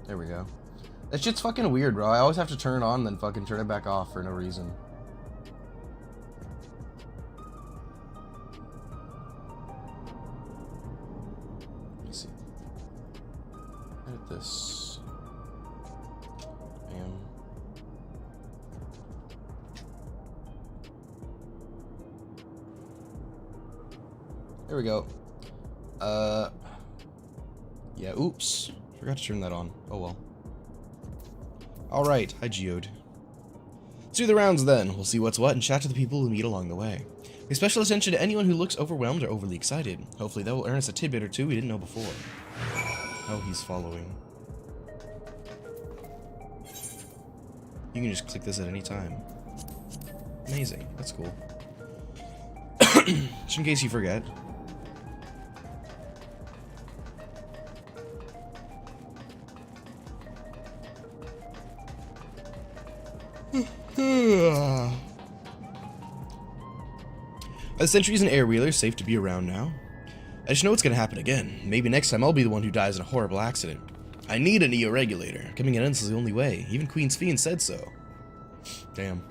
There we go. That shit's fucking weird, bro. I always have to turn it on and then fucking turn it back off for no reason. Let me see. Edit this. Bam. There we go. Yeah, oops. Forgot to turn that on. Oh well. Alright, hi Geode. Let's do the rounds then. We'll see what's what and chat to the people we meet along the way. Pay special attention to anyone who looks overwhelmed or overly excited. Hopefully that will earn us a tidbit or two we didn't know before. Oh, he's following. You can just click this at any time. Amazing. That's cool. Just in case you forget. Are the sentries and air wheelers safe to be around now? I just know it's gonna happen again. Maybe next time I'll be the one who dies in a horrible accident. I need a neo-regulator. Coming in is the only way. Even Queen's Fiend said so. Damn.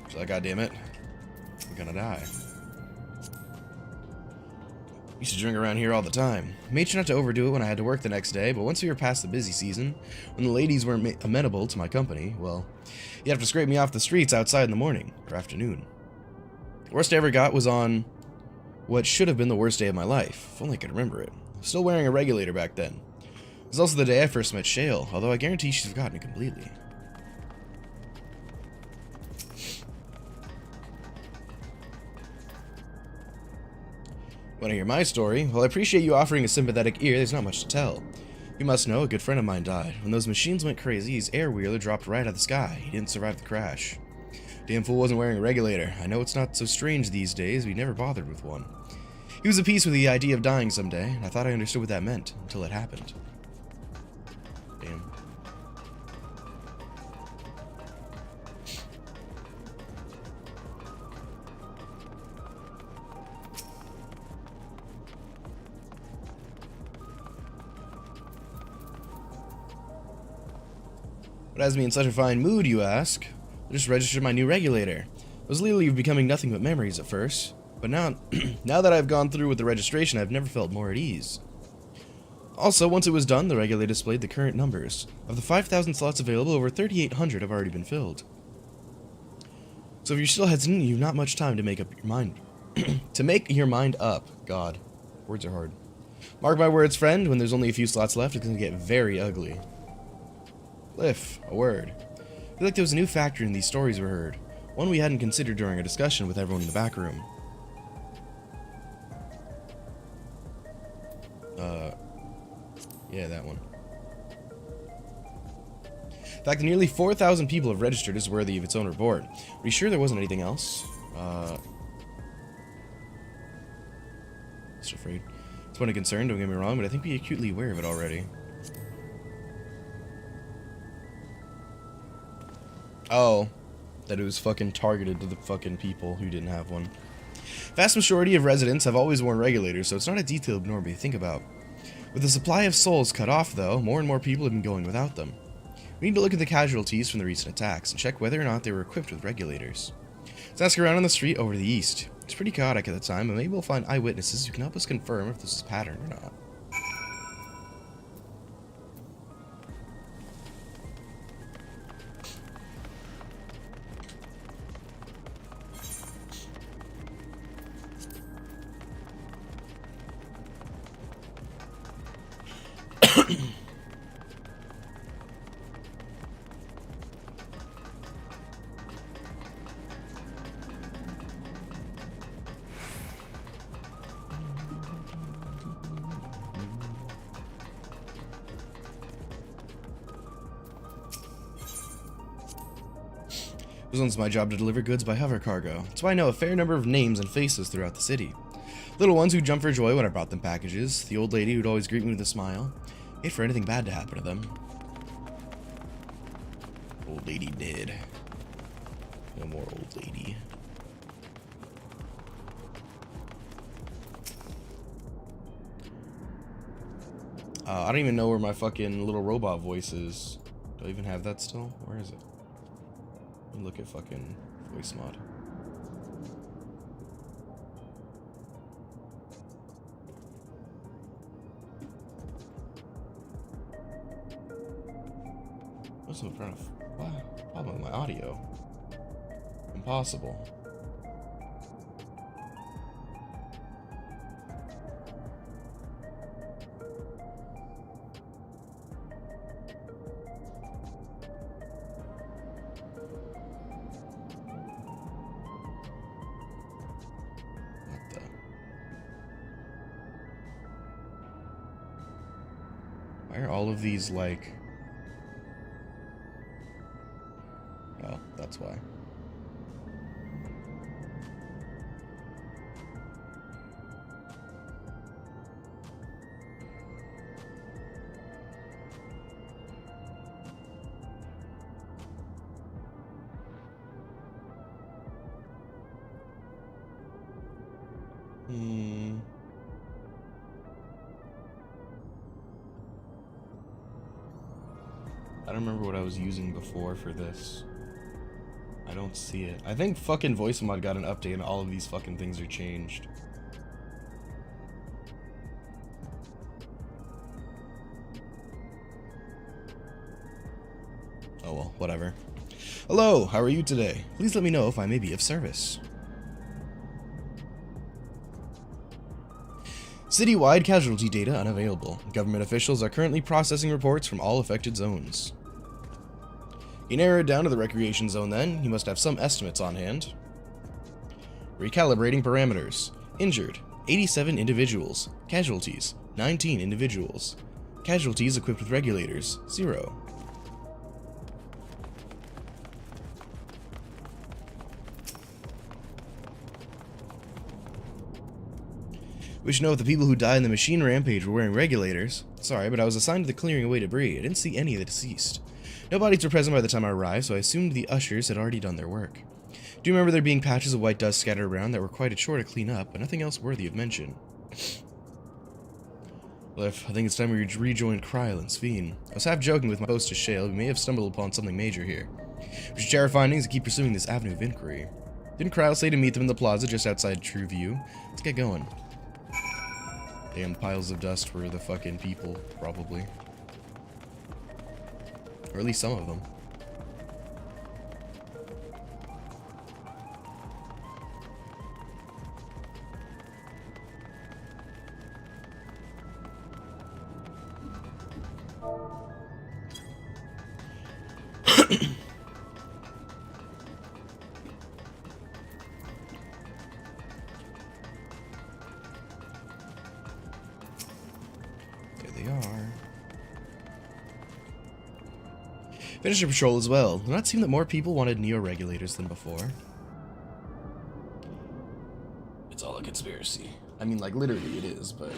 She's like, God damn it. I'm gonna die. Used to drink around here all the time. Made sure not to overdo it when I had to work the next day, but once we were past the busy season, when the ladies weren't amenable to my company, well, you'd have to scrape me off the streets outside in the morning, or afternoon. The worst I ever got was on what should have been the worst day of my life, if only I could remember it. I was still wearing a regulator back then. It was also the day I first met Shale, although I guarantee she's forgotten it completely. Want to hear my story? Well, I appreciate you offering a sympathetic ear. There's not much to tell. You must know, a good friend of mine died. When those machines went crazy, his air wheeler dropped right out of the sky. He didn't survive the crash. Damn fool wasn't wearing a regulator. I know it's not so strange these days, but he never bothered with one. He was at peace with the idea of dying someday, and I thought I understood what that meant, until it happened. Damn. What has me in such a fine mood, you ask? I just registered my new regulator. It was literally becoming nothing but memories at first, but now, now that I've gone through with the registration, I've never felt more at ease. Also, once it was done, the regulator displayed the current numbers. Of the 5,000 slots available, over 3,800 have already been filled. So if you're still hesitant, you've not much time to make up your mind. To make your mind up. God. Words are hard. Mark my words, friend, when there's only a few slots left, it's going to get very ugly. Cliff, a word. I feel like there was a new factor in these stories we heard. One we hadn't considered during our discussion with everyone in the back room. Yeah, that one. The fact that nearly 4,000 people have registered is worthy of its own report. Are you sure there wasn't anything else? Just afraid. It's one of concern, don't get me wrong, but I think we're acutely aware of it already. Oh, that it was fucking targeted to the fucking people who didn't have one. Vast majority of residents have always worn regulators, so it's not a detail to normally think about. With the supply of souls cut off, though, more and more people have been going without them. We need to look at the casualties from the recent attacks and check whether or not they were equipped with regulators. Let's ask around on the street over to the east. It's pretty chaotic at the time, but maybe we'll find eyewitnesses who can help us confirm if this is a pattern or not. It was once my job to deliver goods by hover cargo, so I know a fair number of names and faces throughout the city. Little ones who jumped for joy when I brought them packages, the old lady who'd always greet me with a smile, hate for anything bad to happen to them. Old lady dead. No more old lady. I don't even know where my fucking little robot voice is. Do I even have that still? Where is it? Let me look at fucking voice mod. What's the front of? What? Problem with my audio. Impossible. Why are all of these like... Oh, that's why. I don't remember what I was using before for this. I don't see it. I think fucking voice mod got an update and all of these fucking things are changed. Oh well, whatever. Hello, how are you today? Please let me know if I may be of service. Citywide casualty data unavailable. Government officials are currently processing reports from all affected zones. You narrow it down to the recreation zone then. You must have some estimates on hand. Recalibrating parameters. Injured, 87 individuals. Casualties, 19 individuals. Casualties equipped with regulators, 0. We should know if the people who died in the machine rampage were wearing regulators. Sorry, but I was assigned to the clearing away debris. I didn't see any of the deceased. No bodies were present by the time I arrived, so I assumed the ushers had already done their work. Do you remember there being patches of white dust scattered around that were quite a chore to clean up, but nothing else worthy of mention? Well, I think it's time we rejoined Kryl and Sveen. I was half joking with my hostess Shale. We may have stumbled upon something major here. We should share our findings and keep pursuing this avenue of inquiry. Didn't Kryl say to meet them in the plaza just outside True View? Let's get going. Damn, piles of dust were the fucking people, probably. Or at least some of them. Finished your patrol as well. Did not seem that more people wanted neo-regulators than before. It's all a conspiracy. I mean, like, literally it is, but...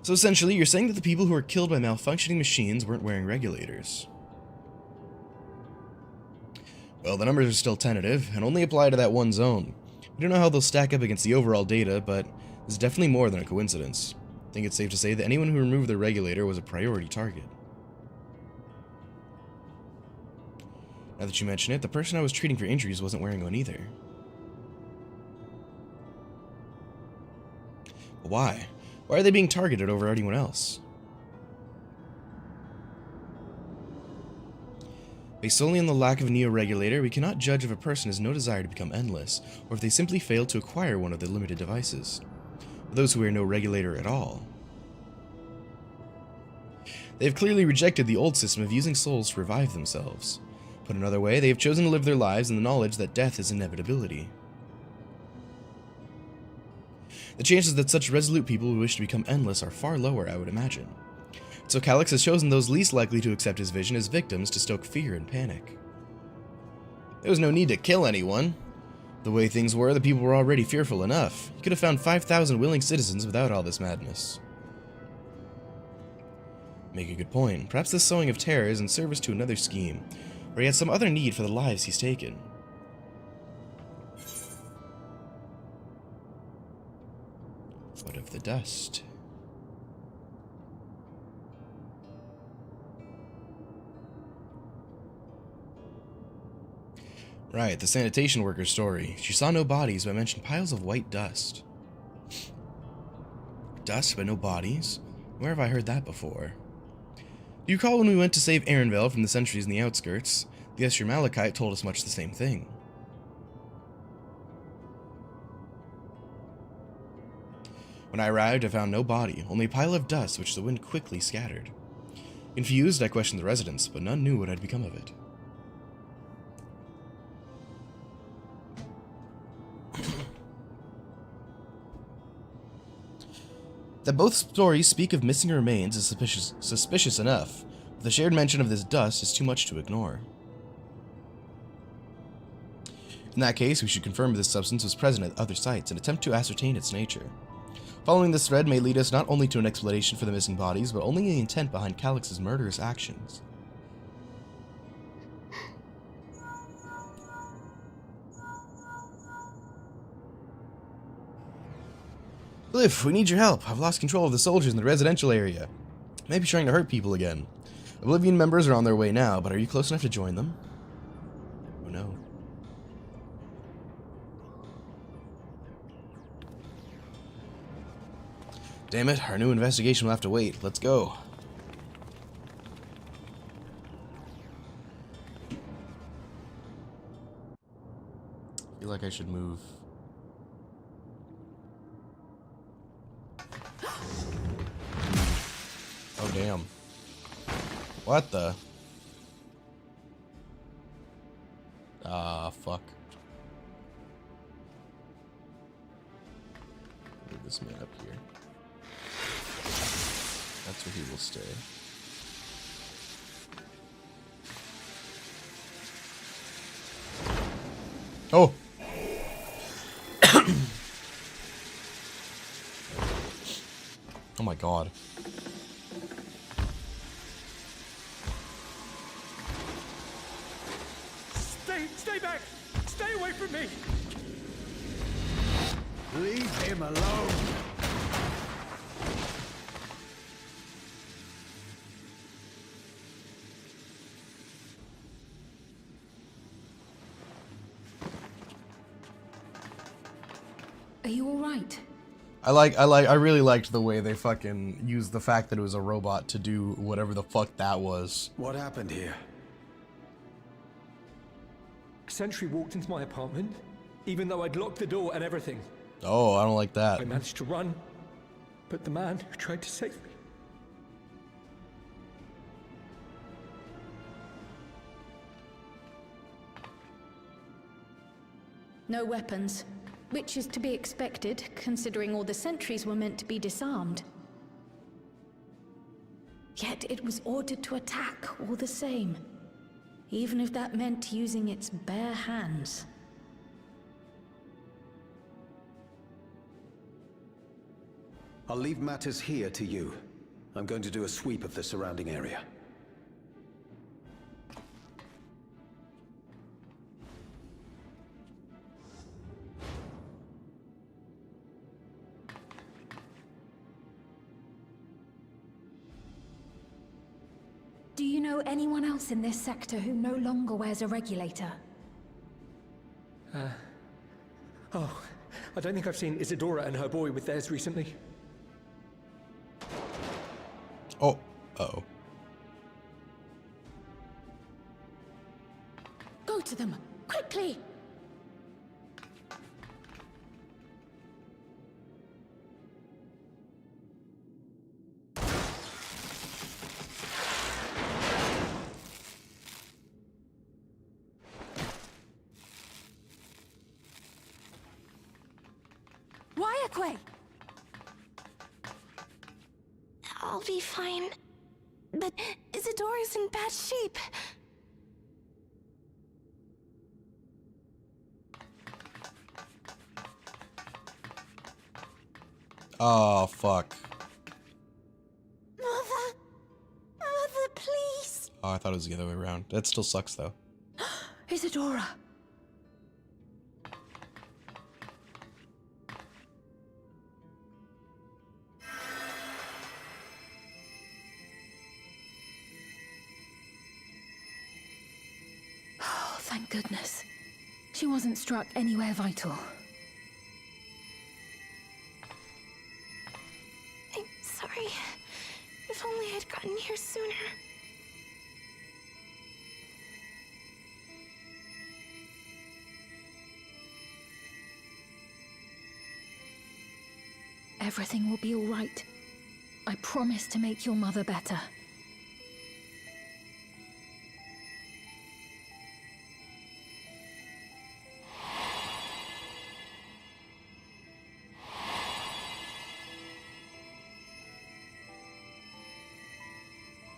So essentially, you're saying that the people who were killed by malfunctioning machines weren't wearing regulators. Well, the numbers are still tentative, and only apply to that one zone. We don't know how they'll stack up against the overall data, but it's definitely more than a coincidence. I think it's safe to say that anyone who removed their regulator was a priority target. Now that you mention it, the person I was treating for injuries wasn't wearing one either. Why? Why are they being targeted over anyone else? Based solely on the lack of a neo-regulator, we cannot judge if a person has no desire to become endless, or if they simply failed to acquire one of the limited devices. For those who wear no regulator at all, they have clearly rejected the old system of using souls to revive themselves. Put another way, they have chosen to live their lives in the knowledge that death is inevitability. The chances that such resolute people would wish to become endless are far lower, I would imagine. So Calyx has chosen those least likely to accept his vision as victims to stoke fear and panic. There was no need to kill anyone. The way things were, the people were already fearful enough. You could have found 5,000 willing citizens without all this madness. Make a good point. Perhaps this sowing of terror is in service to another scheme, or he had some other need for the lives he's taken. What of the dust? Right, the sanitation worker's story. She saw no bodies, but mentioned piles of white dust. Dust, but no bodies? Where have I heard that before? Do you recall when we went to save Aaronville from the sentries in the outskirts? The Escher Malachite told us much the same thing. When I arrived, I found no body, only a pile of dust which the wind quickly scattered. Confused, I questioned the residents, but none knew what had become of it. That both stories speak of missing remains is suspicious enough, but the shared mention of this dust is too much to ignore. In that case, we should confirm if this substance was present at other sites and attempt to ascertain its nature. Following this thread may lead us not only to an explanation for the missing bodies, but only the intent behind Calix's murderous actions. Cliff, we need your help. I've lost control of the soldiers in the residential area. Maybe trying to hurt people again. Oblivion members are on their way now, but are you close enough to join them? Oh no. Damn it, our new investigation will have to wait. Let's go. I feel like I should move. Oh, damn. What the? Ah, fuck. Move this man up here. That's where he will stay. Oh! Oh my god. Stay back! Stay away from me! Leave him alone! Are you alright? I really liked the way they fucking used the fact that it was a robot to do whatever the fuck that was. What happened here? Sentry walked into my apartment, even though I'd locked the door and everything. Oh, I don't like that. I managed to run, but the man who tried to save me... No weapons, which is to be expected, considering all the sentries were meant to be disarmed. Yet it was ordered to attack all the same, even if that meant using its bare hands. I'll leave matters here to you. I'm going to do a sweep of the surrounding area. Do you know anyone else in this sector who no longer wears a regulator? Oh, I don't think I've seen Isadora and her boy with theirs recently. Oh, uh-oh. Go to them, quickly! I'll be fine. But Isadora's in bad shape. Oh, fuck. Mother? Oh, I thought it was the other way around. That still sucks, though. Isadora! Oh, thank goodness. She wasn't struck anywhere vital. I'm sorry. If only I'd gotten here sooner. Everything will be all right. I promise to make your mother better.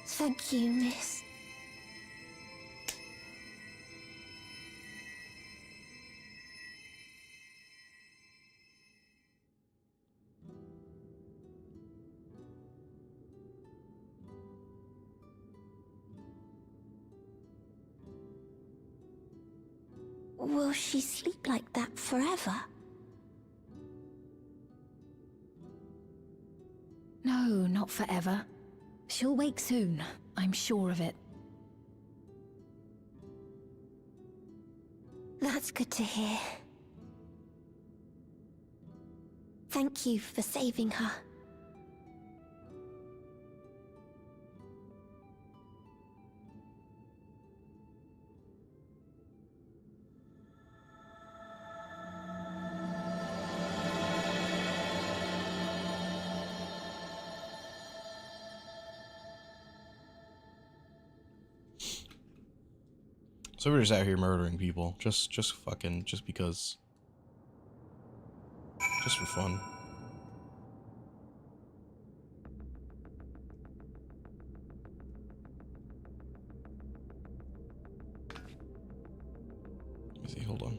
Thank you, miss. Will she sleep like that forever? No, not forever. She'll wake soon, I'm sure of it. That's good to hear. Thank you for saving her. So we're just out here murdering people. Just because. Just for fun. Let me see, hold on.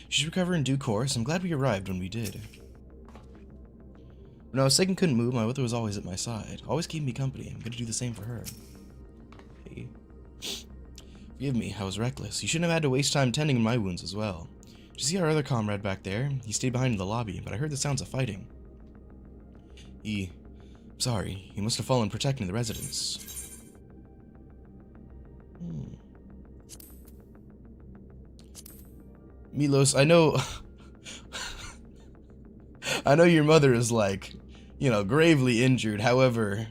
She's recover in due course. I'm glad we arrived when we did. When I was sick and couldn't move, my mother was always at my side, always keeping me company. I'm gonna do the same for her. Hey. Forgive me, I was reckless. You shouldn't have had to waste time tending my wounds as well. Did you see our other comrade back there? He stayed behind in the lobby, but I heard the sounds of fighting. I'm sorry, he must have fallen protecting the residents. Milos, I know I know your mother is like, you know, gravely injured. However,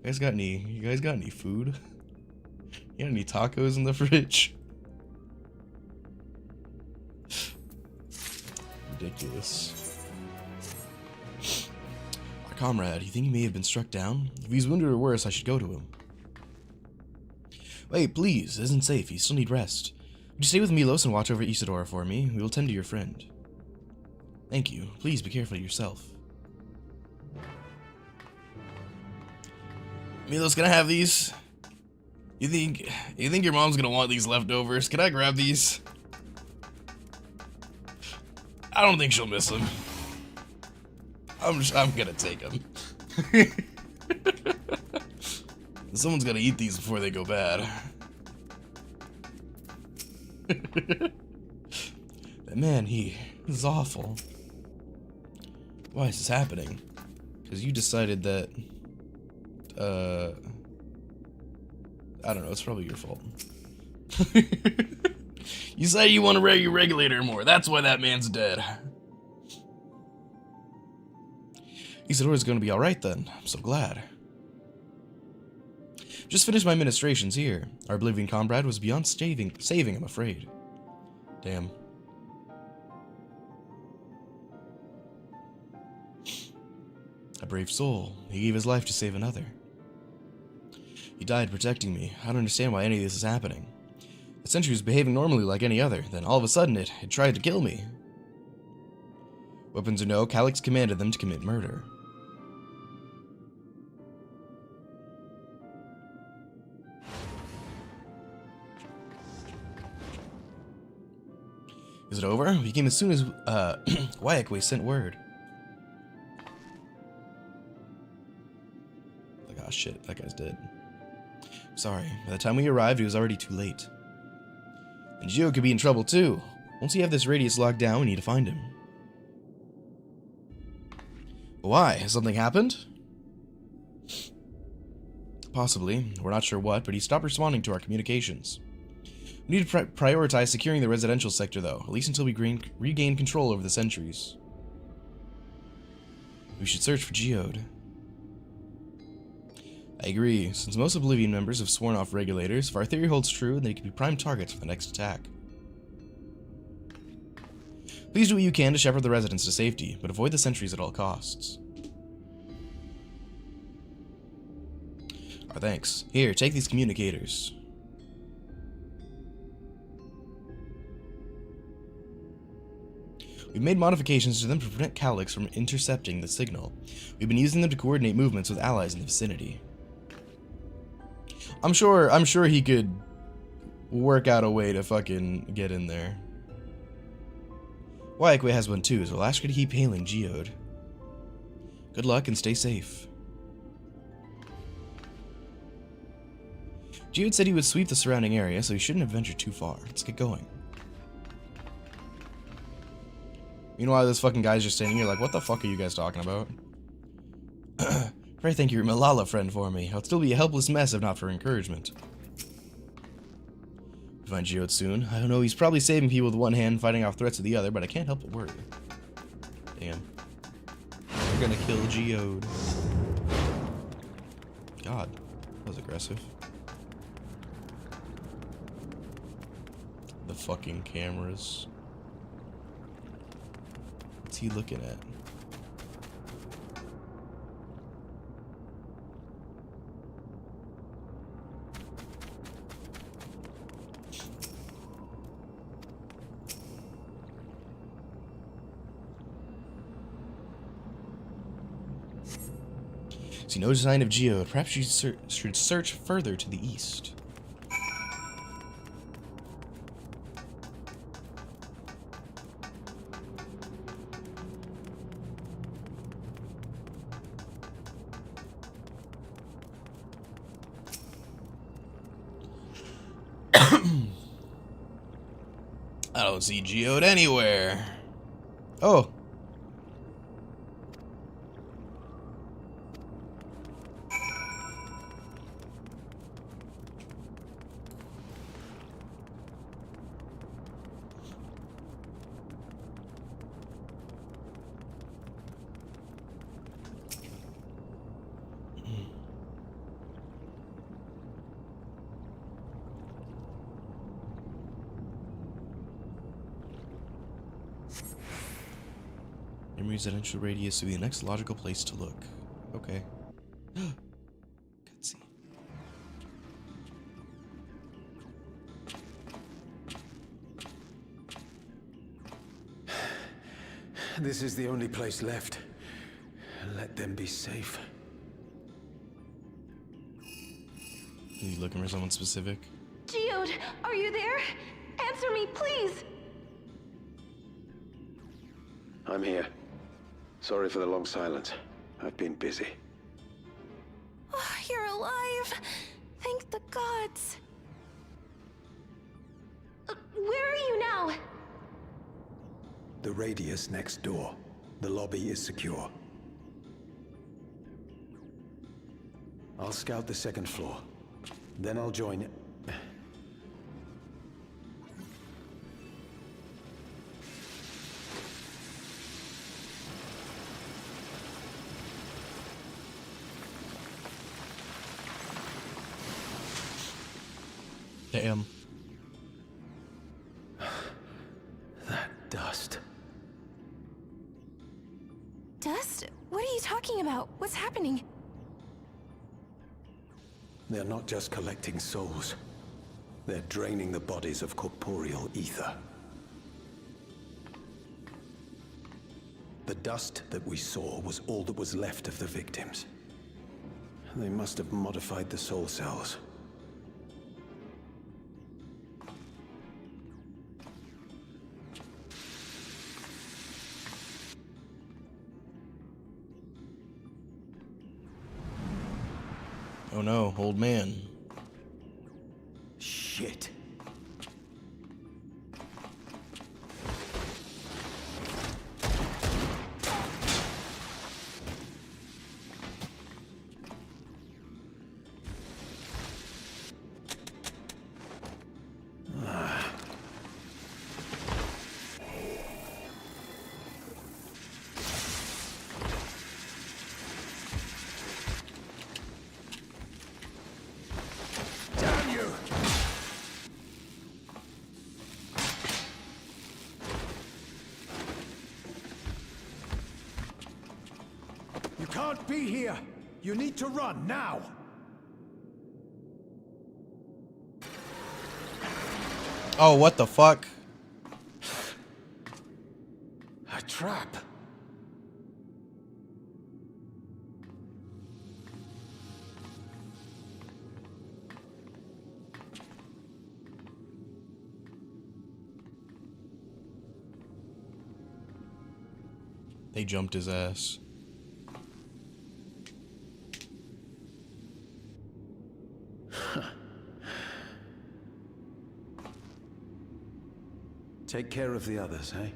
you guys got any food? You got any tacos in the fridge? Ridiculous. Our comrade, you think he may have been struck down? If he's wounded or worse, I should go to him. Wait, please, it isn't safe. You still need rest. Would you stay with Milos and watch over Isadora for me? We will tend to your friend. Thank you. Please be careful of yourself. Milos, can I have these? You think your mom's gonna want these leftovers? Can I grab these? I don't think she'll miss them. I'm gonna take them. Someone's gotta eat these before they go bad. That man, this is awful. Why is this happening? Because you decided that, I don't know, it's probably your fault. You say you want to wear your regulator more, that's why that man's dead. Isadora's gonna be alright then. I'm so glad. Just finished my ministrations here. Our Oblivion comrade was beyond saving, I'm afraid. Damn. A brave soul. He gave his life to save another. He died protecting me. I don't understand why any of this is happening. The sentry was behaving normally like any other, then all of a sudden it tried to kill me. Weapons or no, Calyx commanded them to commit murder. Is it over? We came as soon as Wyakwe sent word. Like, oh shit, that guy's dead. Sorry, by the time we arrived, it was already too late. And Gio could be in trouble too. Once you have this radius locked down, we need to find him. Why? Has something happened? Possibly. We're not sure what, but he stopped responding to our communications. We need to prioritize securing the residential sector, though, at least until we regain control over the sentries. We should search for Geode. I agree. Since most Oblivion members have sworn off regulators, if our theory holds true, then they could be prime targets for the next attack. Please do what you can to shepherd the residents to safety, but avoid the sentries at all costs. Our thanks. Here, take these communicators. We've made modifications to them to prevent Calyx from intercepting the signal. We've been using them to coordinate movements with allies in the vicinity. I'm sure he could work out a way to fucking get in there. Wyakwe has one too, so I'll ask her to keep hailing Geode. Good luck and stay safe. Geode said he would sweep the surrounding area, so he shouldn't have ventured too far. Let's get going. Meanwhile, this fucking guy's just standing here like, what the fuck are you guys talking about? Pray thank your Malala friend for me. I'll still be a helpless mess if not for encouragement. We'll find Geode soon. I don't know, he's probably saving people with one hand, fighting off threats with the other, but I can't help but worry. Damn. We're gonna kill Geode. God, that was aggressive. The fucking cameras. What's he looking at? See no sign of Geode. Perhaps you should search further to the east. I don't see Geode anywhere. Oh. Residential radius would be the next logical place to look. Okay. Cutscene. This is the only place left. Let them be safe. Are you looking for someone specific? Geode, are you there? Answer me, please! I'm here. Sorry for the long silence. I've been busy. Oh, you're alive! Thank the gods! Where are you now? The radius next door. The lobby is secure. I'll scout the second floor. Then I'll join... Damn. That dust. Dust? What are you talking about? What's happening? They're not just collecting souls. They're draining the bodies of corporeal ether. The dust that we saw was all that was left of the victims. They must have modified the soul cells. Oh no, old man. Shit. Damn you! You can't be here! You need to run, now! Oh, what the fuck? A trap! They jumped his ass. Take care of the others, eh?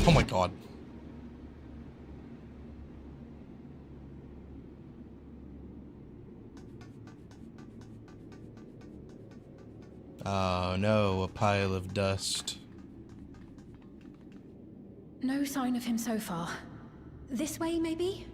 Oh my god. Oh no, a pile of dust. No sign of him so far. This way, maybe?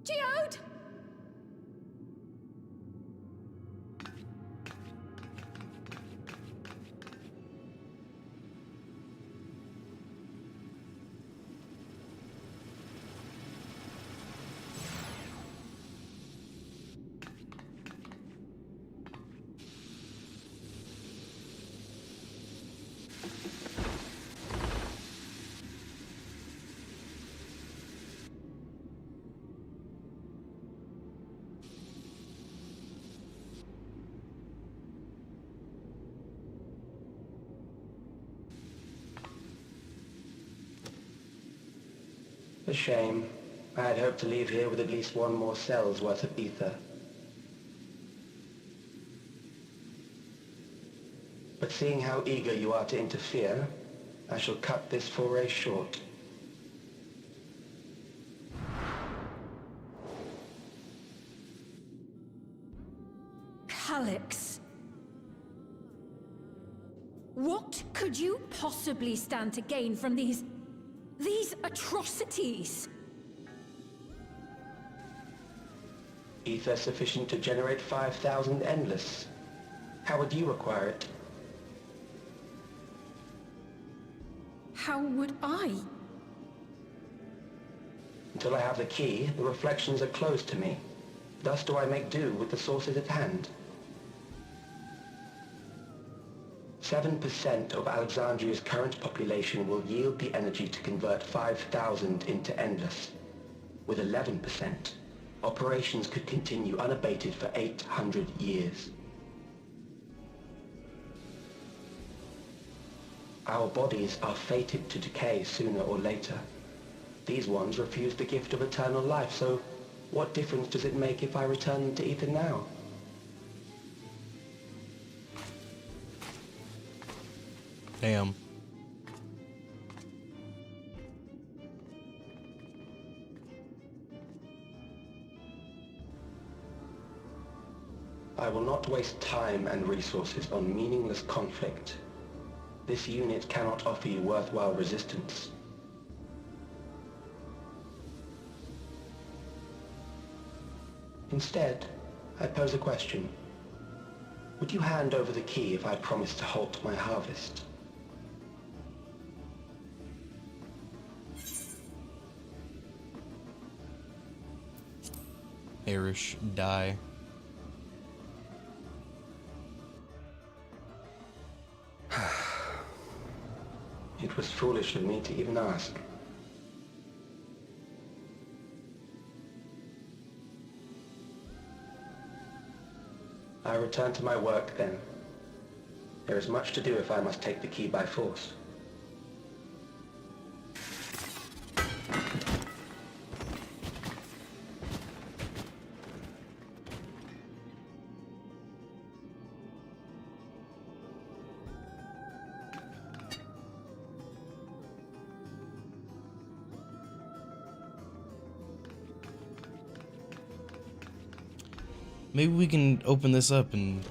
Geode! A shame. I had hoped to leave here with at least one more cell's worth of ether. But seeing how eager you are to interfere, I shall cut this foray short. Alex. What could you possibly stand to gain from these atrocities? Ether sufficient to generate 5,000 endless. How would you acquire it? How would I? Until I have the key, the reflections are closed to me. Thus do I make do with the sources at hand. 7% of Alexandria's current population will yield the energy to convert 5,000 into endless. With 11%, operations could continue unabated for 800 years. Our bodies are fated to decay sooner or later. These ones refuse the gift of eternal life, so what difference does it make if I return them to ether now? Damn. I will not waste time and resources on meaningless conflict. This unit cannot offer you worthwhile resistance. Instead, I pose a question. Would you hand over the key if I promised to halt my harvest? Perish, die. It was foolish of me to even ask. I return to my work then. There is much to do if I must take the key by force. Maybe we can open this up and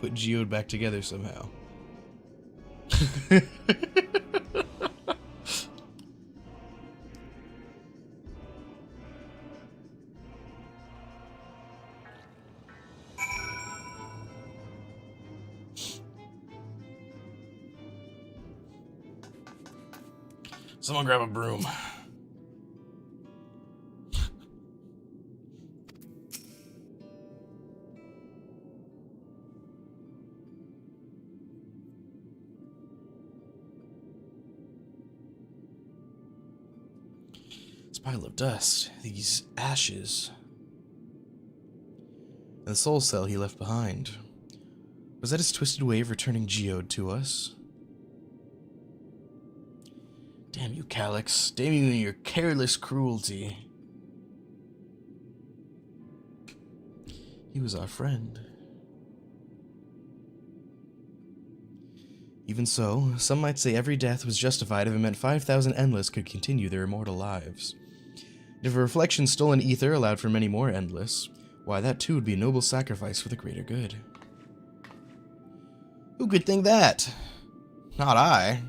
put Geode back together somehow. Someone grab a broom. Pile of dust, these ashes, and the soul cell he left behind. Was that his twisted way of returning Geode to us? Damn you, Calyx. Damn you and your careless cruelty. He was our friend. Even so, some might say every death was justified if it meant 5,000 Endless could continue their immortal lives. If a reflection stolen ether allowed for many more Endless, why that too would be a noble sacrifice for the greater good. Who could think that? Not I.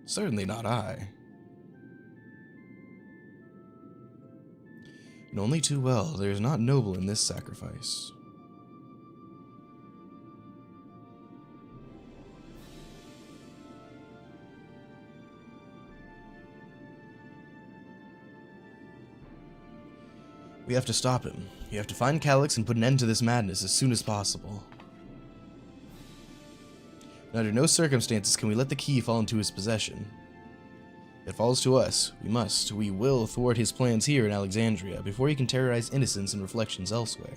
Certainly not I. And only too well, there is not noble in this sacrifice. We have to stop him. You have to find Calyx and put an end to this madness as soon as possible. And under no circumstances can we let the key fall into his possession. If it falls to us, we will thwart his plans here in Alexandria before he can terrorize innocents and reflections elsewhere.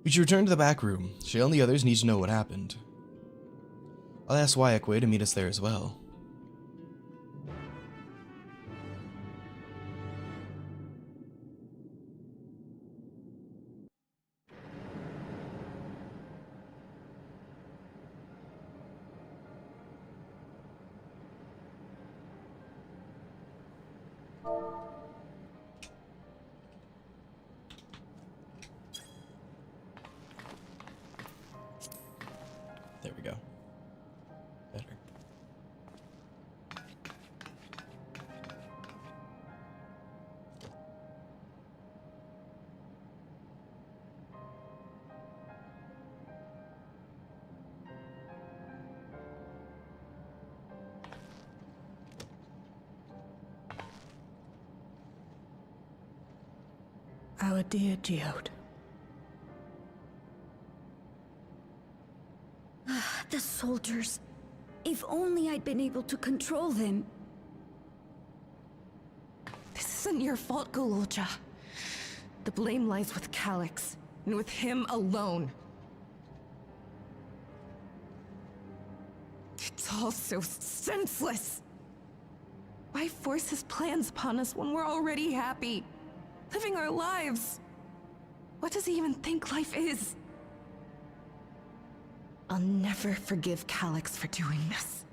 We should return to the back room. Shale and the others need to know what happened. I'll ask Wyakwe to meet us there as well. There we go. Better. Our dear Geode. The soldiers. If only I'd been able to control them. This isn't your fault, Goloja. The blame lies with Calyx, and with him alone. It's all so senseless. Why force his plans upon us when we're already happy, living our lives? What does he even think life is? I'll never forgive Calyx for doing this.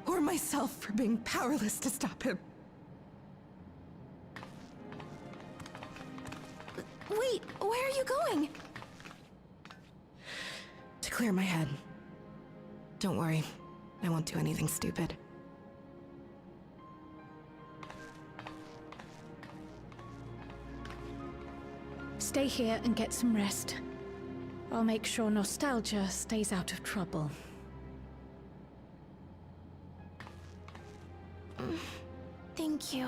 Or myself for being powerless to stop him. Wait, where are you going? To clear my head. Don't worry, I won't do anything stupid. Stay here and get some rest. I'll make sure nostalgia stays out of trouble. Thank you.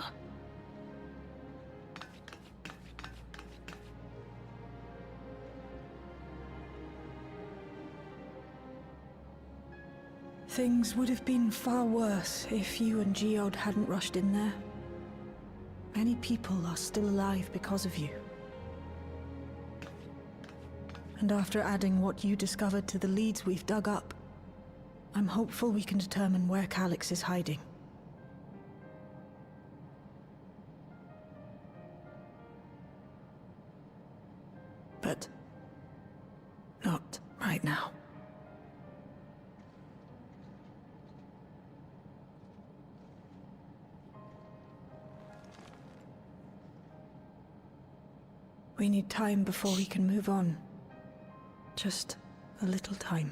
Things would have been far worse if you and Geode hadn't rushed in there. Many people are still alive because of you. And after adding what you discovered to the leads we've dug up, I'm hopeful we can determine where Calyx is hiding. But not right now. We need time before we can move on. Just a little time.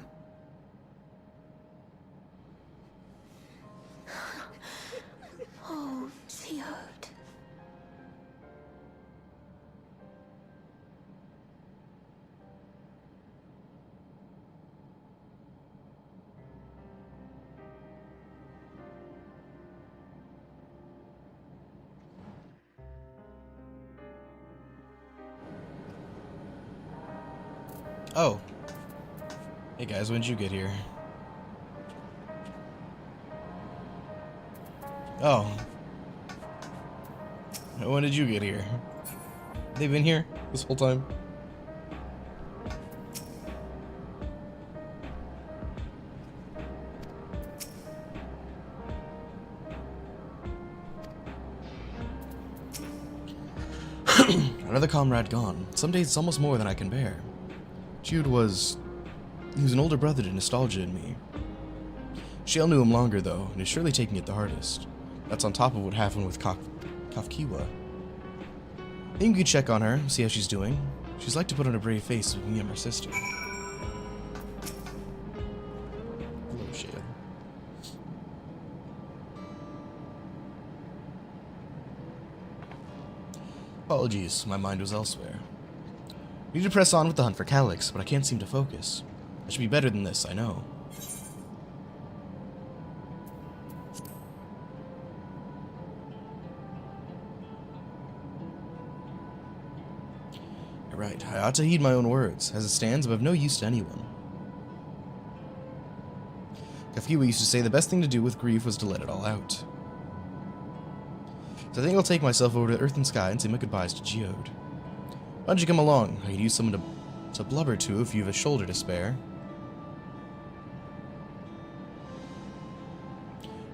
Oh, Geode. Oh. Hey guys, when did you get here? Oh. When did you get here? They've been here this whole time? Another comrade gone. Some days it's almost more than I can bear. Jude was... he was an older brother to nostalgia in me. Shale knew him longer, though, and is surely taking it the hardest. That's on top of what happened with Kafkiwa. I think you could check on her, see how she's doing. She's like to put on a brave face with me and my sister. Hello, Shale. Apologies, my mind was elsewhere. I need to press on with the hunt for Calyx, but I can't seem to focus. I should be better than this, I know. You're right, I ought to heed my own words. As it stands, I'm of no use to anyone. Kafkiwa used to say the best thing to do with grief was to let it all out. So I think I'll take myself over to Earth and Sky and say my goodbyes to Geode. Why don't you come along? I could use someone to blubber to if you have a shoulder to spare.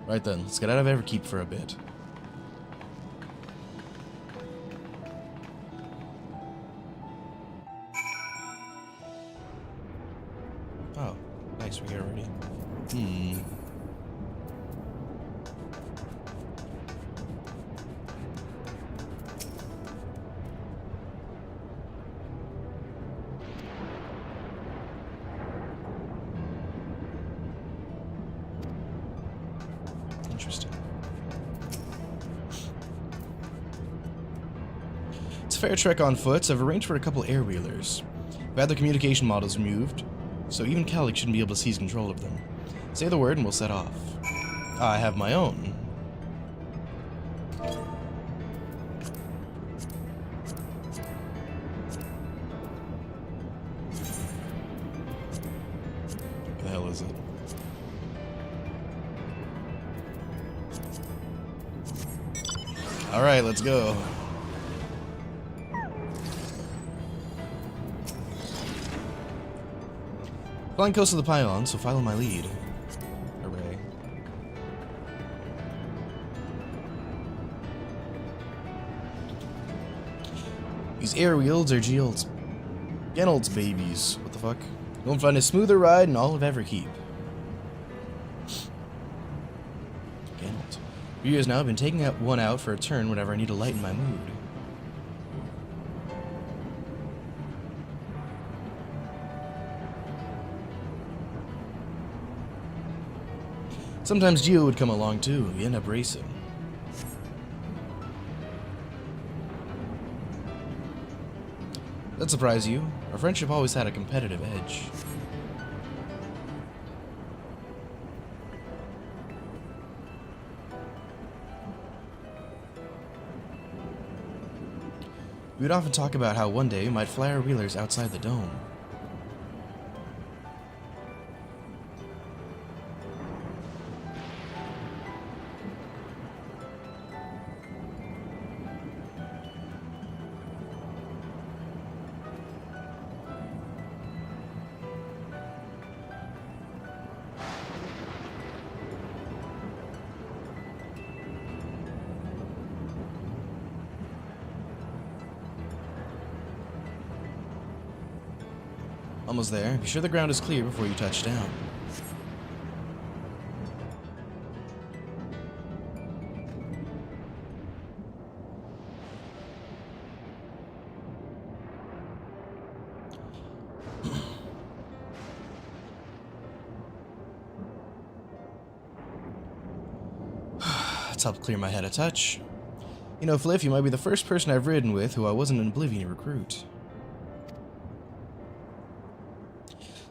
Right then, let's get out of Everkeep for a bit. Oh, nice, we're here already. Interesting. It's a fair trek on foot, so I've arranged for a couple air-wheelers. I've had their communication models removed, so even Calyx shouldn't be able to seize control of them. Say the word and we'll set off. I have my own. What the hell is it? Alright, let's go. Flying close to the pylon, so follow my lead. Hooray. These air wheels are Geralt's babies. What the fuck? Won't find a smoother ride in all of Everkeep. Geralt. For years now, I've been taking one out for a turn whenever I need to lighten my mood. Sometimes Gio would come along too. We end up racing. That surprise you? Our friendship always had a competitive edge. We would often talk about how one day we might fly our wheelers outside the dome. Almost there. Be sure the ground is clear before you touch down. It's helped clear my head a touch. You know, Fliff, you might be the first person I've ridden with who I wasn't an Oblivion recruit.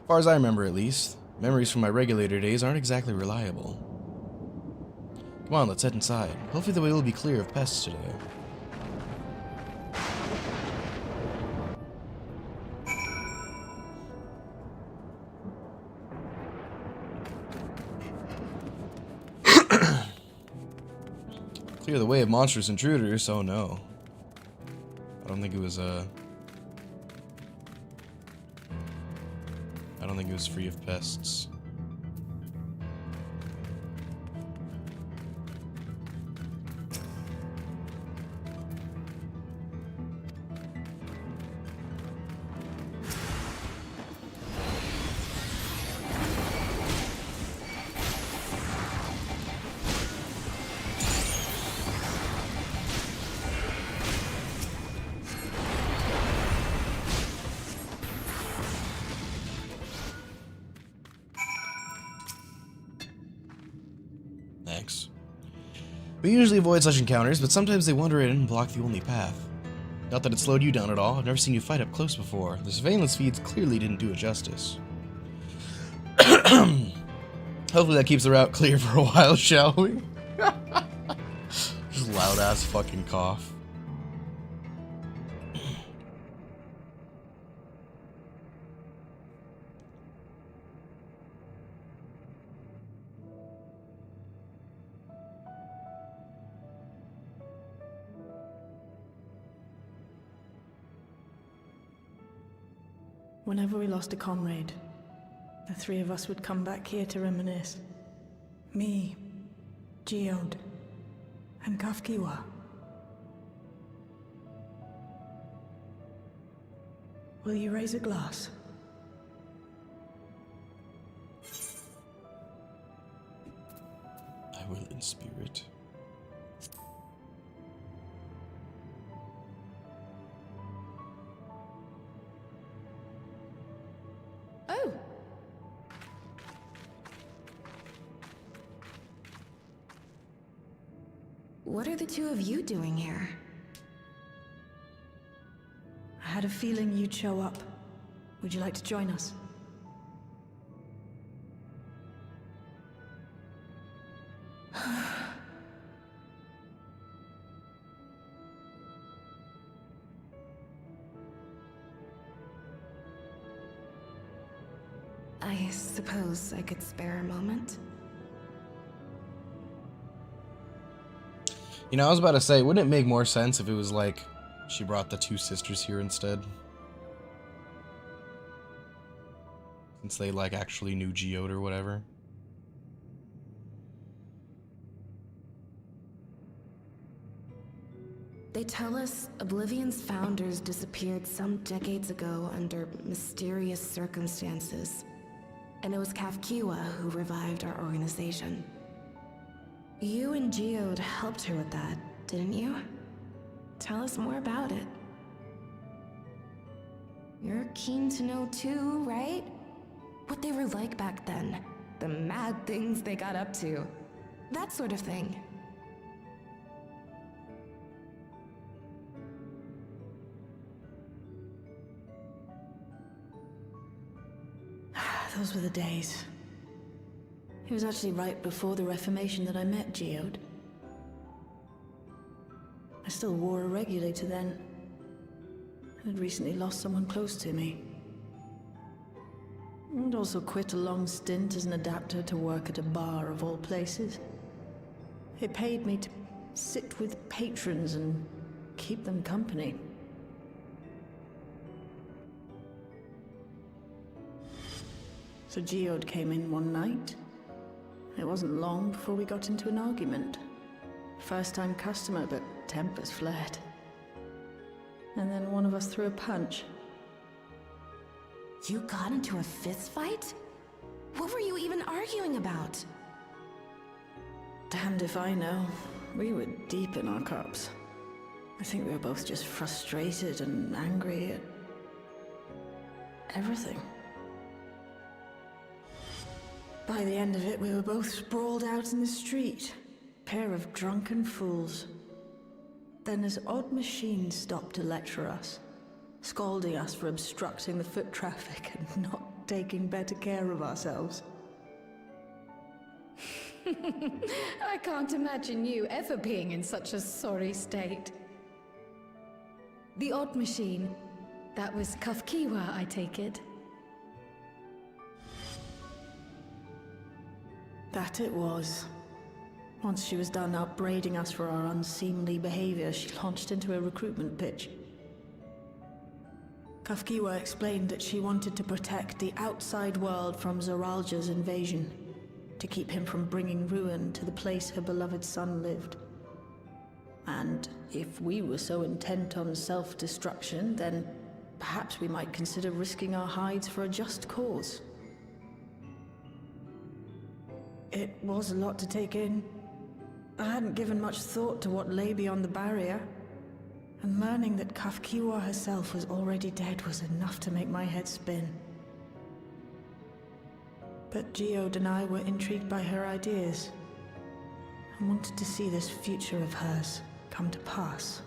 As far as I remember, at least, memories from my regulator days aren't exactly reliable. Come on, let's head inside. Hopefully the way will be clear of pests today. Clear the way of monstrous intruders, oh no. I don't think it was free of pests. Thanks. We usually avoid such encounters, but sometimes they wander in and block the only path. Not that it slowed you down at all. I've never seen you fight up close before. The surveillance feeds clearly didn't do it justice. Hopefully that keeps the route clear for a while, shall we? Just loud ass fucking cough. Whenever we lost a comrade, the three of us would come back here to reminisce. Me, Geode, and Kafkiwa. Will you raise a glass? I will in spirit. Oh! What are the two of you doing here? I had a feeling you'd show up. Would you like to join us? I suppose I could spare a moment. You know, I was about to say, wouldn't it make more sense if it was like she brought the two sisters here instead? Since they, like, actually knew Geode or whatever. They tell us Oblivion's founders disappeared some decades ago under mysterious circumstances. And it was Kafkiwa who revived our organization. You and Geode helped her with that, didn't you? Tell us more about it. You're keen to know too, right? What they were like back then. The mad things they got up to. That sort of thing. Those were the days. It was actually right before the Reformation that I met Geode. I still wore a regulator then. I had recently lost someone close to me. And also quit a long stint as an adapter to work at a bar of all places. It paid me to sit with patrons and keep them company. So Geode came in one night. It wasn't long before we got into an argument. First-time customer, but tempers flared. And then one of us threw a punch. You got into a fist fight? What were you even arguing about? Damned if I know. We were deep in our cups. I think we were both just frustrated and angry at everything. By the end of it, we were both sprawled out in the street. Pair of drunken fools. Then this odd machine stopped to lecture us, scolding us for obstructing the foot traffic and not taking better care of ourselves. I can't imagine you ever being in such a sorry state. The odd machine. That was Kafkiwa, I take it. That it was. Once she was done upbraiding us for our unseemly behavior, she launched into a recruitment pitch. Kafkiwa explained that she wanted to protect the outside world from Zoralja's invasion, to keep him from bringing ruin to the place her beloved son lived. And if we were so intent on self-destruction, then perhaps we might consider risking our hides for a just cause. It was a lot to take in. I hadn't given much thought to what lay beyond the barrier, and learning that Kafkiwa herself was already dead was enough to make my head spin. But Geode and I were intrigued by her ideas, and wanted to see this future of hers come to pass.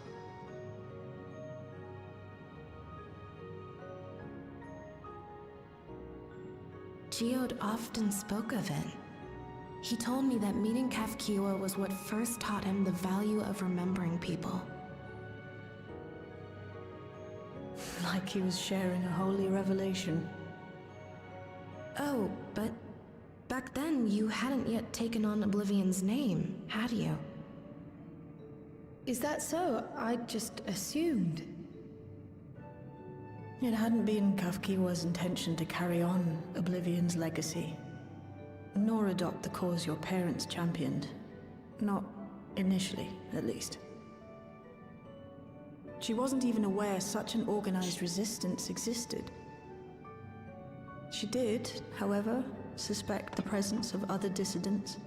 Geode often spoke of it. He told me that meeting Kafkiwa was what first taught him the value of remembering people. Like he was sharing a holy revelation. Oh, but back then you hadn't yet taken on Oblivion's name, had you? Is that so? I just assumed. It hadn't been Kafkiwa's intention to carry on Oblivion's legacy, nor adopt the cause your parents championed. Not initially, at least. She wasn't even aware such an organized resistance existed. She did, however, suspect the presence of other dissidents.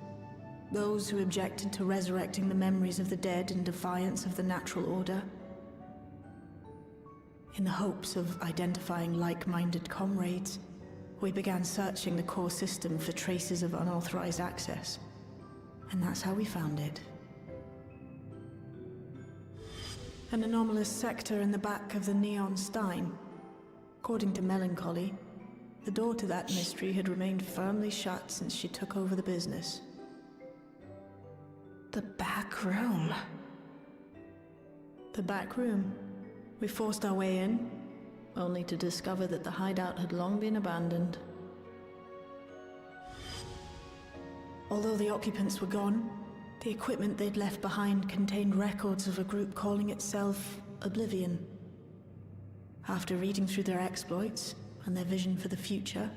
Those who objected to resurrecting the memories of the dead in defiance of the natural order. In the hopes of identifying like-minded comrades, we began searching the core system for traces of unauthorized access. And that's how we found it. An anomalous sector in the back of the Neon Stein. According to Melancholy, the door to that mystery had remained firmly shut since she took over the business. The back room. The back room. We forced our way in, only to discover that the hideout had long been abandoned. Although the occupants were gone, the equipment they'd left behind contained records of a group calling itself Oblivion. After reading through their exploits and their vision for the future,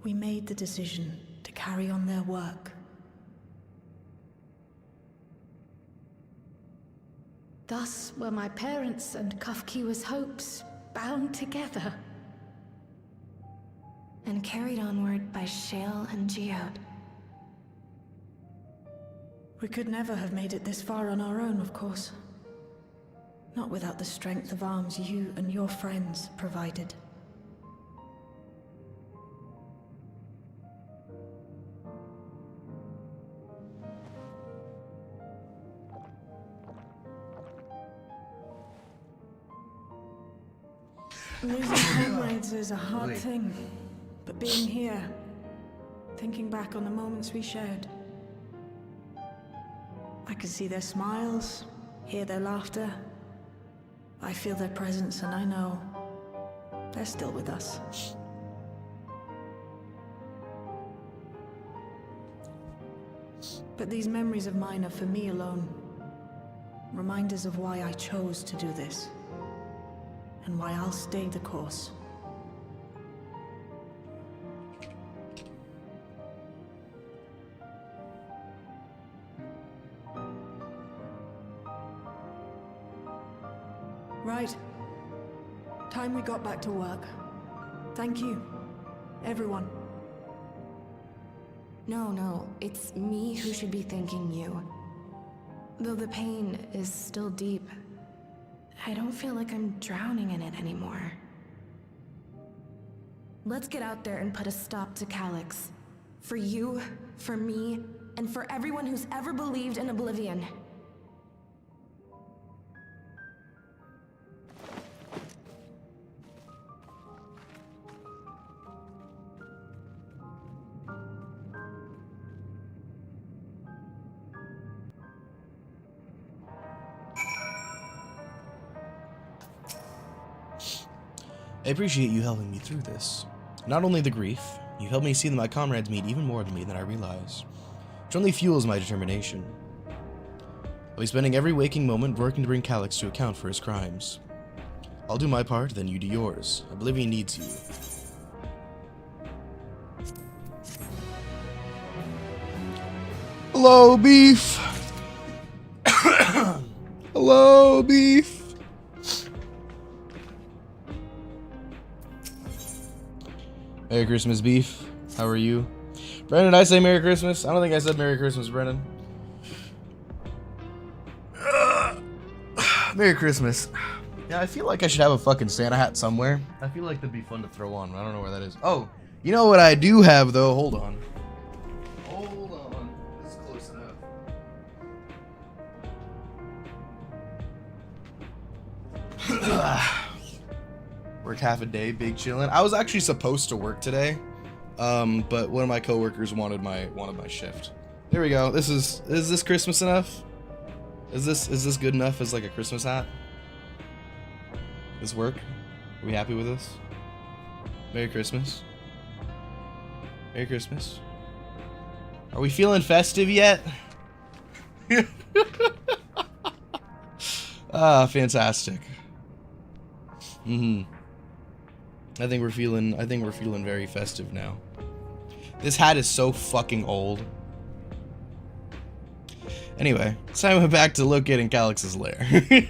we made the decision to carry on their work. Thus were my parents' and Kafkiwa's hopes bound together. And carried onward by Shale and Geode. We could never have made it this far on our own, of course. Not without the strength of arms you and your friends provided. Losing comrades is a hard thing, but being here, thinking back on the moments we shared, I can see their smiles, hear their laughter. I feel their presence, and I know they're still with us. But these memories of mine are for me alone. Reminders of why I chose to do this. And why I'll stay the course. Right. Time we got back to work. Thank you, everyone. No, it's me who should be thanking you. Though the pain is still deep, I don't feel like I'm drowning in it anymore. Let's get out there and put a stop to Calyx. For you, for me, and for everyone who's ever believed in Oblivion. I appreciate you helping me through this. Not only the grief, you've helped me see that my comrades mean even more to me than I realize, which only fuels my determination. I'll be spending every waking moment working to bring Calyx to account for his crimes. I'll do my part, then you do yours. Oblivion needs you. Hello, beef! Hello, beef! Merry Christmas, beef. How are you? Brennan, did I say Merry Christmas? I don't think I said Merry Christmas, Brennan. Merry Christmas. Yeah, I feel like I should have a fucking Santa hat somewhere. I feel like that'd be fun to throw on, but I don't know where that is. Oh, you know what I do have, though? Hold on. Hold on. This is close enough. Worked half a day, big chillin'. I was actually supposed to work today, but one of my coworkers wanted my shift. There we go. Is this Christmas enough? Is this good enough as like a Christmas hat? This work? Are we happy with this? Merry Christmas. Merry Christmas. Are we feeling festive yet? Ah, fantastic. I think we're feeling very festive now. This hat is so fucking old. Anyway, it's time I went back to locating Calyx's lair. I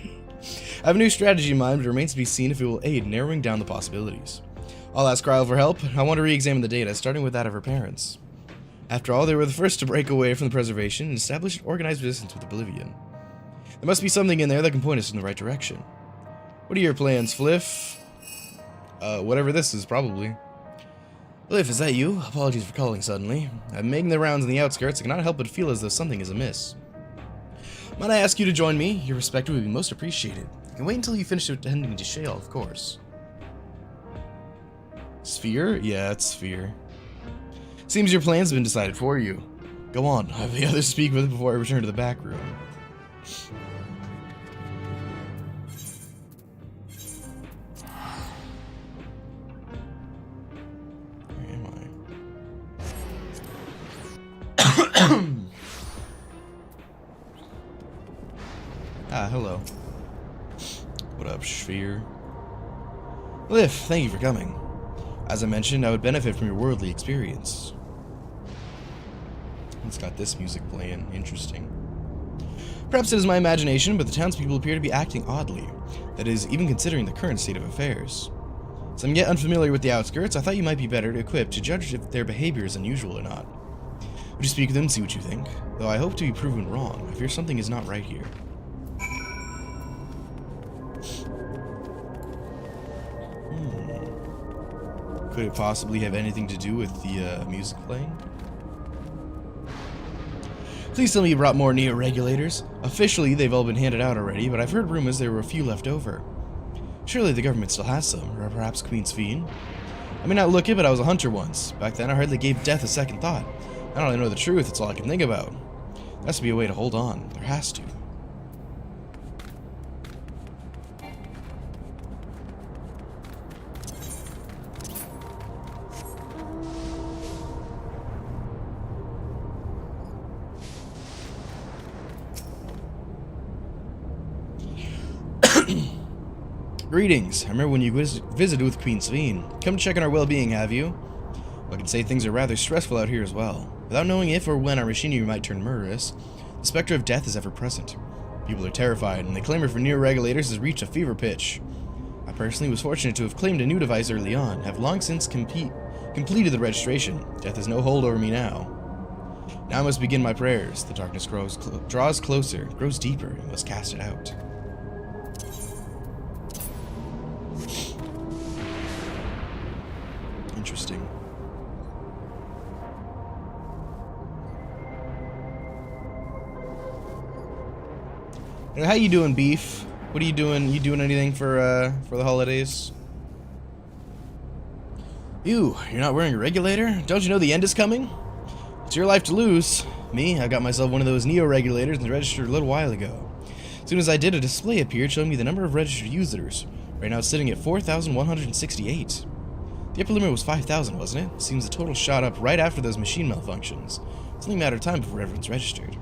have a new strategy in mind, but it remains to be seen if it will aid in narrowing down the possibilities. I'll ask Ryle for help. I want to re-examine the data, starting with that of her parents. After all, they were the first to break away from the preservation and establish an organized resistance with Oblivion. There must be something in there that can point us in the right direction. What are your plans, Fliff? Whatever this is, probably. Fliff, is that you? Apologies for calling suddenly. I'm making the rounds in the outskirts. I cannot help but feel as though something is amiss. Might I ask you to join me? Your respect would be most appreciated. You can wait until you finish attending to Shale, of course. Sphere? Yeah, it's Sphere. Seems your plan's been decided for you. Go on, I have the others speak with before I return to the back room. Where am I? Ah, hello. What up, Sphere? Liff, thank you for coming. As I mentioned, I would benefit from your worldly experience. It's got this music playing. Interesting. Perhaps it is my imagination, but the townspeople appear to be acting oddly. That is, even considering the current state of affairs. Since I'm yet unfamiliar with the outskirts, I thought you might be better equipped to judge if their behavior is unusual or not. Would you speak with them and see what you think? Though I hope to be proven wrong. I fear something is not right here. Could it possibly have anything to do with the music playing? Please tell me you brought more Neo-regulators. Officially, they've all been handed out already, but I've heard rumors there were a few left over. Surely the government still has some, or perhaps Queen's Fiend. I may not look it, but I was a hunter once. Back then, I hardly gave death a second thought. I don't really know the truth, it's all I can think about. There has to be a way to hold on. There has to. Greetings. I remember when you visited with Queen Fiend. Come to check on our well-being, have you? Well, I can say things are rather stressful out here as well. Without knowing if or when our machinery might turn murderous, the specter of death is ever present. People are terrified, and the clamor for Neo-regulators has reached a fever pitch. I personally was fortunate to have claimed a new device early on, have long since completed the registration. Death has no hold over me now. Now I must begin my prayers. The darkness draws closer, grows deeper, and must cast it out. Interesting. How you doing, Beef? What are you doing? You doing anything for the holidays? You're not wearing a regulator? Don't you know the end is coming? It's your life to lose. Me, I got myself one of those Neo-regulators and registered a little while ago. As soon as I did, a display appeared showing me the number of registered users. Right now it's sitting at 4,168. The upper limit was 5,000, wasn't it? Seems the total shot up right after those machine malfunctions. It's only a matter of time before everyone's registered.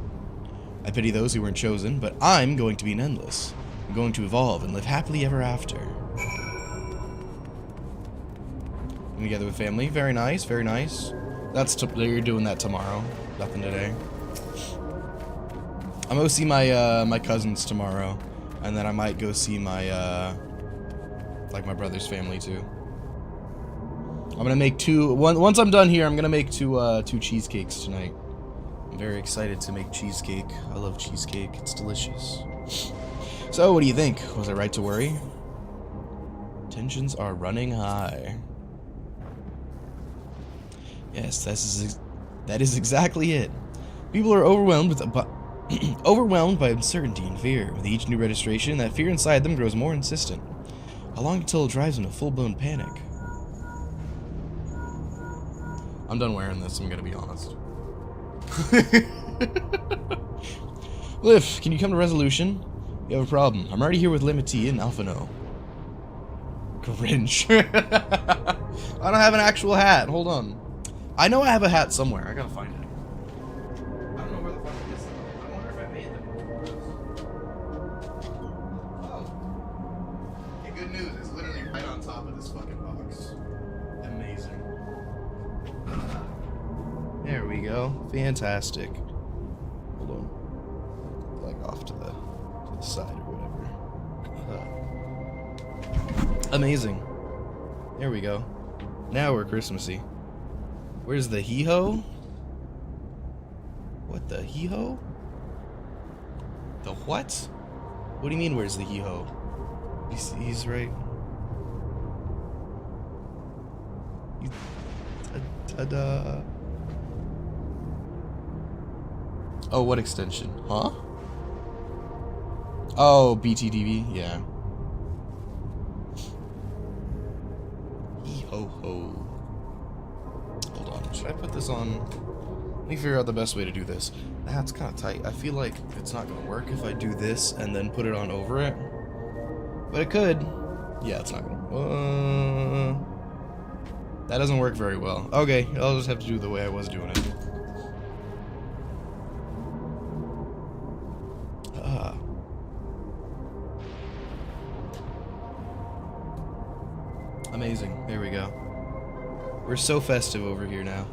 I pity those who weren't chosen, but I'm going to be an endless. I'm going to evolve and live happily ever after. I'm together with family. Very nice, very nice. You're doing that tomorrow. Nothing today. I'm gonna see my my cousins tomorrow, and then I might go see my my brother's family too. I'm gonna make once I'm done here, I'm gonna make two cheesecakes tonight. I'm very excited to make cheesecake. I love cheesecake. It's delicious. So, what do you think? Was I right to worry? Tensions are running high. Yes, that is exactly it. People are overwhelmed by uncertainty and fear. With each new registration, that fear inside them grows more insistent. How long until it drives them to full-blown panic? I'm done wearing this, I'm gonna be honest. Liv, can you come to resolution? You have a problem. I'm already here with Limity and Alphano. Cringe. I don't have an actual hat. Hold on. I know I have a hat somewhere. I gotta find it. I don't know where the fuck it is. I wonder if I made them. Oh. Okay, good news. It's literally right on top of this fucking box. Amazing. There we go. Fantastic. Hold on. Like off to the side or whatever. Amazing. There we go. Now we're Christmassy. Where's the hee-ho? What the hee-ho? The what? What do you mean, where's the hee-ho? He's right. Ta-da. Oh, what extension? Huh? Oh, BTDV? Yeah. Hee-ho-ho. Hold on, should I put this on? Let me figure out the best way to do this. That's kind of tight. I feel like it's not going to work if I do this and then put it on over it. But it could. Yeah, it's not going to... that doesn't work very well. Okay, I'll just have to do it the way I was doing it. Amazing. There we go. We're so festive over here now.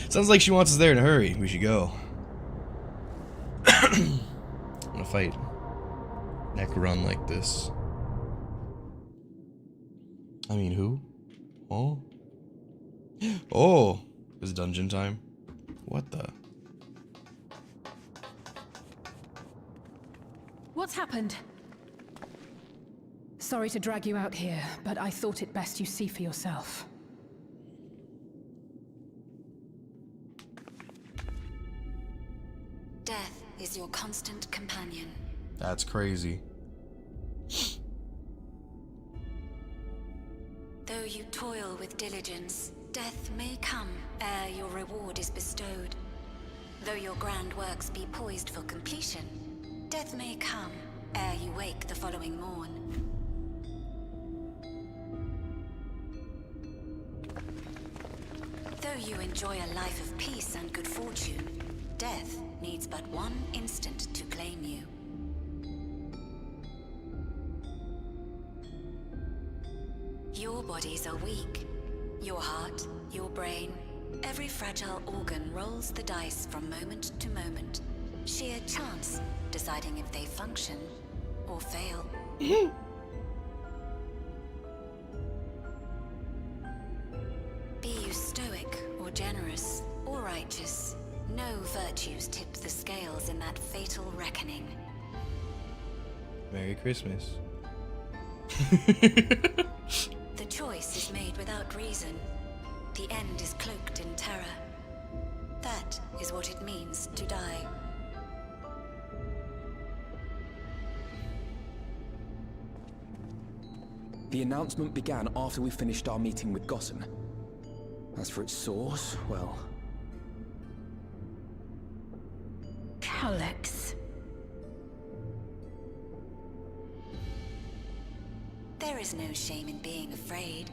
Sounds like she wants us there in a hurry. We should go. I'm gonna fight Necron like this. I mean, who? Oh? Oh! It's dungeon time. What the? What's happened? Sorry to drag you out here, but I thought it best you see for yourself. Death is your constant companion. That's crazy. Though you toil with diligence, death may come ere your reward is bestowed. Though your grand works be poised for completion, death may come ere you wake the following morn. Though you enjoy a life of peace and good fortune, death needs but one instant to claim you. Your bodies are weak. Your heart, your brain, every fragile organ rolls the dice from moment to moment. Sheer chance deciding if they function or fail. Be you stoic or generous or righteous, no virtues tip the scales in that fatal reckoning. Merry Christmas. The choice is made without reason. The end is cloaked in terror. That is what it means to die. The announcement began after we finished our meeting with Gossen. As for its source, well... Alex. There is no shame in being afraid.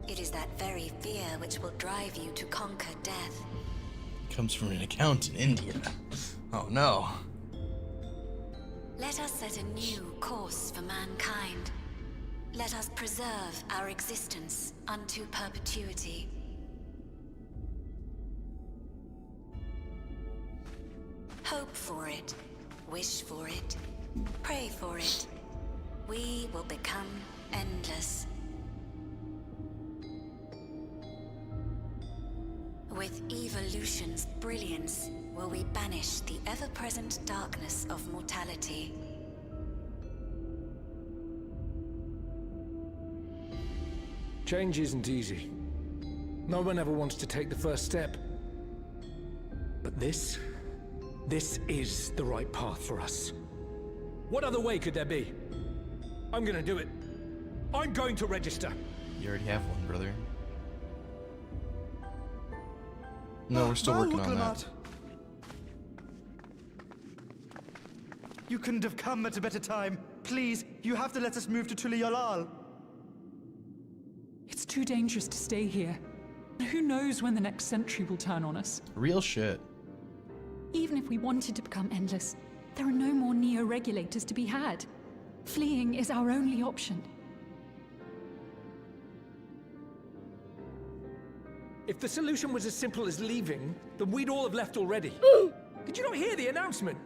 It is that very fear which will drive you to conquer death. Comes from an account in India. Oh no. Let us set a new course for mankind. Let us preserve our existence unto perpetuity. Hope for it, wish for it, pray for it. We will become endless. With evolution's brilliance, will we banish the ever-present darkness of mortality. Change isn't easy. No one ever wants to take the first step. But this is the right path for us. What other way could there be? I'm gonna do it. I'm going to register. You already have one, brother. No, we're still working on that. You couldn't have come at a better time. Please, you have to let us move to Tuliolal. It's too dangerous to stay here. Who knows when the next century will turn on us? Real shit. Even if we wanted to become endless, there are no more neo-regulators to be had. Fleeing is our only option. If the solution was as simple as leaving, then we'd all have left already. Did you not hear the announcement?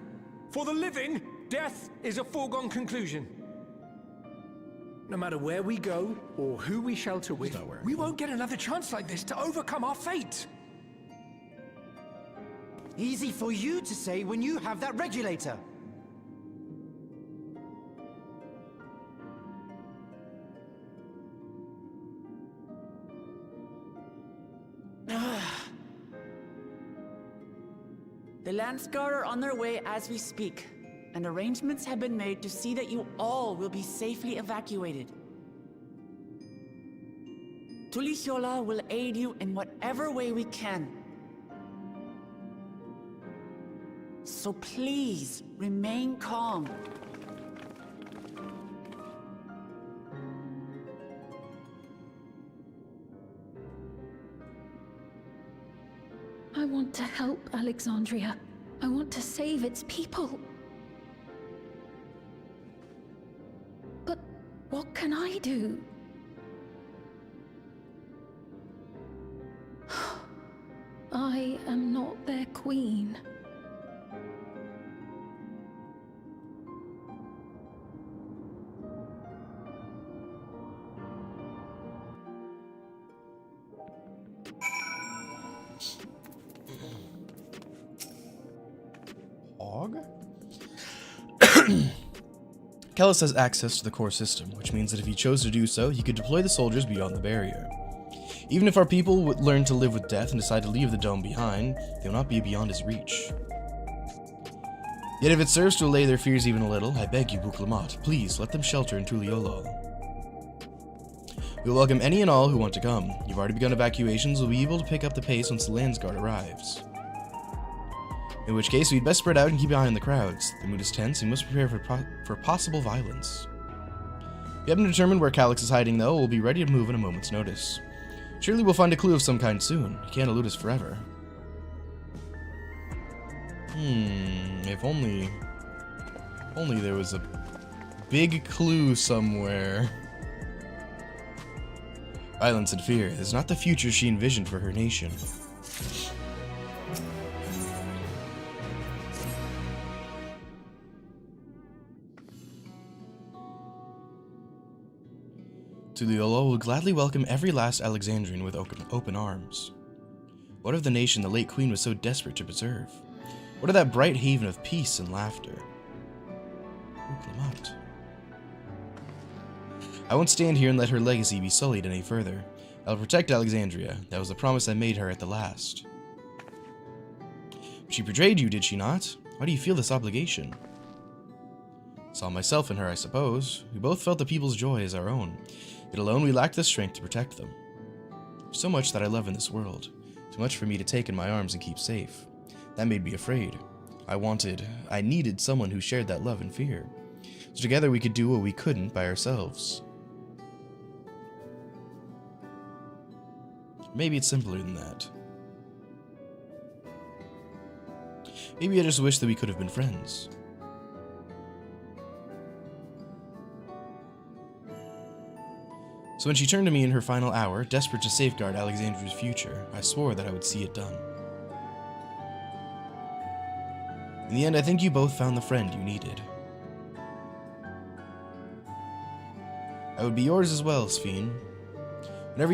For the living, death is a foregone conclusion. No matter where we go, or who we shelter with, we won't get another chance like this to overcome our fate. Easy for you to say when you have that regulator. The Landsguard are on their way as we speak, and arrangements have been made to see that you all will be safely evacuated. Tulichola will aid you in whatever way we can. So please, remain calm. I want to help Alexandria. I want to save its people. But what can I do? I am not their queen. Hog? Kellis has access to the core system, which means that if he chose to do so, he could deploy the soldiers beyond the barrier. Even if our people would learn to live with death and decide to leave the dome behind, they will not be beyond his reach. Yet if it serves to allay their fears even a little, I beg you, Buklamat, please let them shelter in Tuliolol. We will welcome any and all who want to come. You've already begun evacuations, we'll be able to pick up the pace once the Landsguard arrives. In which case, we'd best spread out and keep an eye on the crowds. The mood is tense, and we must prepare for possible violence. We haven't determined where Calyx is hiding, though. We'll be ready to move at a moment's notice. Surely we'll find a clue of some kind soon. He can't elude us forever. If only there was a big clue somewhere. Violence and fear is not the future she envisioned for her nation. Tuliolol will gladly welcome every last Alexandrian with open arms. What of the nation the late queen was so desperate to preserve? What of that bright haven of peace and laughter? Clement. I won't stand here and let her legacy be sullied any further. I'll protect Alexandria. That was the promise I made her at the last. She betrayed you, did she not? Why do you feel this obligation? Saw myself in her, I suppose. We both felt the people's joy as our own. Yet alone we lacked the strength to protect them. There's so much that I love in this world. Too much for me to take in my arms and keep safe. That made me afraid. I needed someone who shared that love and fear. So together we could do what we couldn't by ourselves. Maybe it's simpler than that. Maybe I just wish that we could have been friends. So when she turned to me in her final hour, desperate to safeguard Alexandria's future, I swore that I would see it done. In the end, I think you both found the friend you needed. I would be yours as well, Sphene. Whenever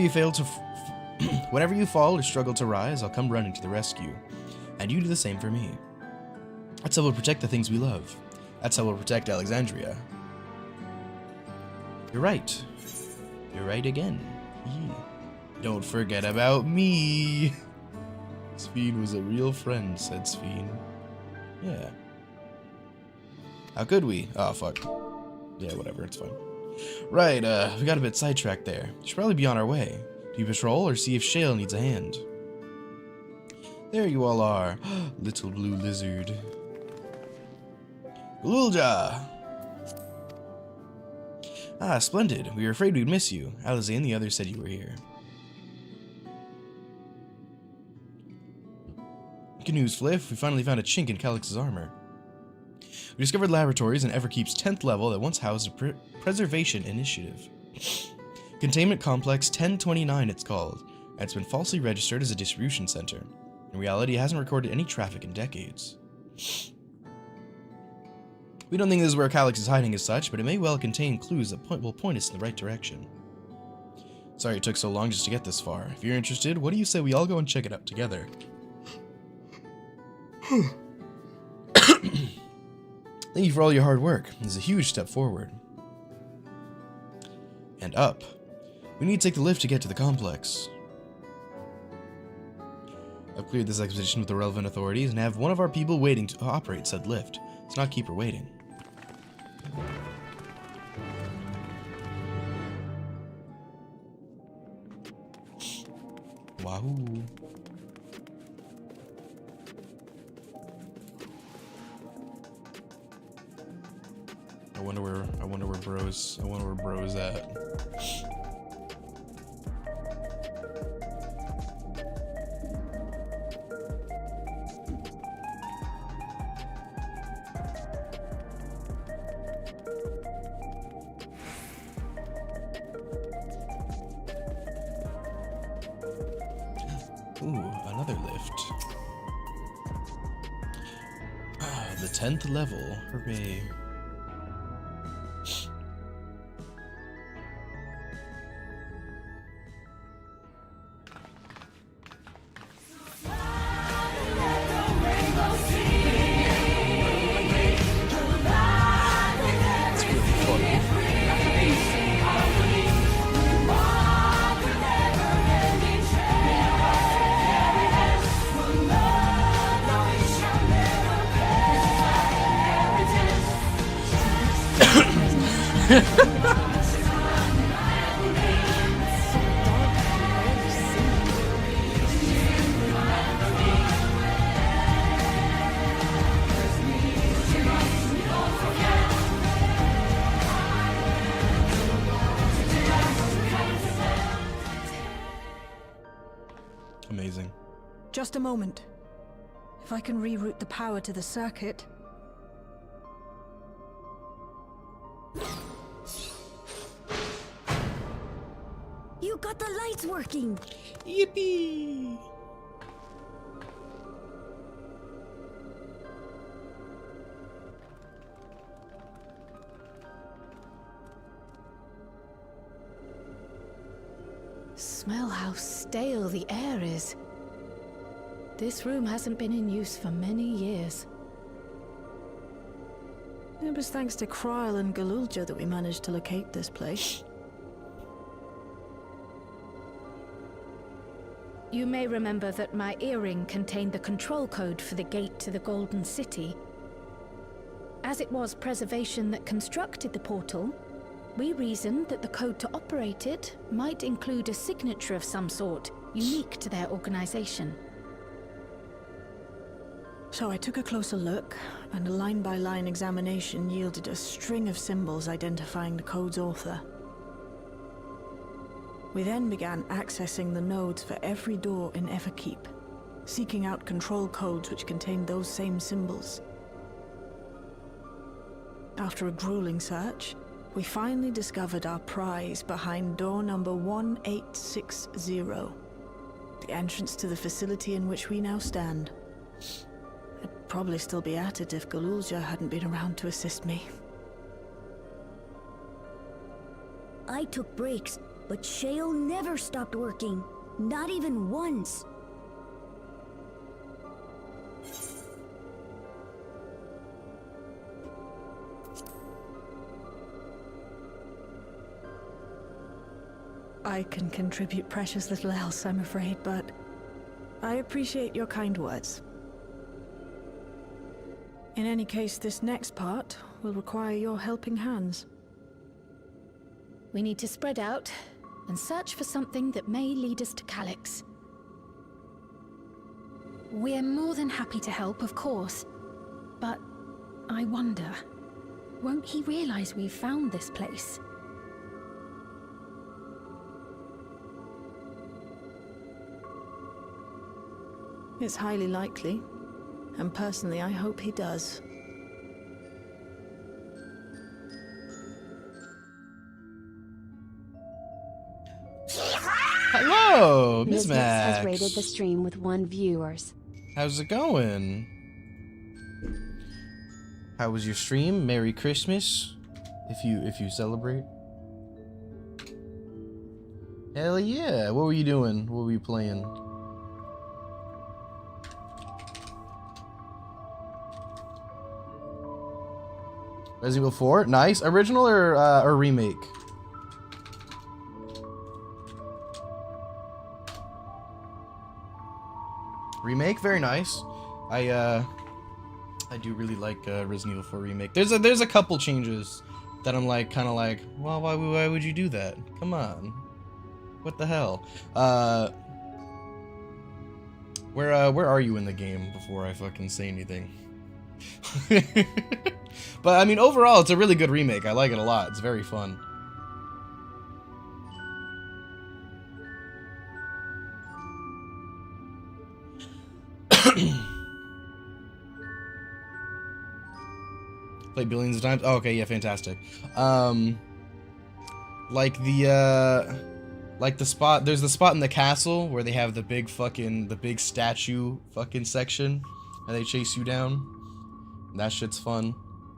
you fall or struggle to rise, I'll come running to the rescue. And you do the same for me. That's how we'll protect the things we love. That's how we'll protect Alexandria. You're right. You're right again. Don't forget about me. Sphene was a real friend, said Sphene. Yeah. How could we? Oh, fuck. Yeah, whatever, it's fine. Right, we got a bit sidetracked there. Should probably be on our way. Do you patrol or see if Shale needs a hand? There you all are. Little blue lizard. Ulja! Ah, splendid. We were afraid we'd miss you. Alize and the others said you were here. Good news, Fliff. We finally found a chink in Calyx's armor. We discovered laboratories in Everkeep's 10th level that once housed a preservation initiative. Containment Complex 1029 it's called, and it's been falsely registered as a distribution center. In reality, it hasn't recorded any traffic in decades. We don't think this is where Calyx is hiding as such, but it may well contain clues that will point us in the right direction. Sorry it took so long just to get this far. If you're interested, what do you say we all go and check it out together? Thank you for all your hard work. This is a huge step forward. And up. We need to take the lift to get to the complex. I've cleared this exposition with the relevant authorities and have one of our people waiting to operate said lift. Let's not keep her waiting. Wahoo. I wonder where bro's at. the 10th level. Hooray. Amazing. Just a moment. If I can reroute the power to the circuit... You got the lights working! Yippee! Smell how stale the air is. This room hasn't been in use for many years. It was thanks to Kryl and Galulja that we managed to locate this place. You may remember that my earring contained the control code for the gate to the Golden City. As it was Preservation that constructed the portal, we reasoned that the code to operate it might include a signature of some sort, unique to their organization. So I took a closer look, and a line-by-line examination yielded a string of symbols identifying the code's author. We then began accessing the nodes for every door in Everkeep, seeking out control codes which contained those same symbols. After a grueling search, we finally discovered our prize behind door number 1860, the entrance to the facility in which we now stand. I'd probably still be at it if Galulja hadn't been around to assist me. I took breaks, but Shale never stopped working. Not even once. I can contribute precious little else, I'm afraid, but I appreciate your kind words. In any case, this next part will require your helping hands. We need to spread out and search for something that may lead us to Calyx. We're more than happy to help, of course, but I wonder, won't he realize we've found this place? It's highly likely, and personally I hope he does. Hello, Miss Max Max. has rated the stream with 1 viewers. How's it going? How was your stream? Merry Christmas, if you celebrate. Hell yeah! What were you doing? What were you playing? Resident Evil 4, nice. Original or remake? Remake, very nice. I do really like Resident Evil 4 remake. There's a couple changes that I'm like kind of like, well, why would you do that? Come on, what the hell? Where are you in the game before I fucking say anything? But I mean, overall, it's a really good remake. I like it a lot. It's very fun. Played billions of times. Oh, okay, yeah, fantastic. Like the spot. There's the spot in the castle where they have the big statue fucking section, and they chase you down. That shit's fun.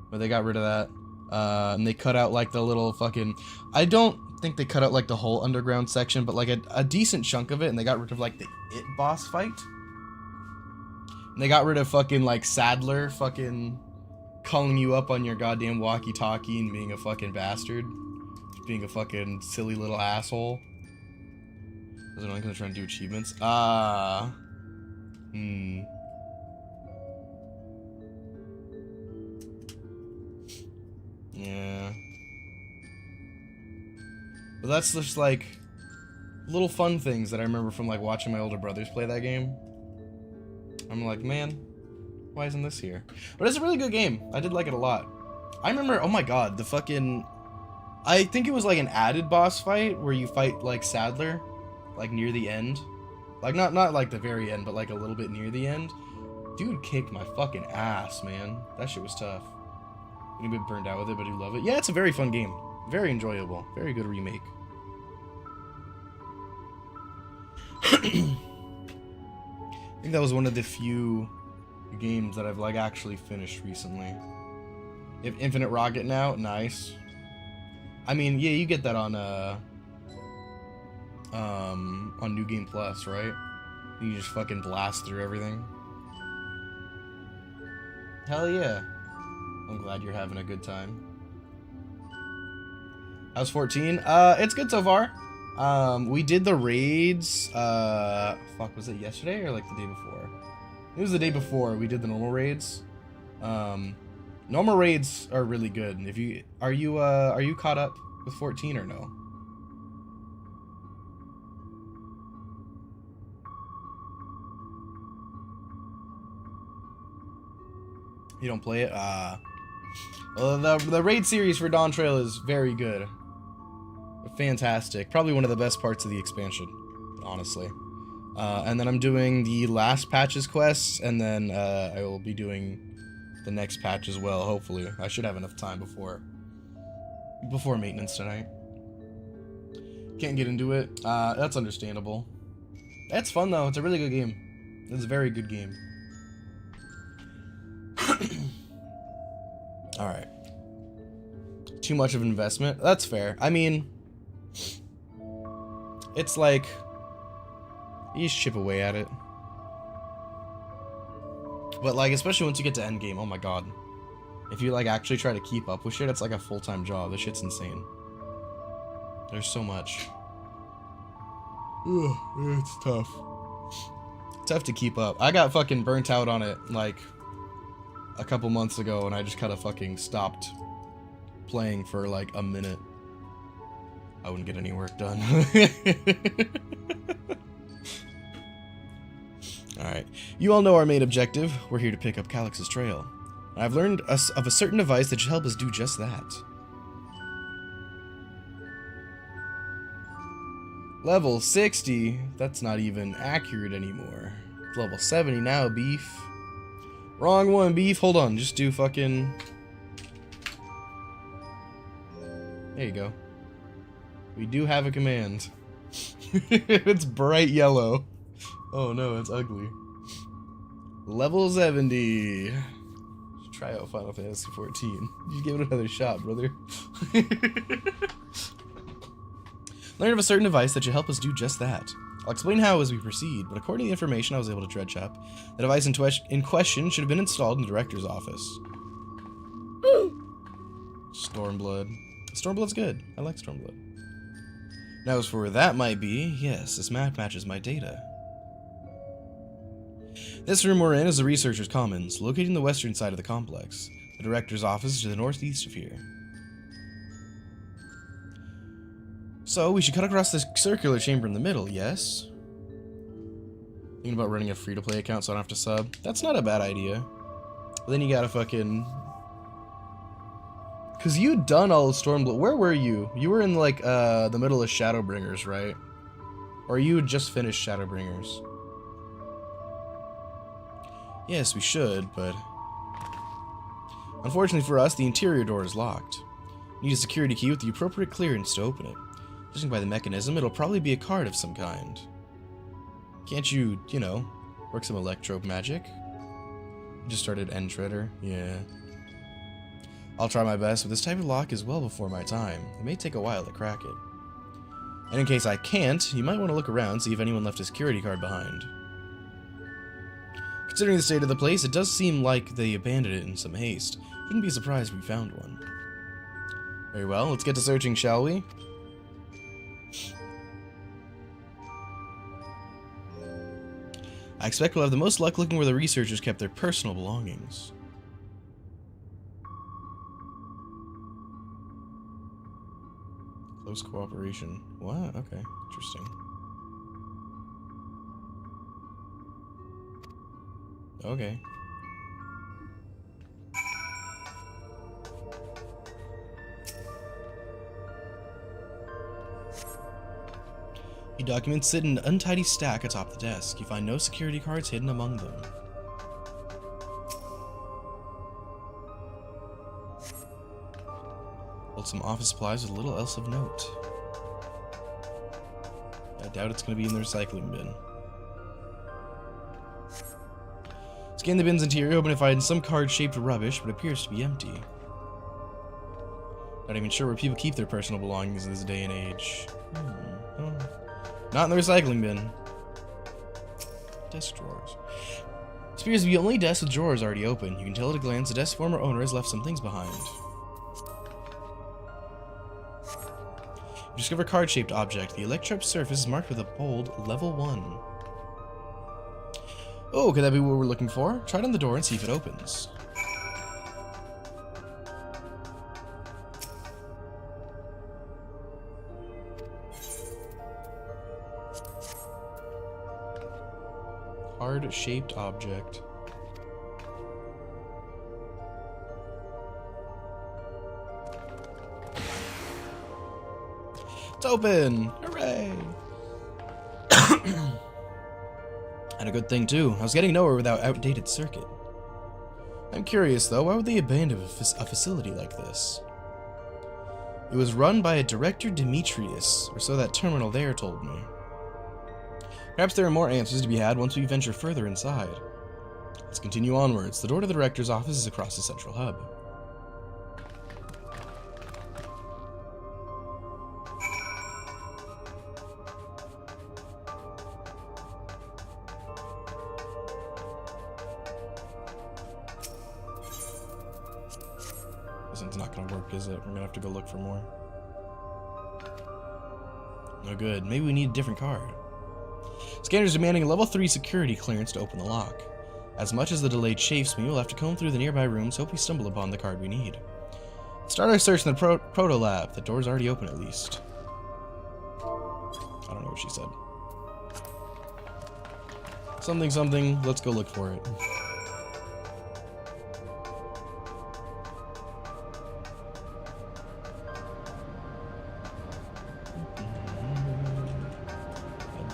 But they got rid of that. And they cut out like the little fucking... I don't think they cut out like the whole underground section, but like a decent chunk of it, and they got rid of like the It boss fight. And they got rid of fucking like Sadler fucking calling you up on your goddamn walkie-talkie and being a fucking bastard. Being a fucking silly little asshole. Because I'm gonna try and do achievements. Yeah. But that's just like little fun things that I remember from like watching my older brothers play that game. I'm like, man, why isn't this here? But it's a really good game. I did like it a lot. I remember, oh my god, the fucking... I think it was like an added boss fight where you fight like Sadler, like near the end. Like not like the very end, but like a little bit near the end. Dude kicked my fucking ass, man. That shit was tough. A bit burned out with it, but I do love it. Yeah, it's a very fun game. Very enjoyable. Very good remake. I think that was one of the few games that I've like actually finished recently. You have Infinite Rocket now? Nice. I mean, yeah, you get that on New Game Plus, right? You just fucking blast through everything. Hell yeah. I'm glad you're having a good time. How's 14? It's good so far. We did the raids, fuck, was it yesterday or like the day before? It was the day before we did the normal raids. Normal raids are really good. If you, are you caught up with 14 or no? You don't play it? Well, the raid series for Dawn Trail is very good. Fantastic. Probably one of the best parts of the expansion, honestly. And then I'm doing the last patch's quests, and then I will be doing the next patch as well, hopefully. I should have enough time before maintenance tonight. Can't get into it. That's understandable. It's fun, though. It's a really good game. It's a very good game. Alright. Too much of an investment? That's fair. I mean, it's like, you just chip away at it. But like, especially once you get to endgame, oh my god. If you like actually try to keep up with shit, it's like a full-time job. This shit's insane. There's so much. Ugh, it's tough. Tough to keep up. I got fucking burnt out on it, like, a couple months ago, and I just kind of fucking stopped playing for like a minute. I wouldn't get any work done. Alright. You all know our main objective. We're here to pick up Calyx's trail. And I've learned of a certain device that should help us do just that. Level 60? That's not even accurate anymore. It's level 70 now, beef. Wrong one, beef. Hold on, just do fucking... There you go. We do have a command. It's bright yellow. Oh no, it's ugly. Level 70. Try out Final Fantasy 14. You give it another shot, brother. Learn of a certain device that should help us do just that. I'll explain how as we proceed, but according to the information I was able to dredge up, the device in question should have been installed in the director's office. Stormblood. Stormblood's good. I like Stormblood. Now as for where that might be, yes, this map matches my data. This room we're in is the Researcher's Commons, located in the western side of the complex. The director's office is to the northeast of here. So, we should cut across this circular chamber in the middle, yes? Thinking about running a free-to-play account so I don't have to sub? That's not a bad idea. But then you gotta fucking... Cause you'd done all of Stormblood. Where were you? You were in, like, the middle of Shadowbringers, right? Or you had just finished Shadowbringers. Yes, we should, but... Unfortunately for us, the interior door is locked. Need a security key with the appropriate clearance to open it. Judging by the mechanism, it'll probably be a card of some kind. Can't you, you know, work some electro magic? Just started End Shredder. Yeah. I'll try my best, but this type of lock is well before my time. It may take a while to crack it. And in case I can't, you might want to look around, see if anyone left a security card behind. Considering the state of the place, it does seem like they abandoned it in some haste. Wouldn't be surprised if we found one. Very well, let's get to searching, shall we? I expect we'll have the most luck looking where the researchers kept their personal belongings. Close cooperation. What? Okay, interesting. Okay. Your documents sit in an untidy stack atop the desk. You find no security cards hidden among them. Hold some office supplies with little else of note. I doubt it's going to be in the recycling bin. Scan the bin's interior, hoping to find some card-shaped rubbish, but appears to be empty. Not even sure where people keep their personal belongings in this day and age. Not in the recycling bin. Desk drawers. This appears to be the only desk with drawers already open. You can tell at a glance the desk's former owner has left some things behind. You discover a card-shaped object. The electrode surface is marked with a bold level 1. Oh, could that be what we're looking for? Try it on the door and see if it opens. Card-shaped object. It's open! Hooray! And a good thing too. I was getting nowhere without outdated circuit. I'm curious though, why would they abandon a facility like this? It was run by a Director Demetrius, or so that terminal there told me. Perhaps there are more answers to be had once we venture further inside. Let's continue onwards. The door to the director's office is across the central hub. This one's not gonna work, is it? We're gonna have to go look for more. No good. Maybe we need a different card. Scanner's demanding a level 3 security clearance to open the lock. As much as the delay chafes me, we'll have to comb through the nearby rooms, hope we stumble upon the card we need. Start our search in the proto lab. The door's already open at least. I don't know what she said. Something, something. Let's go look for it.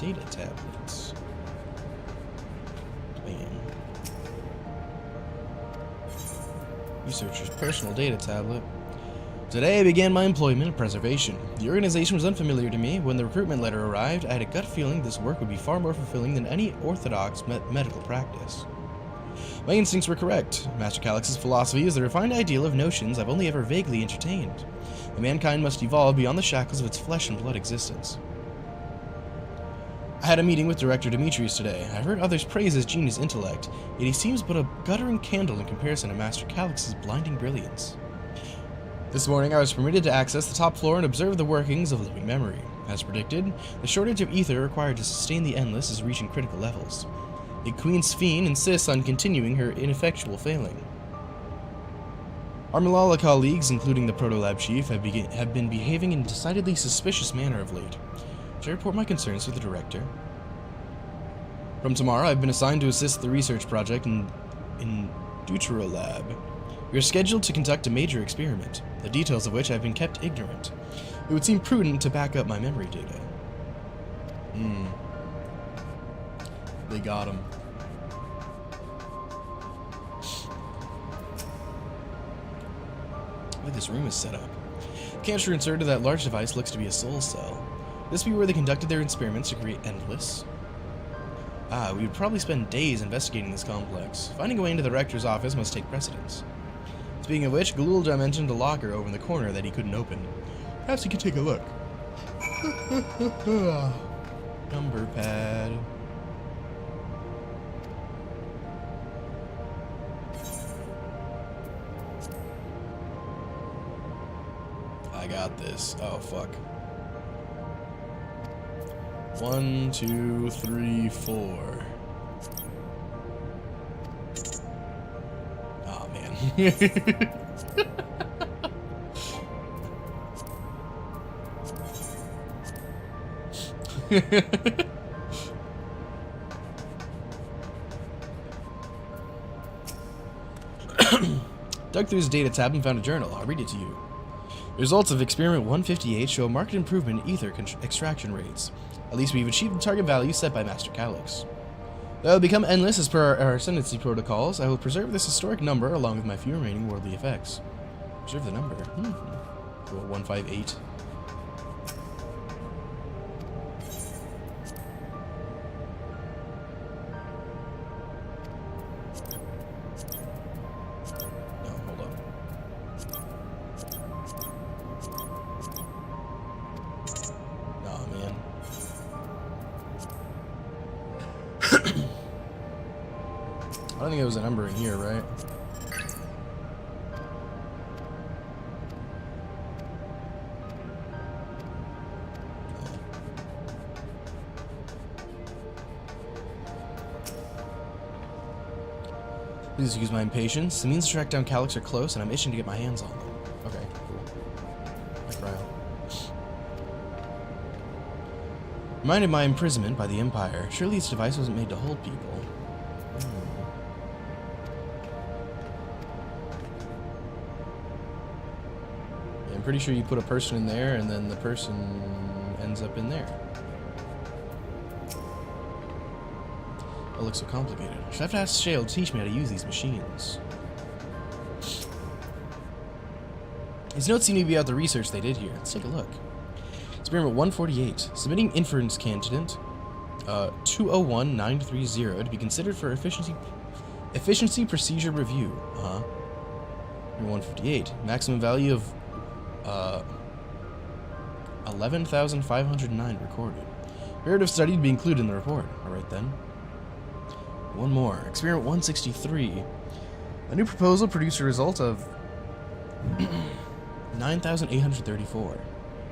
Data tablets. Man. Researcher's personal data tablet. Today I began my employment at Preservation. The organization was unfamiliar to me. When the recruitment letter arrived, I had a gut feeling this work would be far more fulfilling than any orthodox medical practice. My instincts were correct. Master Calix's philosophy is the refined ideal of notions I've only ever vaguely entertained. That mankind must evolve beyond the shackles of its flesh and blood existence. I had a meeting with Director Demetrius today. I've heard others praise his genius intellect, yet he seems but a guttering candle in comparison to Master Calix's blinding brilliance. This morning I was permitted to access the top floor and observe the workings of living memory. As predicted, the shortage of ether required to sustain the Endless is reaching critical levels. A Queen Sphene insists on continuing her ineffectual failing. Our Malala colleagues, including the Proto-Lab Chief, have been behaving in a decidedly suspicious manner of late. Should I report my concerns to the director? From tomorrow, I've been assigned to assist the research project in Deutero Lab. We are scheduled to conduct a major experiment, the details of which I've been kept ignorant. It would seem prudent to back up my memory data. They got him. The way this room is set up. Canister inserted that large device looks to be a soul cell. This be where they conducted their experiments to create Endless. We would probably spend days investigating this complex. Finding a way into the rector's office must take precedence. Speaking of which, Galulja mentioned a locker over in the corner that he couldn't open. Perhaps he could take a look. Number pad. I got this. Oh, fuck. 1, 2, 3, 4. Oh, man. Dug through his data tab and found a journal. I'll read it to you. The results of experiment 158 show a marked improvement in ether extraction rates. At least we've achieved the target value set by Master Calyx. That will become endless as per our ascendancy protocols. I will preserve this historic number along with my few remaining worldly effects. Preserve the number. Cool, 158. I don't think there was a number in here, right? Please excuse my impatience. The means to track down Calyx are close, and I'm itching to get my hands on them. Okay, cool. Like Ryle. Reminded my imprisonment by the Empire. Surely this device wasn't made to hold people. I'm pretty sure you put a person in there, and then the person ends up in there. It looks so complicated. Should I have to ask Shale to teach me how to use these machines? These notes seem to be about the research they did here. Let's take a look. Experiment 148. Submitting inference candidate 201930 to be considered for efficiency procedure review. 158. Maximum value of 11,509 recorded. Period of study to be included in the report. Alright then. One more. Experiment 163. A new proposal produced a result of 9,834.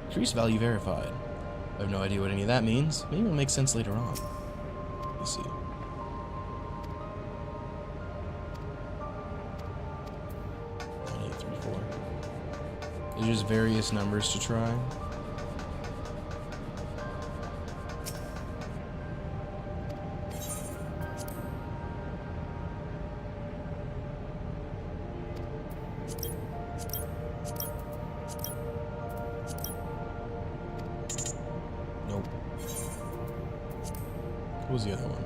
Increased value verified. I have no idea what any of that means. Maybe it'll make sense later on. Let's see. There's just various numbers to try. Nope. What was the other one?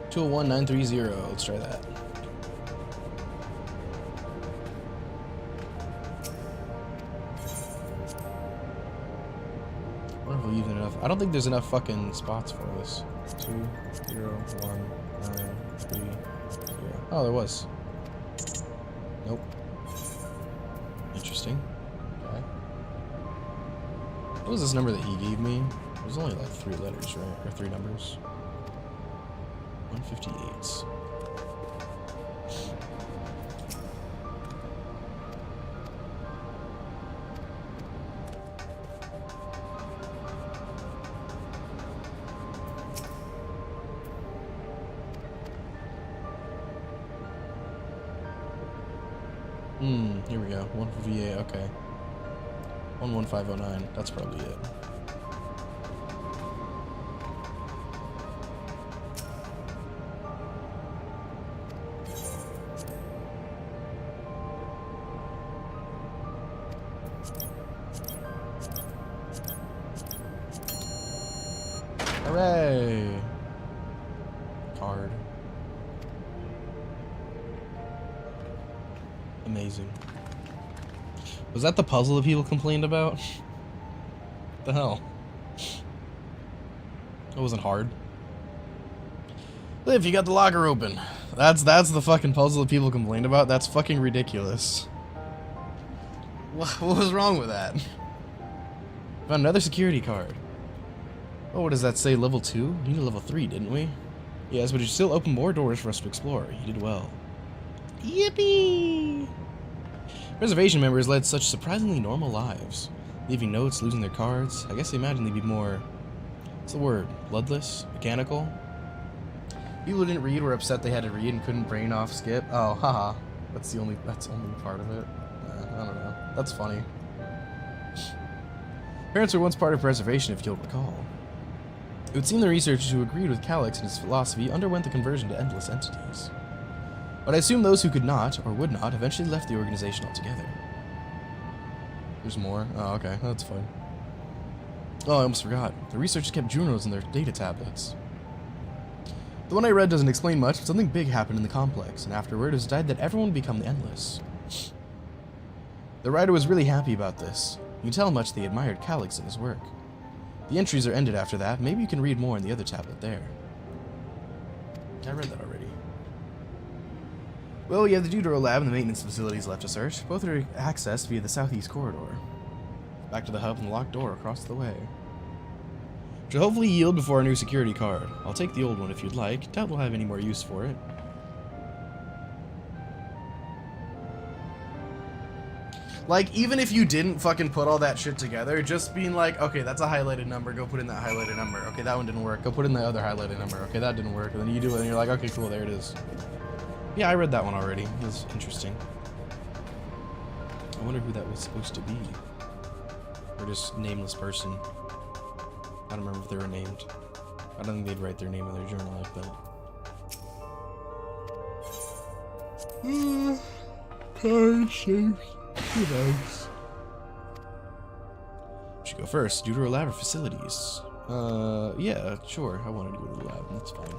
Tool 1930. Let's try that. I wonder if we'll even enough. I don't think there's enough fucking spots for this. 2, 0, 1, 9, 3, 0. Oh, there was. Nope. Interesting. Okay. What was this number that he gave me? It was only like 3 letters, right? Or 3 numbers. 158. Here we go. 158, okay. 11509. That's probably it. Hooray! Card. Amazing. Was that the puzzle that people complained about? What the hell? It wasn't hard. Liv, you got the locker open. That's the fucking puzzle that people complained about. That's fucking ridiculous. What was wrong with that? Found another security card. Oh, what does that say? Level 2? We need a level 3, didn't we? Yes, but you still open more doors for us to explore. You did well. Yippee! Reservation members led such surprisingly normal lives. Leaving notes, losing their cards. I guess they imagined they'd be more... What's the word? Bloodless? Mechanical? People who didn't read were upset they had to read and couldn't brain off skip. Oh, haha. That's only part of it. I don't know. That's funny. Parents were once part of preservation, if you'll recall. It would seem the researchers who agreed with Calyx and his philosophy underwent the conversion to endless entities. But I assume those who could not, or would not, eventually left the organization altogether. There's more? Oh, okay. That's fine. Oh, I almost forgot. The researchers kept journals in their data tablets. The one I read doesn't explain much, but something big happened in the complex, and afterward it was decided that everyone would become endless. The writer was really happy about this. You can tell how much they admired Calyx and his work. The entries are ended after that. Maybe you can read more in the other tablet there. I read that already. Well, you have the Deutero lab and the maintenance facilities left to search. Both are accessed via the southeast corridor. Back to the hub and the locked door across the way. Which will hopefully yield before our new security card. I'll take the old one if you'd like. Doubt we'll have any more use for it. Like, even if you didn't fucking put all that shit together, just being like, okay, that's a highlighted number, go put in that highlighted number. Okay, that one didn't work, go put in the other highlighted number. Okay, that didn't work. And then you do it and you're like, okay, cool, there it is. Yeah, I read that one already. It was interesting. I wonder who that was supposed to be. Or just nameless person. I don't remember if they were named. I don't think they'd write their name in their journal like that. Card shapes. Nice. Should go first. Deutero lab or facilities? Yeah, sure. I wanted to go to the lab. That's fine.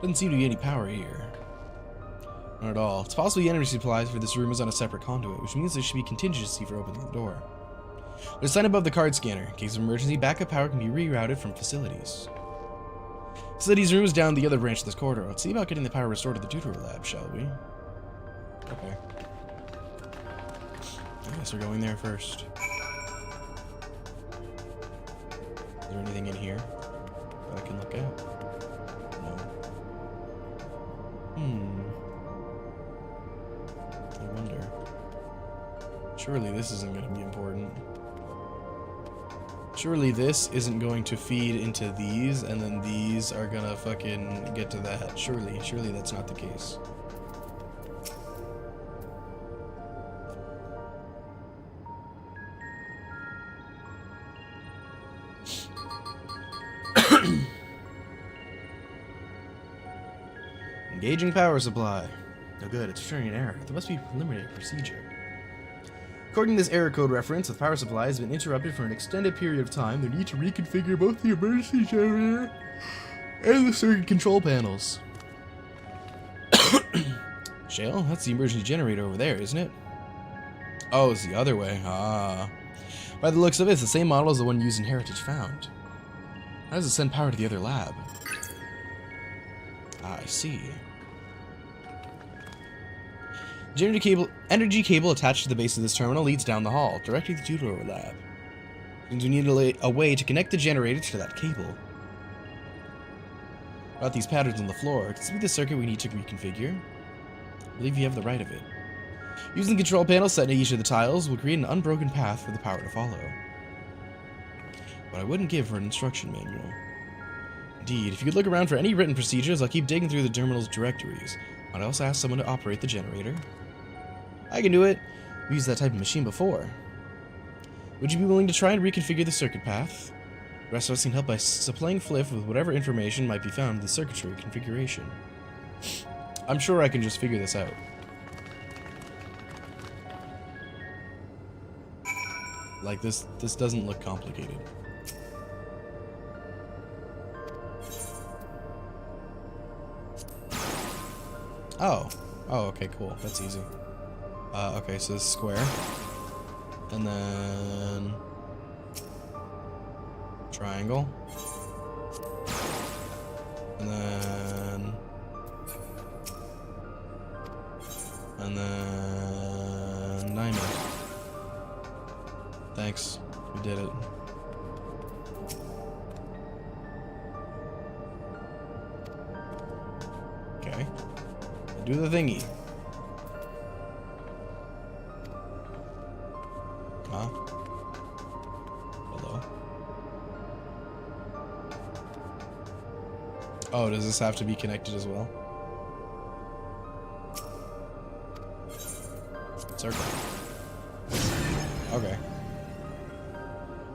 Doesn't seem to be any power here. Not at all. It's possible the energy supplies for this room is on a separate conduit, which means there should be contingency for opening the door. There's a sign above the card scanner. In case of emergency, backup power can be rerouted from facilities. Facilities room is down the other branch of this corridor. Let's see about getting the power restored to the Deutero lab, shall we? Okay. I guess we're going there first. Is there anything in here that I can look at? No. I wonder. Surely this isn't going to be important. Surely this isn't going to feed into these, and then these are gonna fucking get to that. Surely that's not the case. Engaging power supply. No good, it's showing an error. There must be a preliminary procedure. According to this error code reference, the power supply has been interrupted for an extended period of time. They need to reconfigure both the emergency generator and the circuit control panels. Shale, that's the emergency generator over there, isn't it? Oh, it's the other way. Ah. By the looks of it, it's the same model as the one used in Heritage Found. How does it send power to the other lab? Ah, I see. Energy cable attached to the base of this terminal leads down the hall, directly to the Deutero lab. Means we need a way to connect the generator to that cable. About these patterns on the floor, to see the circuit we need to reconfigure. I believe you have the right of it. Using the control panel set in each of the tiles will create an unbroken path for the power to follow. But I wouldn't give her an instruction manual. Indeed, if you could look around for any written procedures, I'll keep digging through the terminal's directories. I'd also ask someone to operate the generator. I can do it. We've used that type of machine before. Would you be willing to try and reconfigure the circuit path? The rest of us can help by supplying Fliff with whatever information might be found in the circuitry configuration. I'm sure I can just figure this out. Like, this doesn't look complicated. Oh. Oh, okay, cool. That's easy. Okay, so this is square. And then... triangle. And then... and then... diamond. Thanks. We did it. Okay. Do the thingy. Huh? Hello? Oh, does this have to be connected as well? Circle. Okay.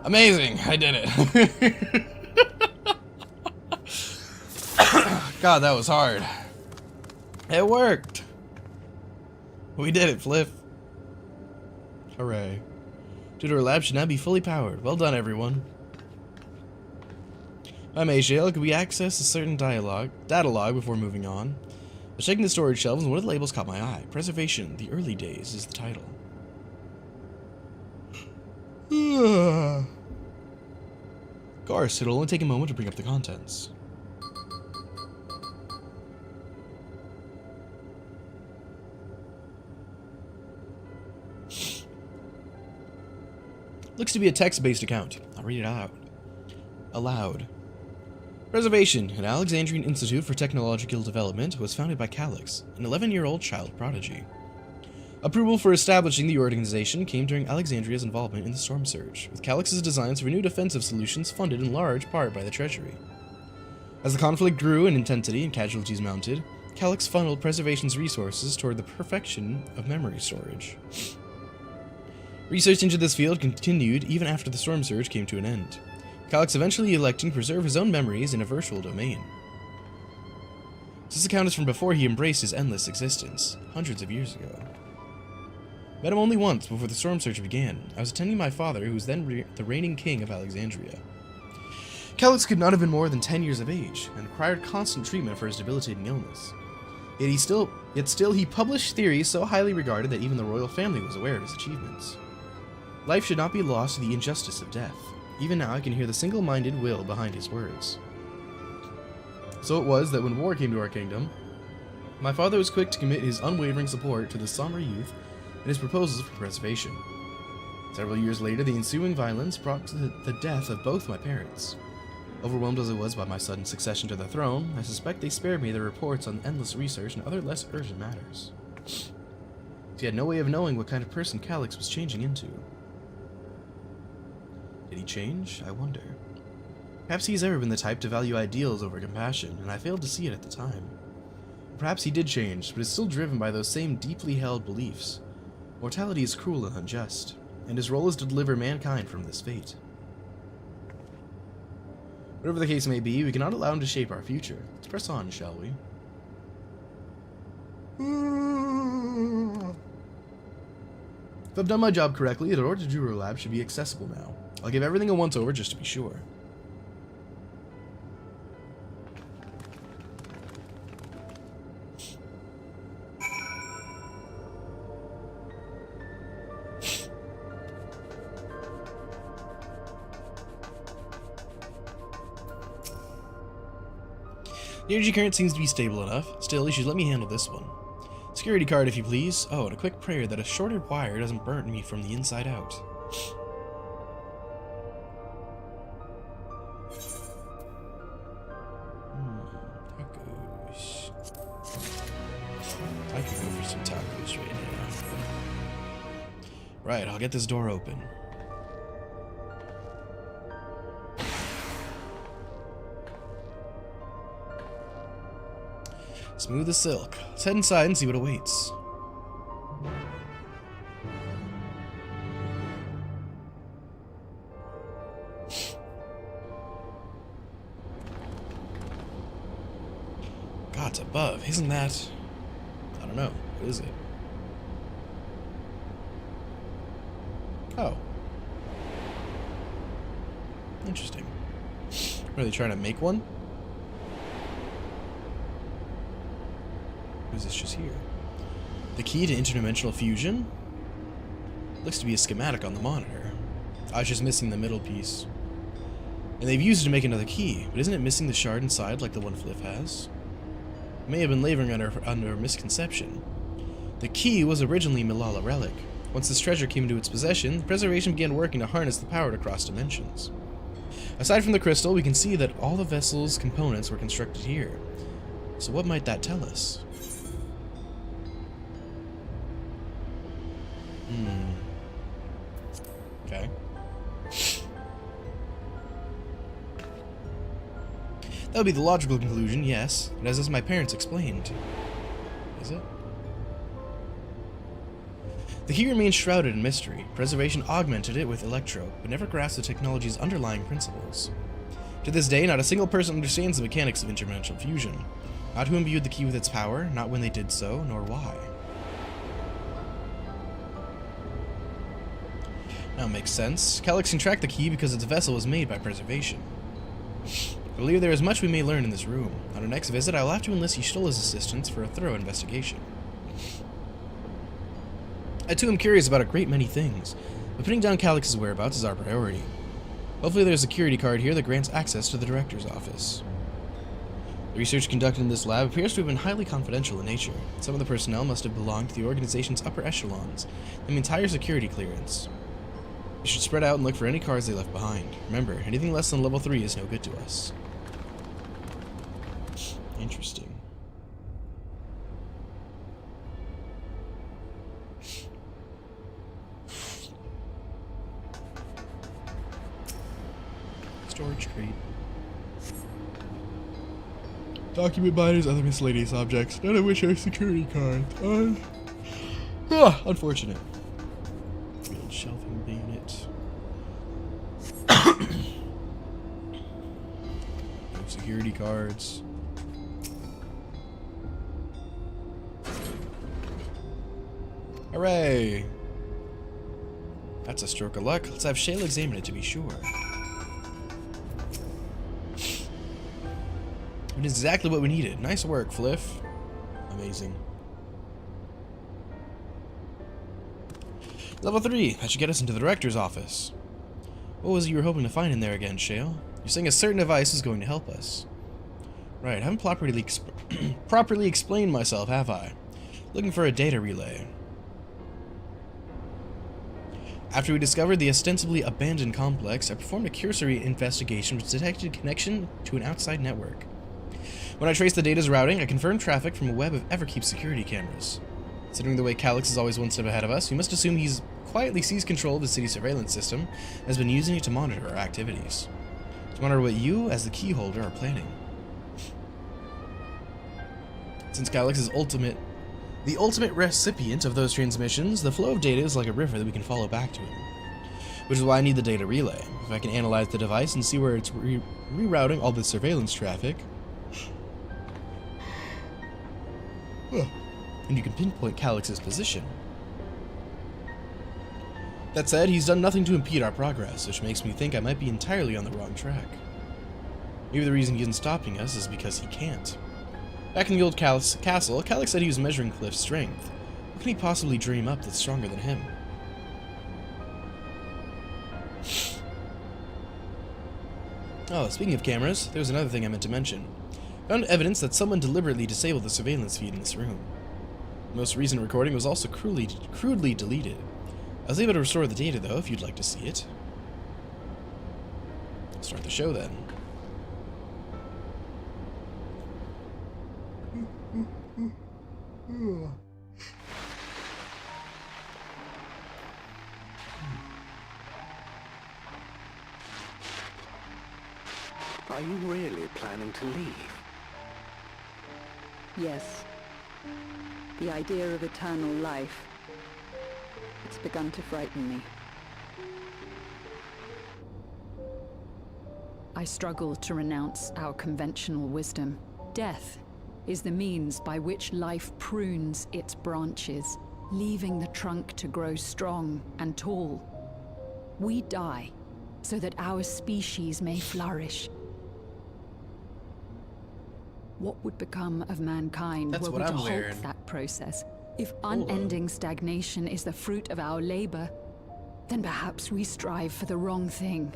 Amazing! I did it! God, that was hard. It worked! We did it, Fliff. Hooray. Tutor Lab should now be fully powered. Well done, everyone. If I may, Shale, could we access a certain data log before moving on? But checking the storage shelves, one of the labels caught my eye. Preservation, the early days is the title. Of course, it'll only take a moment to bring up the contents. Looks to be a text-based account. I'll read it out aloud. Preservation, an Alexandrian Institute for Technological Development, was founded by Calix, an 11-year-old child prodigy. Approval for establishing the organization came during Alexandria's involvement in the Storm Surge, with Calix's designs for new defensive solutions funded in large part by the Treasury. As the conflict grew in intensity and casualties mounted, Calix funneled Preservation's resources toward the perfection of memory storage. Research into this field continued even after the Storm Surge came to an end, Calix eventually electing to preserve his own memories in a virtual domain. This account is from before he embraced his endless existence, hundreds of years ago. Met him only once before the Storm Surge began. I was attending my father, who was then the reigning king of Alexandria. Calix could not have been more than 10 years of age, and required constant treatment for his debilitating illness. Yet still he published theories so highly regarded that even the royal family was aware of his achievements. Life should not be lost to the injustice of death. Even now I can hear the single-minded will behind his words. So it was that when war came to our kingdom, my father was quick to commit his unwavering support to the somber youth and his proposals for preservation. Several years later, the ensuing violence brought to the death of both my parents. Overwhelmed as I was by my sudden succession to the throne, I suspect they spared me their reports on endless research and other less urgent matters. He had no way of knowing what kind of person Calix was changing into. Did he change? I wonder. Perhaps he's ever been the type to value ideals over compassion, and I failed to see it at the time. Perhaps he did change, but is still driven by those same deeply held beliefs. Mortality is cruel and unjust, and his role is to deliver mankind from this fate. Whatever the case may be, we cannot allow him to shape our future. Let's press on, shall we? If I've done my job correctly, the door to Juro Lab should be accessible now. I'll give everything a once-over just to be sure. The energy current seems to be stable enough. Still, you should let me handle this one. Security card, if you please. Oh, and a quick prayer that a shorted wire doesn't burn me from the inside out. Tacos. I could go for some tacos right now. Right, I'll get this door open. Smooth as silk. Let's head inside and see what awaits. God's above. Isn't that... I don't know. What is it? Oh. Interesting. Are they trying to make one? is this just here? The key to interdimensional fusion? Looks to be a schematic on the monitor. I was just missing the middle piece. And they've used it to make another key, but isn't it missing the shard inside like the one Fliff has? It may have been laboring under a misconception. The key was originally Malala relic. Once this treasure came into its possession, Preservation began working to harness the power to cross dimensions. Aside from the crystal, we can see that all the vessel's components were constructed here. So what might that tell us? Okay. That would be the logical conclusion, yes, but as my parents explained. Is it? The key remains shrouded in mystery. Preservation augmented it with electro, but never grasped the technology's underlying principles. To this day, not a single person understands the mechanics of interdimensional fusion. Not who imbued the key with its power, not when they did so, nor why. Now it makes sense. Calyx can track the key because its vessel was made by Preservation. I believe there is much we may learn in this room. On our next visit, I will have to enlist Y'shtola's assistance for a thorough investigation. I too am curious about a great many things, but putting down Calyx's whereabouts is our priority. Hopefully there's a security card here that grants access to the director's office. The research conducted in this lab appears to have been highly confidential in nature. Some of the personnel must have belonged to the organization's upper echelons, and the entire security clearance. We should spread out and look for any cards they left behind. Remember, anything less than level 3 is no good to us. Interesting. Storage crate. Document binders, other miscellaneous objects, none of which are security cards. Unfortunate. Good shelving unit. No security cards. Hooray! That's a stroke of luck. Let's have Shayla examine it to be sure. It is exactly what we needed. Nice work, Fliff. Amazing. Level 3. That should get us into the director's office. What was it you were hoping to find in there again, Shale? You're saying a certain device is going to help us. Right, I haven't properly explained myself, have I? Looking for a data relay. After we discovered the ostensibly abandoned complex, I performed a cursory investigation which detected a connection to an outside network. When I traced the data's routing, I confirmed traffic from a web of Everkeep security cameras. Considering the way Calyx is always one step ahead of us, we must assume he's quietly seized control of the city's surveillance system and has been using it to monitor our activities. To monitor what you, as the key holder, are planning. Since Calyx is the ultimate recipient of those transmissions, the flow of data is like a river that we can follow back to him. Which is why I need the data relay. If I can analyze the device and see where it's rerouting all the surveillance traffic, and you can pinpoint Calyx's position. That said, he's done nothing to impede our progress, which makes me think I might be entirely on the wrong track. Maybe the reason he isn't stopping us is because he can't. Back in the old castle, Calyx said he was measuring Cliff's strength. What can he possibly dream up that's stronger than him? Oh, speaking of cameras, there was another thing I meant to mention. Found evidence that someone deliberately disabled the surveillance feed in this room. The most recent recording was also crudely deleted. I was able to restore the data, though, if you'd like to see it. Start the show, then. Are you really planning to leave? Yes. The idea of eternal life. It's begun to frighten me. I struggle to renounce our conventional wisdom. Death is the means by which life prunes its branches, leaving the trunk to grow strong and tall. We die so that our species may flourish. What would become of mankind That's were what we to I'm halt wearing. that process? If on. unending stagnation is the fruit of our labor, then perhaps we strive for the wrong thing.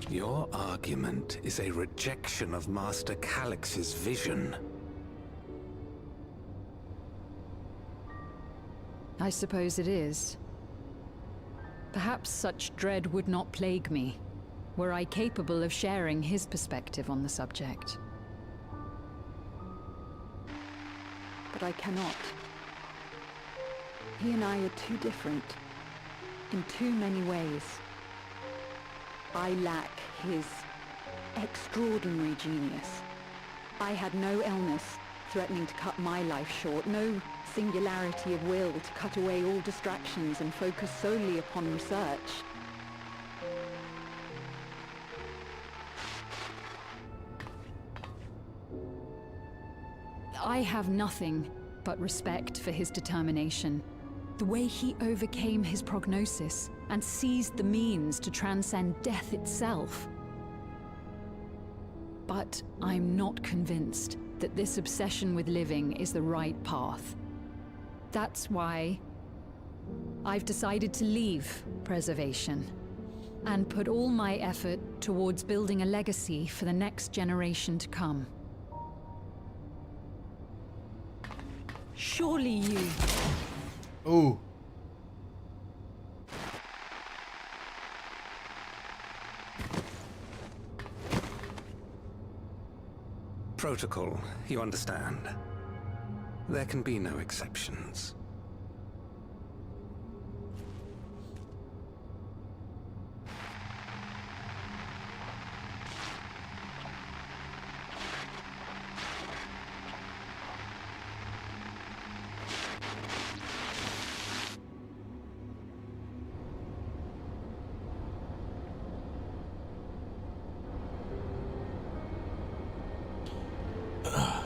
Your argument is a rejection of Master Calix's vision. I suppose it is. Perhaps such dread would not plague me, were I capable of sharing his perspective on the subject. But I cannot. He and I are too different, in too many ways. I lack his extraordinary genius. I had no illness threatening to cut my life short, no singularity of will to cut away all distractions and focus solely upon research. I have nothing but respect for his determination. The way he overcame his prognosis and seized the means to transcend death itself. But I'm not convinced that this obsession with living is the right path. That's why I've decided to leave preservation and put all my effort towards building a legacy for the next generation to come. Surely you... Ooh. Protocol, you understand. There can be no exceptions.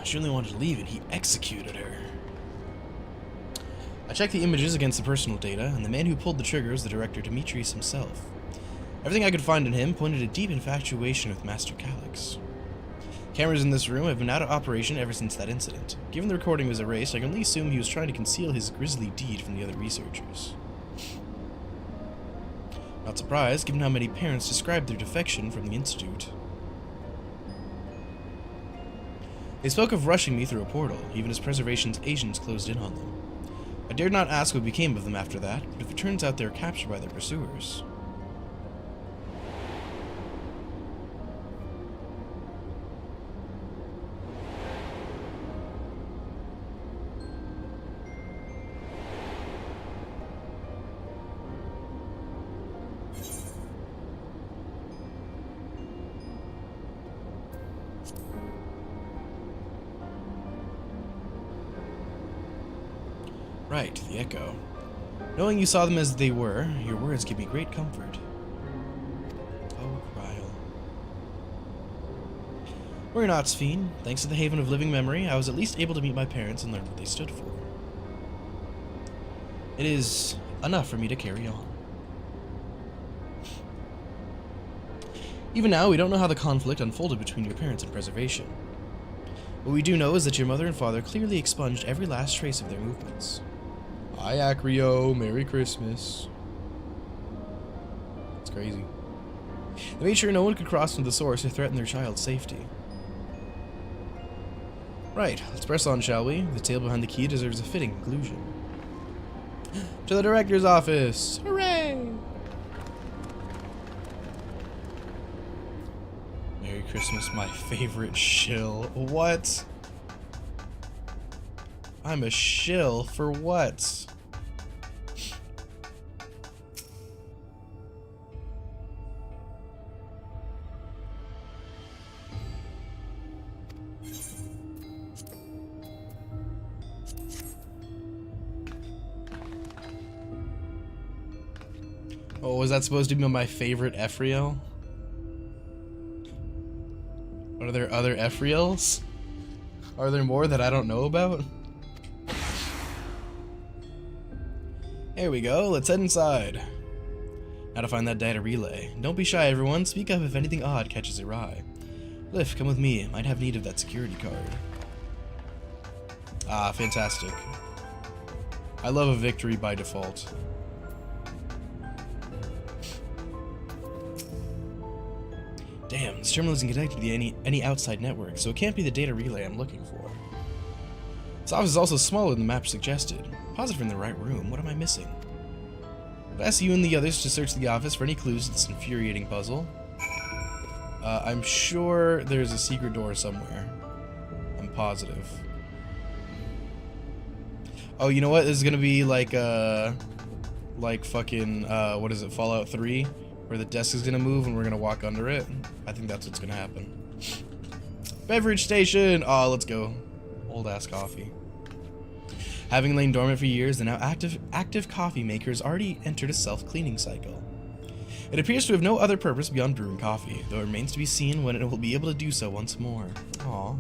She only wanted to leave and he executed her. I checked the images against the personal data, and the man who pulled the trigger was the director Demetrius himself. Everything I could find in him pointed to deep infatuation with Master Calix. Cameras in this room have been out of operation ever since that incident. Given the recording was erased, I can only assume he was trying to conceal his grisly deed from the other researchers. Not surprised, given how many parents described their defection from the Institute. They spoke of rushing me through a portal, even as Preservation's agents closed in on them. I dared not ask what became of them after that, but if it turns out they were captured by their pursuers... Right, the Echo. Knowing you saw them as they were, your words give me great comfort. Oh, Ryle. Worry not, Sphene. Thanks to the Haven of Living Memory, I was at least able to meet my parents and learn what they stood for. It is enough for me to carry on. Even now, we don't know how the conflict unfolded between your parents and Preservation. What we do know is that your mother and father clearly expunged every last trace of their movements. Hi, Acrio. Merry Christmas. It's crazy. They made sure no one could cross into the source or threaten their child's safety. Right, let's press on, shall we? The tale behind the key deserves a fitting conclusion. To the director's office! Hooray! Merry Christmas, my favorite shill. What? I'm a shill for what? Oh, was that supposed to be my favorite Ephriel? Are there other Ephriels? Are there more that I don't know about? Here we go, let's head inside. Now to find that data relay. Don't be shy, everyone. Speak up if anything odd catches your eye. Liv, come with me. Might have need of that security card. Ah, fantastic. I love a victory by default. Damn, this terminal isn't connected to any outside network, so it can't be the data relay I'm looking for. This office is also smaller than the map suggested. Positive we're in the right room. What am I missing? I've asked you and the others to search the office for any clues to this infuriating puzzle. I'm sure there's a secret door somewhere. I'm positive. Oh, you know what? This is gonna be like fucking, what is it, Fallout 3? Where the desk is gonna move and we're gonna walk under it. I think that's what's gonna happen. Beverage station! Oh, let's go. Old ass coffee. Having lain dormant for years, the now active coffee maker has already entered a self-cleaning cycle. It appears to have no other purpose beyond brewing coffee, though it remains to be seen when it will be able to do so once more. Aww.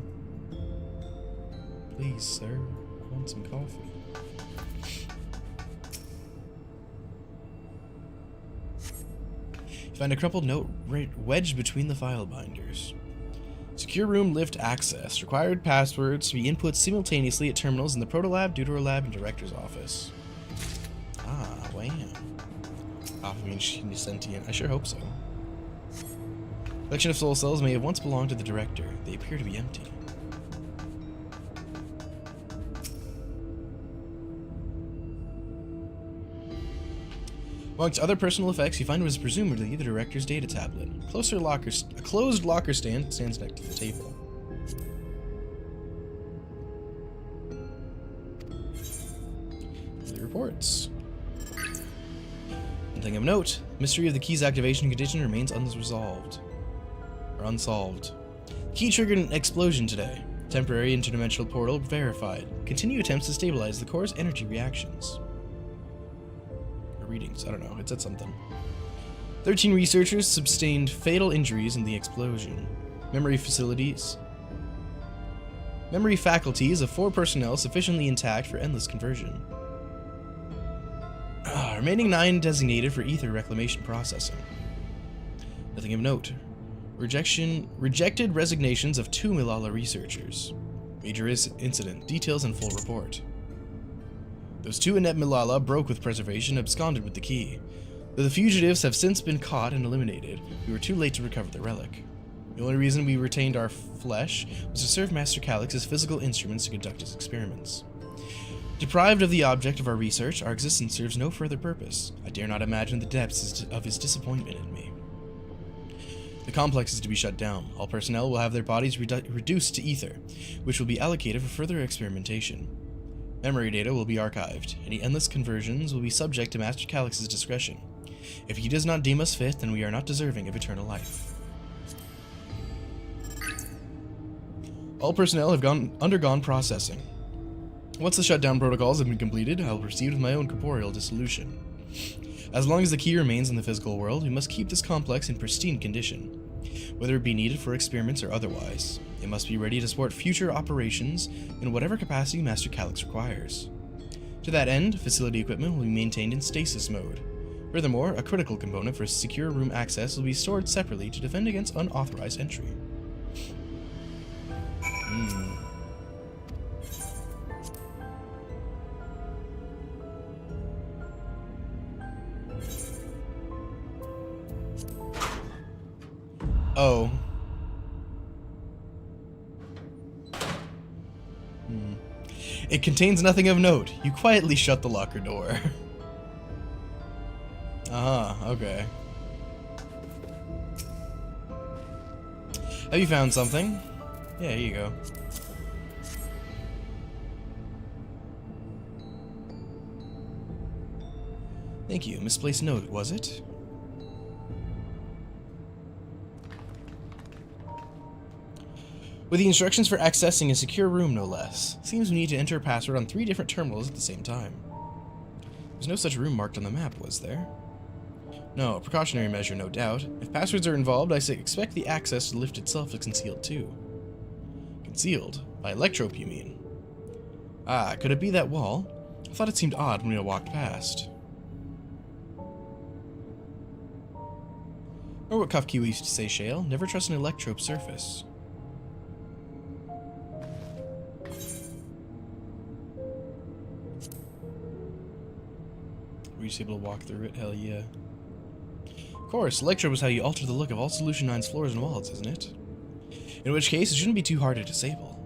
Please, sir, I want some coffee. Find a crumpled note wedged between the file binders. Secure room lift access. Required passwords to be input simultaneously at terminals in the Protolab, Deuterolab, and Director's office. Ah, wow. Coffee means sentient. I sure hope so. Collection of soul cells may have once belonged to the Director. They appear to be empty. Amongst other personal effects, you find what is presumably the Director's data tablet. A closed locker stand stands next to the table. The reports. One thing of note, the mystery of the key's activation condition remains unsolved. Key triggered an explosion today. Temporary interdimensional portal verified. Continue attempts to stabilize the core's energy reactions. Readings, I don't know, it said something. 13 researchers sustained fatal injuries in the explosion. Memory faculties of 4 personnel sufficiently intact for endless conversion. Remaining 9 designated for ether reclamation processing. Nothing of note. Rejected resignations of 2 Milala researchers. Major incident, details and full report. Those 2 inept Milala broke with preservation and absconded with the key. Though the fugitives have since been caught and eliminated, we were too late to recover the relic. The only reason we retained our flesh was to serve Master Calyx as physical instruments to conduct his experiments. Deprived of the object of our research, our existence serves no further purpose. I dare not imagine the depths of his disappointment in me. The complex is to be shut down. All personnel will have their bodies reduced to ether, which will be allocated for further experimentation. Memory data will be archived. Any endless conversions will be subject to Master Calyx's discretion. If he does not deem us fit, then we are not deserving of eternal life. All personnel have undergone processing. Once the shutdown protocols have been completed, I will proceed with my own corporeal dissolution. As long as the key remains in the physical world, we must keep this complex in pristine condition. Whether it be needed for experiments or otherwise, it must be ready to support future operations in whatever capacity Master Calyx requires. To that end, facility equipment will be maintained in stasis mode. Furthermore, a critical component for secure room access will be stored separately to defend against unauthorized entry. Oh. It contains nothing of note. You quietly shut the locker door. Okay. Have you found something? Yeah, here you go. Thank you. Misplaced note, was it? With the instructions for accessing a secure room, no less. Seems we need to enter a password on 3 different terminals at the same time. There's no such room marked on the map, was there? No, a precautionary measure, no doubt. If passwords are involved, I expect the access to the lift itself is concealed too. Concealed? By electrope, you mean? Ah, could it be that wall? I thought it seemed odd when I walked past. Or what Kafkiwa used to say, Shale, never trust an electrope surface. Were you just able to walk through it? Hell yeah. Of course, electrope is how you alter the look of all Solution 9's floors and walls, isn't it? In which case, it shouldn't be too hard to disable.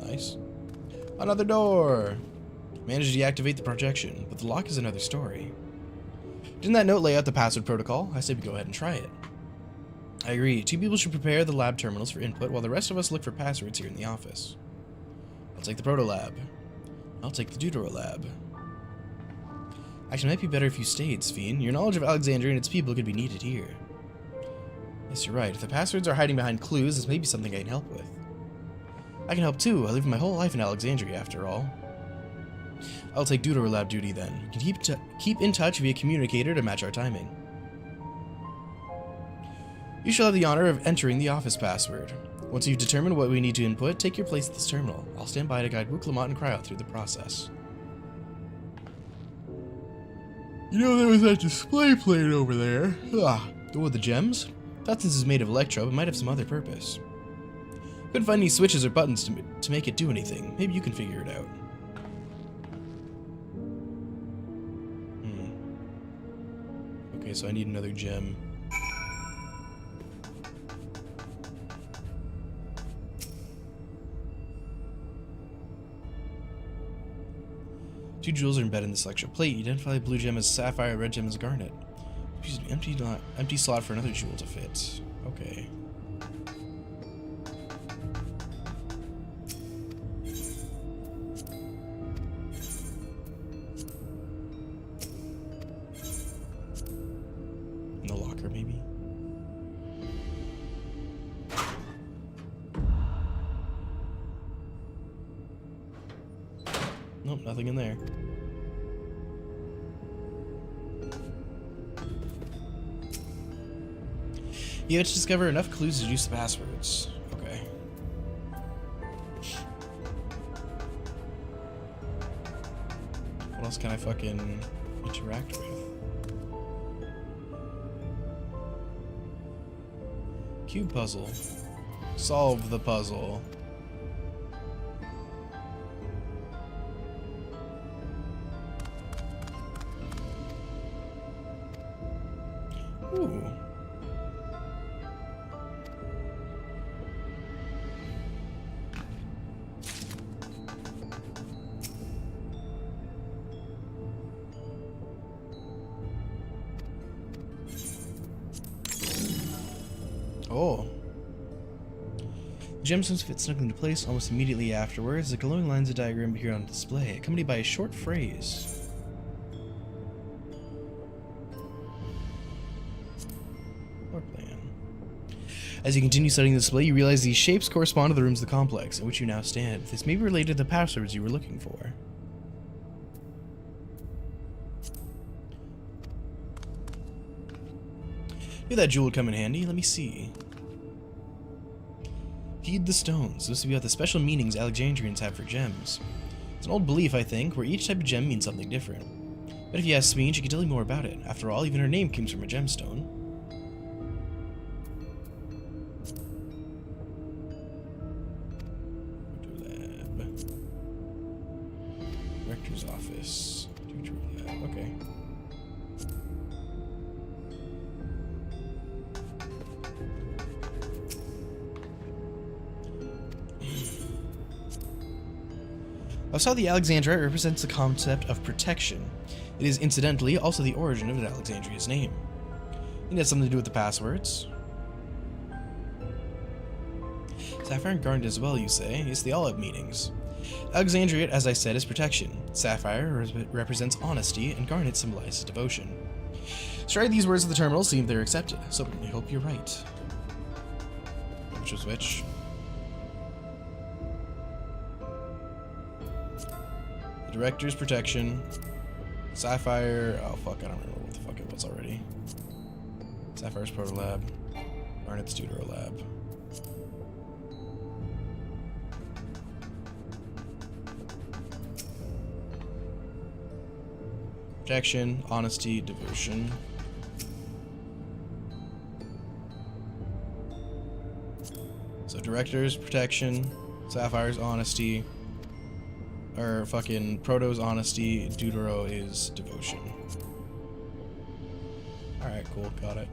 Nice. Another door! Managed to deactivate the projection, but the lock is another story. Didn't that note lay out the password protocol? I say we go ahead and try it. I agree. 2 people should prepare the lab terminals for input while the rest of us look for passwords here in the office. I'll take the proto lab. I'll take the Deutero lab. Actually, it might be better if you stayed, Sphene. Your knowledge of Alexandria and its people could be needed here. Yes, you're right. If the passwords are hiding behind clues, this may be something I can help with. I can help too. I lived my whole life in Alexandria, after all. I'll take Deutero lab duty then. We can keep in touch via communicator to match our timing. You shall have the honor of entering the office password. Once you've determined what we need to input, take your place at this terminal. I'll stand by to guide Wu Clement and Cryo through the process. You know, there was that display plate over there. Ah, the one with the gems? Thought since it's made of electrope, it might have some other purpose. Couldn't find any switches or buttons to make it do anything. Maybe you can figure it out. Okay, so I need another gem. Two jewels are embedded in this electro plate. You identify the blue gem as sapphire, red gem as garnet. Excuse me, empty slot for another jewel to fit. Okay. In the locker, maybe? Nope, nothing in there. You have to discover enough clues to deduce the passwords. Okay. What else can I fucking interact with? Cube puzzle. Solve the puzzle. Ooh. Oh. The gemstones fit snugly into place almost immediately afterwards. The glowing lines of diagram appear on display, accompanied by a short phrase. As you continue studying the display, you realize these shapes correspond to the rooms of the complex in which you now stand. This may be related to the passwords you were looking for. Knew that jewel would come in handy. Let me see. Heed the stones. This would be about the special meanings Alexandrians have for gems. It's an old belief, I think, where each type of gem means something different. But if you ask Sphene, she can tell you more about it. After all, even her name comes from a gemstone. Director's office. Okay. I saw the Alexandrite represents the concept of protection. It is, incidentally, also the origin of Alexandria's name. It has something to do with the passwords. Sapphire and garnet as well, you say? Yes, they all have meanings. Alexandria, as I said, is protection. Sapphire represents honesty, and garnet symbolizes devotion. Let's try these words at the terminal, see if they're accepted. So, I hope you're right. Which was which? The director's protection. Sapphire. Oh fuck, I don't remember what the fuck it was already. Sapphire's proto lab. Garnet's Deutero lab. Protection, honesty, devotion. So Director's protection, Sapphire's honesty, or fucking Proto's honesty, Deutero is devotion. Alright, cool, got it.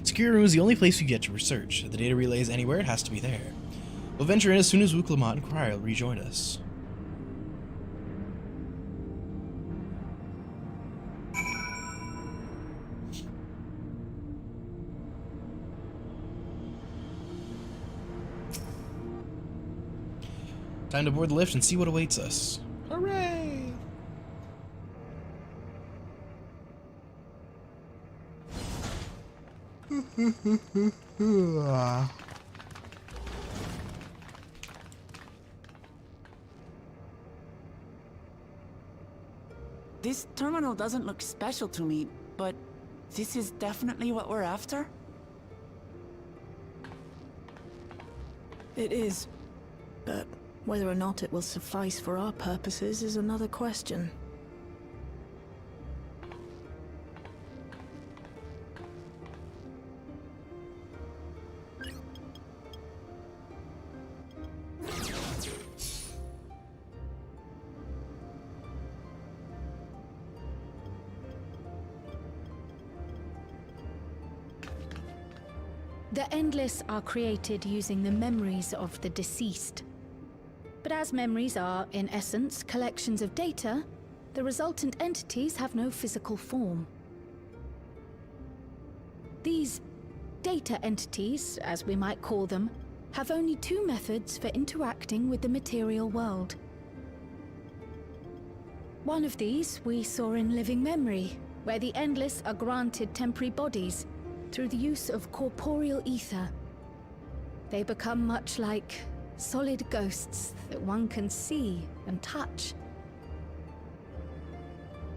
Secure room is the only place you get to research. If the data relay is anywhere, it has to be there. We'll venture in as soon as Wu Lamont and Cryo rejoin us. Time to board the lift and see what awaits us. Hooray! This terminal doesn't look special to me, but this is definitely what we're after? It is. But whether or not it will suffice for our purposes is another question. The Endless are created using the memories of the deceased. But as memories are, in essence, collections of data, the resultant entities have no physical form. These data entities, as we might call them, have only two methods for interacting with the material world. One of these we saw in Living Memory, where the Endless are granted temporary bodies through the use of corporeal ether. They become much like solid ghosts that one can see and touch.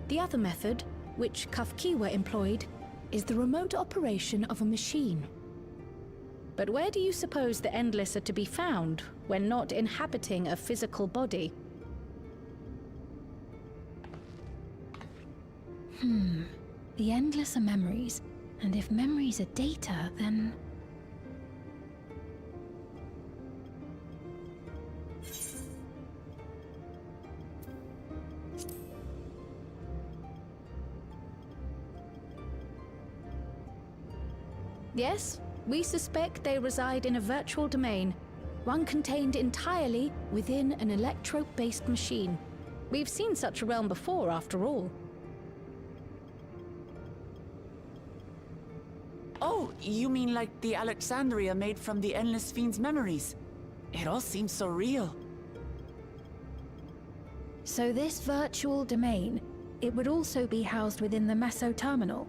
The other method, which Kafkiwa employed, is the remote operation of a machine. But where do you suppose the Endless are to be found when not inhabiting a physical body? The Endless are memories, and if memories are data, then... Yes, we suspect they reside in a virtual domain, one contained entirely within an electrope-based machine. We've seen such a realm before, after all. Oh, you mean like the Alexandria made from the Endless Fiend's memories? It all seems so real. So this virtual domain, it would also be housed within the Meso terminal.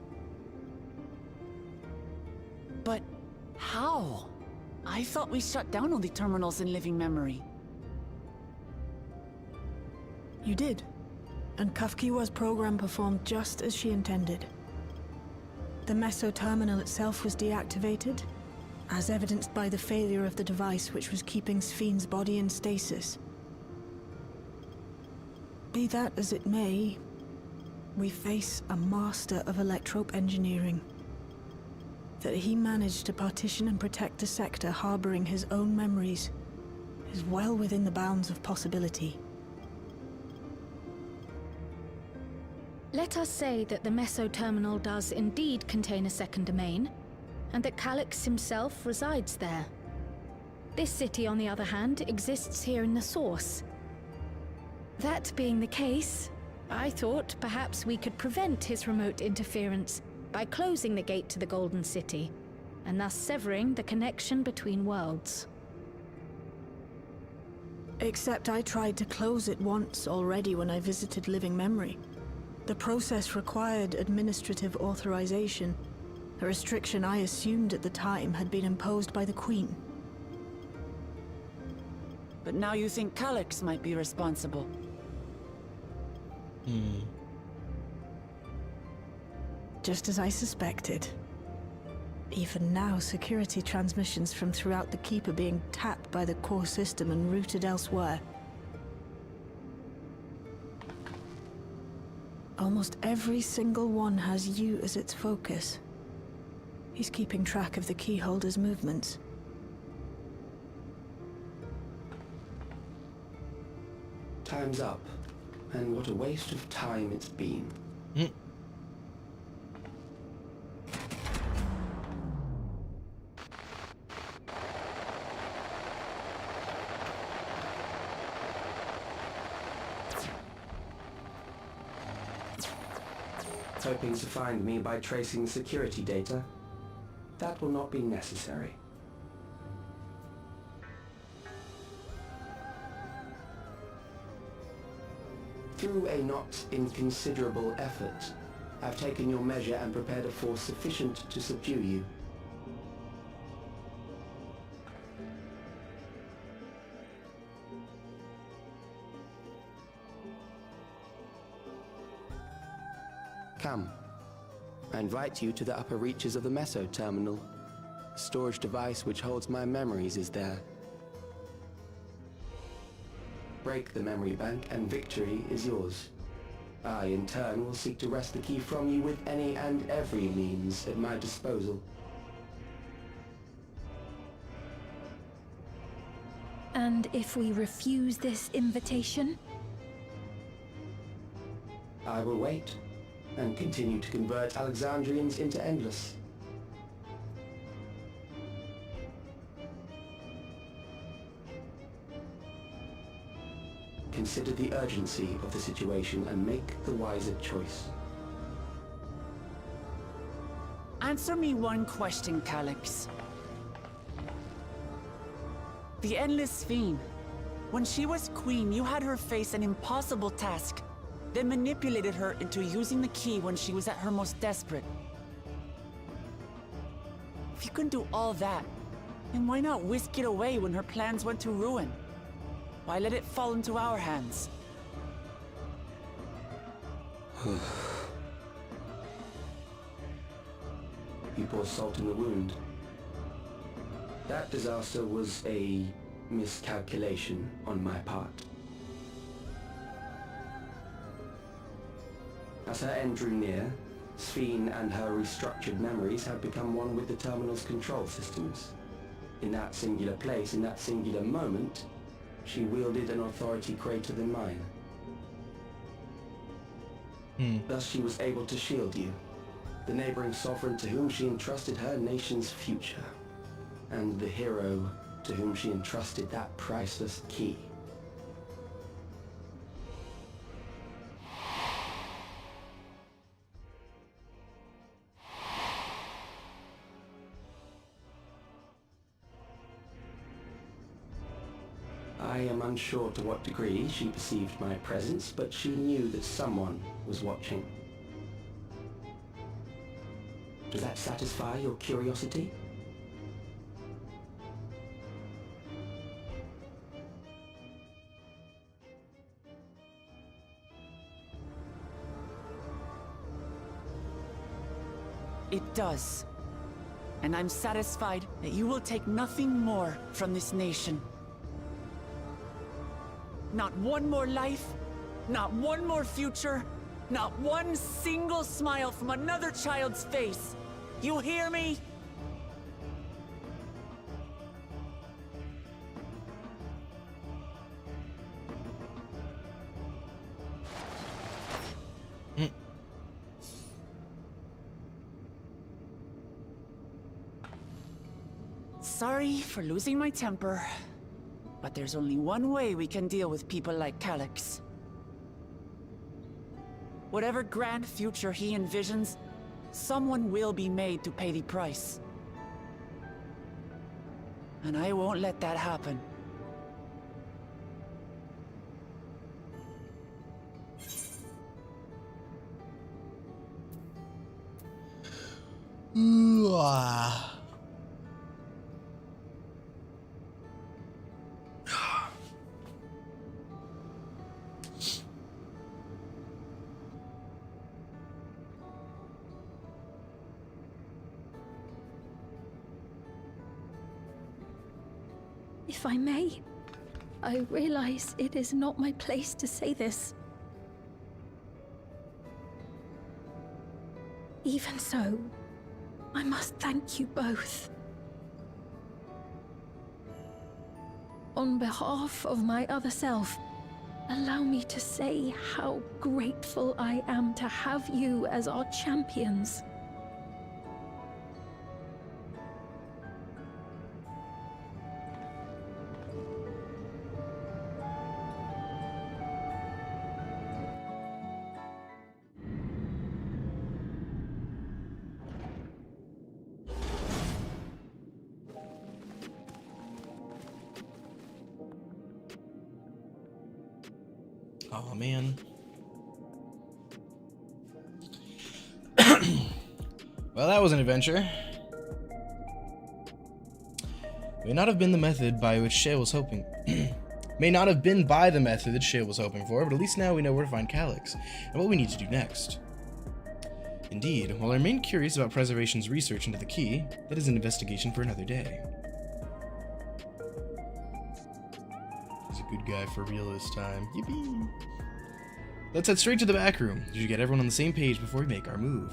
But how? I thought we shut down all the terminals in Living Memory. You did. And Kafkiwa's program performed just as she intended. The Meso terminal itself was deactivated, as evidenced by the failure of the device which was keeping Spheen's body in stasis. Be that as it may, we face a master of electrope engineering. That he managed to partition and protect a sector harboring his own memories is well within the bounds of possibility. Let us say that the Meso terminal does indeed contain a second domain, and that Calyx himself resides there. This city, on the other hand, exists here in the Source. That being the case, I thought perhaps we could prevent his remote interference by closing the gate to the Golden City, and thus severing the connection between worlds. Except I tried to close it once already when I visited Living Memory. The process required administrative authorization, a restriction I assumed at the time had been imposed by the Queen. But now you think Calyx might be responsible. Just as I suspected. Even now, security transmissions from throughout the Keep are being tapped by the core system and routed elsewhere. Almost every single one has you as its focus. He's keeping track of the keyholder's movements. Time's up. And what a waste of time it's been. Hoping to find me by tracing security data? That will not be necessary. Through a not inconsiderable effort, I've taken your measure and prepared a force sufficient to subdue you. Come. I invite you to the upper reaches of the Meso Terminal. The storage device which holds my memories is there. Break the memory bank and victory is yours. I, in turn, will seek to wrest the key from you with any and every means at my disposal. And if we refuse this invitation? I will wait and continue to convert Alexandrians into Endless. Consider the urgency of the situation and make the wiser choice. Answer me one question, Calyx. The Endless Fiend. When she was queen, you had her face an impossible task, then manipulated her into using the key when she was at her most desperate. If you can do all that, then why not whisk it away when her plans went to ruin? Why let it fall into our hands? You pour salt in the wound. That disaster was a miscalculation on my part. As her end drew near, Sphene and her restructured memories had become one with the terminal's control systems. In that singular place, in that singular moment, she wielded an authority greater than mine. Thus she was able to shield you, the neighboring sovereign to whom she entrusted her nation's future, and the hero to whom she entrusted that priceless key. I am unsure to what degree she perceived my presence, but she knew that someone was watching. Does that satisfy your curiosity? It does. And I'm satisfied that you will take nothing more from this nation. Not one more life, not one more future, not one single smile from another child's face. You hear me? Sorry for losing my temper. But there's only one way we can deal with people like Calyx. Whatever grand future he envisions, someone will be made to pay the price. And I won't let that happen. Ooh, ah. If I may, I realize it is not my place to say this. Even so, I must thank you both. On behalf of my other self, allow me to say how grateful I am to have you as our champions. Oh man. Well, that was an adventure. May not have been the method by which Shale was hoping. May not have been by the method that Shale was hoping for, but at least now we know where to find Calyx and what we need to do next. Indeed, while I remain curious about Preservation's research into the key, that is an investigation for another day. He's a good guy for real this time. Yippee! Let's head straight to the back room. We should get everyone on the same page before we make our move.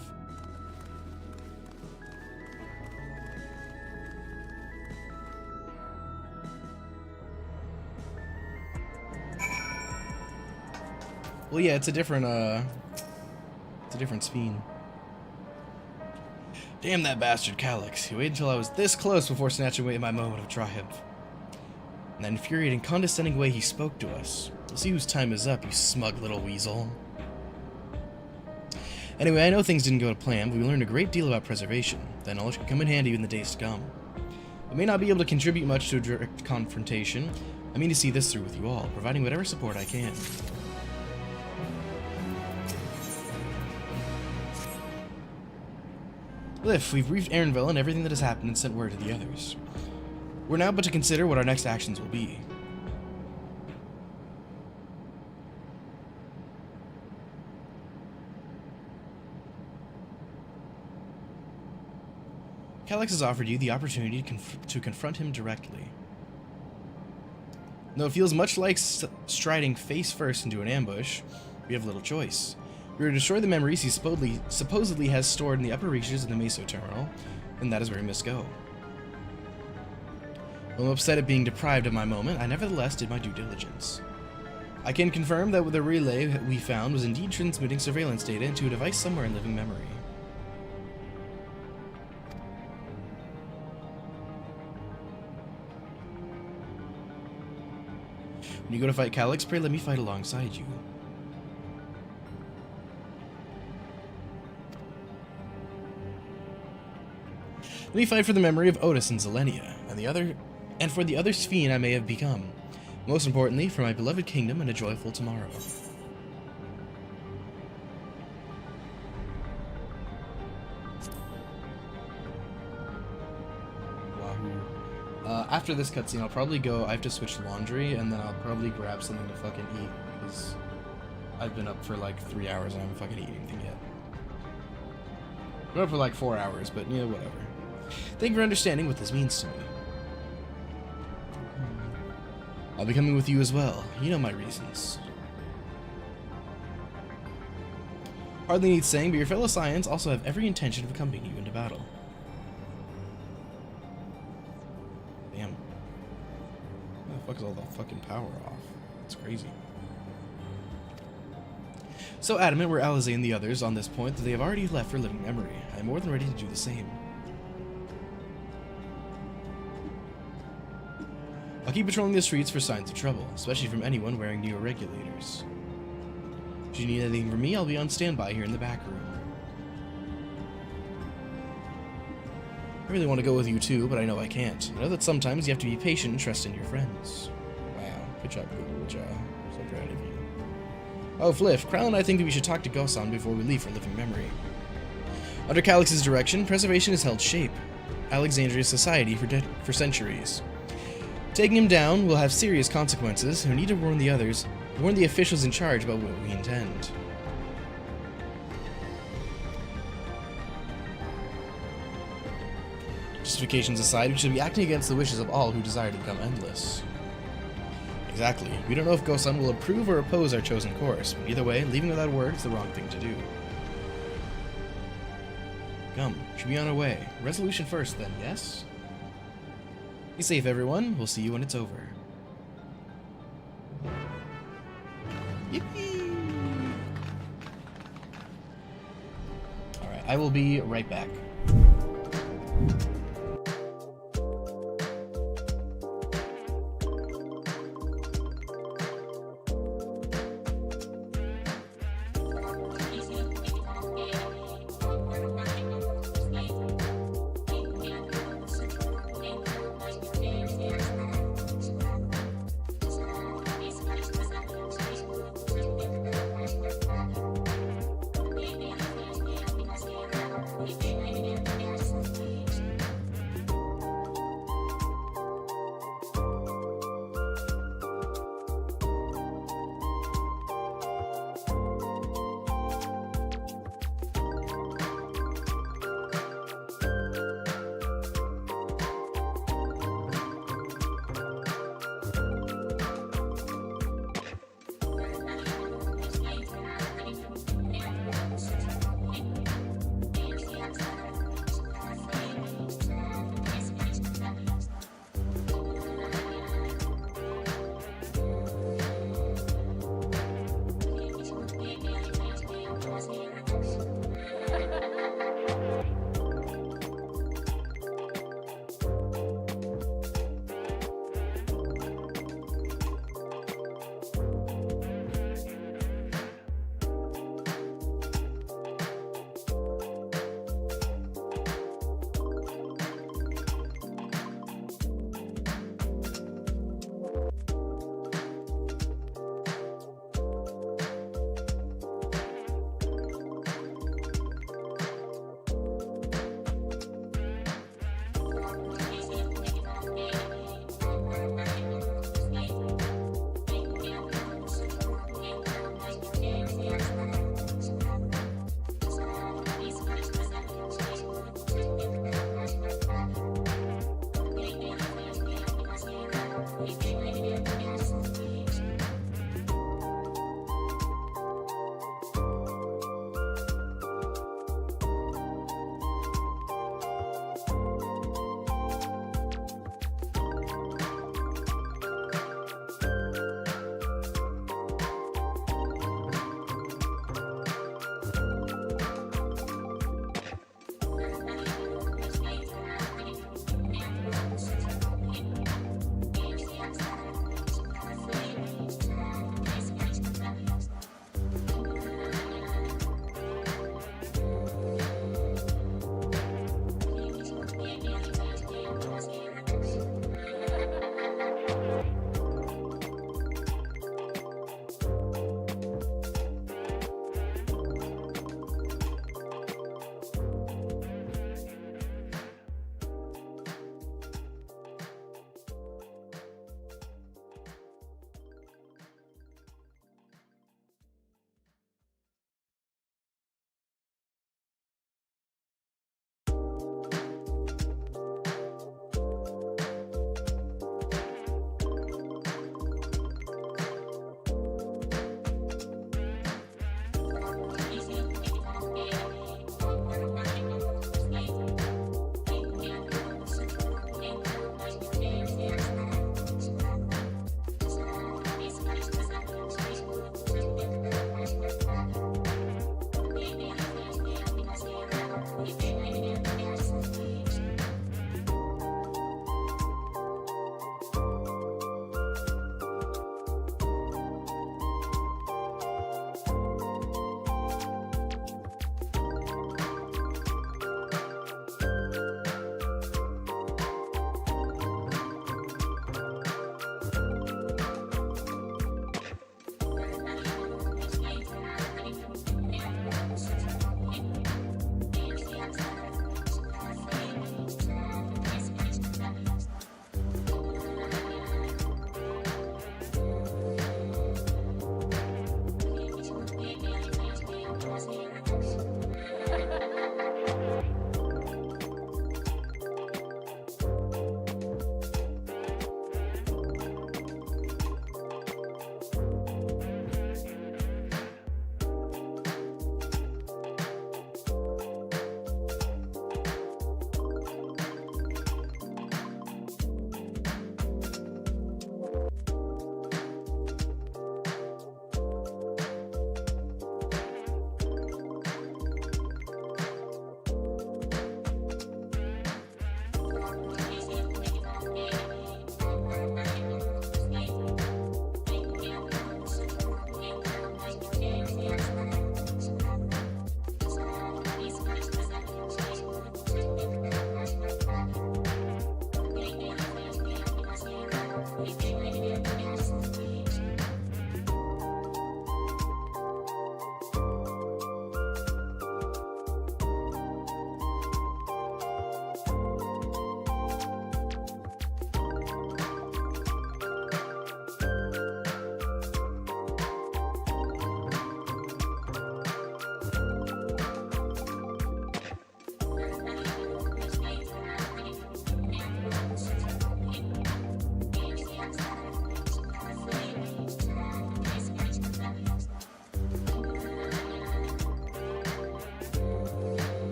Well, yeah, it's a different Sphean. Damn that bastard Calyx. He waited until I was this close before snatching away my moment of triumph. In that infuriating, condescending way he spoke to us. We'll see whose time is up, you smug little weasel. Anyway, I know things didn't go to plan, but we learned a great deal about preservation. That knowledge could come in handy in the days to come. I may not be able to contribute much to a direct confrontation. I mean to see this through with you all, providing whatever support I can. Liv, we've briefed Aaronville on everything that has happened and sent word to the others. We're now but to consider what our next actions will be. Calyx has offered you the opportunity to confront him directly. Though it feels much like striding face first into an ambush, we have little choice. We are to destroy the memories he supposedly has stored in the upper reaches of the Meso terminal, and that is where he must go. While I'm upset at being deprived of my moment, I nevertheless did my due diligence. I can confirm that the relay we found was indeed transmitting surveillance data into a device somewhere in living memory. When you go to fight Calyx, pray let me fight alongside you. Let me fight for the memory of Otis and Zelenia, and for the other Sphean I may have become. Most importantly, for my beloved kingdom and a joyful tomorrow. Wahoo. After this cutscene, I'll probably go. I have to switch laundry, and then I'll probably grab something to fucking eat, because I've been up for like 3 hours and I haven't fucking eaten anything yet. I've been up for like 4 hours, but you know, whatever. Thank you for understanding what this means to me. I'll be coming with you as well. You know my reasons. Hardly needs saying, but your fellow Scions also have every intention of accompanying you into battle. Damn. Where the fuck is all the fucking power off? It's crazy. So adamant were Alizé and the others on this point that they have already left for living memory. I am more than ready to do the same. I'll keep patrolling the streets for signs of trouble, especially from anyone wearing neo-regulators. If you need anything from me, I'll be on standby here in the back room. I really want to go with you too, but I know I can't. I know that sometimes you have to be patient and trust in your friends. Wow, good job, Google. Good job. I'm so proud of you. Oh, Fliff, Krell and I think that we should talk to Gosan before we leave for Living Memory. Under Calix's direction, preservation has held shape Alexandria's society for centuries. Taking him down will have serious consequences, and we need to warn the others, warn the officials in charge about what we intend. Justifications aside, we should be acting against the wishes of all who desire to become endless. Exactly. We don't know if Gosan will approve or oppose our chosen course, but either way, leaving without a word is the wrong thing to do. Come, should be on our way. Resolution first, then, yes? Be safe, everyone. We'll see you when it's over. Yippee! Alright, I will be right back.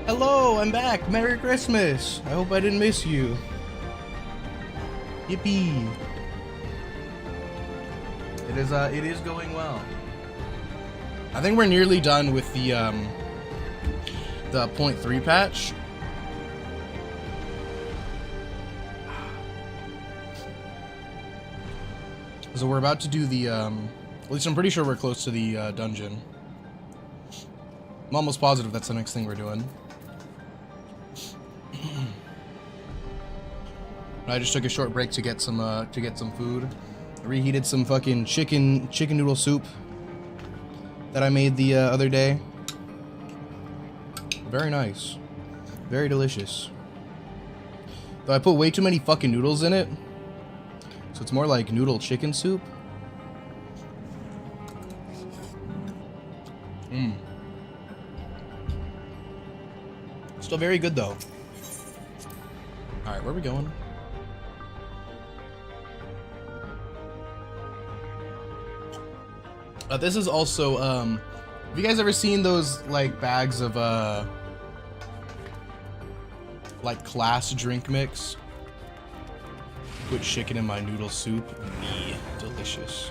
Hello, I'm back. Merry Christmas. I hope I didn't miss you. Yippee. It is going well. I think we're nearly done with the 0.3 patch. So we're about to do the, at least I'm pretty sure we're close to the dungeon. I'm almost positive that's the next thing we're doing. I just took a short break to get some food. I reheated some fucking chicken noodle soup that I made the other day. Very nice. Very delicious. Though I put way too many fucking noodles in it. So it's more like noodle chicken soup. Still very good though. Alright, where are we going? This is also, have you guys ever seen those, like, bags of, like, class drink mix? Put chicken in my noodle soup. Delicious.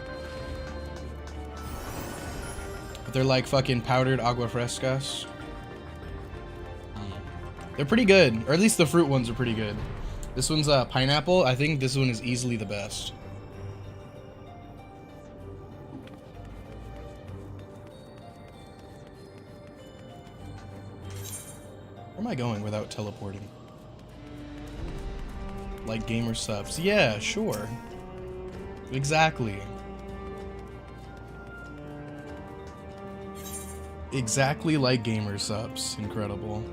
They're like fucking powdered agua frescas. They're pretty good, or at least the fruit ones are pretty good. This one's pineapple. I think this one is easily the best. Where am I going without teleporting? Like gamer subs. Yeah, sure. Exactly. Exactly like gamer subs. Incredible.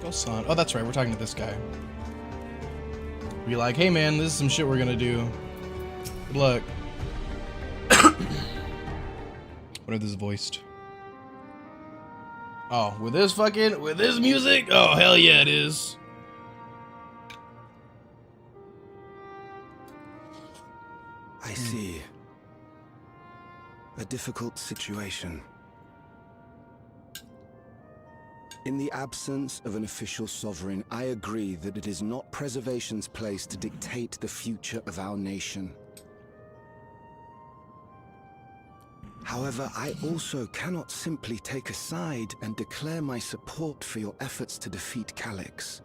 Go son. Oh, that's right. We're talking to this guy. Be like, hey man, this is some shit we're gonna do. Good luck. What if this is voiced? Oh, with this music? Oh, hell yeah, it is. I see. A difficult situation. In the absence of an official sovereign, I agree that it is not Preservation's place to dictate the future of our nation. However, I also cannot simply take a side and declare my support for your efforts to defeat Calyx.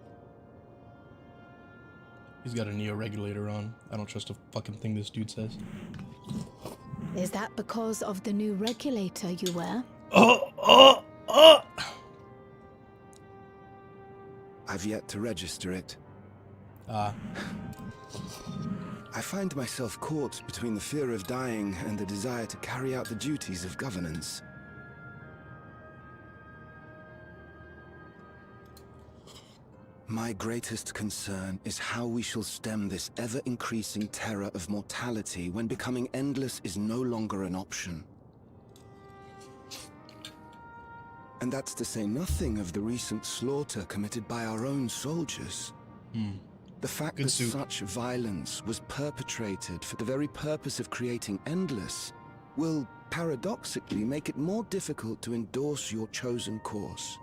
He's got a Neo-regulator on. I don't trust a fucking thing this dude says. Is that because of the new regulator you wear? I've yet to register it. I find myself caught between the fear of dying and the desire to carry out the duties of governance. My greatest concern is how we shall stem this ever-increasing terror of mortality when becoming endless is no longer an option. And that's to say nothing of the recent slaughter committed by our own soldiers. The fact that such violence was perpetrated for the very purpose of creating Endless will, paradoxically, make it more difficult to endorse your chosen course.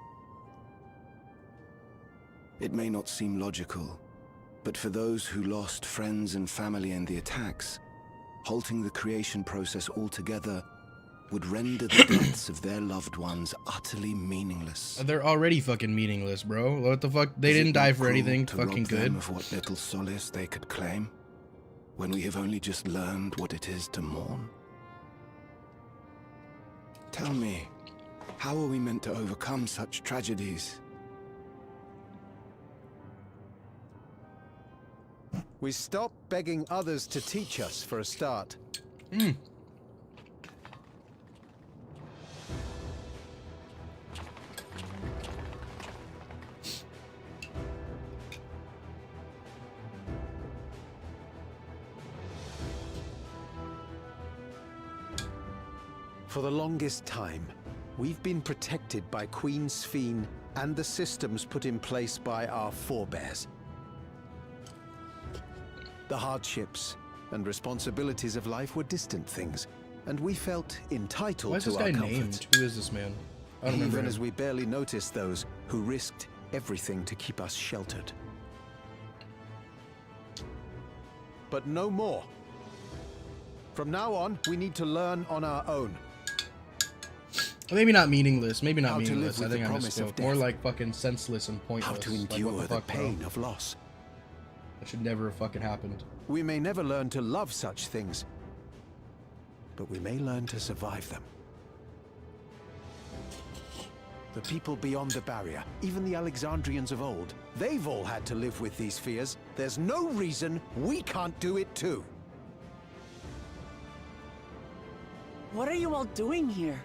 It may not seem logical, but for those who lost friends and family in the attacks, halting the creation process altogether would render the deaths of their loved ones utterly meaningless. They're already fucking meaningless, bro. What the fuck? They didn't die for anything fucking good. Them of what little solace they could claim, when we have only just learned what it is to mourn? Tell me, how are we meant to overcome such tragedies? We stop begging others to teach us for a start. For the longest time, we've been protected by Queen Sphene and the systems put in place by our forebears. The hardships and responsibilities of life were distant things, and we felt entitled Why is to this our guy comfort. named? Who is this man? I don't remember Even him. as we barely noticed those who risked everything to keep us sheltered. But no more. From now on, we need to learn on our own. Maybe not meaningless. Maybe not How to live meaningless. I with think the I promise of misspoke. More death. like fucking senseless and pointless. How to Like, endure what the fuck, bro? pain of loss. That should never have fucking happened. We may never learn to love such things, but we may learn to survive them. The people beyond the barrier, even the Alexandrians of old, they've all had to live with these fears. There's no reason we can't do it too. What are you all doing here?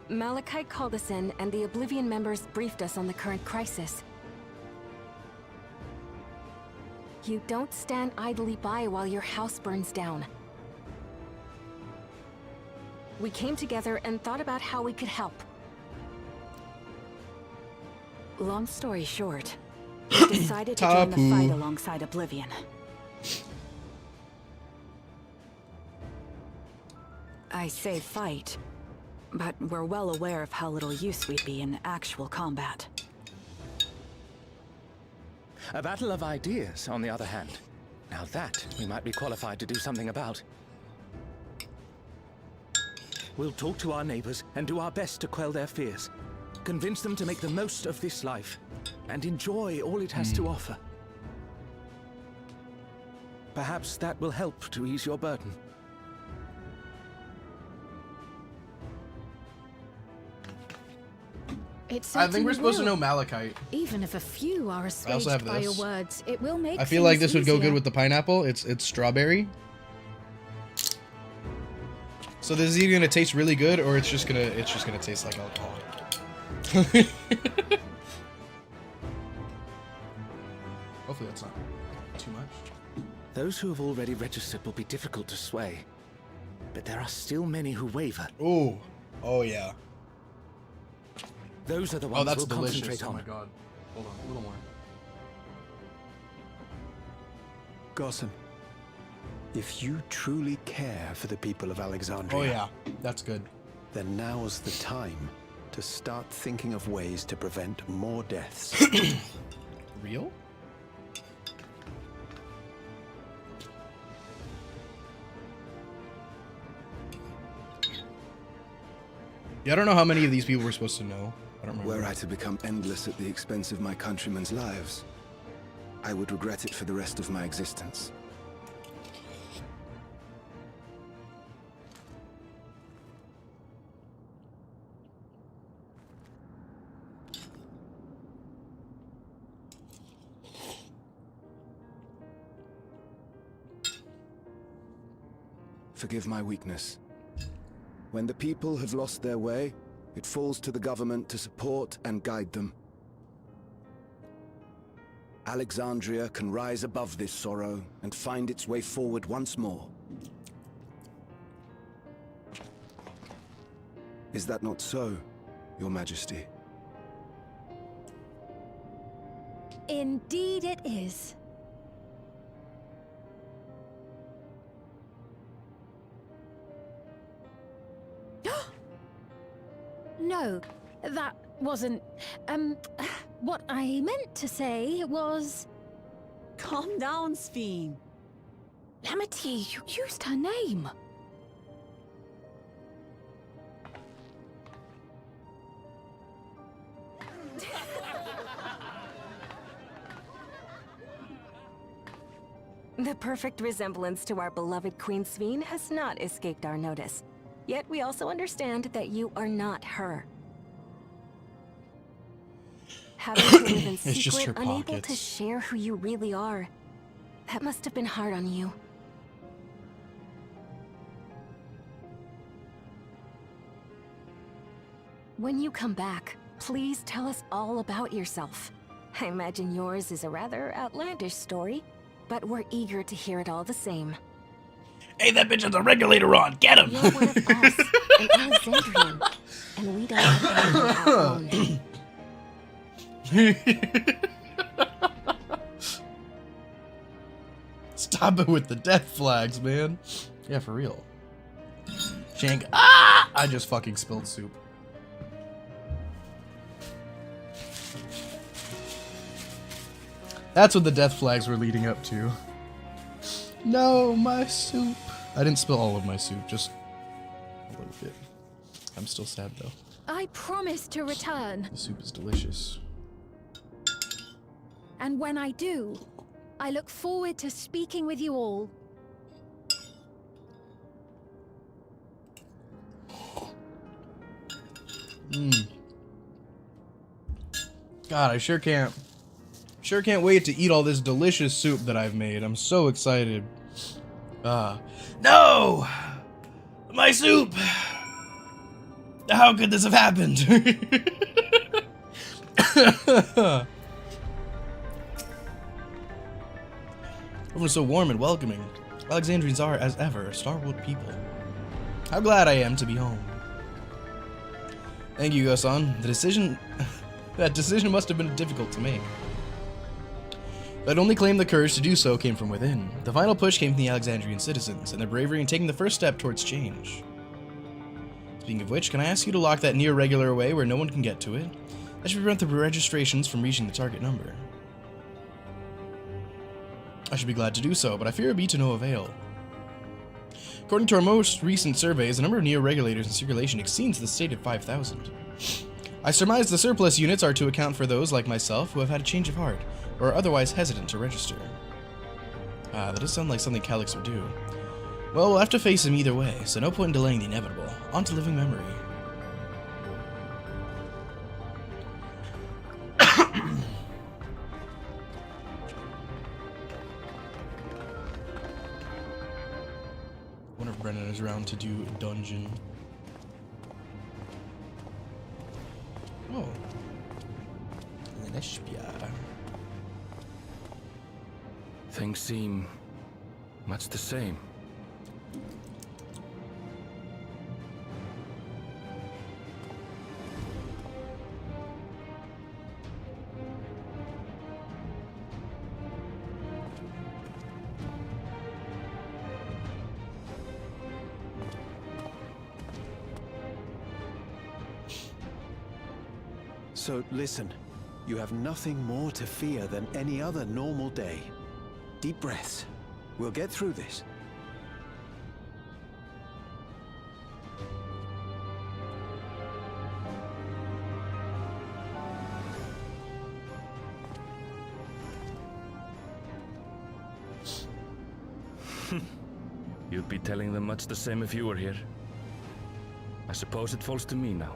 Malachite called us in, and the Oblivion members briefed us on the current crisis. You don't stand idly by while your house burns down. We came together and thought about how we could help. Long story short, we decided to join the fight alongside Oblivion. I say fight, but we're well aware of how little use we'd be in actual combat. A battle of ideas, on the other hand. Now that we might be qualified to do something about. We'll talk to our neighbors and do our best to quell their fears. Convince them to make the most of this life and enjoy all it has to offer. Perhaps that will help to ease your burden. I think we're supposed to know Malachite. Even if a few are also assuaged have by your this. words, it will make I feel like things this would go easier. good with the pineapple. It's strawberry. So this is either gonna taste really good or it's just gonna taste like alcohol. Hopefully that's not too much. Those who have already registered will be difficult to sway, but there are still many who waver. Ooh. Oh yeah. Those are the ones Oh, that's we'll delicious. concentrate Oh on. my god. Hold on, a little more. Gossen, if you truly care for the people of Alexandria... Oh yeah, that's good. ...then now's the time to start thinking of ways to prevent more deaths. Real? Yeah, I don't know how many of these people we're supposed to know. I don't remember. Were I to become endless at the expense of my countrymen's lives, I would regret it for the rest of my existence. Forgive my weakness. When the people have lost their way, it falls to the government to support and guide them. Alexandria can rise above this sorrow and find its way forward once more. Is that not so, Your Majesty? Indeed it is. No, that wasn't... what I meant to say was... Calm down, Sphene. Lamity, you used her name. The perfect resemblance to our beloved Queen Sphene has not escaped our notice. Yet we also understand that you are not her. Having to live in It's just secret, her unable to pockets. share who you really are. That must have been hard on you. When you come back, please tell us all about yourself. I imagine yours is a rather outlandish story, but we're eager to hear it all the same. Hey, that bitch has a regulator on. Get him! You're one of us, an Alexandrian, and we don't have our own. Stop it with the death flags, man. Yeah, for real. Shank. Ah! I just fucking spilled soup. That's what the death flags were leading up to. No, my soup. I didn't spill all of my soup, just a little bit. I'm still sad though. I promise to return. The soup is delicious. And when I do, I look forward to speaking with you all. God, I sure can't wait to eat all this delicious soup that I've made. I'm so excited. No! My soup! How could this have happened? Everyone's so warm and welcoming. Alexandrians are, as ever, stalwart people. How glad I am to be home. Thank you, Go-san. That decision must have been difficult to make. But only claim the courage to do so came from within. The final push came from the Alexandrian citizens, and their bravery in taking the first step towards change. Speaking of which, can I ask you to lock that near-regular away where no one can get to it? That should prevent the registrations from reaching the target number. I should be glad to do so, but I fear it would be to no avail. According to our most recent surveys, the number of neo-regulators in circulation exceeds the stated 5,000. I surmise the surplus units are to account for those like myself who have had a change of heart, or are otherwise hesitant to register. That does sound like something Calyx would do. Well, we'll have to face him either way, so no point in delaying the inevitable. On to living memory. Wonder if Brennan is around to do a dungeon. Oh. Things seem much the same. So listen, you have nothing more to fear than any other normal day. Deep breaths. We'll get through this. You'd be telling them much the same if you were here. I suppose it falls to me now.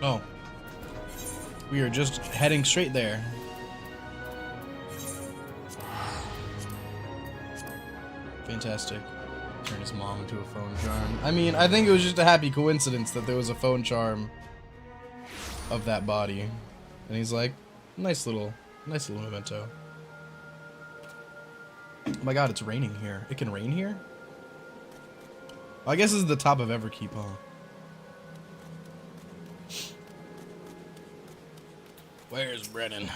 Oh. We are just heading straight there. Fantastic. Turn his mom into a phone charm. I mean, I think it was just a happy coincidence that there was a phone charm of that body. And he's like, nice little memento. Oh my god, it's raining here. It can rain here? Well, I guess this is the top of Everkeep, huh? Where's Brennan?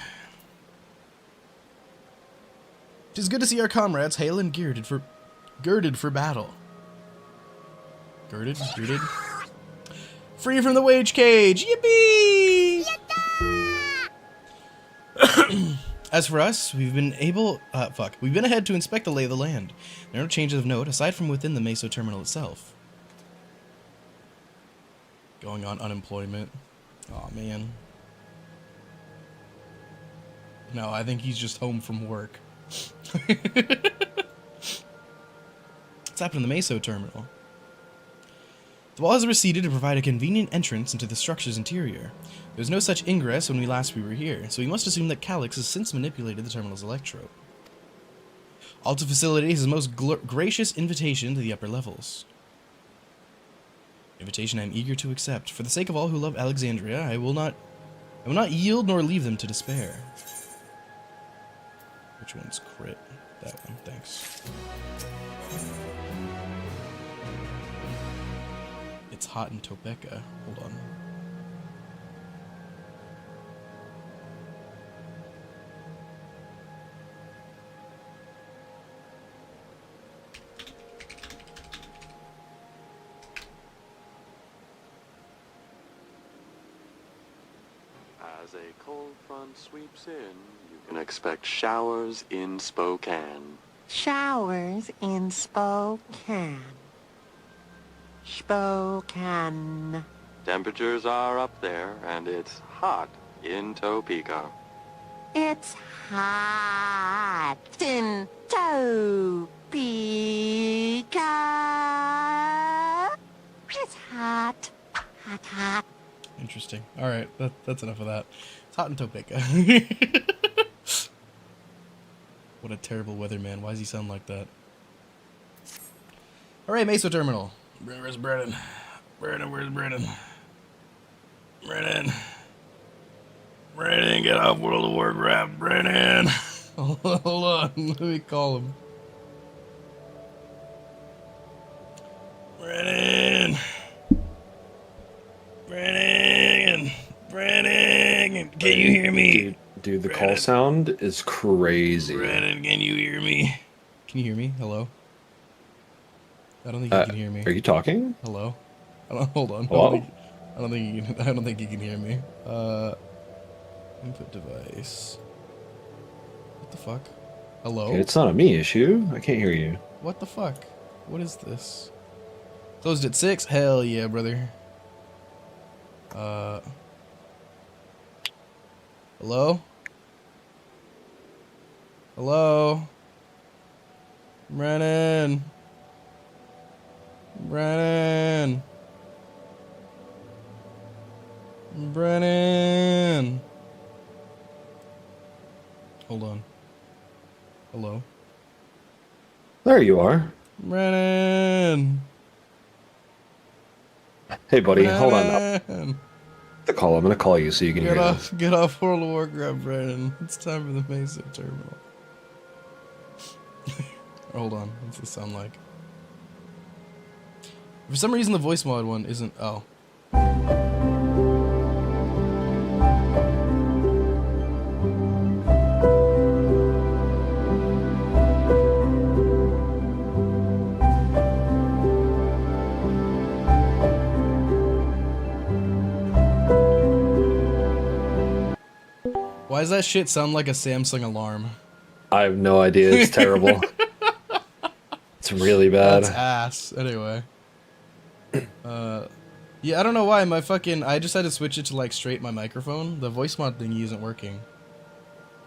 Tis good to see our comrades hale and girded for battle. Girded? Free from the wage cage! Yippee! As for us, we've been ahead to inspect the lay of the land. There are no changes of note aside from within the Meso terminal itself. Going on unemployment. Aw, man. No, I think he's just home from work. What's happened in the Meso terminal? The wall has receded to provide a convenient entrance into the structure's interior. There was no such ingress when we were here, so we must assume that Calyx has since manipulated the terminal's electrode. All to facilitate his most gracious invitation to the upper levels. Invitation I am eager to accept. For the sake of all who love Alexandria, I will not yield nor leave them to despair. Which one's crit? That one, thanks. It's hot in Topeka. Hold on. As a cold front sweeps in, you can expect showers in Spokane. Showers in Spokane. Spokane. Temperatures are up there, and it's hot in Topeka. It's hot in Topeka. It's hot. Hot, hot. Interesting. Alright, that's enough of that. It's hot in Topeka. What a terrible weatherman. Why does he sound like that? Alright, Mesa Terminal. Where's Brennan? Brennan, where's Brennan? Brennan. Brennan, get off World of Warcraft, Brennan. Hold on, let me call him. Brennan. Brennan. Brennan. Can you hear me? Dude, the call sound is crazy. Brennan, can you hear me? Can you hear me? Hello? I don't think you can hear me. Are you talking? Hello? Hold on. Hello? I don't think you can hear me. Input device. What the fuck? Hello? Okay, it's not a me issue. I can't hear you. What the fuck? What is this? Closed at 6? Hell yeah, brother. Hello? Hello? Brennan? Brennan? Brennan? Hold on. Hello? There you are. Brennan? Hey, buddy, hold on. Brennan. The call. I'm gonna call you so you can hear this. Get off World of Warcraft, Brennan. It's time for the Mesa Terminal. Hold on. What's this sound like? For some reason, the voice mod one isn't. Oh. Why does that shit sound like a Samsung alarm? I have no idea. It's terrible. It's really bad. That's ass. Anyway. Yeah, I don't know why I just had to switch it to like straight my microphone. The voice mod thingy isn't working.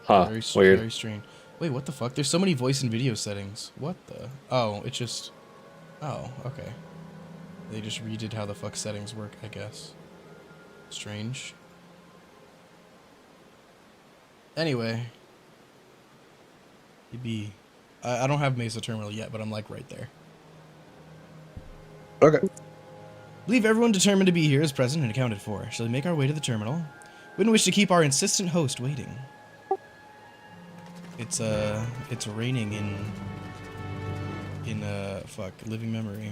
Huh, weird. Very strange. Wait, what the fuck? There's so many voice and video settings. What the? Oh, it just... Oh, okay. They just redid how the fuck settings work, I guess. Strange. Anyway. I don't have Mesa Terminal yet, but I'm like right there. Okay. Believe everyone determined to be here is present and accounted for. Shall we make our way to the terminal? Wouldn't wish to keep our insistent host waiting. It's raining in fuck, living memory.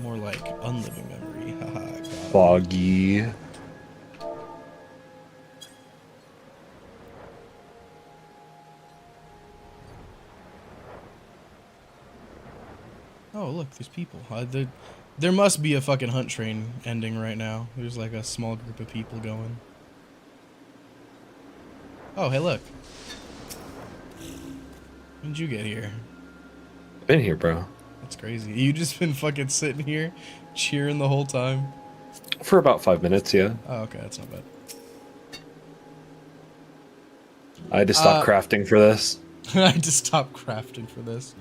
More like unliving memory. Haha. Foggy. Oh, look, there's people. There must be a fucking hunt train ending right now. There's like a small group of people going. Oh, hey, look. When did you get here? Been here, bro. That's crazy. You just been fucking sitting here, cheering the whole time? For about 5 minutes, yeah. Oh, okay, that's not bad. I had to stop crafting for this. I had to stop crafting for this.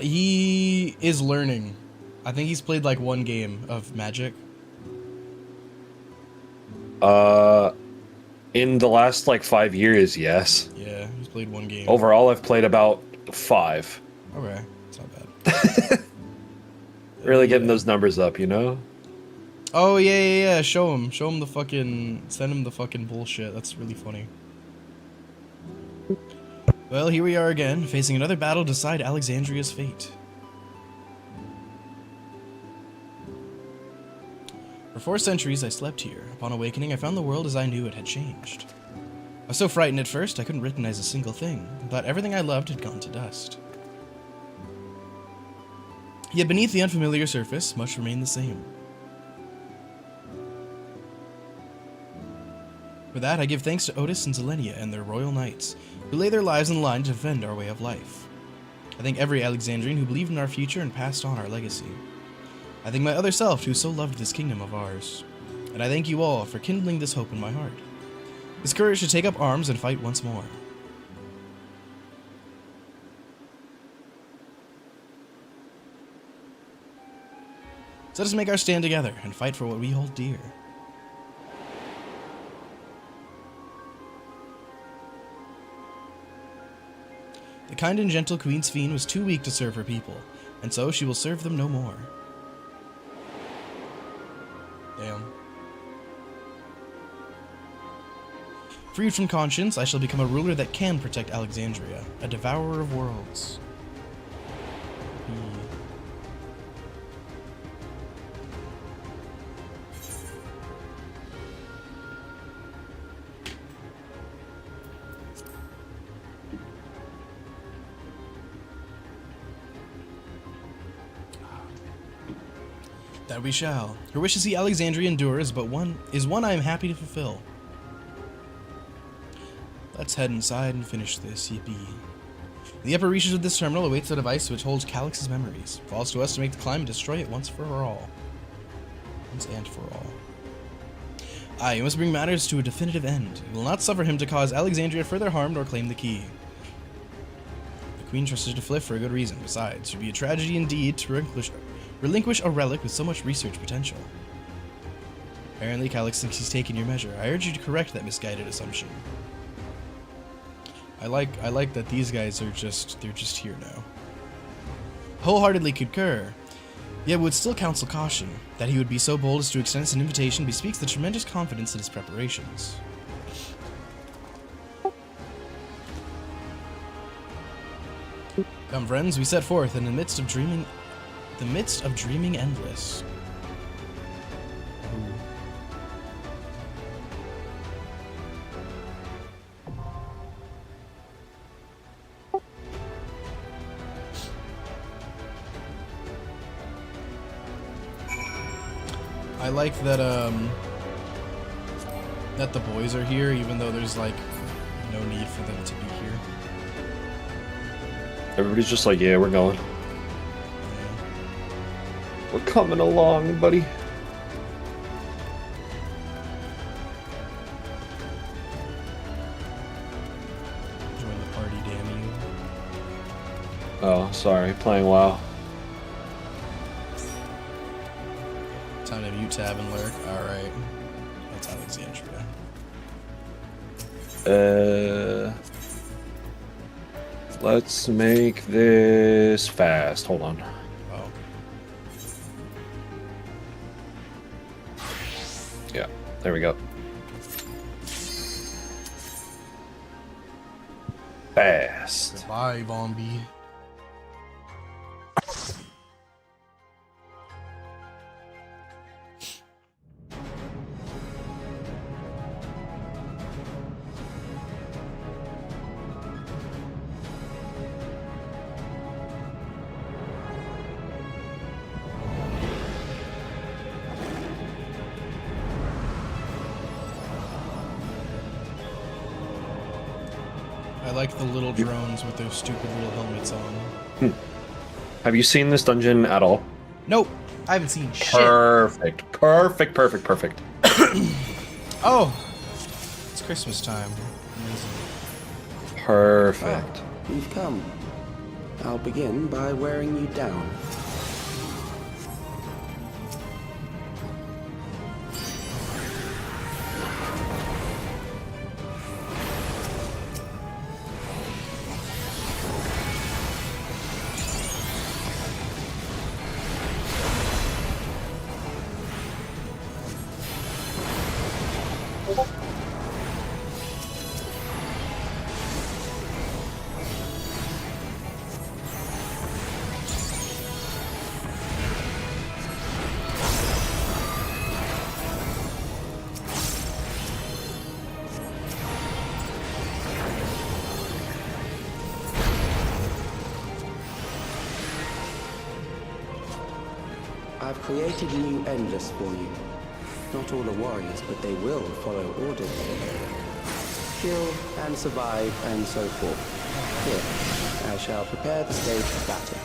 He is learning. I think he's played like one game of Magic. In the last like 5 years, yes. Yeah, he's played one game. Overall, I've played about 5. Okay, it's not bad. Really getting those numbers up, you know? Oh, yeah. Show him the fucking... Send him the fucking bullshit. That's really funny. Well, here we are again, facing another battle to decide Alexandria's fate. For 4 centuries, I slept here. Upon awakening, I found the world as I knew it had changed. I was so frightened at first, I couldn't recognize a single thing. I thought everything I loved had gone to dust. Yet beneath the unfamiliar surface, much remained the same. For that, I give thanks to Otis and Zelenia and their royal knights, who lay their lives in the line to defend our way of life. I thank every Alexandrian who believed in our future and passed on our legacy. I thank my other self who so loved this kingdom of ours. And I thank you all for kindling this hope in my heart. This courage to take up arms and fight once more. So let us make our stand together and fight for what we hold dear. The kind and gentle Queen Sphene was too weak to serve her people, and so she will serve them no more. Damn. Freed from conscience, I shall become a ruler that can protect Alexandria, a devourer of worlds. That we shall. Her wish to see Alexandria endure is one I am happy to fulfill. Let's head inside and finish this, yippee. In the upper reaches of this terminal awaits a device which holds Calix's memories. It falls to us to make the climb and destroy it once for all. Once and for all. Aye, you must bring matters to a definitive end. We will not suffer him to cause Alexandria further harm nor claim the key. The Queen trusted to Fliff for a good reason. Besides, it would be a tragedy indeed to relinquish a relic with so much research potential. Apparently, Calix thinks he's taken your measure. I urge you to correct that misguided assumption. I like that these guys are they're just here now. Wholeheartedly concur, yet would still counsel caution. That he would be so bold as to extend us an invitation bespeaks the tremendous confidence in his preparations. Come, friends, we set forth in the midst of dreaming endless. Ooh. I like that that the boys are here, even though there's like no need for them to be here. Everybody's just like, yeah, we're going. Yeah. We're coming along, buddy. Join the party, damn you. Oh, sorry, playing WoW. Time to mute, tab, and lurk. Alright. That's Alexandria. Let's make this fast. Hold on. Oh. Yeah, there we go. Fast. Goodbye, Bombi. I like the little drones with their stupid little helmets on. Have you seen this dungeon at all? Nope, I haven't seen shit. Perfect. Oh, it's Christmas time. Amazing. Perfect. You've come. I'll begin by wearing you down. I've created new Endless for you. Not all are warriors, but they will follow orders. Kill and survive and so forth. Here, I shall prepare the stage for battle.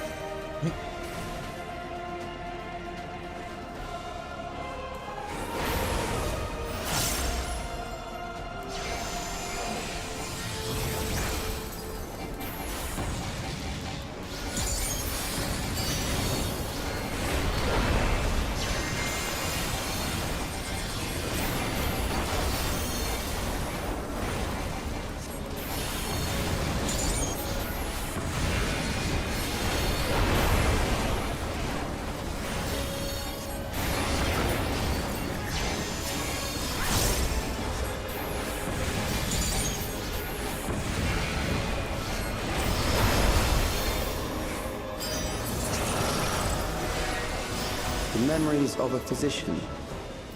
The memories of a physician.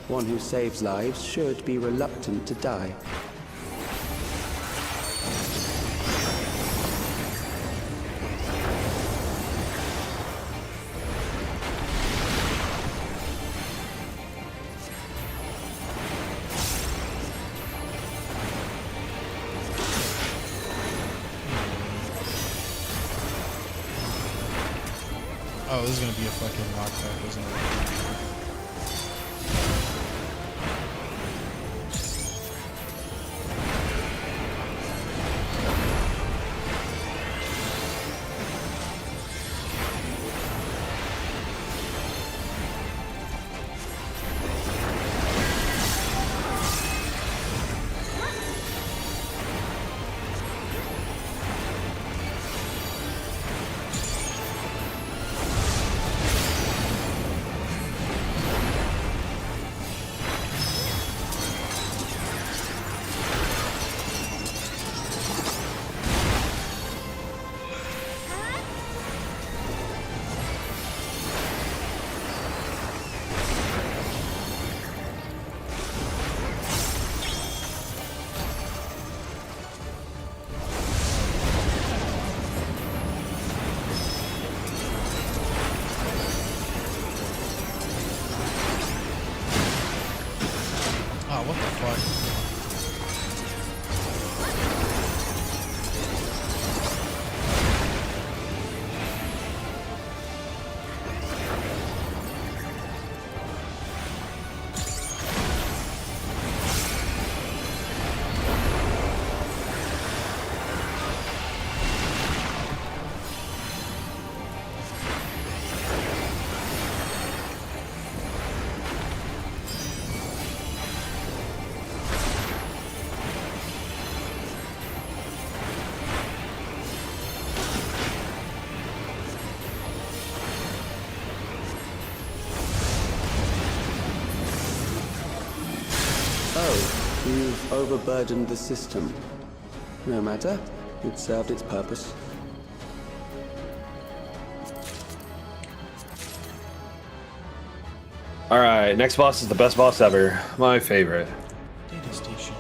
One who saves lives should be reluctant to die. Oh, this is gonna be a fucking knockback, isn't it? Oh, what the fuck? Oh, you've overburdened the system. No matter, it served its purpose. Alright, next boss is the best boss ever. My favorite. Data station.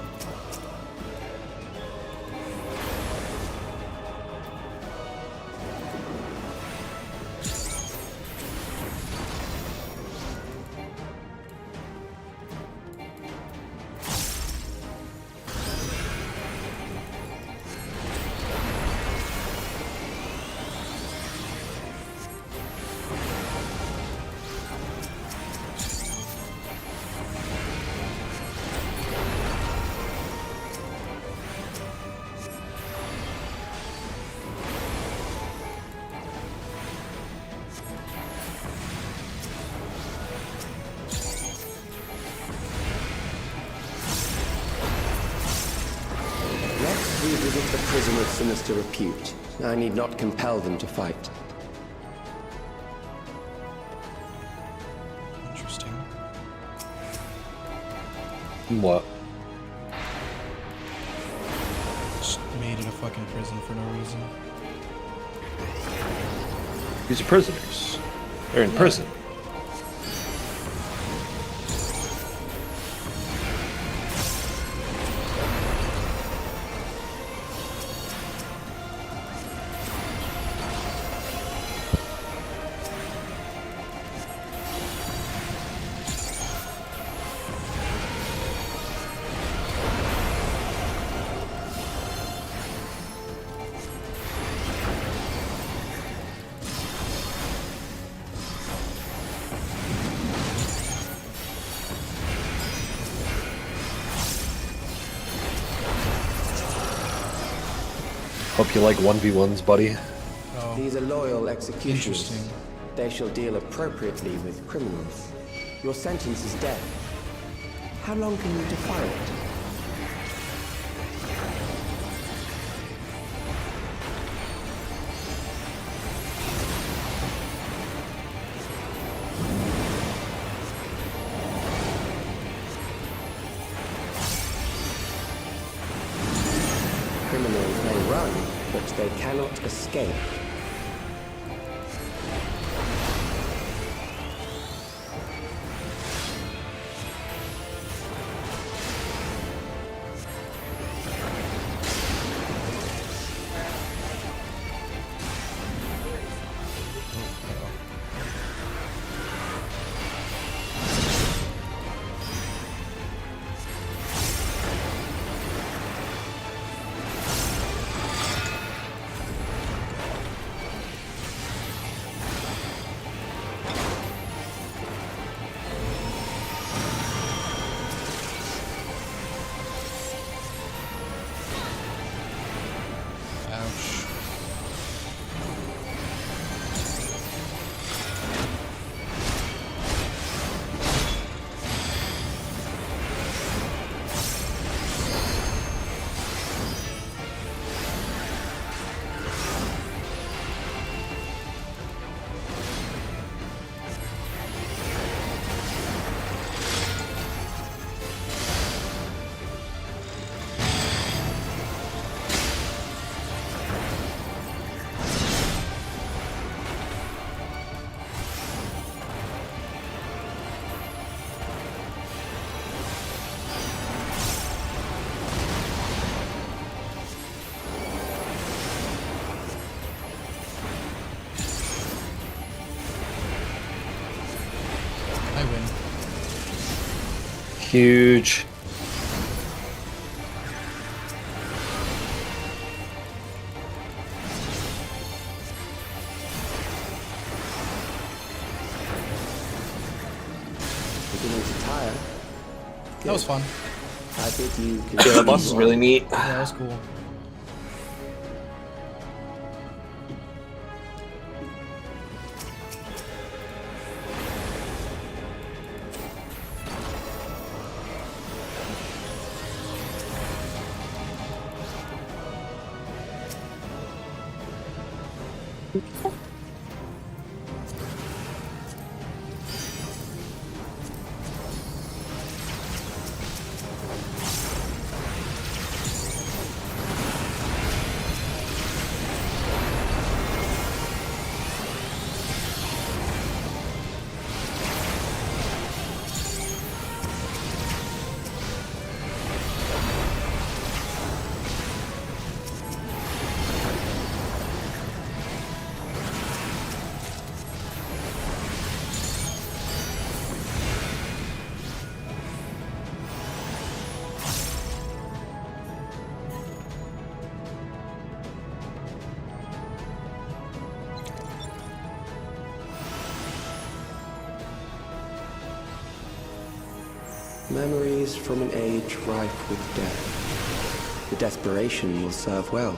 We visit the prison of sinister repute. I need not compel them to fight. Interesting. What? Just made it a fucking prison for no reason. These are prisoners. They're in prison. Hope you like 1v1s, buddy. Oh. These are loyal executioners. Interesting. They shall deal appropriately with criminals. Your sentence is death. How long can you defy it? Criminals may run, but they cannot escape. Huge. Beginning to tire. That was fun. I think you can. Yeah, the boss is really neat. Yeah, that was cool. Memories from an age rife with death. The desperation will serve well.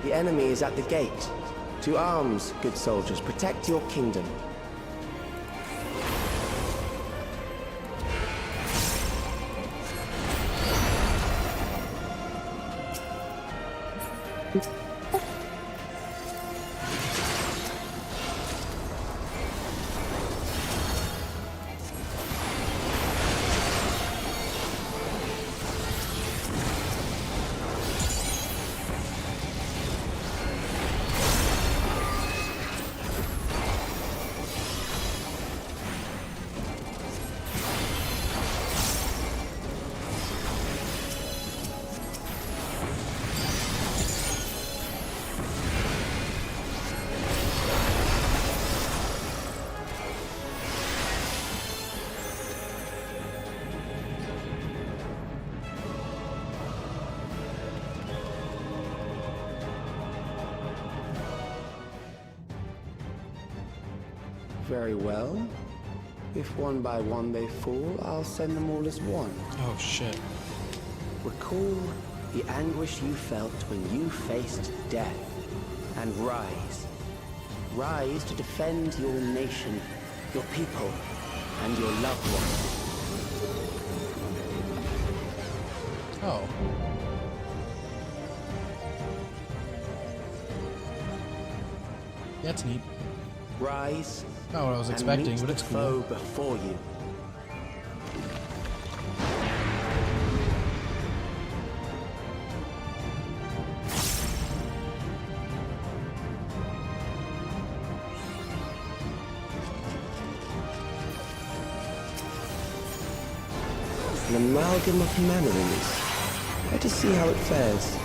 The enemy is at the gate. To arms, good soldiers, protect your kingdom. Very well. If one by one they fall, I'll send them all as one. Oh, shit. Recall the anguish you felt when you faced death, and rise. Rise to defend your nation, your people, and your loved ones. Oh. That's neat. Rise. Not what I was expecting, but it's cool. Foe before you. An amalgam of memories. Let us see how it fares.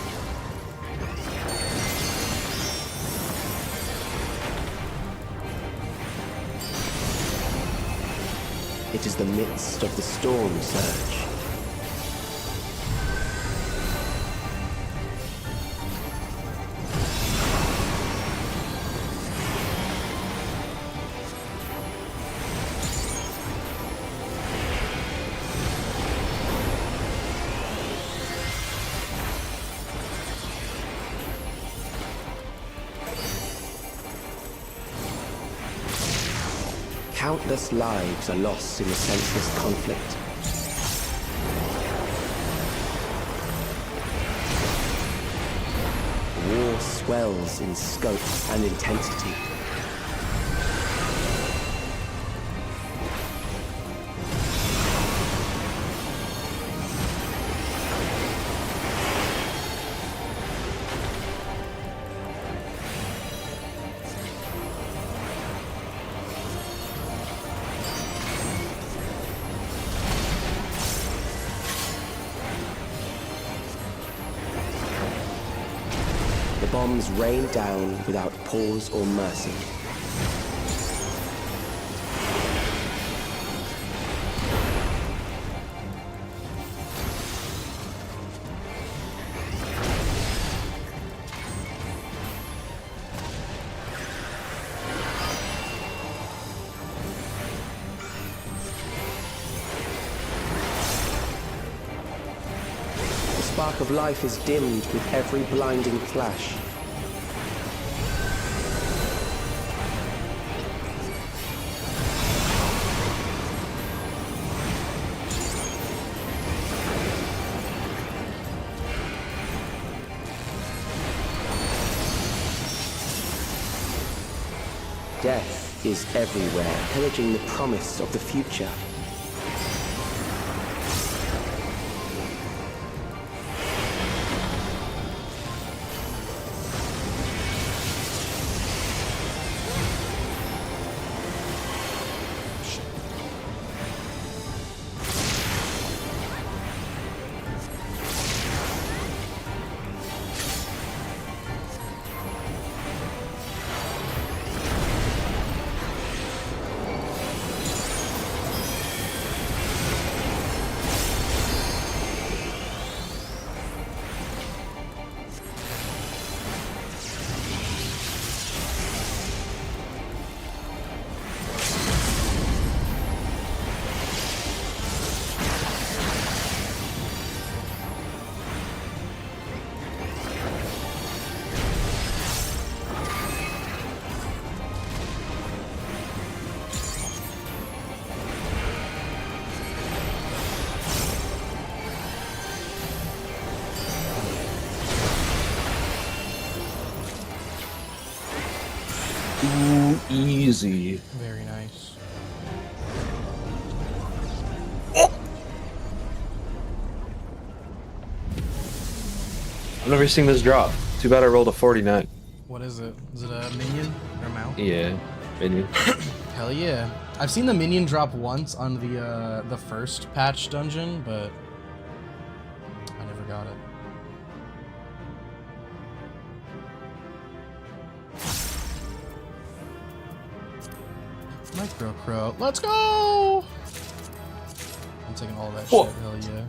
It is the midst of the storm surge. Countless lives are lost in the senseless conflict. War swells in scope and intensity. Bombs rain down without pause or mercy. The spark of life is dimmed with every blinding flash. Death is everywhere, pillaging the promise of the future. Ooh, easy. Very nice. I've never seen this drop. Too bad I rolled a 49. What is it? Is it a minion or a mount? Yeah, minion. Hell yeah. I've seen the minion drop once on the first patch dungeon, but I never got it. Micro Crow. Let's go! I'm taking all that shit. Hell yeah.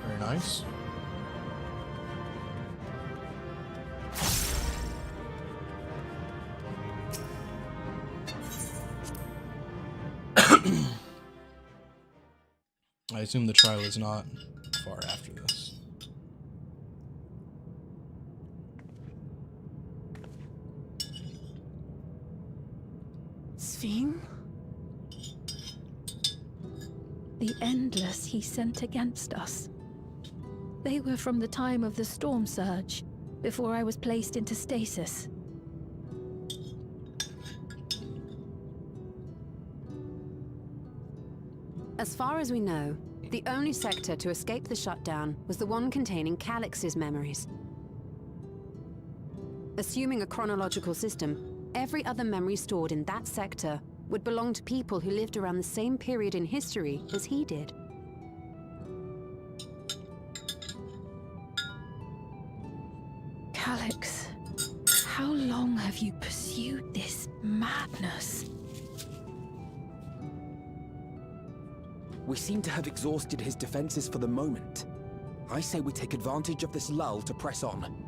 Very nice. I assume the trial is not far after this. Sphene? The Endless he sent against us. They were from the time of the storm surge, before I was placed into stasis. As far as we know, the only sector to escape the shutdown was the one containing Calix's memories. Assuming a chronological system, every other memory stored in that sector would belong to people who lived around the same period in history as he did. Calix, how long have you pursued this madness? We seem to have exhausted his defenses for the moment. I say we take advantage of this lull to press on.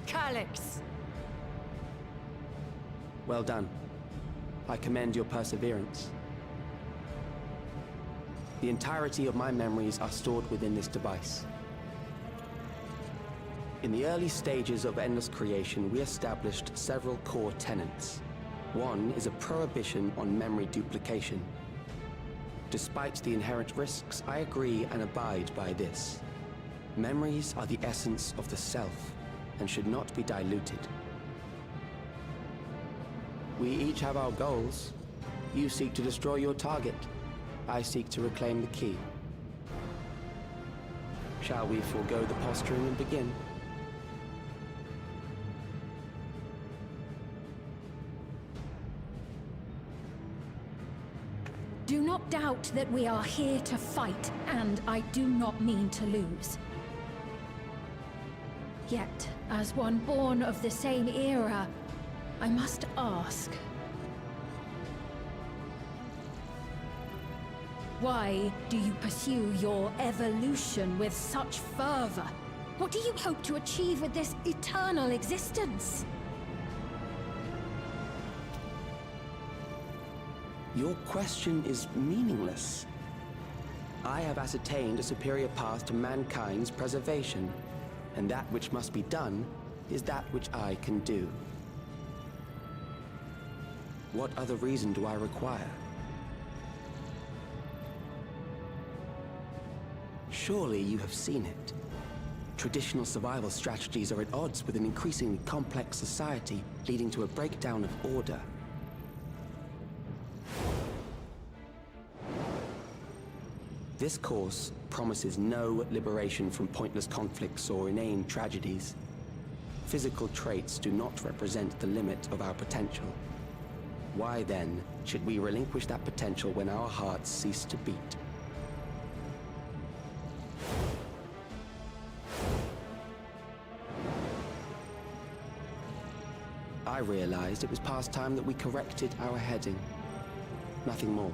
Calix! Well done. I commend your perseverance. The entirety of my memories are stored within this device. In the early stages of Endless Creation, we established several core tenets. One is a prohibition on memory duplication. Despite the inherent risks, I agree and abide by this. Memories are the essence of the self, and should not be diluted. We each have our goals. You seek to destroy your target. I seek to reclaim the key. Shall we forego the posturing and begin? Do not doubt that we are here to fight, and I do not mean to lose. Yet, as one born of the same era, I must ask. Why do you pursue your evolution with such fervor? What do you hope to achieve with this eternal existence? Your question is meaningless. I have ascertained a superior path to mankind's preservation, and that which must be done is that which I can do. What other reason do I require? Surely you have seen it. Traditional survival strategies are at odds with an increasingly complex society, leading to a breakdown of order. This course promises no liberation from pointless conflicts or inane tragedies. Physical traits do not represent the limit of our potential. Why then should we relinquish that potential when our hearts cease to beat? I realized it was past time that we corrected our heading. Nothing more.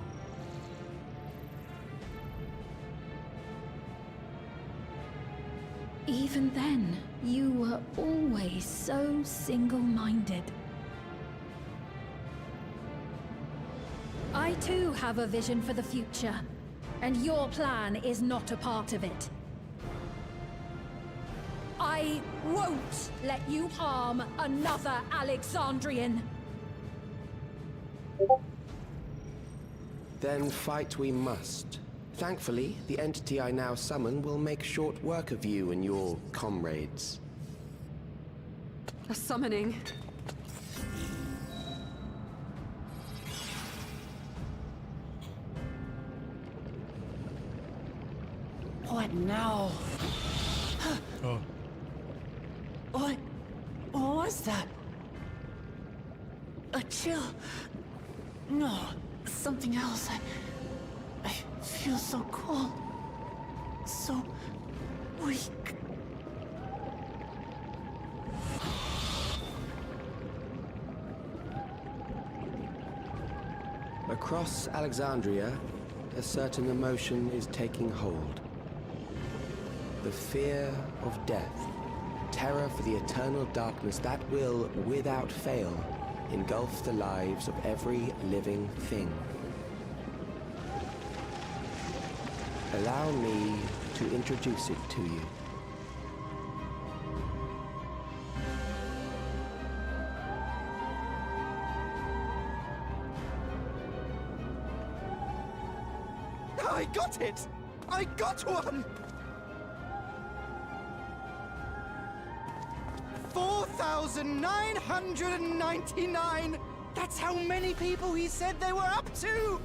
Even then, you were always so single-minded. I too have a vision for the future, and your plan is not a part of it. I won't let you harm another Alexandrian. Then fight we must. Thankfully, the entity I now summon will make short work of you and your comrades. A summoning. What now? Oh. What was that? A chill? No, something else. I feel so cold. So weak. Across Alexandria, a certain emotion is taking hold. The fear of death. Terror for the eternal darkness that will, without fail, engulf the lives of every living thing. Allow me to introduce it to you. I got it! I got one! 4,999! That's how many people he said they were up to!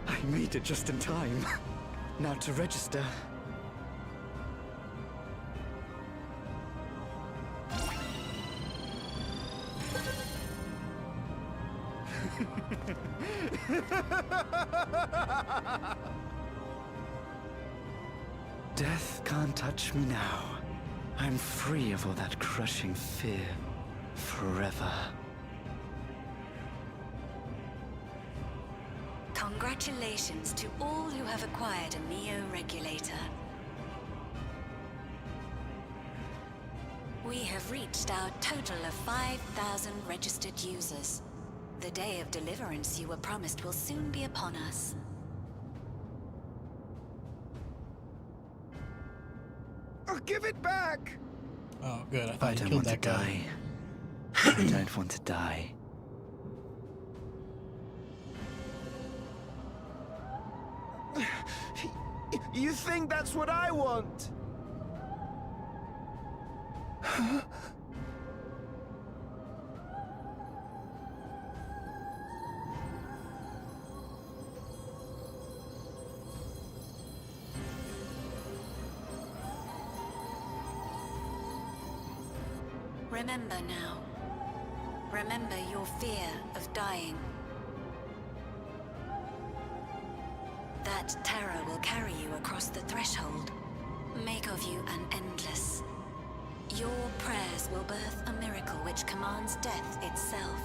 I made it just in time. Now to register. Death can't touch me now. I'm free of all that crushing fear. Forever. Congratulations to all who have acquired a Neo-Regulator. We have reached our total of 5,000 registered users. The day of deliverance you were promised will soon be upon us. Oh, give it back! Oh, good. I I thought you don't killed want that to guy. die. I don't want to die. You think that's what I want? Remember now. Remember your fear of dying. That terror will carry you across the threshold. Make of you an endless. Your prayers will birth a miracle which commands death itself.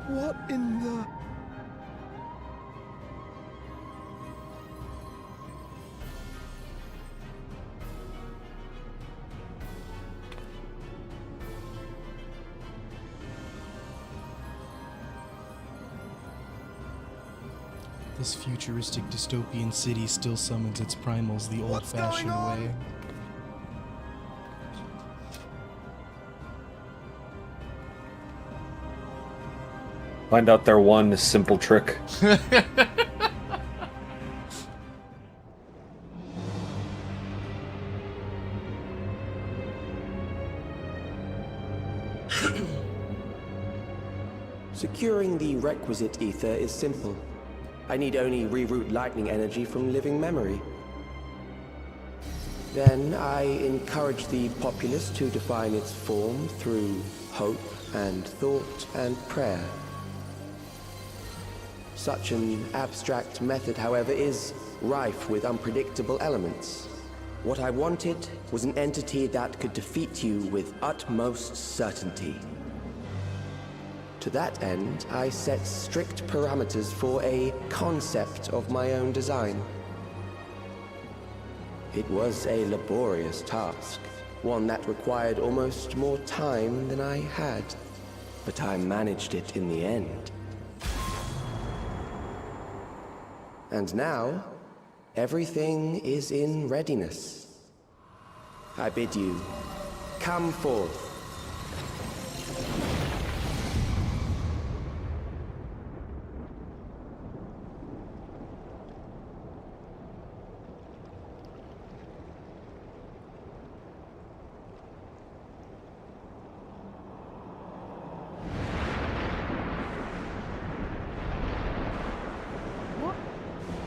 What in the... This futuristic dystopian city still summons its primals the old-fashioned way. Find out their one simple trick. Securing the requisite ether is simple. I need only reroute lightning energy from living memory. Then I encourage the populace to define its form through hope and thought and prayer. Such an abstract method, however, is rife with unpredictable elements. What I wanted was an entity that could defeat you with utmost certainty. To that end, I set strict parameters for a concept of my own design. It was a laborious task, one that required almost more time than I had, but I managed it in the end. And now, everything is in readiness. I bid you, come forth.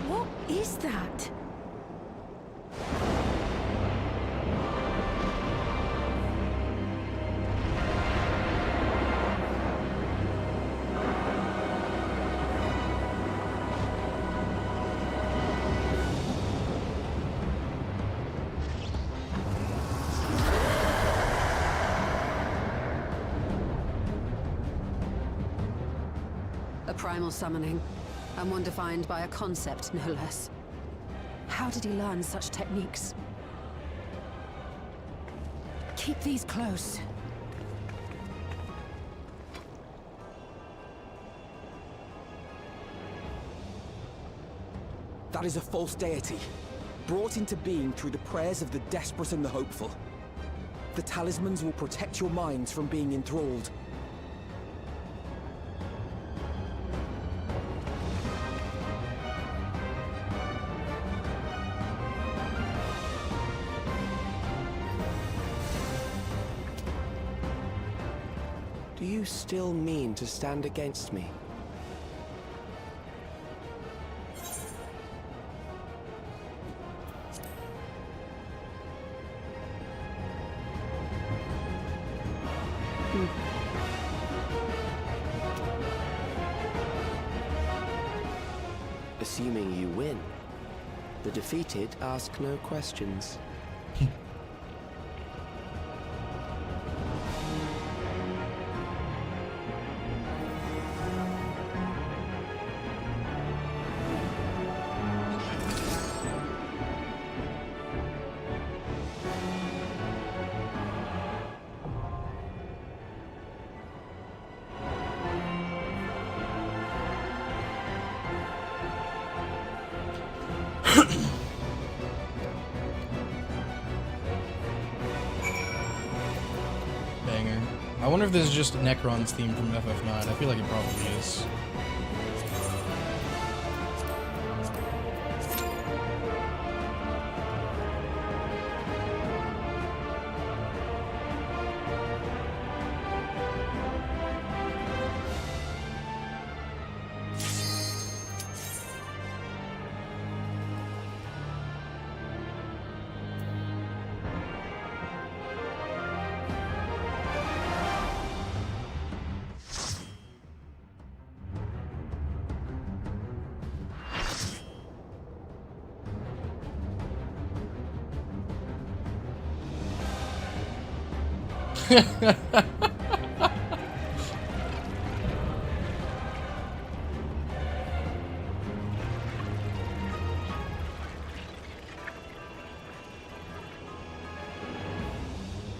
What is that? A primal summoning, and one defined by a concept, no less. How did he learn such techniques? Keep these close. That is a false deity, brought into being through the prayers of the desperate and the hopeful. The talismans will protect your minds from being enthralled. Do you still mean to stand against me? Assuming you win, the defeated ask no questions. Banger. I wonder if this is just Necron's theme from FF9. I feel like it probably is.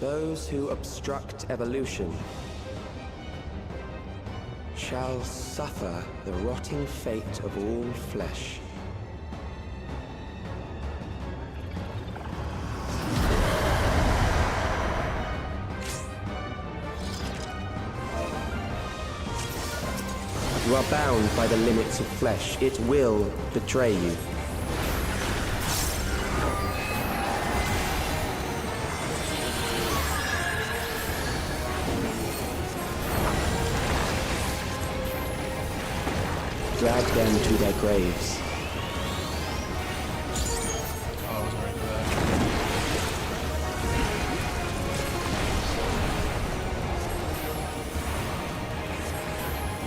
Those who obstruct evolution shall suffer the rotting fate of all flesh. You are bound by the limits of flesh. It will betray you. Drag them to their graves.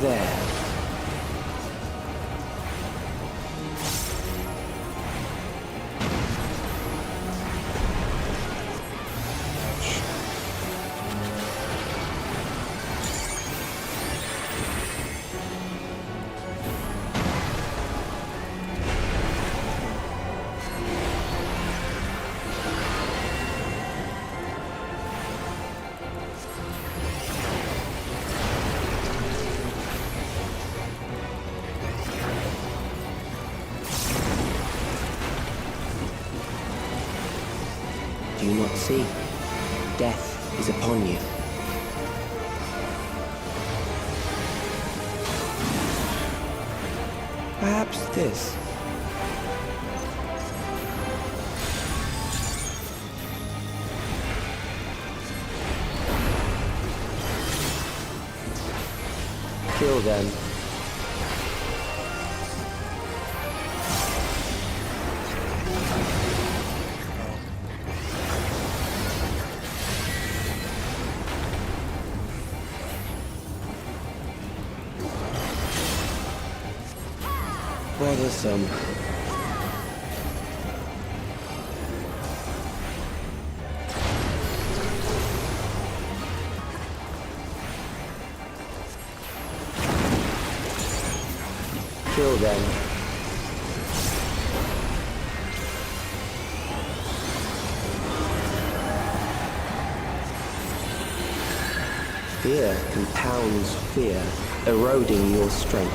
There. Do you not see? Death is upon you. Perhaps this. Kill them. Bothersome. Kill them. Fear compounds fear, eroding your strength.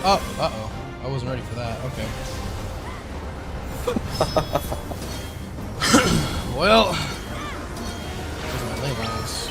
Oh, uh-oh. I wasn't ready for that. Okay. Well, those are my ley lines.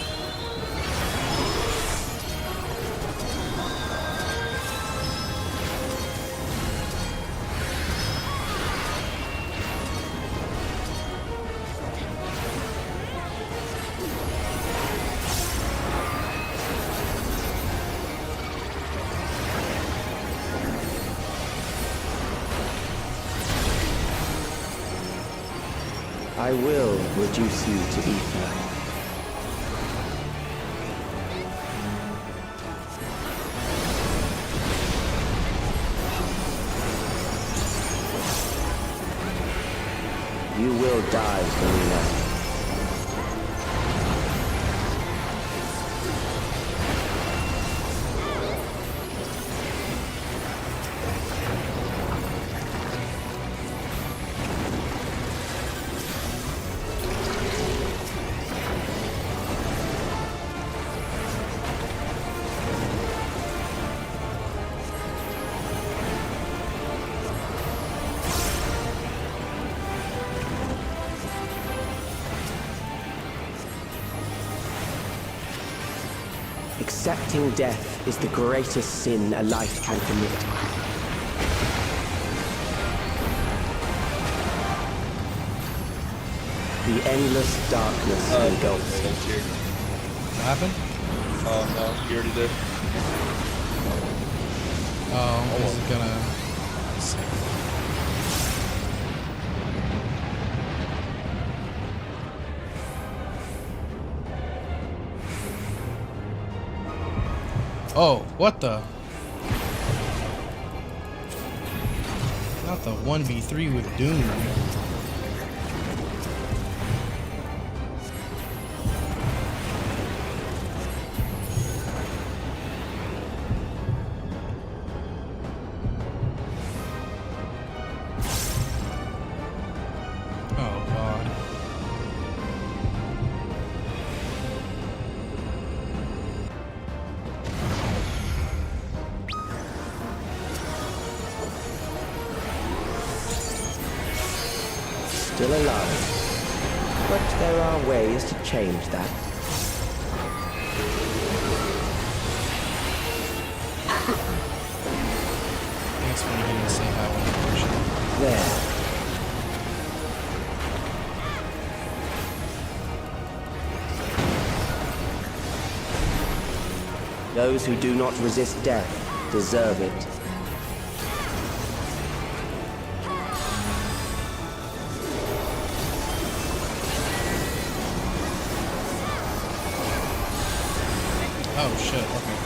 I will reduce you to ether. You will die, Selena. Accepting death is the greatest sin a life can commit. The endless darkness engulfs it. What happened? Oh no, you already did. Oh, this is gonna... Let's see. Oh, what the? Not the 1v3 with Doom. Oh, God. Still alive. But there are ways to change that. Thanks for getting to say hi when There. Those who do not resist death deserve it. Oh shit, okay.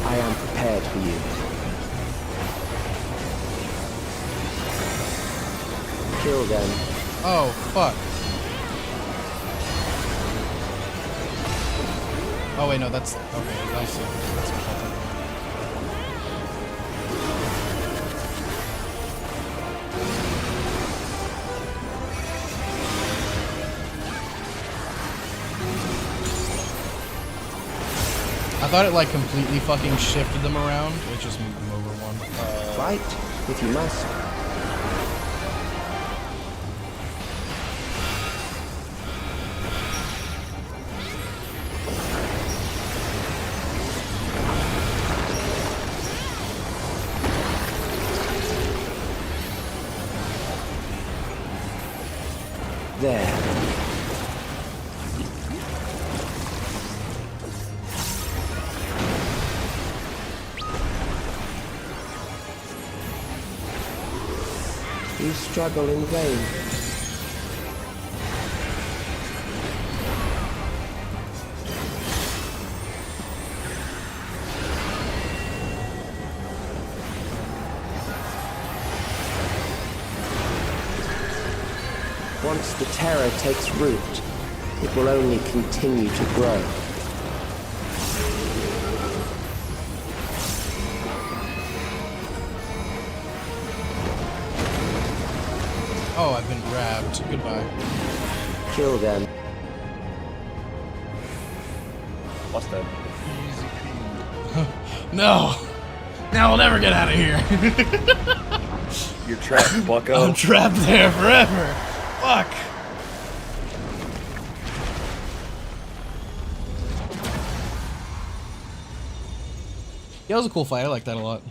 I am prepared for you. Kill them. Oh, fuck. Oh wait, no, that's... Okay, that's what I thought. I thought it like completely fucking shifted them around. It just moved them over one. Fight if you must. There. You struggle in vain. once the terror takes root, it will only continue to grow. Oh, I've been grabbed. Goodbye. Kill them. What's that? No! Now we'll never get out of here. You're trapped, bucko. I'm trapped there forever. Fuck. Yeah, that was a cool fight. I like that a lot.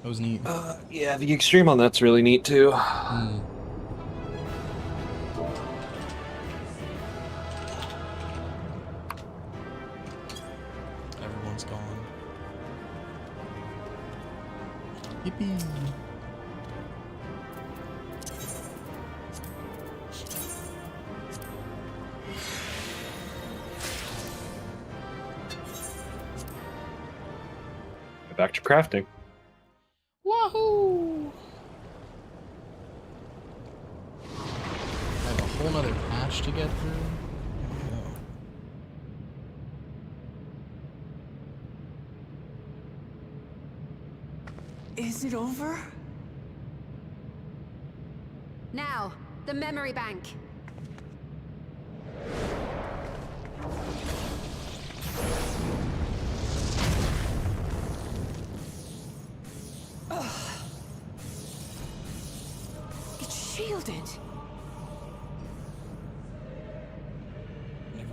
That was neat. Yeah, the extreme on that's really neat too. Everyone's gone. Yippee. Back to crafting. Wahoo! I have a whole nother patch to get through. Is it over? Now, the memory bank. It's shielded.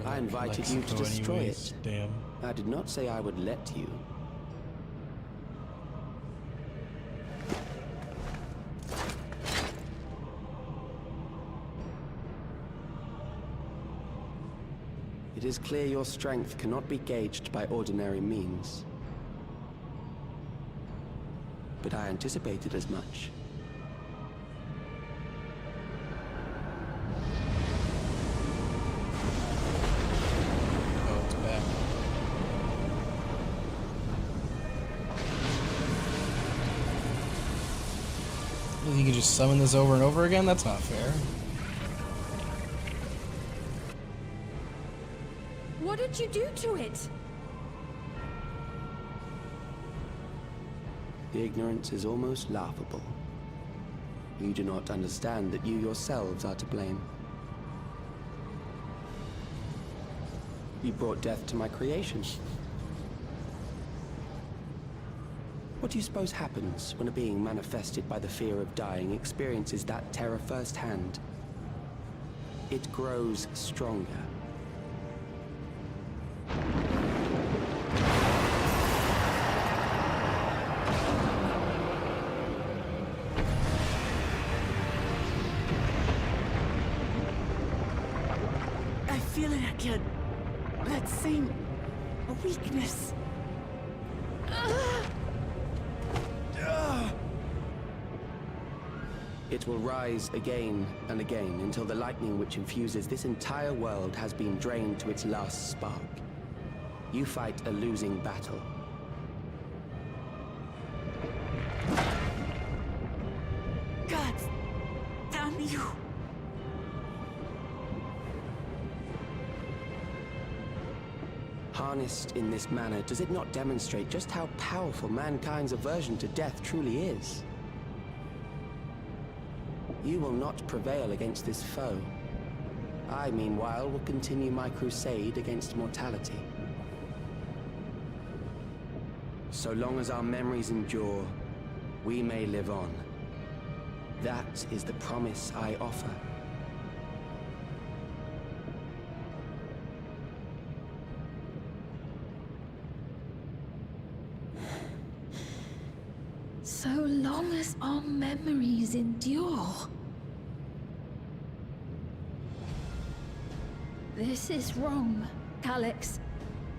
I invited you to destroy it. Damn. I did not say I would let you. It is clear your strength cannot be gauged by ordinary means. But I anticipated as much. Oh, it's back. You can just summon this over and over again? That's not fair. What did you do to it? The ignorance is almost laughable. You do not understand that you yourselves are to blame. You brought death to my creation. What do you suppose happens when a being manifested by the fear of dying experiences that terror firsthand? It grows stronger. I feel it again. That same weakness. It will rise again and again until the lightning which infuses this entire world has been drained to its last spark. You fight a losing battle. God damn you. Harnessed in this manner, does it not demonstrate just how powerful mankind's aversion to death truly is? You will not prevail against this foe. I, meanwhile, will continue my crusade against mortality. So long as our memories endure, we may live on. That is the promise I offer. So long as our memories endure. This is wrong, Calyx.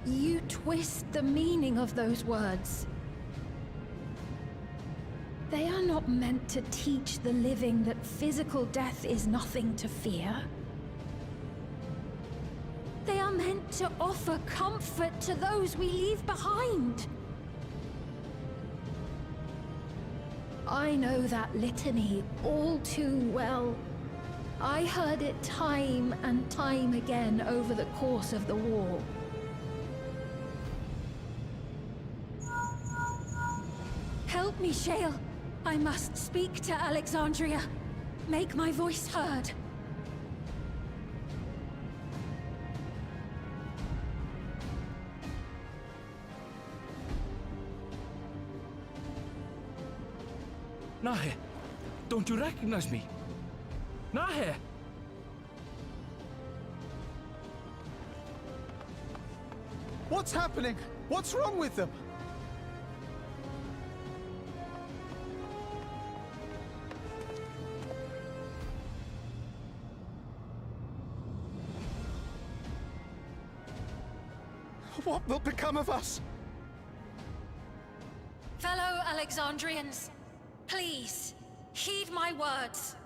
You twist the meaning of those words. They are not meant to teach the living that physical death is nothing to fear. They are meant to offer comfort to those we leave behind. I know that litany all too well. I heard it time and time again over the course of the war. Help me, Shale. I must speak to Alexandria. Make my voice heard. Nahe, don't you recognize me? Nahe! What's happening? What's wrong with them? What will become of us? Fellow Alexandrians, please, heed my words.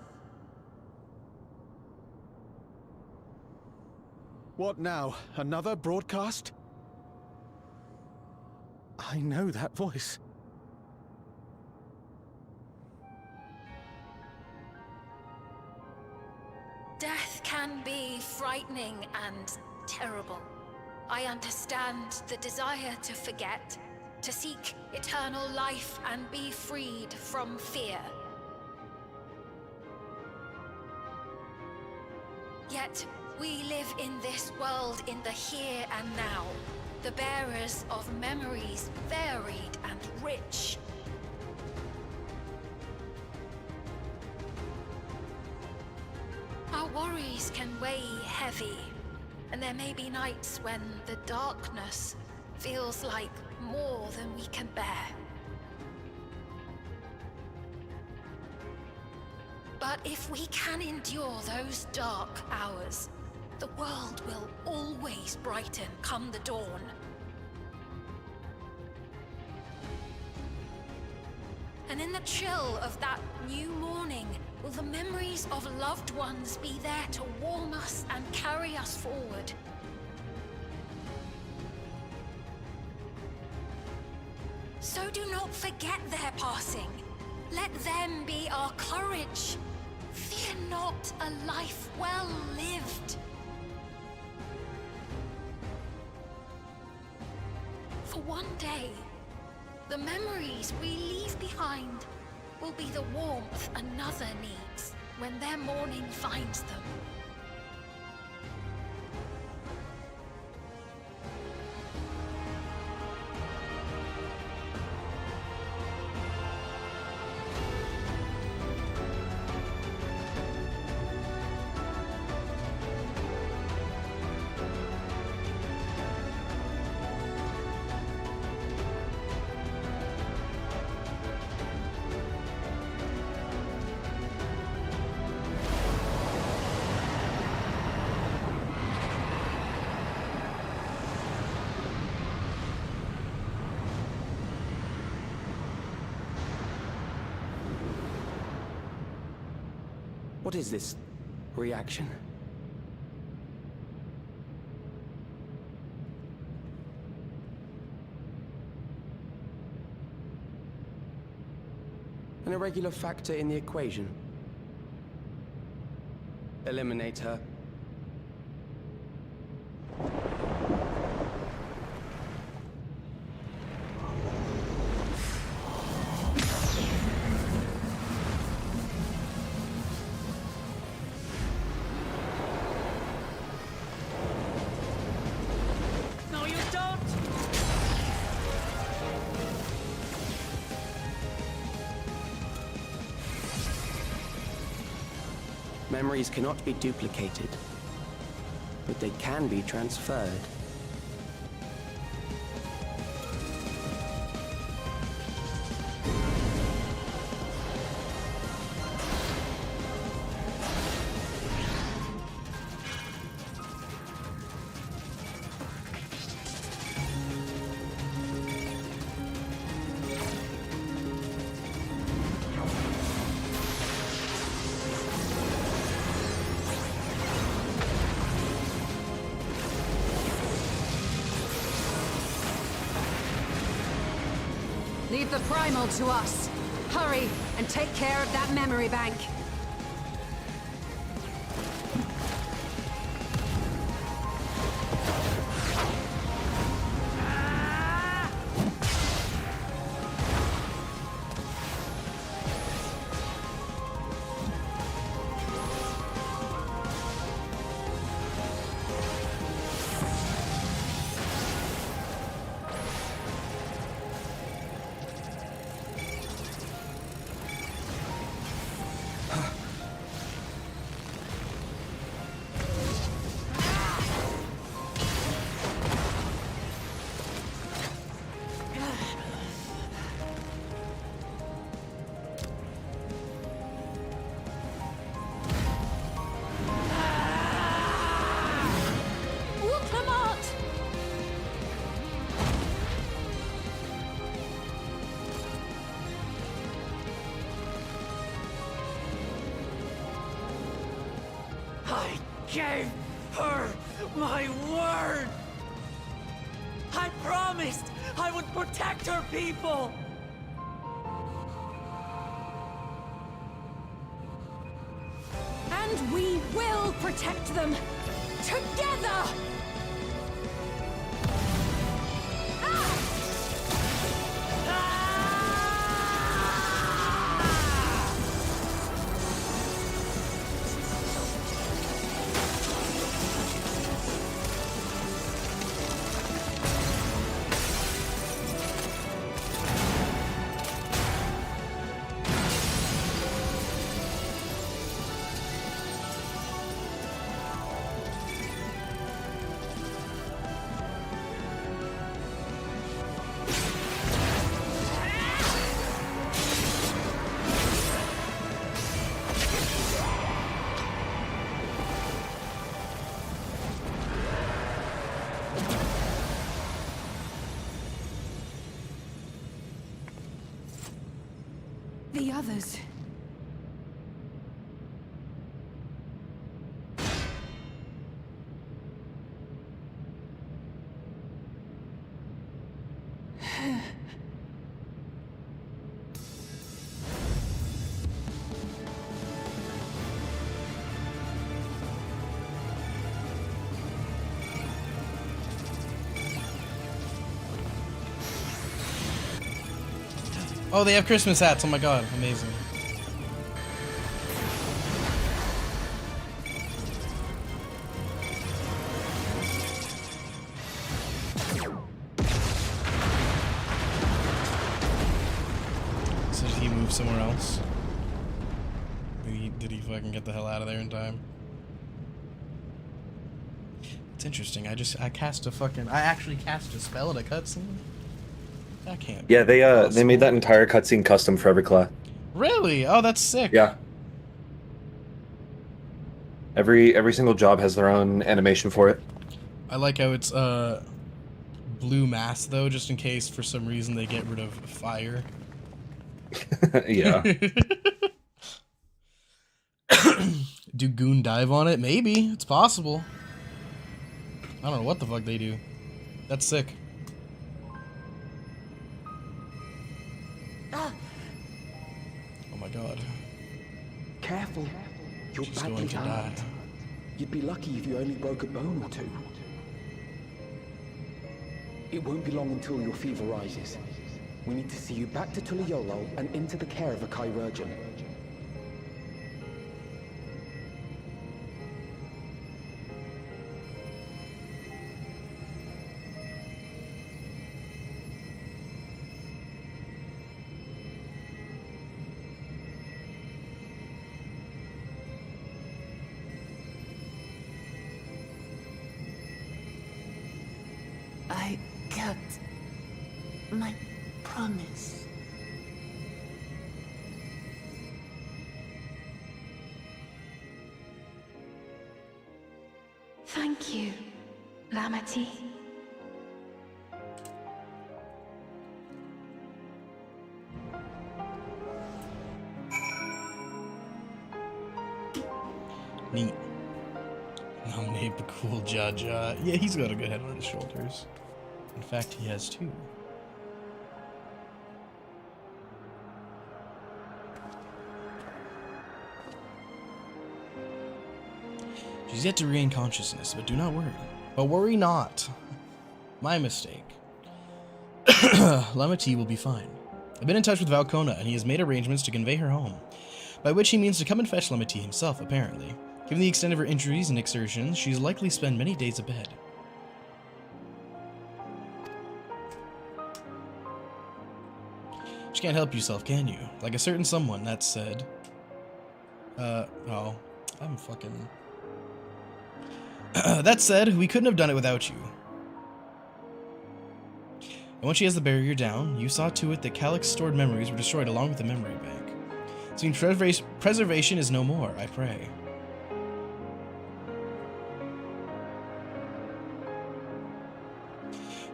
What now? Another broadcast? I know that voice. Death can be frightening and terrible. I understand the desire to forget, to seek eternal life and be freed from fear. Yet, we live in this world in the here and now, the bearers of memories varied and rich. Our worries can weigh heavy, and there may be nights when the darkness feels like more than we can bear. But if we can endure those dark hours, the world will always brighten come the dawn. And in the chill of that new morning, will the memories of loved ones be there to warm us and carry us forward? So do not forget their passing. Let them be our courage. Fear not a life well lived. For one day, the memories we leave behind will be the warmth another needs when their morning finds them. What is this reaction? An irregular factor in the equation. Eliminate her. Memories cannot be duplicated, but they can be transferred. Leave the primal to us. Hurry and take care of that memory bank. gave her my word! I promised I would protect her people! And we will protect them! Together! The others. Oh, they have Christmas hats. Oh my god, amazing. So did he move somewhere else? Did he fucking get the hell out of there in time? It's interesting. I cast a fucking... I actually cast a spell at a cutscene? That can't be Yeah, they possible. made that entire cutscene custom for every class. Really? Oh, that's sick. Yeah. Every single job has their own animation for it. I like how it's blue mass though, just in case for some reason they get rid of fire. Yeah. Do Goon dive on it? Maybe. It's possible. I don't know what the fuck they do. That's sick. Oh my god. Careful. You're She's badly going to die. hurt. You'd be lucky if you only broke a bone or two. It won't be long until your fever rises. We need to see you back to Tuliolo and into the care of a chirurgeon. I kept my promise. Thank you, Lamity. Neat. Nominate the cool Jaja. Yeah, he's got a good head on his shoulders. In fact, he has two. She's yet to regain consciousness, but do not worry. But worry not. My mistake. Lamity will be fine. I've been in touch with Valcona, and he has made arrangements to convey her home. By which he means to come and fetch Lamity himself, apparently. Given the extent of her injuries and exertions, she's likely to spend many days abed. You can't help yourself, can you? Like a certain someone that said... oh. I'm fucking... that said, we couldn't have done it without you. And once she has the barrier down, you saw to it that Calyx's stored memories were destroyed along with the memory bank. So preservation is no more, I pray.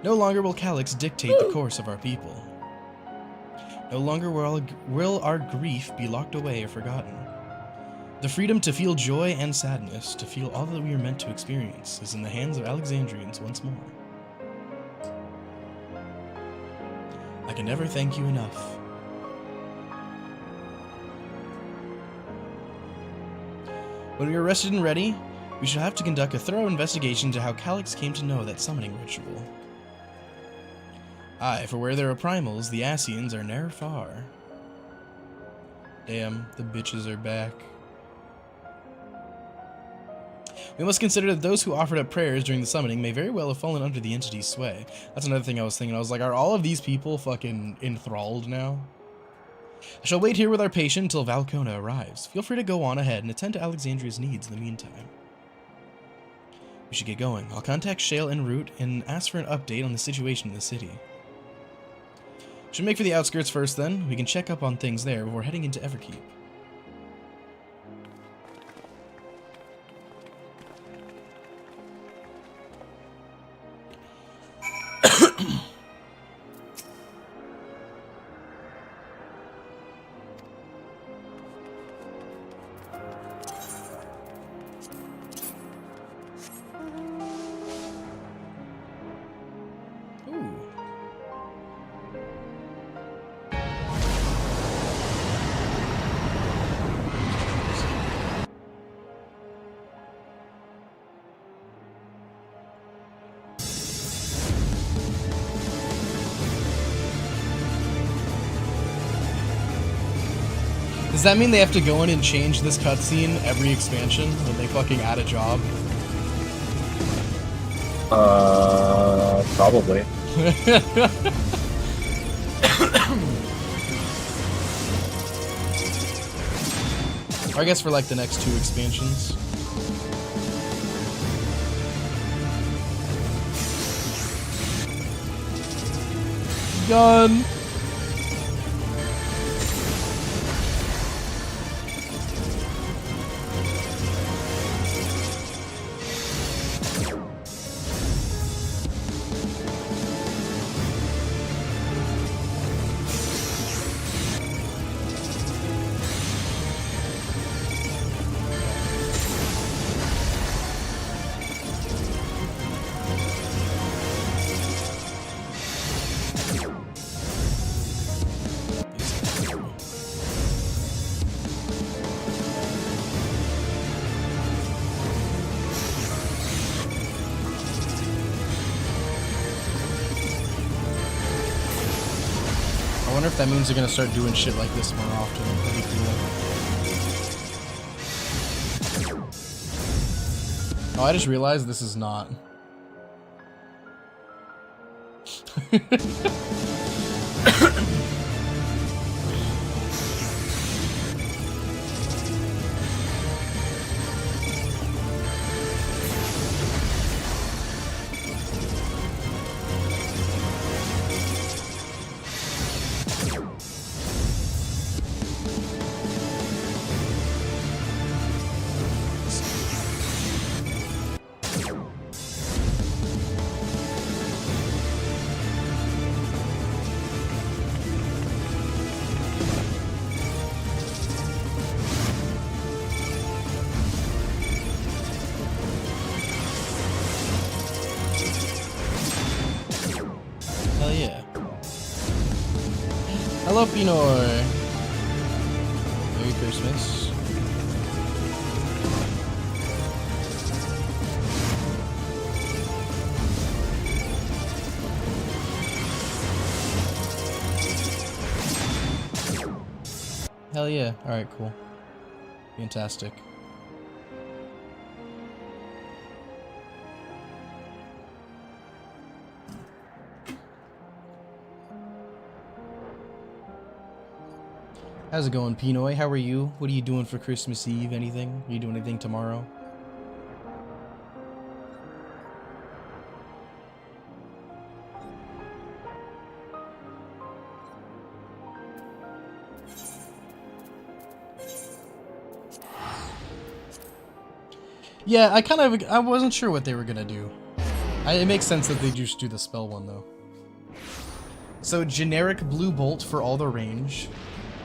No longer will Calyx dictate the course of our people. No longer will our grief be locked away or forgotten. The freedom to feel joy and sadness, to feel all that we are meant to experience, is in the hands of Alexandrians once more. I can never thank you enough. When we are rested and ready, we shall have to conduct a thorough investigation into how Calyx came to know that summoning ritual. Aye, for where there are primals, the Asians are ne'er far. Damn, the bitches are back. We must consider that those who offered up prayers during the summoning may very well have fallen under the entity's sway. That's another thing I was thinking. I was like, are all of these people fucking enthralled now? I shall wait here with our patient until Valcona arrives. Feel free to go on ahead and attend to Alexandria's needs in the meantime. We should get going. I'll contact Shale en route and ask for an update on the situation in the city. Should make for the outskirts first then. We can check up on things there before heading into Everkeep. Does that mean they have to go in and change this cutscene every expansion when they fucking add a job? Probably. Or I guess for like the next 2 expansions. Gun! I wonder if that means they're gonna start doing shit like this more often. That'd be cool. Oh, I just realized this is not. Hell yeah. Hello, Pinor. Merry Christmas. Hell yeah. Alright, cool. Fantastic. How's it going, Pinoy? How are you? What are you doing for Christmas Eve? Anything? Are you doing anything tomorrow? Yeah, I wasn't sure what they were gonna do. It makes sense that they just do the spell one, though. So, generic blue bolt for all the range.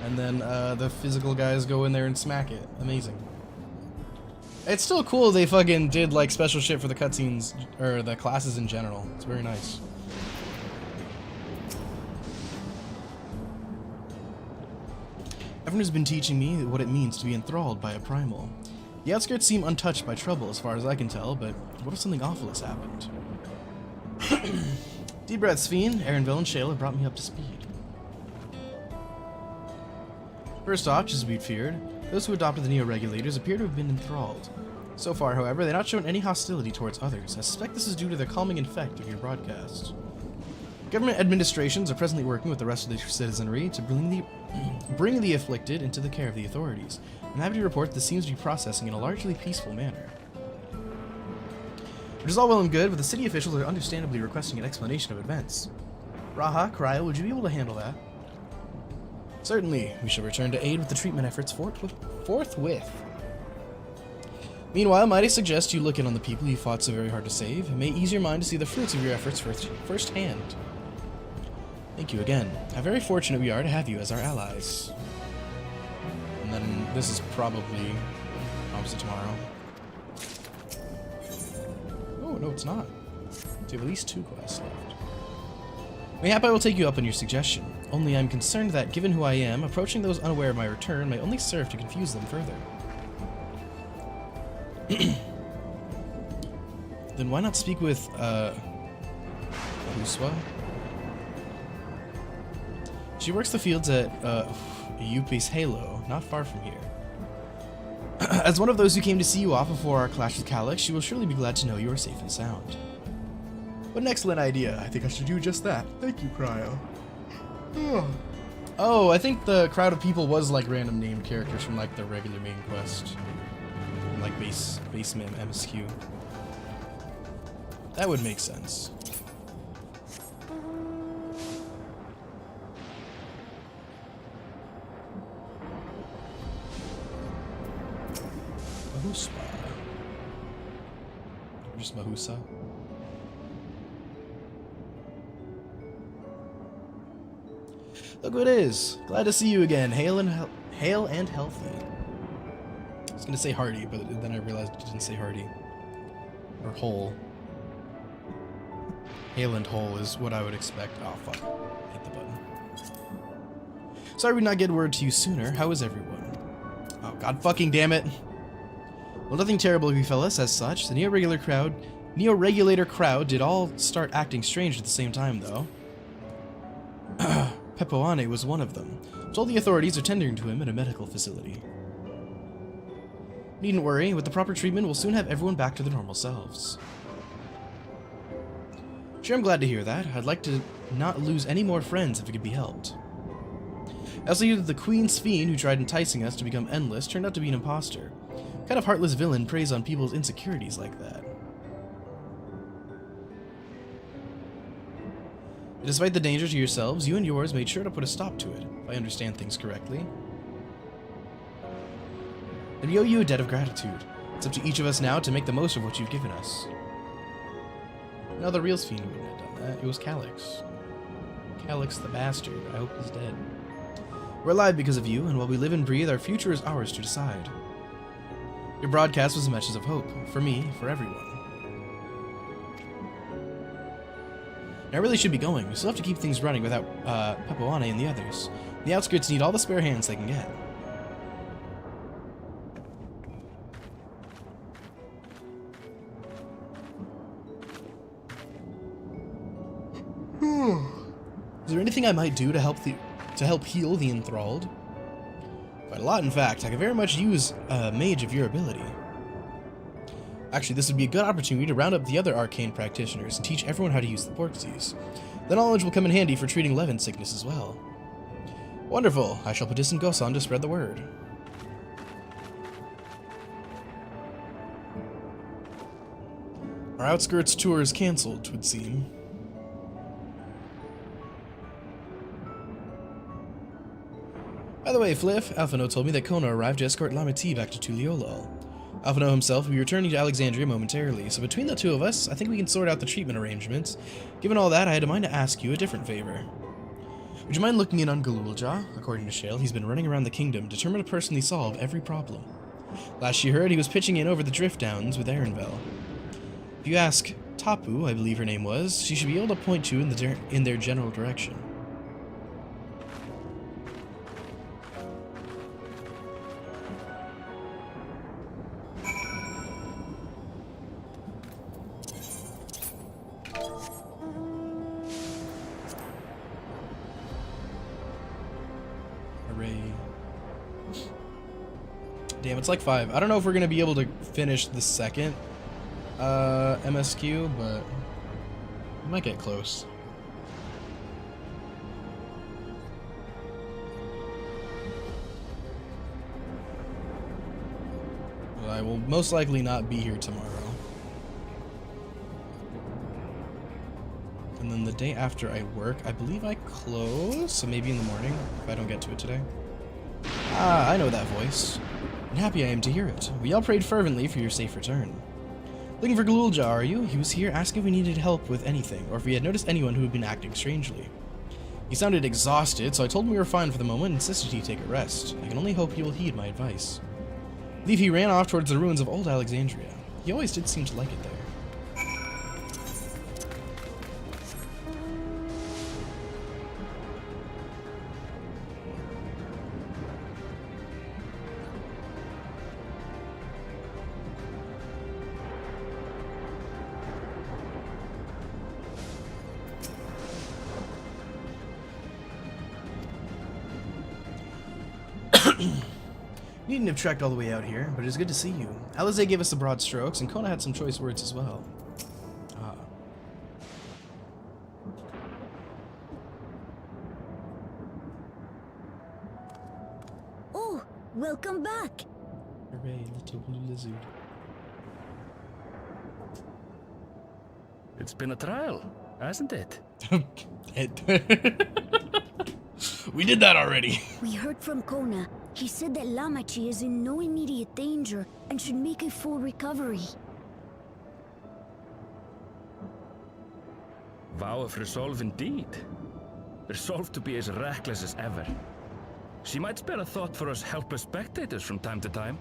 And then the physical guys go in there and smack it. Amazing. It's still cool they fucking did like special shit for the cutscenes or the classes in general. It's very nice. Everyone has been teaching me what it means to be enthralled by a primal. The outskirts seem untouched by trouble as far as I can tell, but what if something awful has happened? Deep breaths, Fiend, Aaronville, and Shale have brought me up to speed. First off, just as we'd feared, those who adopted the Neo-Regulators appear to have been enthralled. So far, however, they've not shown any hostility towards others. I suspect this is due to the calming effect of your broadcast. Government administrations are presently working with the rest of the citizenry to bring the afflicted into the care of the authorities. I'm happy to report this seems to be processing in a largely peaceful manner. Which is all well and good, but the city officials are understandably requesting an explanation of events. Raha, Cryo, would you be able to handle that? Certainly, we shall return to aid with the treatment efforts forthwith. Meanwhile, might I suggest you look in on the people you fought so very hard to save? It may ease your mind to see the fruits of your efforts firsthand. Thank you again. How very fortunate we are to have you as our allies. And then this is probably obviously tomorrow. Oh, no, it's not. We have at least 2 quests left. Mayhap I will take you up on your suggestion. Only I'm concerned that, given who I am, approaching those unaware of my return may only serve to confuse them further. Then why not speak with, Uswa? She works the fields at, Yuppi's Halo, not far from here. As one of those who came to see you off before our clash with Calyx, she will surely be glad to know you are safe and sound. What an excellent idea. I think I should do just that. Thank you, Cryo. Oh, I think the crowd of people was like random named characters from like the regular main quest. Like base MuSQ. That would make sense. Mahuspa. Just Mahusa. Look who it is! Glad to see you again. Hail and healthy. I was gonna say hearty, but then I realized it didn't say hearty. Or whole. Hail and whole is what I would expect. Oh fuck. Hit the button. Sorry we did not get word to you sooner. How is everyone? Oh god fucking damn it. Well, nothing terrible befell us as such. The Neo-Regulator crowd did all start acting strange at the same time though. Pepoane was one of them. Told the authorities are tendering to him at a medical facility. Needn't worry, with the proper treatment we'll soon have everyone back to their normal selves. Sure, I'm glad to hear that. I'd like to not lose any more friends if it could be helped. Also, the Queen's Fiend who tried enticing us to become endless turned out to be an imposter. What kind of heartless villain preys on people's insecurities like that? Despite the danger to yourselves, you and yours made sure to put a stop to it, if I understand things correctly. And we owe you a debt of gratitude. It's up to each of us now to make the most of what you've given us. No, the real Fiend wouldn't have done that. It was Calyx. Calyx the bastard. I hope he's dead. We're alive because of you, and while we live and breathe, our future is ours to decide. Your broadcast was a message of hope. For me, for everyone. I really should be going. We still have to keep things running without Pepoane and the others. The outskirts need all the spare hands they can get. Is there anything I might do to help heal the enthralled? Quite a lot, in fact. I could very much use a mage of your ability. Actually, this would be a good opportunity to round up the other arcane practitioners and teach everyone how to use the Porksies. The knowledge will come in handy for treating Levin sickness as well. Wonderful. I shall petition Gosan to spread the word. Our outskirts tour is cancelled, 'twould seem. By the way, Fliff, Alphino told me that Kona arrived to escort Lameti back to Tuliolol. Alphino himself will be returning to Alexandria momentarily, so between the two of us, I think we can sort out the treatment arrangements. Given all that, I had a mind to ask you a different favor. Would you mind looking in on Galulja? According to Shale, he's been running around the kingdom, determined to personally solve every problem. Last she heard, he was pitching in over the Drift Downs with Erenvel. If you ask Tapu, I believe her name was, she should be able to point you in their general direction. Damn, it's like 5. I don't know if we're gonna be able to finish the second MSQ, but we might get close. Well, I will most likely not be here tomorrow. And then the day after I work, I believe I close, so maybe in the morning, if I don't get to it today. Ah, I know that voice. And happy I am to hear it. We all prayed fervently for your safe return. Looking for Galulja, are you? He was here asking if we needed help with anything, or if we had noticed anyone who had been acting strangely. He sounded exhausted, so I told him we were fine for the moment and insisted he take a rest. I can only hope he will heed my advice. I believe he ran off towards the ruins of old Alexandria. He always did seem to like it there. Needn't have trekked all the way out here, but it is good to see you. Alize gave us the broad strokes, and Kona had some choice words as well. Ah. Oh, welcome back. Hooray, little blue lizard. It's been a trial, hasn't it? We did that already. We heard from Kona. He said that Lamachi is in no immediate danger and should make a full recovery. Vow of resolve indeed. Resolved to be as reckless as ever. She might spare a thought for us helpless spectators from time to time.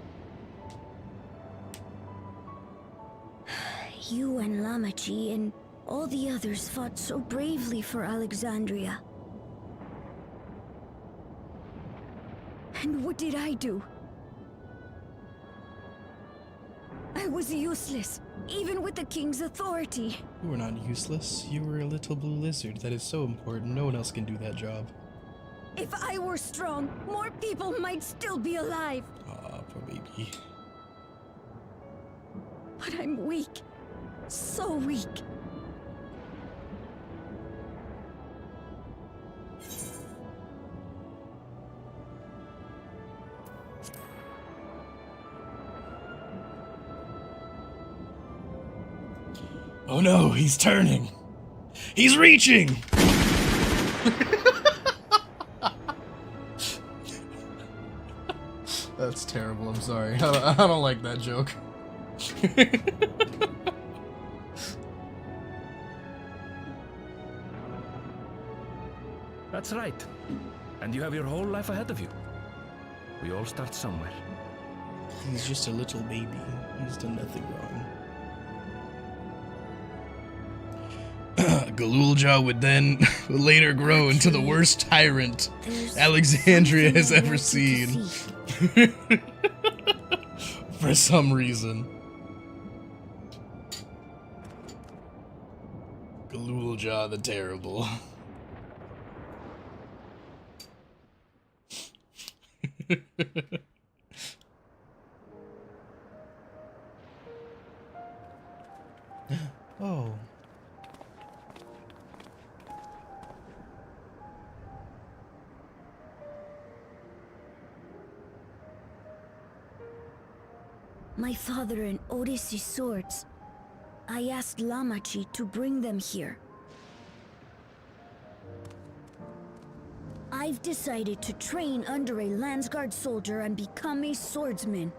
You and Lamachi and all the others fought so bravely for Alexandria. And what did I do? I was useless, even with the king's authority. You were not useless. You were a little blue lizard. That is so important. No one else can do that job. If I were strong, more people might still be alive. Aw, poor baby. But I'm weak. So weak. Oh no, he's turning. He's reaching! That's terrible, I'm sorry. I don't like that joke. That's right. And you have your whole life ahead of you. We all start somewhere. He's just a little baby. He's done nothing wrong. Galulja would then later grow into the worst tyrant Alexandria has ever seen. For some reason. Galulja the Terrible. Oh. My father and Odyssey's swords. I asked Lamachi to bring them here. I've decided to train under a Landsguard soldier and become a swordsman.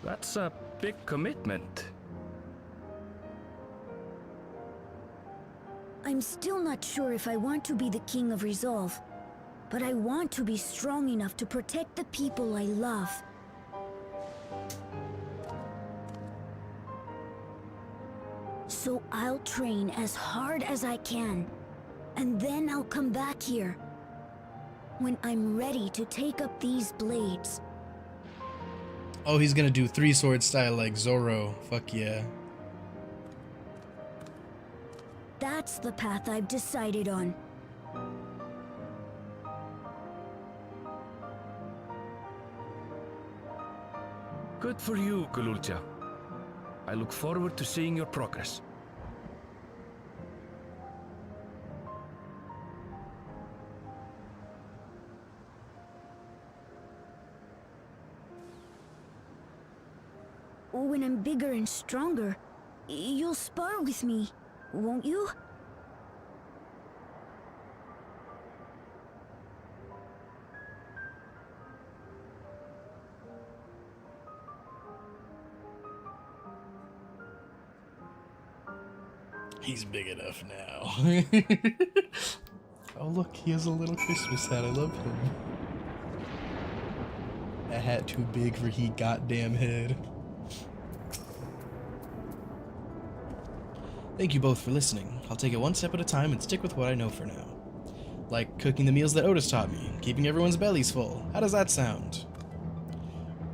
That's a big commitment. I'm still not sure if I want to be the King of Resolve. but I want to be strong enough to protect the people I love. So I'll train as hard as I can, and then I'll come back here when I'm ready to take up these blades. Oh, he's gonna do 3-sword style like Zoro. Fuck yeah. That's the path I've decided on. Good for you, Kululcha. I look forward to seeing your progress. When I'm bigger and stronger, you'll spar with me, won't you? He's big enough now. Oh look, he has a little Christmas hat. I love him. A hat too big for he goddamn head. Thank you both for listening. I'll take it one step at a time and stick with what I know for now. Like cooking the meals that Otis taught me, keeping everyone's bellies full. How does that sound?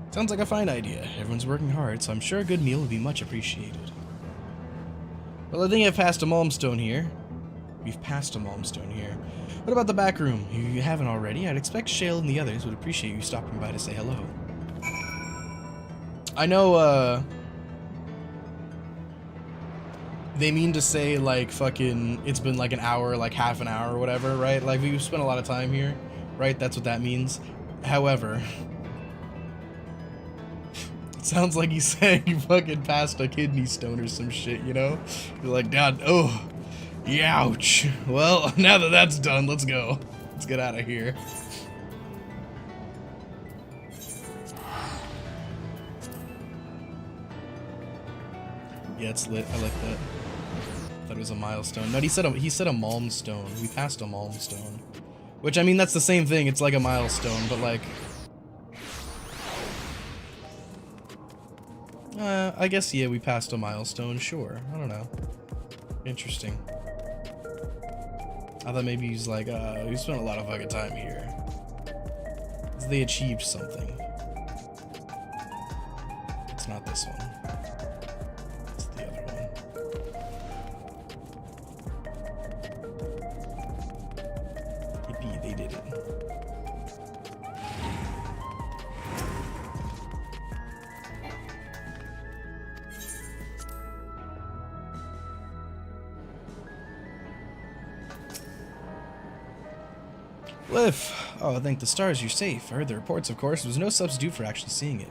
Sounds like a fine idea. Everyone's working hard, so I'm sure a good meal will be much appreciated. Well, I think I've passed a Malmstone here. We've passed a Malmstone here. What about the back room? If you haven't already, I'd expect Shale and the others would appreciate you stopping by to say hello. I know, they mean to say, like, fucking, it's been like an hour, like half an hour or whatever, right? Like, we've spent a lot of time here, right? That's what that means. However, it sounds like he's saying you fucking passed a kidney stone or some shit, you know? You're like, Dad, oh, youch. Well, now that that's done, let's go. Let's get out of here. Yeah, it's lit. I like that. Thought it was a milestone. No, he said a Malmstone. We passed a Malmstone. Which, I mean, that's the same thing. It's like a milestone, but like... I guess, yeah, we passed a milestone, sure. I don't know. Interesting. I thought maybe he's like, we spent a lot of fucking time here. They achieved something. It's not this one. It's the other one. Yippee, they did it. Cliff! Oh, thank the stars you're safe. I heard the reports, of course. There's no substitute for actually seeing it.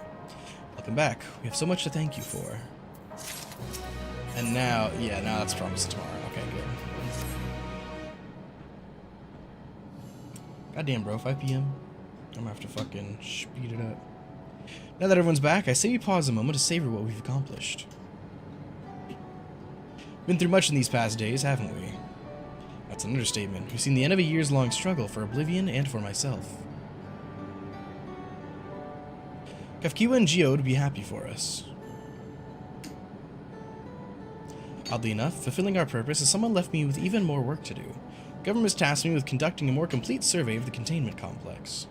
Welcome back. We have so much to thank you for. And now, yeah, now that's promised tomorrow. Okay, good. Goddamn, bro, 5 PM? I'm gonna have to fucking speed it up. Now that everyone's back, I say we pause a moment to savor what we've accomplished. Been through much in these past days, haven't we? That's an understatement. We've seen the end of a years-long struggle for Oblivion and for myself. Kafkiwa and Geo would be happy for us. Oddly enough, fulfilling our purpose has someone left me with even more work to do. The government has tasked me with conducting a more complete survey of the containment complex.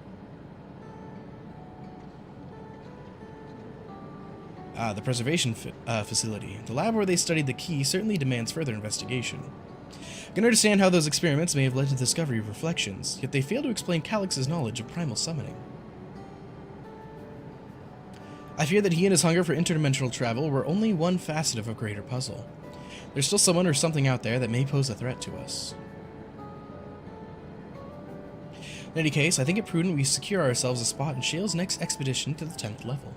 The preservation facility. The lab where they studied the key certainly demands further investigation. I can understand how those experiments may have led to the discovery of reflections, yet they fail to explain Calix's knowledge of primal summoning. I fear that he and his hunger for interdimensional travel were only one facet of a greater puzzle. There's still someone or something out there that may pose a threat to us. In any case, I think it prudent we secure ourselves a spot in Shale's next expedition to the 10th level.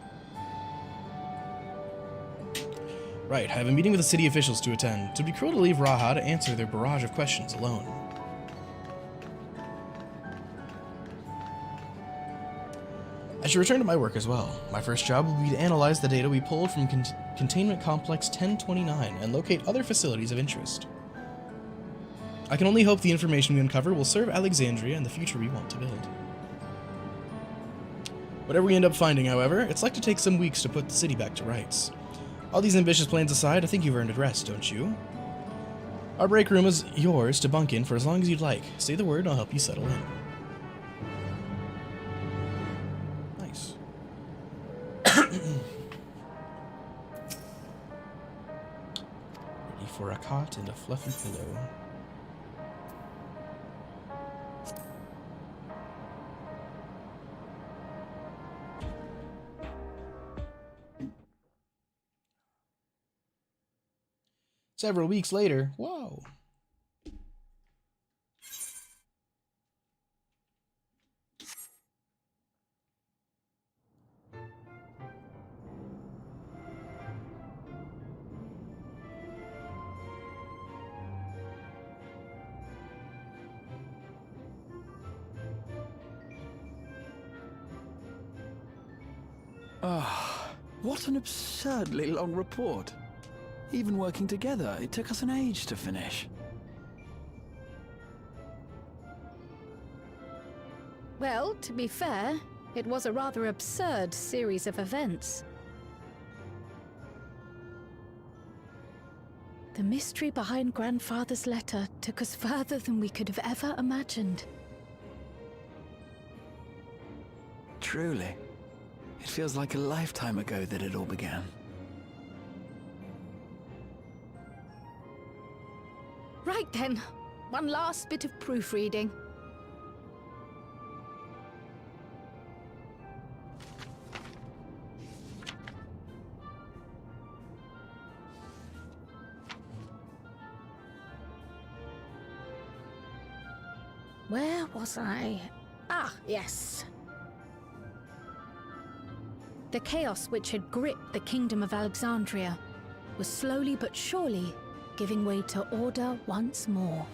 Right, I have a meeting with the city officials to attend. It would be cruel to leave Raha to answer their barrage of questions alone. I should return to my work as well. My first job will be to analyze the data we pulled from Containment Complex 1029 and locate other facilities of interest. I can only hope the information we uncover will serve Alexandria and the future we want to build. Whatever we end up finding, however, it's like to take some weeks to put the city back to rights. All these ambitious plans aside, I think you've earned a rest, don't you? Our break room is yours to bunk in for as long as you'd like. Say the word and I'll help you settle in. Nice. Ready for a cot and a fluffy pillow. Several weeks later, whoa. Ah, what an absurdly long report. Even working together, it took us an age to finish. Well, to be fair, it was a rather absurd series of events. The mystery behind Grandfather's letter took us further than we could have ever imagined. Truly. It feels like a lifetime ago that it all began. Right then, one last bit of proofreading. Where was I? Ah, yes. The chaos which had gripped the Kingdom of Alexandria was slowly but surely giving way to order once more.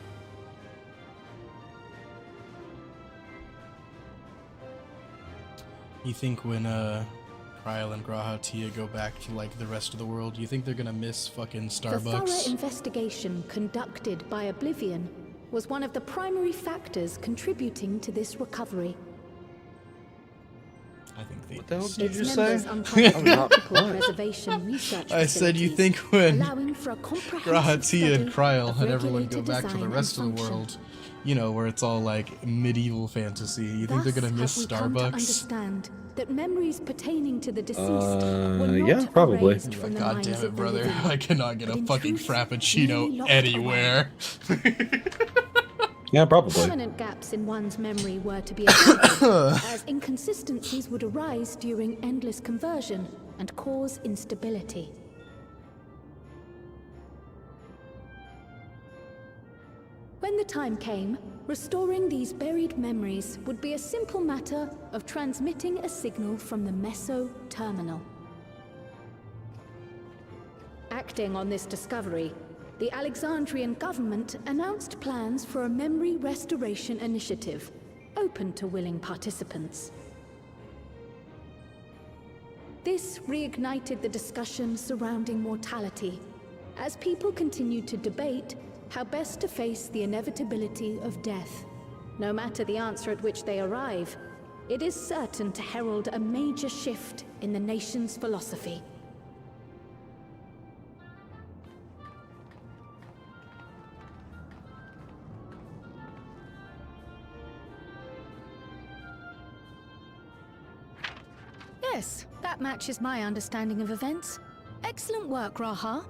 You think when Kryl and Graha Tia go back to like the rest of the world, you think they're gonna miss fucking Starbucks? The thorough investigation conducted by Oblivion was one of the primary factors contributing to this recovery. I think they. What the hell did Its you just members say? uncovered practical preservation research I said you facilities, think when allowing for a comprehensive Graha Tia and study Kryl of and everyone go regulated back to the design rest of and the function. world, you know, where it's all like medieval fantasy. You think they're Thus gonna miss have we come to Starbucks? understand that memories pertaining to the deceased were not yeah, probably. erased from the God minds damn it, of the brother! living, I cannot get but a in fucking truth, merely frappuccino locked anywhere. Yeah, probably. Permanent gaps in one's memory were to be avoided, as inconsistencies would arise during endless conversion and cause instability. When the time came, restoring these buried memories would be a simple matter of transmitting a signal from the Meso terminal. Acting on this discovery, the Alexandrian government announced plans for a memory restoration initiative, open to willing participants. This reignited the discussion surrounding mortality, as people continued to debate how best to face the inevitability of death. No matter the answer at which they arrive, it is certain to herald a major shift in the nation's philosophy. Yes, that matches my understanding of events. Excellent work, Raha.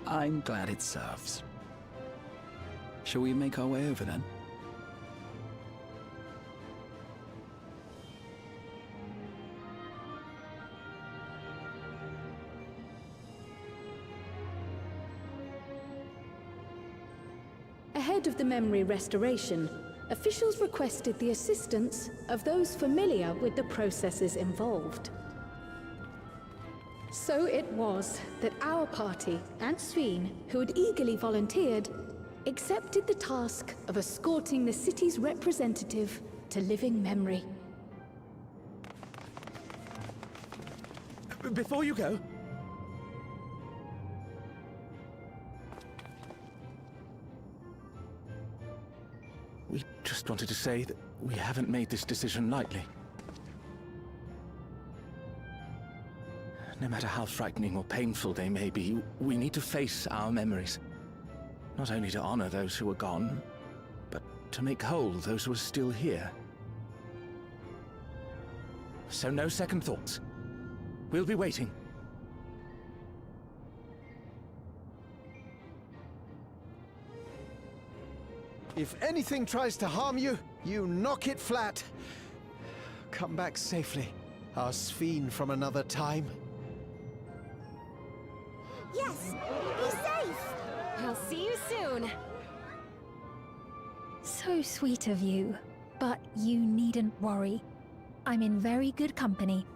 I'm glad it serves. Shall we make our way over then? Ahead of the memory restoration, officials requested the assistance of those familiar with the processes involved. So it was that our party and Sveen, who had eagerly volunteered, accepted the task of escorting the city's representative to living memory. before you go... We just wanted to say that we haven't made this decision lightly. No matter how frightening or painful they may be, we need to face our memories. Not only to honor those who are gone, but to make whole those who are still here. So no second thoughts. We'll be waiting. If anything tries to harm you, you knock it flat. Come back safely, our Sphene from another time. Yes! Be safe! I'll see you soon. So sweet of you, but you needn't worry. I'm in very good company.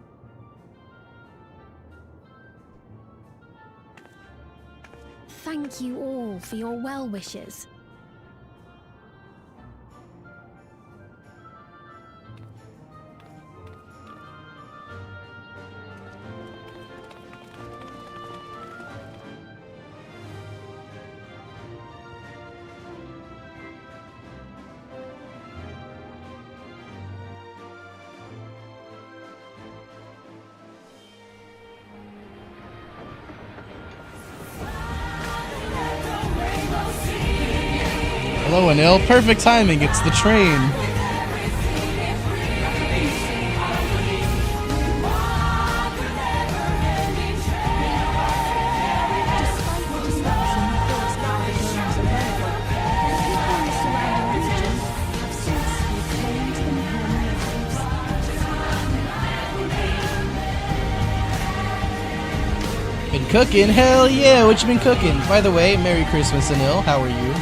Thank you all for your well wishes. Hello, Anil. Perfect timing. It's the train. Been cooking? Hell yeah! What you been cooking? By the way, Merry Christmas, Anil. How are you?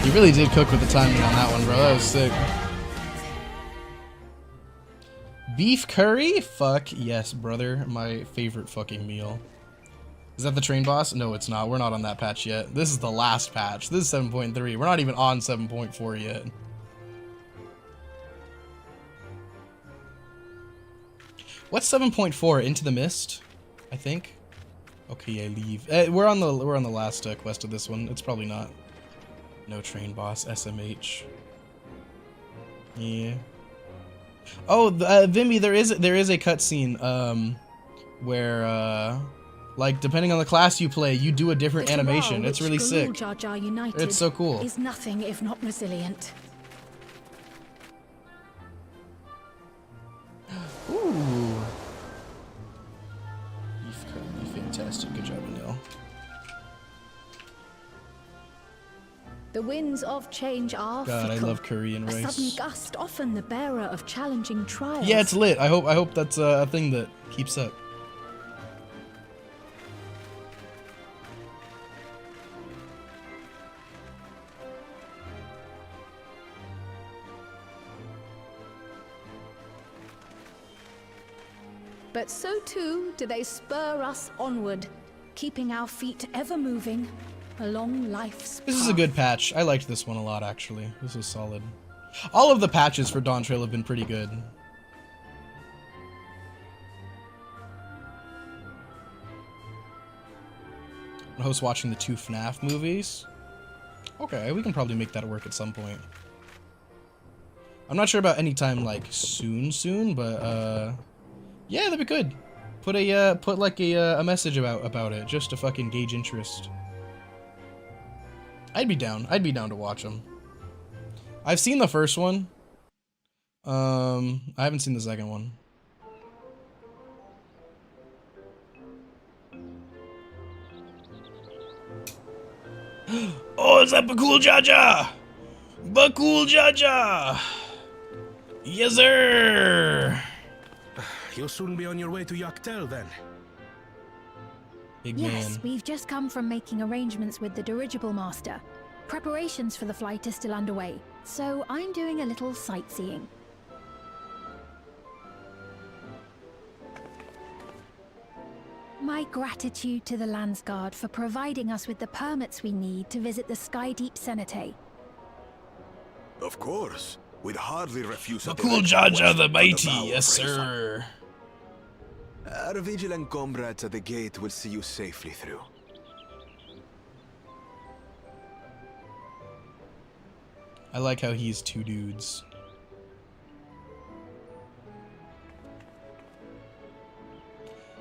You really did cook with the timing on that one, bro. That was sick. Beef curry? Fuck yes, brother. My favorite fucking meal. Is that the train boss? No, it's not. We're not on that patch yet. This is the last patch. This is 7.3. We're not even on 7.4 yet. What's 7.4? Into the Mist, I think. Okay, I leave. We're on the last quest of this one. It's probably not. No train boss. SMH. Yeah. Oh, Vimby, there is a cutscene where like depending on the class you play, you do a different animation. It's really sick. It's so cool. Is nothing if not resilient. Ooh. Beef curry, fantastic. Good job, Anil. The winds of change are God, fickle. I love curry and rice. A sudden gust, often the bearer of challenging trials. Yeah, it's lit. I hope that's a thing that keeps up. But so too do they spur us onward, keeping our feet ever moving along life's path. This is a good patch. I liked this one a lot, actually. This was solid. All of the patches for Dawn Trail have been pretty good. I was watching the 2 FNAF movies. Okay, we can probably make that work at some point. I'm not sure about any time like soon, but yeah, that'd be good. Put like a message about it just to fucking gauge interest. I'd be down to watch them. I've seen the first one. I haven't seen the second one. Oh, is that Bakul Jaja? Bakul Jaja! Yes, sir! You'll soon be on your way to Yaktel, then. Big Yes, man. we've just come from making arrangements with the dirigible master. Preparations for the flight are still underway, so I'm doing a little sightseeing. My gratitude to the Landsguard for providing us with the permits we need to visit the Skydeep Cenotaph. Of course. We'd hardly refuse a Cool direct Jaja quest the from Mighty, vow yes of Reza. sir. Our vigilant comrades at the gate will see you safely through. I like how he's two dudes.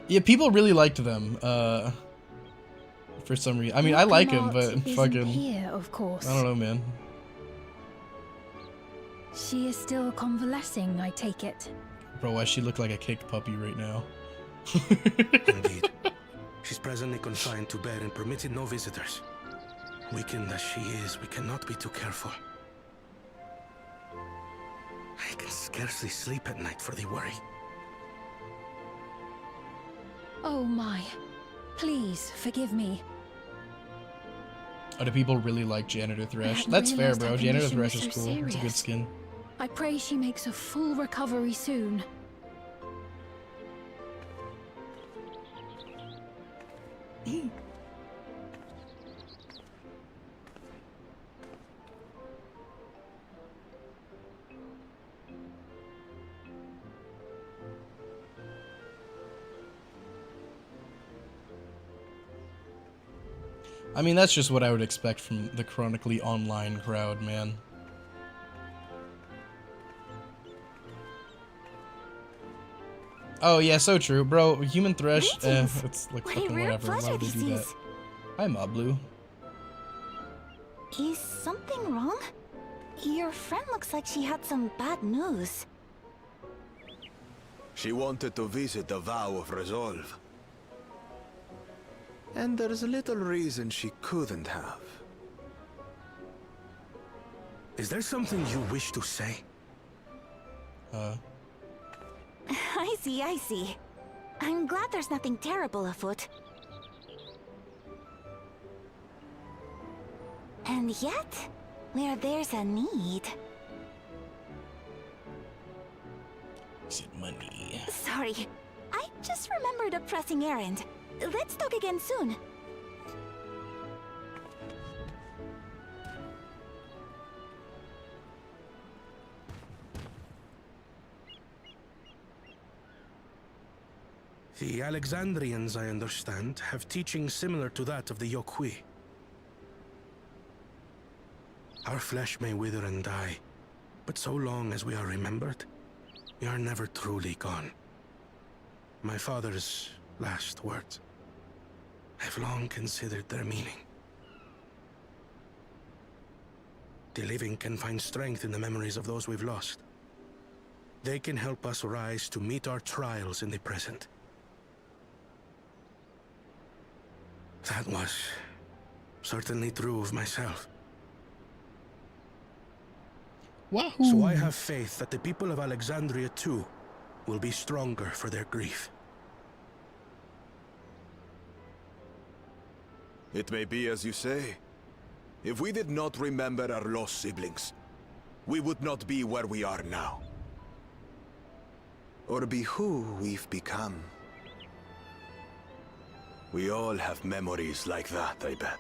Yeah, people really liked them. For some reason. I mean, I like him, but fucking. Here, of course. I don't know, man. She is still convalescing, I take it. Bro, why she look like a kicked puppy right now? Indeed. She's presently confined to bed and permitted no visitors. Weakened as she is, we cannot be too careful. I can scarcely sleep at night for the worry. Oh my. Please, forgive me. Oh, do people really like Janitor Thresh? hadn't That's fair, realized bro. her Janitor condition was Thresh is so cool. It's a good serious. skin. I pray she makes a full recovery soon. I mean, that's just what I would expect from the chronically online crowd, man. Oh yeah, so true, bro. Human Thresh, it's like What a fucking rare whatever. pleasure Why would they this do that? is. Hi, Moblu. Is something wrong? Your friend looks like she had some bad news. She wanted to visit the vow of resolve. And there's little reason she couldn't have. Is there something you wish to say? I see, I see. I'm glad there's nothing terrible afoot. And yet, where there's a need... Is it money? Sorry, I just remembered a pressing errand. Let's talk again soon. The Alexandrians, I understand, have teaching similar to that of the Yokui. Our flesh may wither and die, but so long as we are remembered, we are never truly gone. My father's last words. I've long considered their meaning. The living can find strength in the memories of those we've lost. They can help us rise to meet our trials in the present. That was certainly true of myself. Wahoo! So I have faith that the people of Alexandria too will be stronger for their grief. It may be as you say. If we did not remember our lost siblings, we would not be where we are now. Or be who we've become. We all have memories like that, I bet.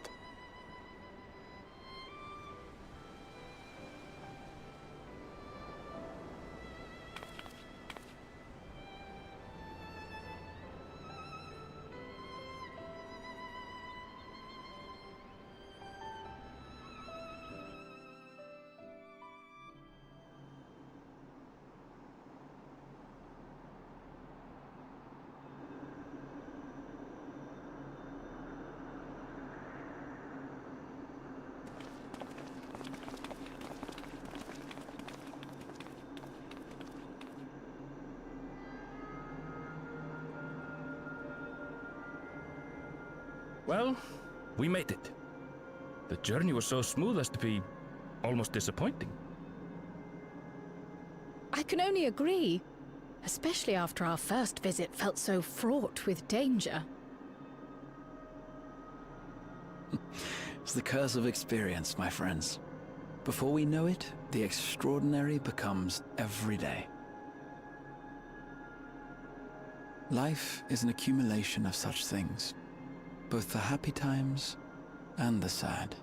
Well, we made it. The journey was so smooth as to be almost disappointing. I can only agree. Especially after our first visit felt so fraught with danger. It's the curse of experience, my friends. Before we know it, the extraordinary becomes every day. Life is an accumulation of such things, both the happy times and the sad.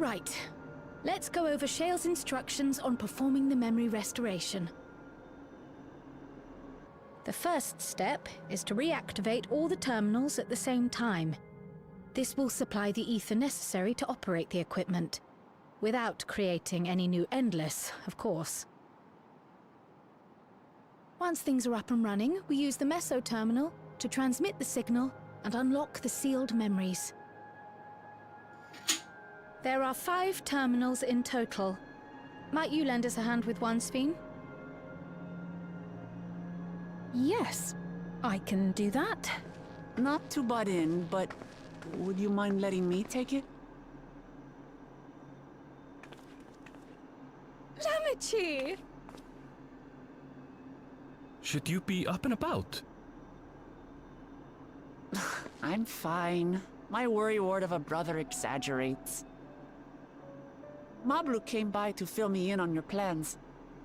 Right. Let's go over Shale's instructions on performing the memory restoration. The first step is to reactivate all the terminals at the same time. This will supply the ether necessary to operate the equipment, without creating any new Endless, of course. Once things are up and running, we use the Meso terminal to transmit the signal and unlock the sealed memories. There are 5 terminals in total. Might you lend us a hand with one, Sphene? Yes, I can do that. Not to butt in, but would you mind letting me take it? Lamichi! Should you be up and about? I'm fine. My worrywart of a brother exaggerates. Mablu came by to fill me in on your plans.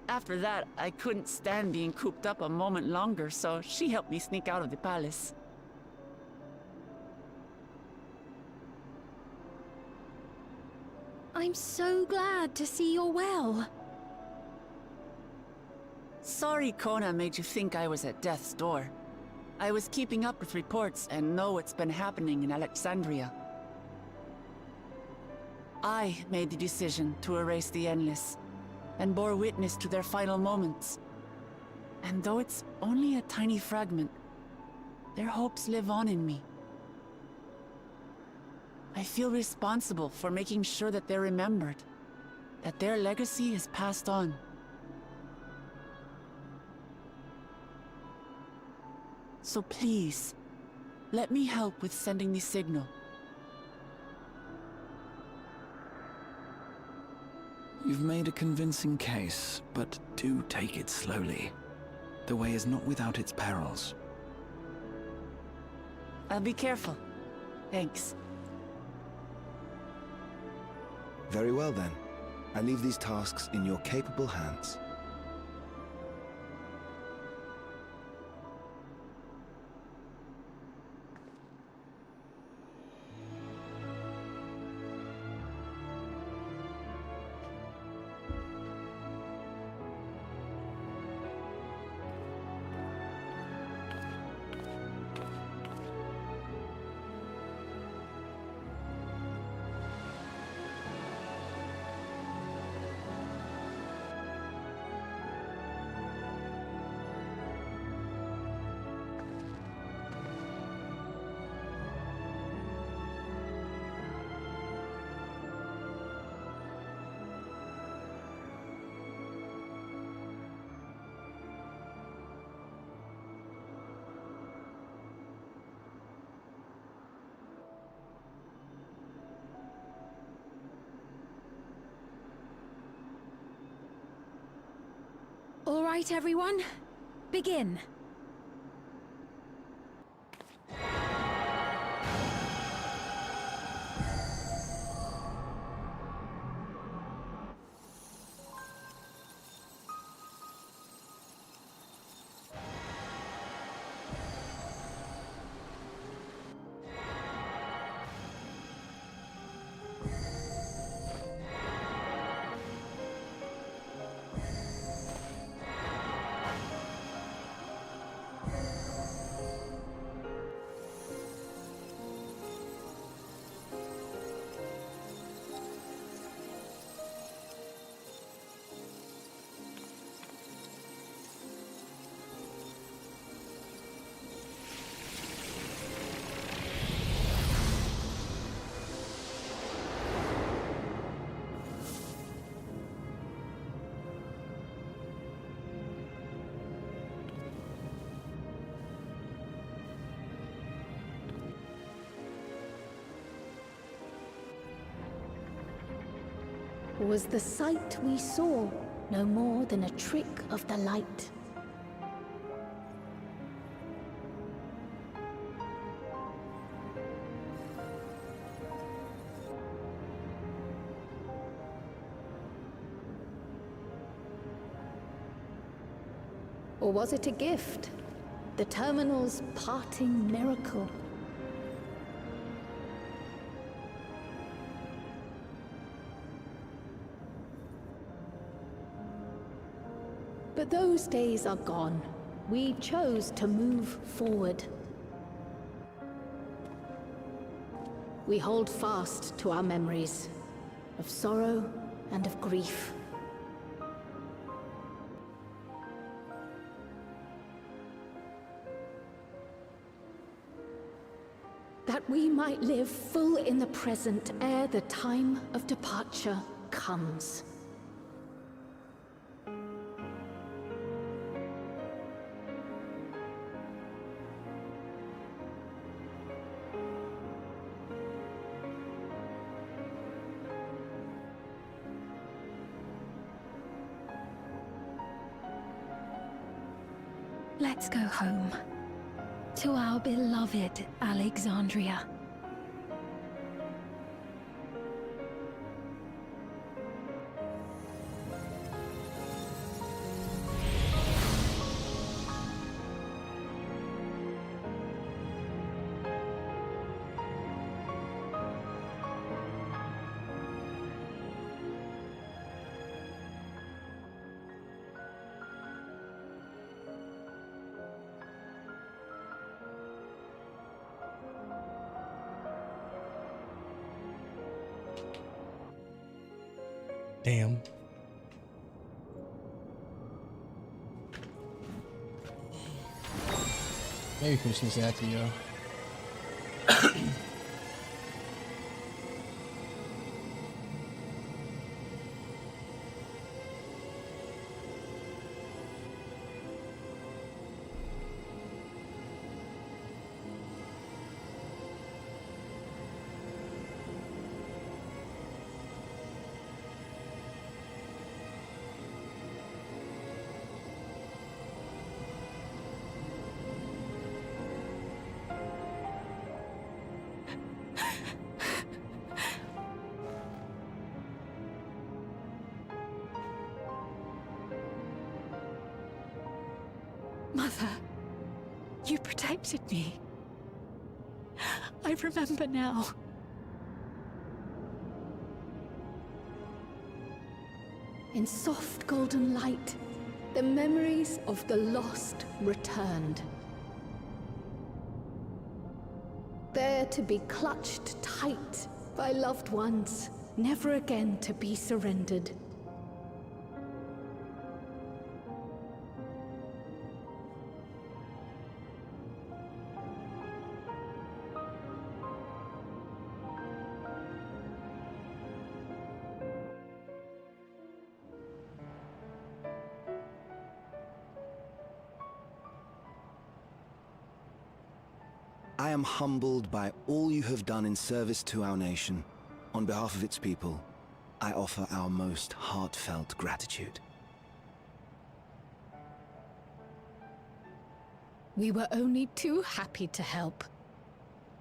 After that, I couldn't stand being cooped up a moment longer, so she helped me sneak out of the palace. I'm so glad to see you're well. Sorry Kona made you think I was at death's door. I was keeping up with reports and know what's been happening in Alexandria. I made the decision to erase the Endless, and bore witness to their final moments. And though it's only a tiny fragment, their hopes live on in me. I feel responsible for making sure that they're remembered, that their legacy is passed on. So please, let me help with sending the signal. You've made a convincing case, but do take it slowly. The way is not without its perils. I'll be careful. Thanks. Very well then. I leave these tasks in your capable hands. All right, everyone. Begin. Was the sight we saw no more than a trick of the light? Or was it a gift? The terminal's parting miracle? But those days are gone. We chose to move forward. We hold fast to our memories of sorrow and of grief. That we might live full in the present ere the time of departure comes. Let's go home. To our beloved Alexandria. Damn. Merry Christmas, Accio. Mother, you protected me. I remember now. In soft golden light, the memories of the lost returned. There to be clutched tight by loved ones, never again to be surrendered. I am humbled by all you have done in service to our nation. On behalf of its people, I offer our most heartfelt gratitude. We were only too happy to help.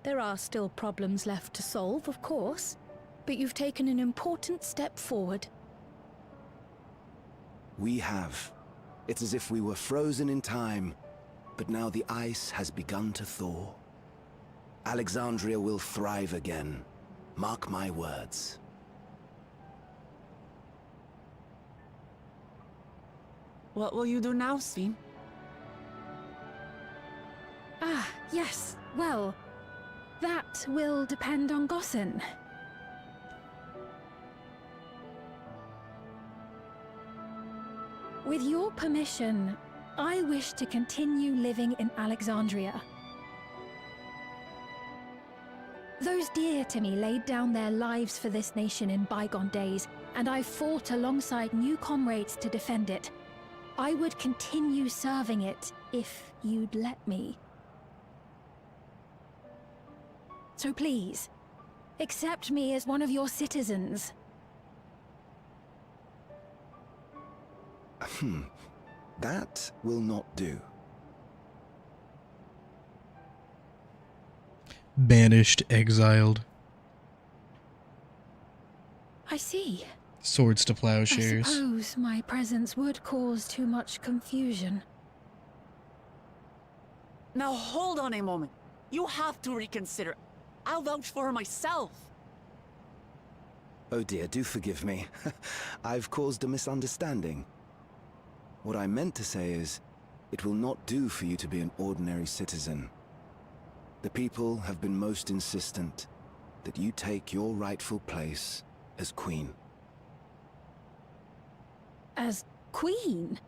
There are still problems left to solve, of course, but you've taken an important step forward. We have. It's as if we were frozen in time, but now the ice has begun to thaw. Alexandria will thrive again. Mark my words. What will you do now, Sven? Ah, yes. Well, that will depend on Gossen. With your permission, I wish to continue living in Alexandria. Those dear to me laid down their lives for this nation in bygone days, and I fought alongside new comrades to defend it. I would continue serving it if you'd let me. So please, accept me as one of your citizens. That will not do. Banished, exiled. I see. Swords to I plowshares. suppose my presence would cause too much confusion. Now hold on a moment. You have to reconsider. I'll vouch for her myself. Oh dear, do forgive me. I've caused a misunderstanding. What I meant to say is, it will not do for you to be an ordinary citizen. The people have been most insistent that you take your rightful place as queen. As queen?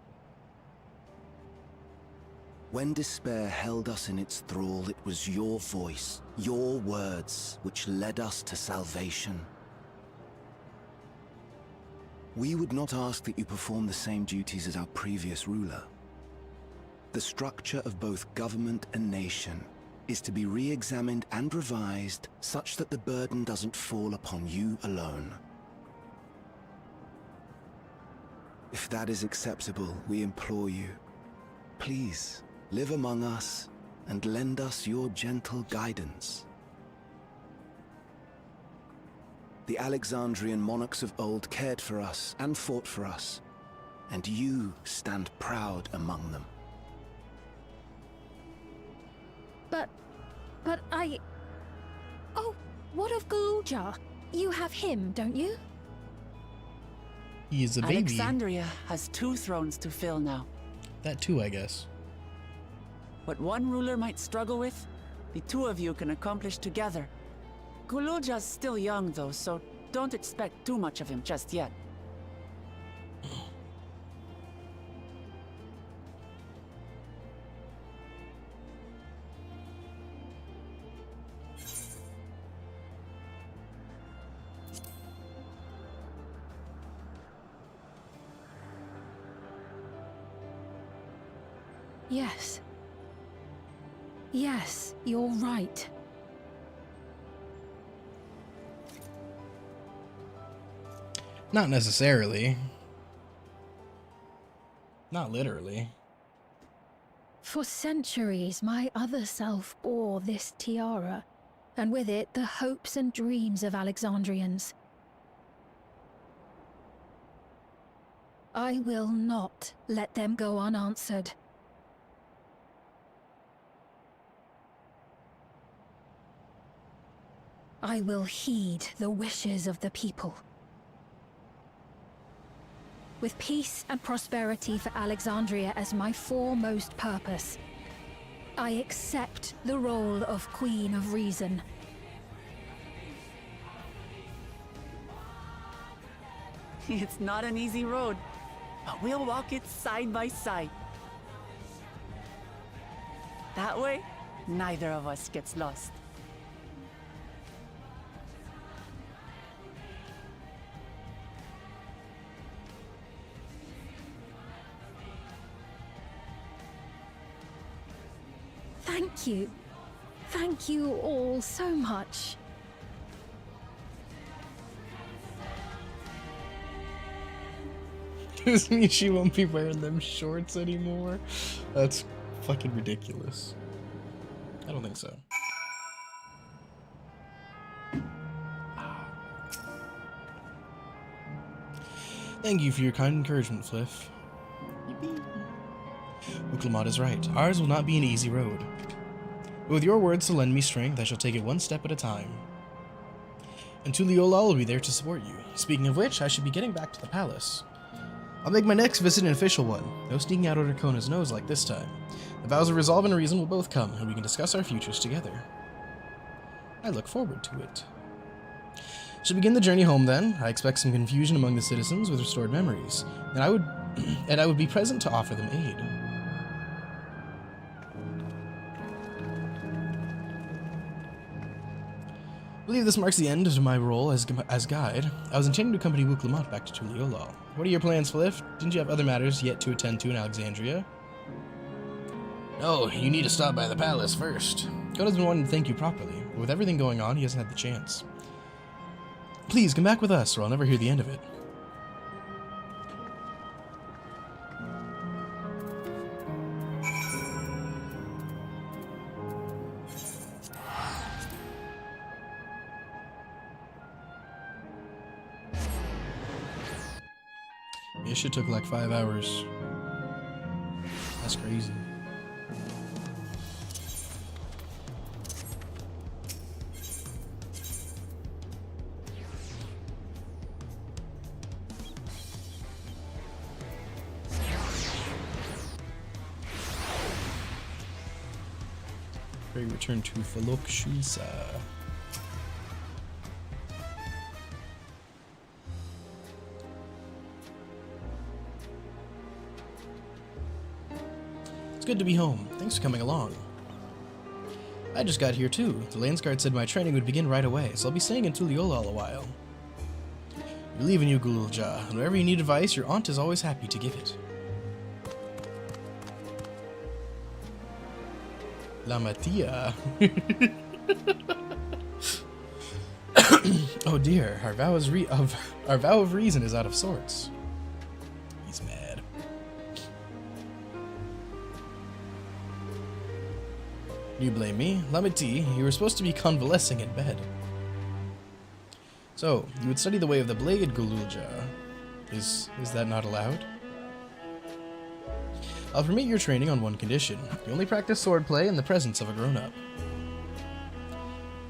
When despair held us in its thrall, it was your voice, your words, which led us to salvation. We would not ask that you perform the same duties as our previous ruler. The structure of both government and nation is to be re-examined and revised such that the burden doesn't fall upon you alone. If that is acceptable, we implore you, please live among us and lend us your gentle guidance. The Alexandrian monarchs of old cared for us and fought for us, and you stand proud among them. But I... Oh, what of Galuja? You have him, don't you? He is a baby. Alexandria has 2 thrones to fill now. That too, I guess. What one ruler might struggle with, the 2 of you can accomplish together. Galuja's still young though, so don't expect too much of him just yet. Yes. Yes, you're right. Not necessarily. Not literally. For centuries, my other self bore this tiara, and with it the hopes and dreams of Alexandrians. I will not let them go unanswered. I will heed the wishes of the people. With peace and prosperity for Alexandria as my foremost purpose, I accept the role of Queen of Reason. It's not an easy road, but we'll walk it side by side. That way, neither of us gets lost. Thank you. Thank you all so much. Does mean she won't be wearing them shorts anymore? That's fucking ridiculous. I don't think so. Thank you for your kind encouragement, Fliff. Uklamat is right. Ours will not be an easy road. But with your words to lend me strength, I shall take it one step at a time. And Tuliyola will be there to support you. Speaking of which, I should be getting back to the palace. I'll make my next visit an official one. No sneaking out under Kona's nose like this time. The vows of resolve and reason will both come, and we can discuss our futures together. I look forward to it. Should begin the journey home then. I expect some confusion among the citizens with restored memories, and I would be present to offer them aid. I believe this marks the end of my role as guide. I was intending to accompany Wuklamat back to Tuliyola. What are your plans, Fliff? Didn't you have other matters yet to attend to in Alexandria? No, you need to stop by the palace first. Kona's been wanting to thank you properly, but with everything going on, he hasn't had the chance. Please, come back with us, or I'll never hear the end of it. This shit took like 5 hours. That's crazy. Pray return to Falok Shusa. It's good to be home. Thanks for coming along. I just got here too. The Landsguard said my training would begin right away, so I'll be staying in Tuliyola a while. You're leaving you, Gululja, and whenever you need advice, your aunt is always happy to give it. La Matia. Oh dear, our vow of reason is out of sorts. He's mad. You blame me? Lamati, you were supposed to be convalescing in bed. So, you would study the way of the blade, Gululja. Is that not allowed? I'll permit your training on one condition. You only practice swordplay in the presence of a grown-up.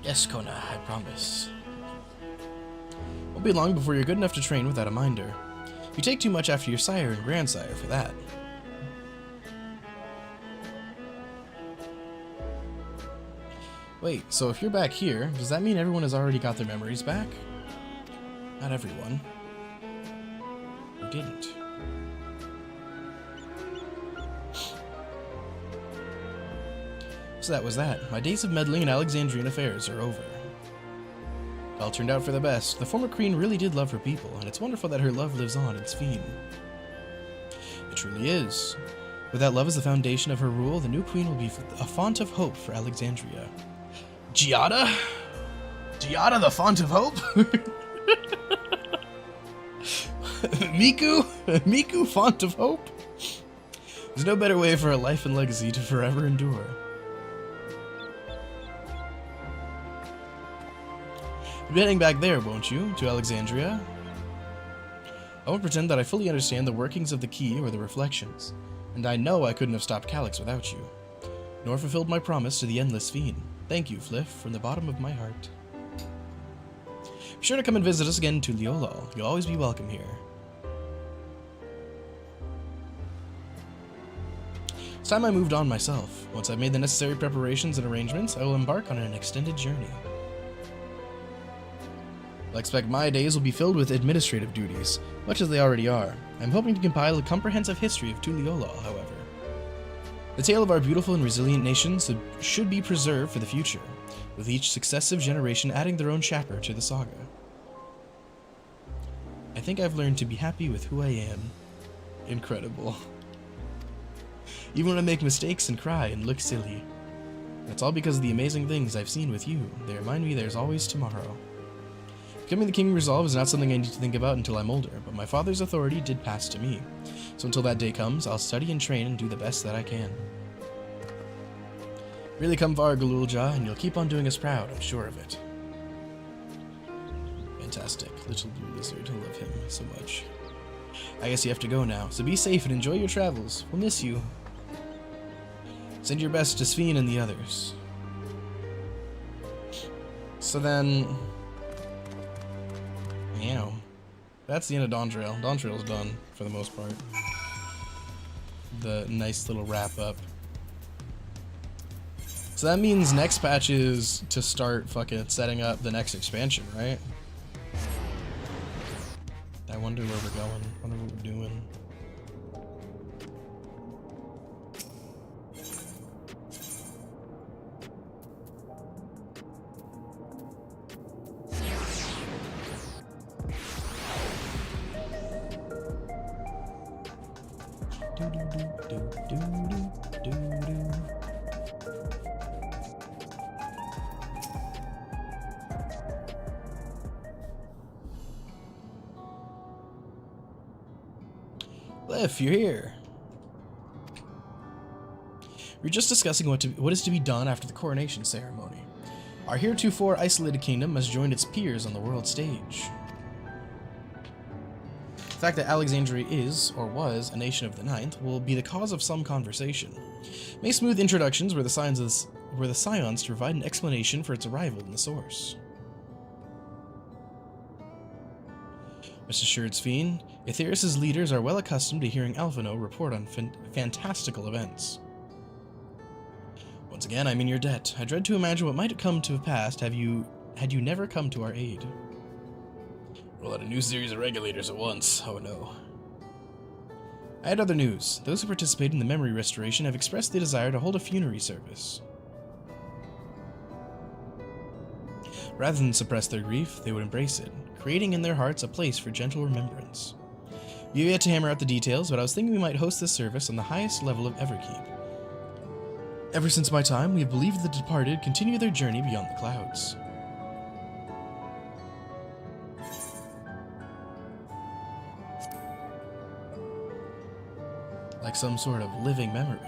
Yes, Kona, I promise. Won't be long before you're good enough to train without a minder. You take too much after your sire and grandsire for that. Wait, so if you're back here, does that mean everyone has already got their memories back? Not everyone. Who didn't? So that was that. My days of meddling in Alexandrian affairs are over. It all turned out for the best. The former queen really did love her people, and it's wonderful that her love lives on in Sphene. It truly is. With that love as the foundation of her rule, the new queen will be a font of hope for Alexandria. Giada? Giada, the font of hope? Miku? Miku, font of hope? There's no better way for a life and legacy to forever endure. You'll be heading back there, won't you? To Alexandria? I won't pretend that I fully understand the workings of the key or the reflections, and I know I couldn't have stopped Calyx without you, nor fulfilled my promise to the Endless Fiend. Thank you, Fliff, from the bottom of my heart. Be sure to come and visit us again to Tuliyola. You'll always be welcome here. It's time I moved on myself. Once I've made the necessary preparations and arrangements, I will embark on an extended journey. I expect my days will be filled with administrative duties, much as they already are. I'm hoping to compile a comprehensive history of Tuliyola, however. The tale of our beautiful and resilient nation should be preserved for the future, with each successive generation adding their own chapter to the saga. I think I've learned to be happy with who I am. Incredible. Even when I make mistakes and cry and look silly. That's all because of the amazing things I've seen with you. They remind me there's always tomorrow. Becoming the King Resolve is not something I need to think about until I'm older, but my father's authority did pass to me. So until that day comes, I'll study and train and do the best that I can. Really come far, Gululja, and you'll keep on doing us proud, I'm sure of it. Fantastic. Little blue lizard, I love him so much. I guess you have to go now, so be safe and enjoy your travels. We'll miss you. Send your best to Sphene and the others. So then... yeah, that's the end of Dawntrail. Dawntrail's done, for the most part. The nice little wrap-up. So that means next patch is to start fucking setting up the next expansion, right? I wonder where we're going. I wonder what we're doing. Cliff, you're here. We're just discussing what is to be done after the coronation ceremony. Our heretofore isolated kingdom has joined its peers on the world stage. The fact that Alexandria is, or was, a nation of the Ninth will be the cause of some conversation. May smooth introductions were the scions to provide an explanation for its arrival in the source. Rest assured, Sphene, Aetheris' leaders are well accustomed to hearing Alphino report on fantastical events. Once again, I'm in your debt. I dread to imagine what might have come to have passed had you never come to our aid. Roll out a new series of regulators at once. Oh no. I had other news. Those who participate in the memory restoration have expressed the desire to hold a funerary service. Rather than suppress their grief, they would embrace it, creating in their hearts a place for gentle remembrance. We have yet to hammer out the details, but I was thinking we might host this service on the highest level of Everkeep. Ever since my time, we have believed the departed continue their journey beyond the clouds. Like some sort of living memory.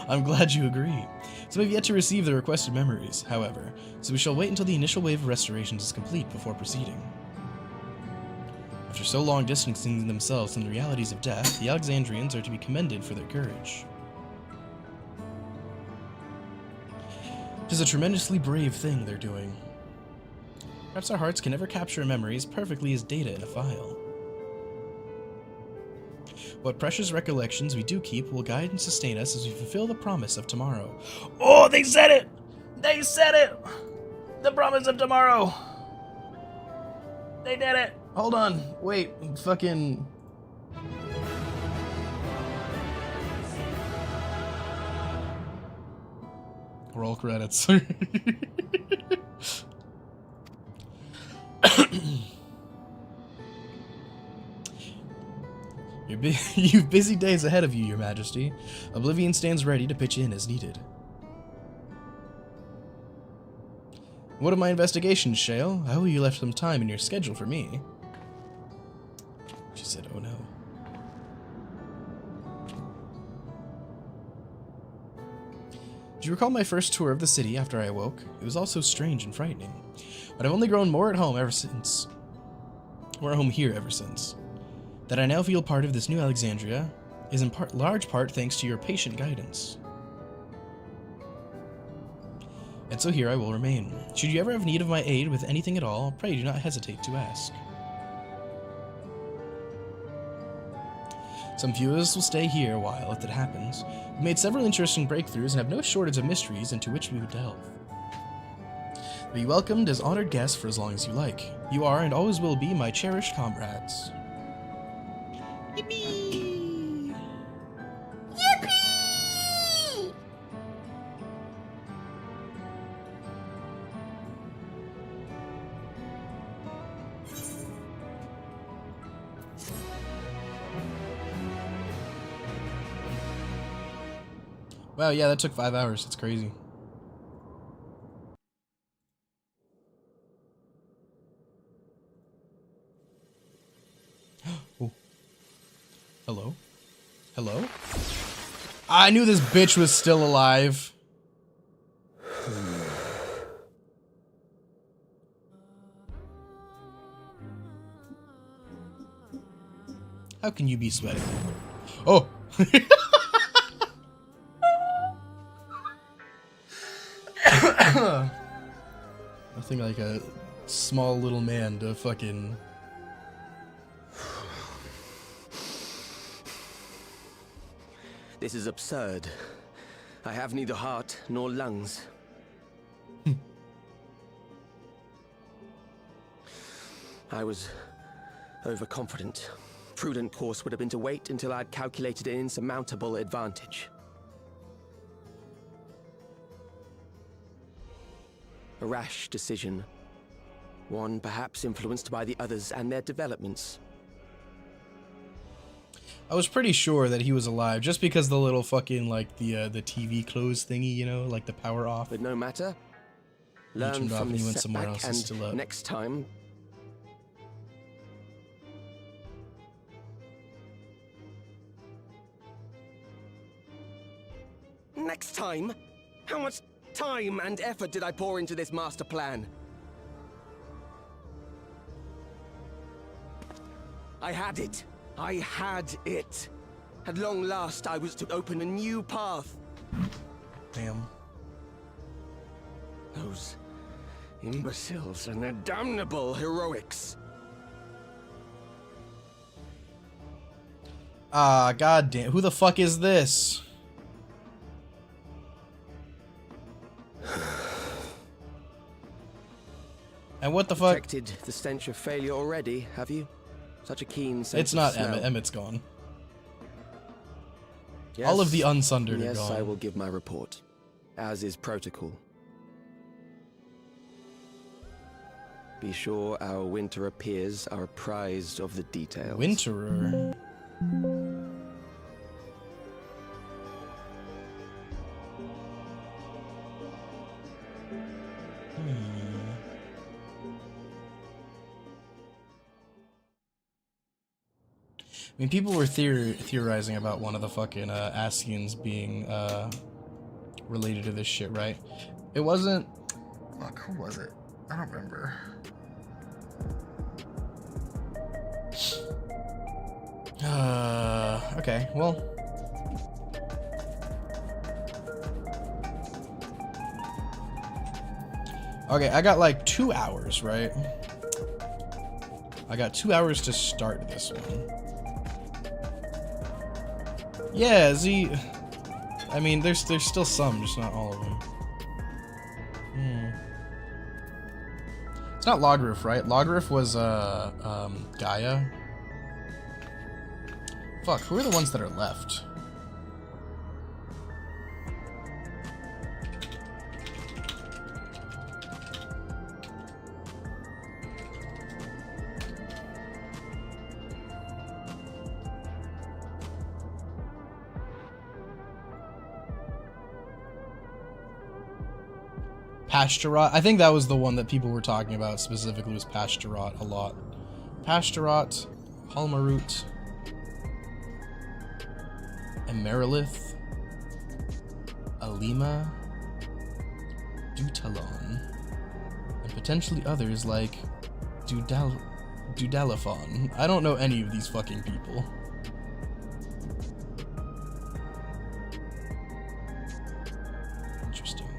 I'm glad you agree. Some have yet to receive the requested memories, however, so we shall wait until the initial wave of restorations is complete before proceeding. After so long distancing themselves from the realities of death, the Alexandrians are to be commended for their courage. It is a tremendously brave thing they're doing. Perhaps our hearts can never capture a memory as perfectly as data in a file. What precious recollections we do keep will guide and sustain us as we fulfill the promise of tomorrow. Oh, they said it! They said it! The promise of tomorrow! They did it! Hold on, wait, fucking... Roll credits. You've busy days ahead of you, Your Majesty. Oblivion stands ready to pitch in as needed. What of my investigations, Shale? I hope you left some time in your schedule for me. She said, oh no. Do you recall my first tour of the city after I awoke? It was all so strange and frightening. But I've only grown more at home ever since. More at home here ever since. That I now feel part of this new Alexandria is in large part thanks to your patient guidance. And so here I will remain. Should you ever have need of my aid with anything at all, pray do not hesitate to ask. Some few of us will stay here a while if that happens. We've made several interesting breakthroughs and have no shortage of mysteries into which we would delve. Be welcomed as honored guests for as long as you like. You are and always will be my cherished comrades. Yippee! Yippee! Wow, yeah, that took 5 hours. It's crazy. Oh. Hello? Hello? I knew this bitch was still alive. How can you be sweating? Oh! Nothing like a small little man to fucking... This is absurd. I have neither heart nor lungs. I was overconfident. Prudent course would have been to wait until I'd calculated an insurmountable advantage. A rash decision. One perhaps influenced by the others and their developments. I was pretty sure that he was alive, just because the little fucking, like, the TV close thingy, you know, like the power off. But no matter. He Learn turned off from and he this went somewhere else. setback, It's and still up. next time... Next time? How much time and effort did I pour into this master plan? I had it. I had it. At long last, I was to open a new path. Damn. Those imbeciles and their damnable heroics. Ah, goddamn. Who the fuck is this? And what the fuck? Detected the stench of failure already, have you? Such a keen sense It's not of smell. Emmett. Emmett's gone. Yes. All of the unsundered are Yes, gone. I will give my report, as is protocol. Be sure our Winterer peers are apprised of the details. Winterer? I mean, people were theorizing about one of the fucking Asians being related to this shit, right? It wasn't... Fuck, who was it? I don't remember. Okay, well... Okay, I got like 2 hours, right? I got 2 hours to start this one. Yeah, Z... I mean, there's still some, just not all of them. It's not Logrif, right? Logrif was, Gaia. Fuck, who are the ones that are left? Pasturot. I think that was the one that people were talking about specifically, was Pasturot a lot. Pasturot, Palmarut, Emerilith, Alima, Dutalon, and potentially others like Dudalaphon. I don't know any of these fucking people. Interesting.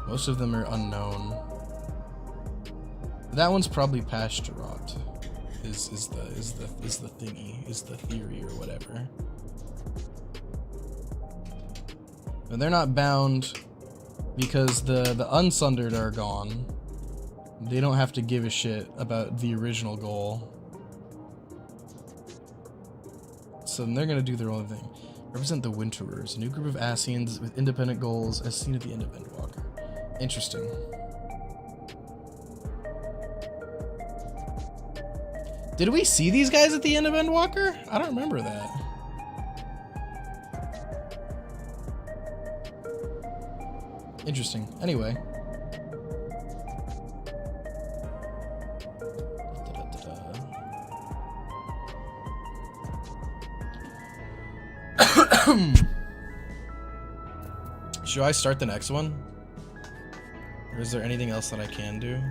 Most of them are unknown. That one's probably Pasturot. Is the thingy, is the theory or whatever. And they're not bound because the unsundered are gone. They don't have to give a shit about the original goal. So they're gonna do their own thing. Represent the Winterers, a new group of Asians with independent goals as seen at the end of Endwalker. Interesting. Did we see these guys at the end of Endwalker? I don't remember that. Interesting. Anyway. Should I start the next one? Or is there anything else that I can do?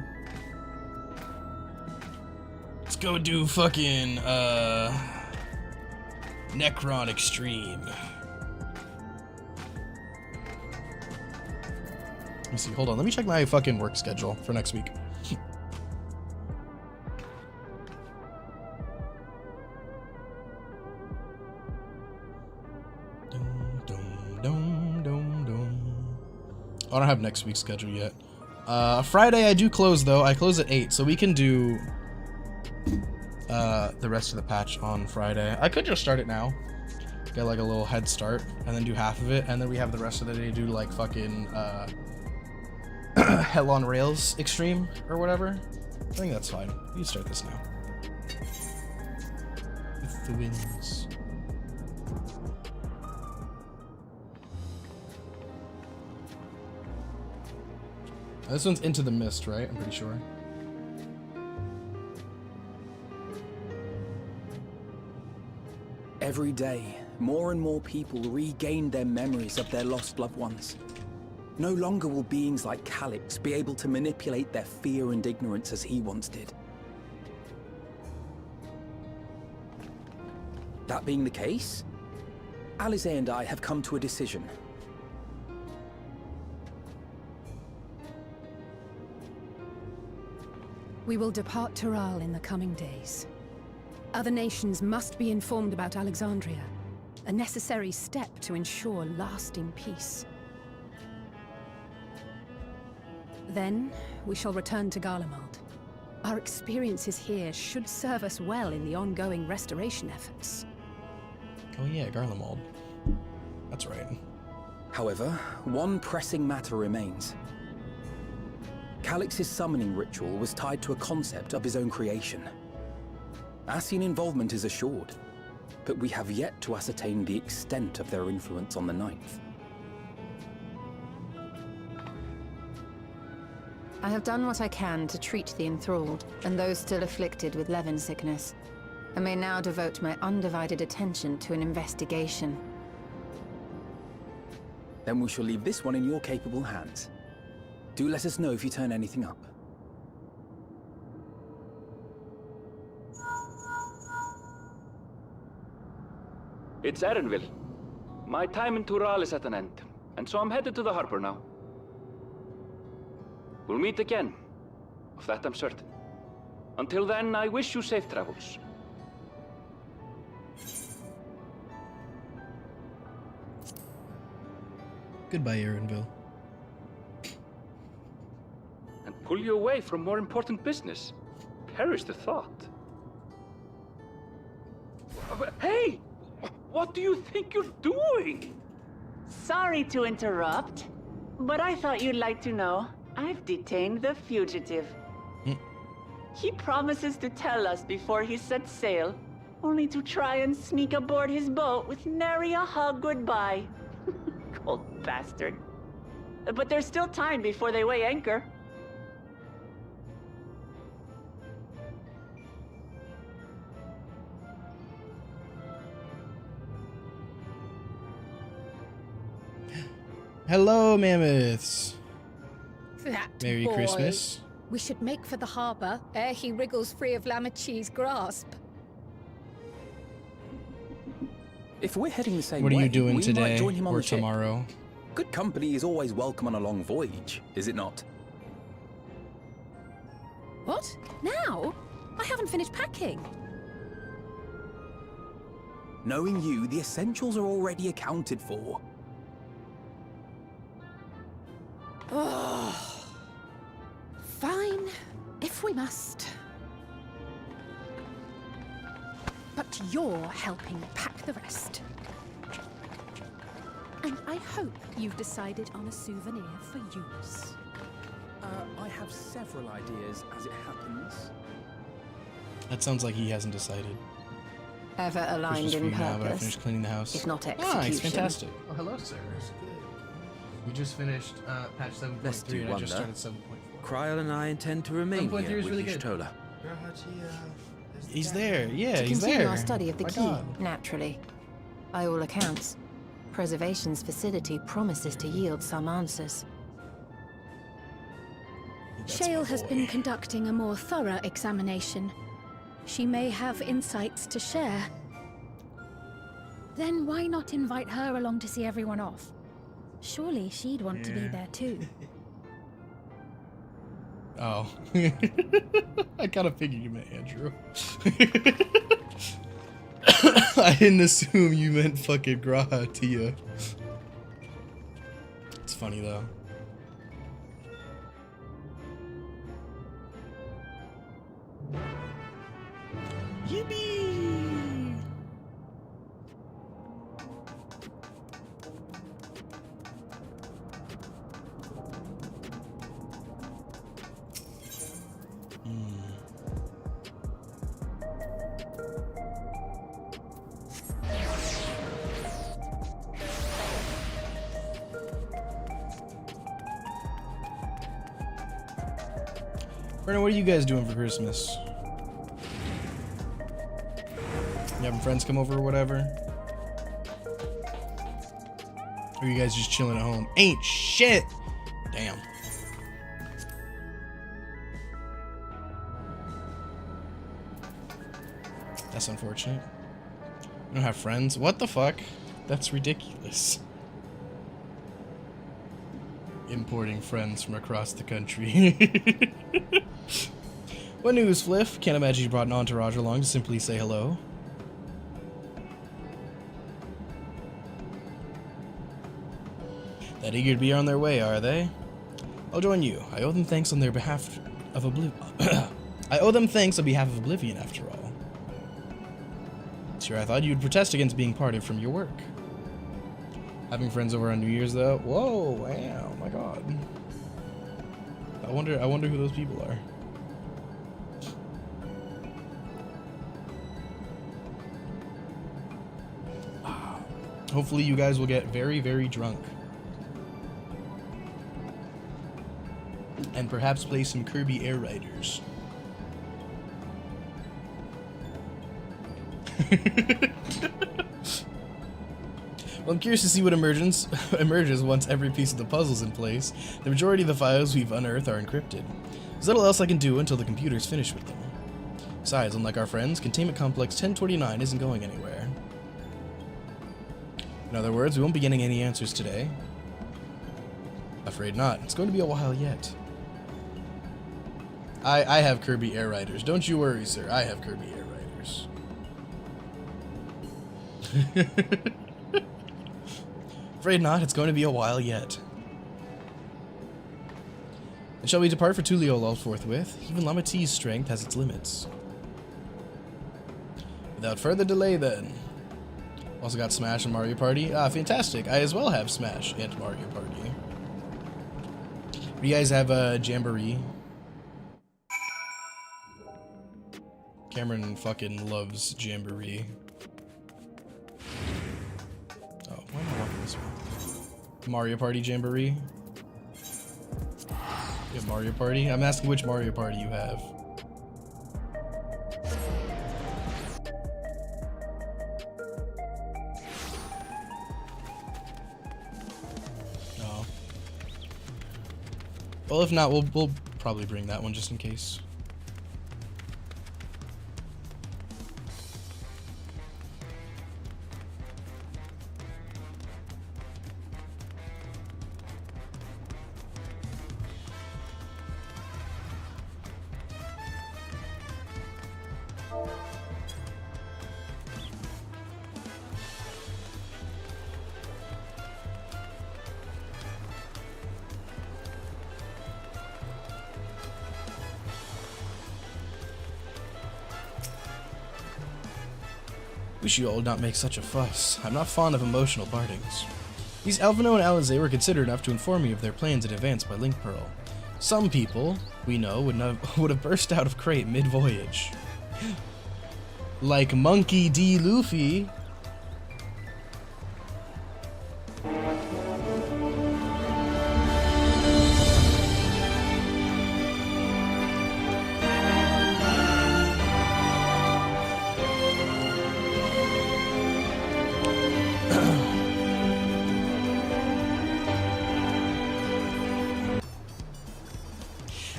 Let's go do fucking, Necron Extreme. Let me see, hold on, let me check my fucking work schedule for next week. I don't have next week's schedule yet. Friday I do close though. I close at 8, so we can do the rest of the patch on Friday. I could just start it now, get like a little head start, and then do half of it, and then we have the rest of the day to do like fucking Hell on Rails Extreme or whatever. I think that's fine. We can start this now. With the winds. This one's Into the Mist, right? I'm pretty sure. Every day, more and more people regain their memories of their lost loved ones. No longer will beings like Calyx be able to manipulate their fear and ignorance as he once did. That being the case, Alice and I have come to a decision. We will depart Tural in the coming days. Other nations must be informed about Alexandria, a necessary step to ensure lasting peace. Then, we shall return to Garlemald. Our experiences here should serve us well in the ongoing restoration efforts. Oh yeah, Garlemald. That's right. However, one pressing matter remains. Calix's summoning ritual was tied to a concept of his own creation. Ascian involvement is assured, but we have yet to ascertain the extent of their influence on the Ninth. I have done what I can to treat the enthralled, and those still afflicted with Levin sickness. I may now devote my undivided attention to an investigation. Then we shall leave this one in your capable hands. Do let us know if you turn anything up. It's Erenville. My time in Tural is at an end, and so I'm headed to the harbor now. We'll meet again, of that I'm certain. Until then, I wish you safe travels. Goodbye, Erenville. And pull you away from more important business. Perish the thought. Hey! What do you think you're doing? Sorry to interrupt, but I thought you'd like to know I've detained the fugitive. He promises to tell us before he sets sail, only to try and sneak aboard his boat with nary a hug goodbye. Cold bastard. But there's still time before they weigh anchor. Hello, mammoths. That Merry boy. Christmas. We should make for the harbor ere he wriggles free of Lamachi's grasp. If we're heading the same What are way, you doing we today might join him on or the ship. tomorrow? Good company is always welcome on a long voyage, is it not? What? Now? I haven't finished packing. Knowing you, the essentials are already accounted for. Oh. Fine, if we must. But you're helping pack the rest. And I hope you've decided on a souvenir for use. I have several ideas as it happens. That sounds like he hasn't decided. Ever aligned Christmas for in you now, but I purpose, finished cleaning the house. if not Ah, it's execution. fantastic. Oh, hello, sir. We just finished patch 7.3 Lest you and I just wonder, started 7.4. Kryl and I intend to remain 7.3 here is with really good. Y'shtola. He's there. Yeah, To he's continue there. our study of the My key, God. naturally. By all accounts, Preservation's facility promises to yield some answers. Shale has been conducting a more thorough examination. She may have insights to share. Then why not invite her along to see everyone off? Surely she'd want to be Yeah. there too. Oh. I kind of figured you meant Andrew. I didn't assume you meant fucking Graha, Tia. It's funny though. Yippee! Brennan, what are you guys doing for Christmas? You having friends come over or whatever? Or are you guys just chilling at home? Ain't shit! Damn. That's unfortunate. You don't have friends? What the fuck? That's ridiculous. Importing friends from across the country. What news, Fliff? Can't imagine you brought an entourage along to simply say hello. That eager to be on their way, are they? I'll join you. I owe them thanks on their behalf of I owe them thanks on behalf of Oblivion, after all. Sure, I thought you'd protest against being parted from your work. Having friends over on New Year's, though. Whoa! Wow! My God. I wonder who those people are. Hopefully, you guys will get very, very drunk. And perhaps play some Kirby Air Riders. Well, I'm curious to see what emerges once every piece of the puzzle's in place. The majority of the files we've unearthed are encrypted. There's little else I can do until the computer's finished with them. Besides, unlike our friends, Containment Complex 1029 isn't going anywhere. In other words, we won't be getting any answers today. Afraid not. It's going to be a while yet. I have Kirby Air Riders. Don't you worry, sir. I have Kirby Air Riders. Afraid not. It's going to be a while yet. And shall we depart for Tuliolol forthwith? Even Lamati's strength has its limits. Without further delay, then. Also got Smash and Mario Party. Ah, fantastic. I as well have Smash and Mario Party. Do you guys have a Jamboree? Cameron fucking loves Jamboree. Oh, why am I walking this way? Mario Party Jamboree? You have Mario Party? I'm asking which Mario Party you have. Oh. Well, if not, we'll probably bring that one just in case. Wish you all would not make such a fuss. I'm not fond of emotional partings. These Alvino and Alizé were considerate enough to inform me of their plans in advance by Link Pearl. Some people, we know, would have burst out of crate mid-voyage. Like Monkey D. Luffy.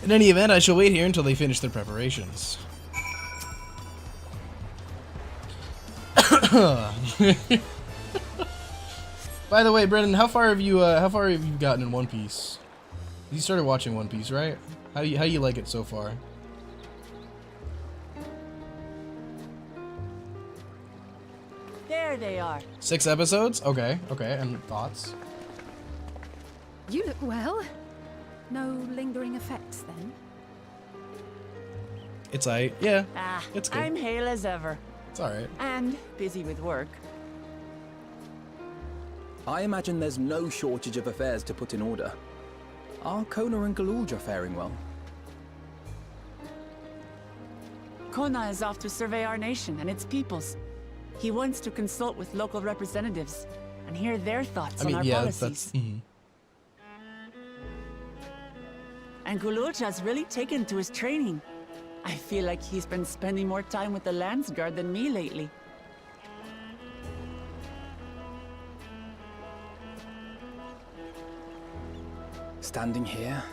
In any event, I shall wait here until they finish their preparations. By the way, Brennan, how far have you gotten in One Piece? You started watching One Piece, right? How you like it so far? There they are. 6 episodes? Okay, and thoughts? You look well. No lingering effects, then? It's yeah, it's good. I'm hale as ever. It's alright. And busy with work. I imagine there's no shortage of affairs to put in order. Are Kona and Galulja faring well? Kona is off to survey our nation and its peoples. He wants to consult with local representatives and hear their thoughts on our policies. And Galulja's really taken to his training. I feel like he's been spending more time with the Landsguard than me lately. Standing here,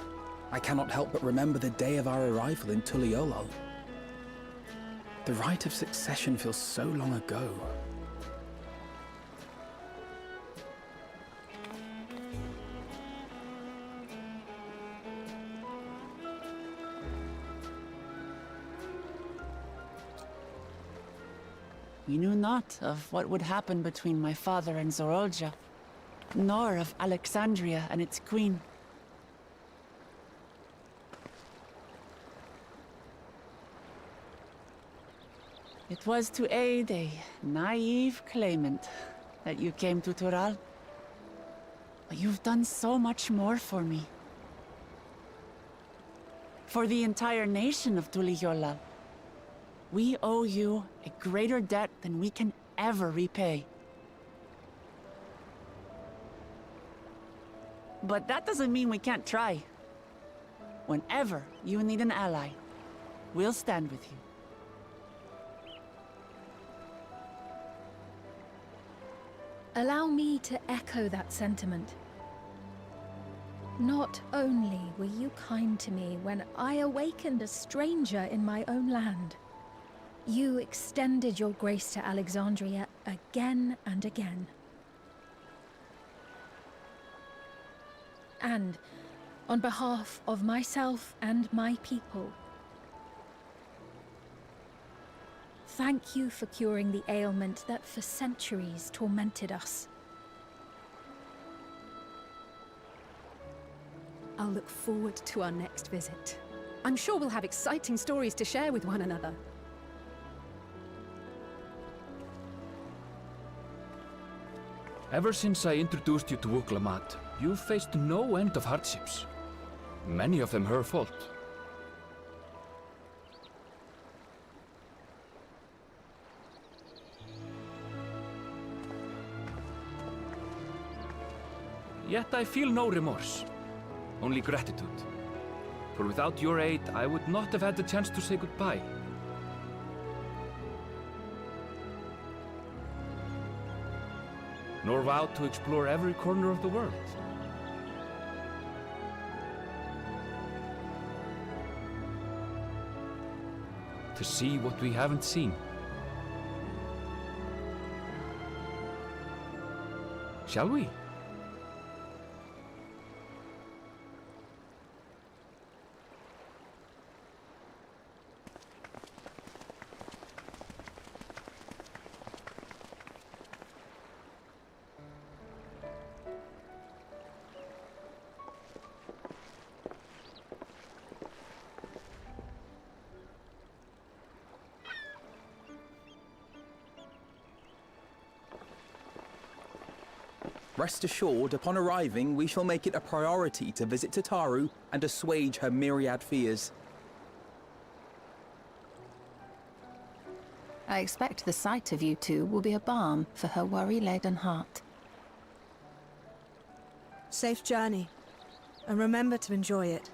I cannot help but remember the day of our arrival in Tuliolol. The rite of succession feels so long ago. we knew not of what would happen between my father and Zorolja, nor of Alexandria and its queen. It was to aid a naive claimant that you came to Tural. But you've done so much more for me. For the entire nation of Tuliyollal. We owe you a greater debt than we can ever repay. But that doesn't mean we can't try. Whenever you need an ally, we'll stand with you. Allow me to echo that sentiment. Not only were you kind to me when I awakened a stranger in my own land, you extended your grace to Alexandria again and again. And on behalf of myself and my people, thank you for curing the ailment that for centuries tormented us. I'll look forward to our next visit. I'm sure we'll have exciting stories to share with one another. Ever since I introduced you to Wuklamat, you've faced no end of hardships. Many of them her fault. Yet I feel no remorse, only gratitude. For without your aid, I would not have had the chance to say goodbye. Nor vowed to explore every corner of the world. To see what we haven't seen. Shall we? Rest assured, upon arriving, we shall make it a priority to visit Tataru and assuage her myriad fears. I expect the sight of you two will be a balm for her worry-laden heart. Safe journey, and remember to enjoy it.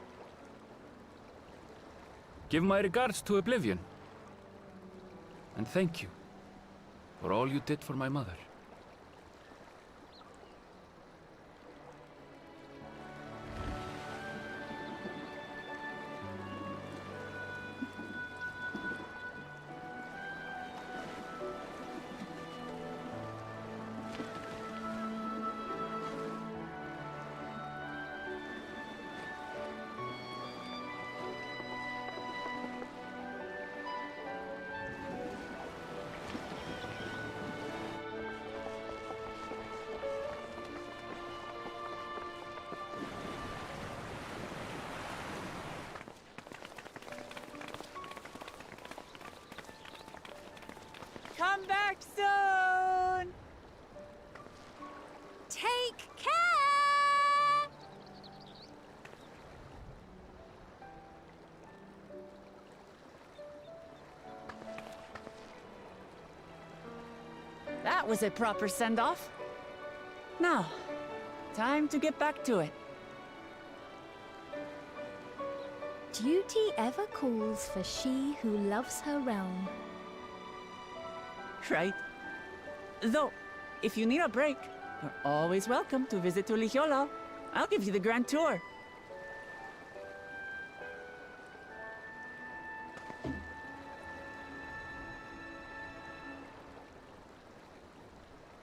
Give my regards to Oblivion. And thank you for all you did for my mother. Come back soon! Take care! That was a proper send-off. Now, time to get back to it. Duty ever calls for she who loves her realm. Right. Though, if you need a break, you're always welcome to visit Tuliyollal. I'll give you the grand tour.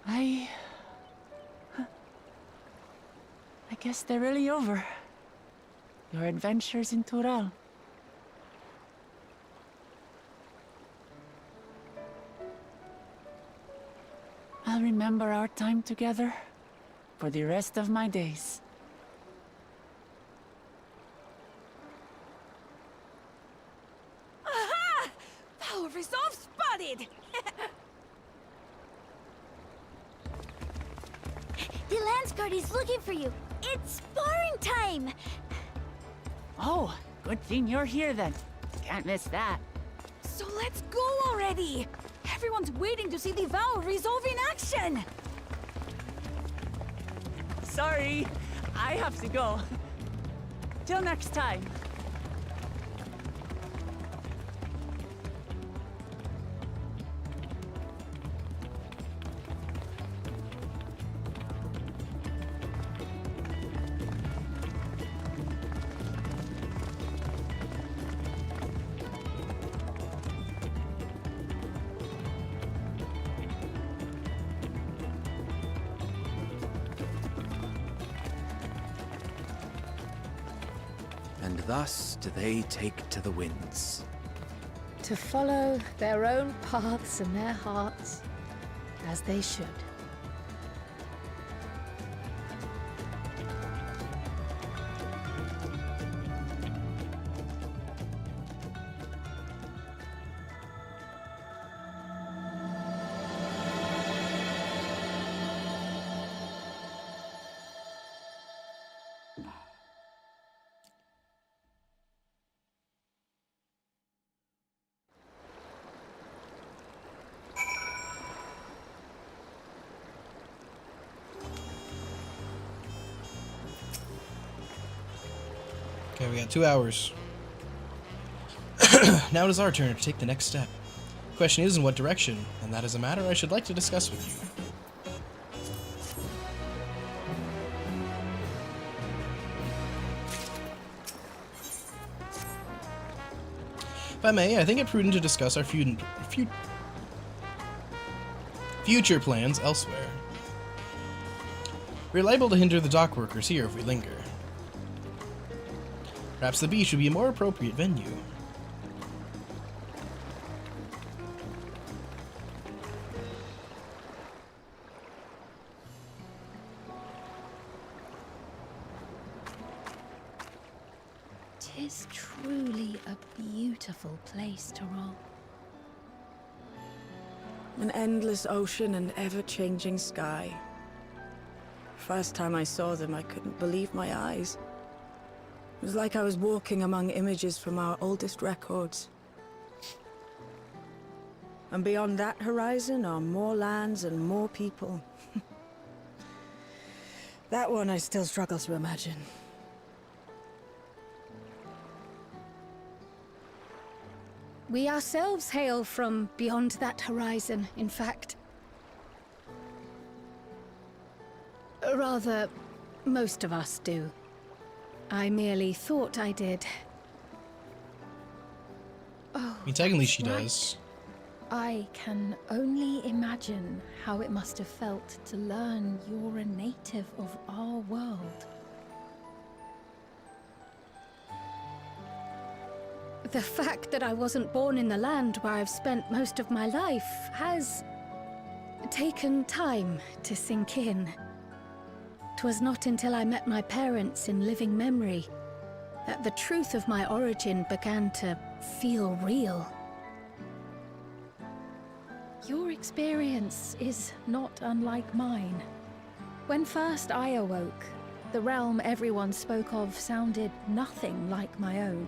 I guess they're really over. Your adventures in Tural. I'll remember our time together for the rest of my days. Aha! Power resolve spotted! The Lance Guard is looking for you. It's sparring time! Oh, good thing you're here then. Can't miss that. So let's go already! Everyone's waiting to see the Vow resolve in action! Sorry, I have to go. Till next time. And thus do they take to the winds. To follow their own paths and their hearts, as they should. Okay, we got 2 hours. Now it is our turn to take the next step. The question is in what direction, and that is a matter I should like to discuss with you. If I may, I think it prudent to discuss our future plans elsewhere. We are liable to hinder the dock workers here if we linger. Perhaps the beach would be a more appropriate venue. Tis truly a beautiful place to roll. An endless ocean and ever-changing sky. First time I saw them, I couldn't believe my eyes. It was like I was walking among images from our oldest records. And beyond that horizon are more lands and more people. That one I still struggle to imagine. We ourselves hail from beyond that horizon, in fact. Rather, most of us do. I merely thought I did. Oh, I mean, technically she right. does. I can only imagine how it must have felt to learn you're a native of our world. The fact that I wasn't born in the land where I've spent most of my life has taken time to sink in. 'Twas not until I met my parents in living memory that the truth of my origin began to feel real. Your experience is not unlike mine. When first I awoke, the realm everyone spoke of sounded nothing like my own.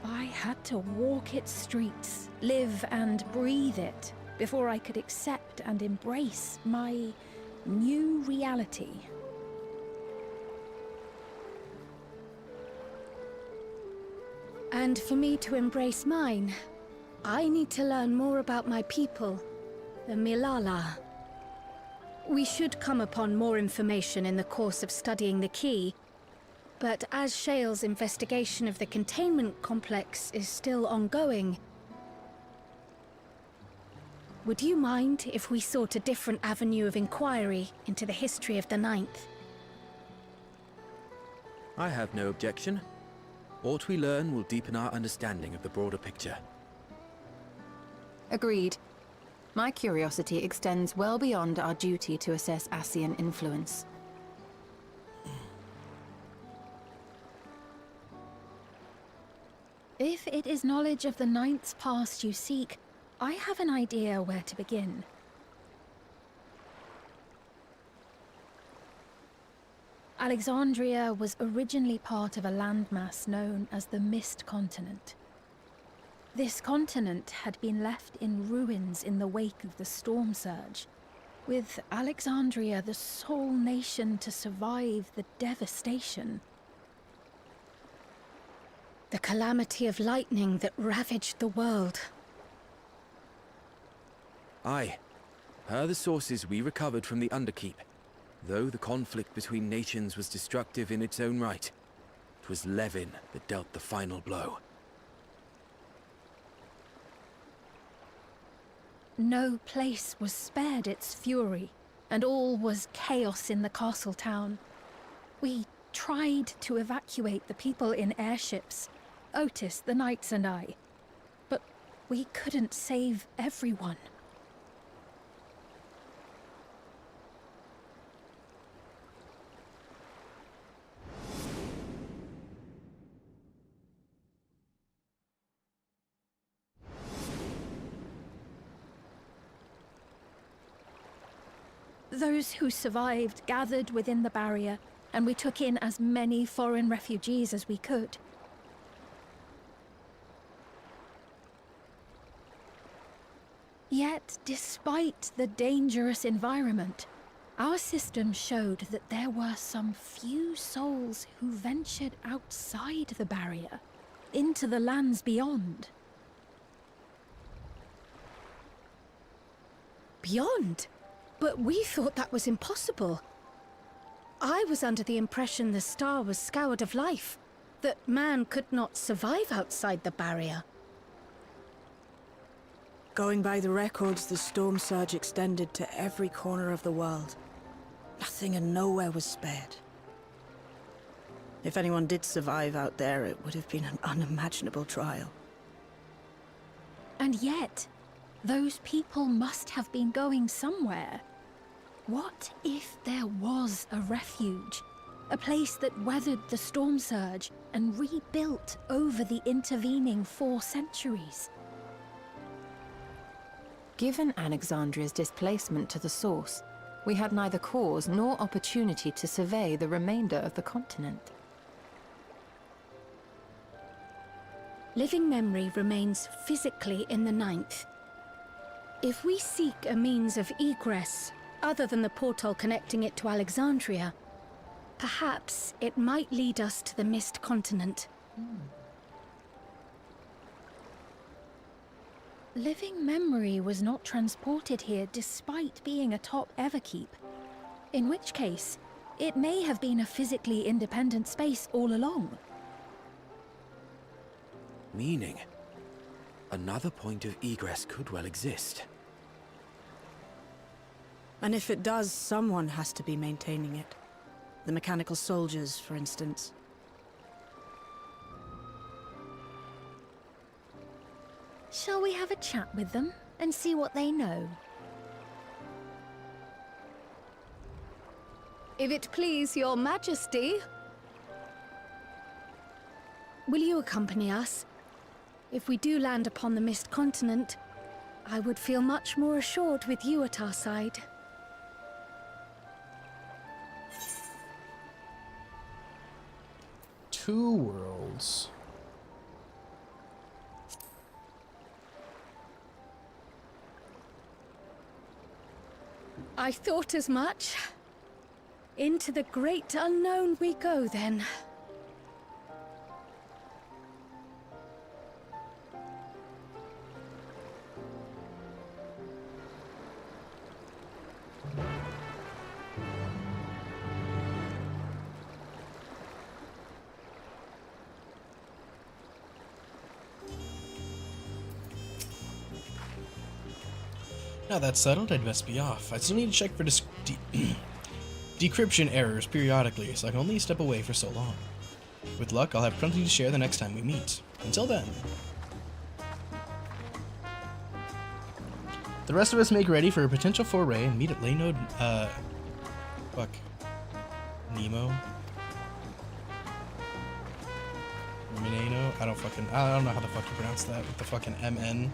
I had to walk its streets, live and breathe it, before I could accept and embrace my new reality. And for me to embrace mine, I need to learn more about my people, the Milala. We should come upon more information in the course of studying the key, but as Shale's investigation of the containment complex is still ongoing, would you mind if we sought a different avenue of inquiry into the history of the Ninth? I have no objection. What we learn will deepen our understanding of the broader picture. Agreed. My curiosity extends well beyond our duty to assess Ascian influence. If it is knowledge of the Ninth's past you seek, I have an idea where to begin. Alexandria was originally part of a landmass known as the Mist Continent. This continent had been left in ruins in the wake of the storm surge, with Alexandria the sole nation to survive the devastation. The calamity of lightning that ravaged the world. Aye. Per the sources we recovered from the Underkeep, though the conflict between nations was destructive in its own right, it was Levin that dealt the final blow. No place was spared its fury, and all was chaos in the castle town. We tried to evacuate the people in airships, Otis, the knights and I, but we couldn't save everyone. Those who survived gathered within the barrier, and we took in as many foreign refugees as we could. Yet, despite the dangerous environment, our system showed that there were some few souls who ventured outside the barrier, into the lands beyond. Beyond? But we thought that was impossible. I was under the impression the star was scoured of life, that man could not survive outside the barrier. Going by the records, the storm surge extended to every corner of the world. Nothing and nowhere was spared. If anyone did survive out there, it would have been an unimaginable trial. And yet, those people must have been going somewhere. What if there was a refuge? A place that weathered the storm surge and rebuilt over the intervening 4 centuries? Given Alexandria's displacement to the source, we had neither cause nor opportunity to survey the remainder of the continent. Living memory remains physically in the Ninth. If we seek a means of egress, other than the portal connecting it to Alexandria, perhaps it might lead us to the Mist Continent. Living memory was not transported here despite being a top Everkeep. In which case, it may have been a physically independent space all along. Meaning, another point of egress could well exist. And if it does, someone has to be maintaining it. The mechanical soldiers, for instance. Shall we have a chat with them and see what they know? If it please your majesty. Will you accompany us? If we do land upon the Mist Continent, I would feel much more assured with you at our side. Two worlds. I thought as much. Into the great unknown we go, then. Now that's settled, I'd best be off. I still need to check for decryption errors periodically, so I can only step away for so long. With luck, I'll have plenty to share the next time we meet. Until then. The rest of us make ready for a potential foray and meet at Laynode, fuck. Nemo? Minano? I don't know how the fuck you pronounce that with the fucking MN.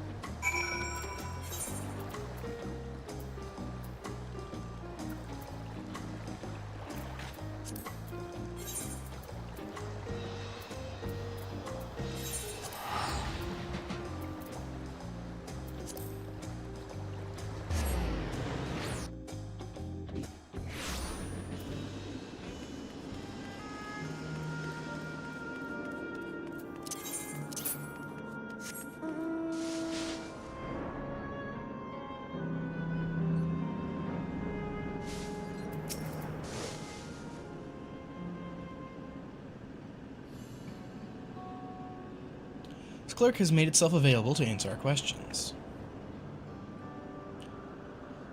Clerk has made itself available to answer our questions.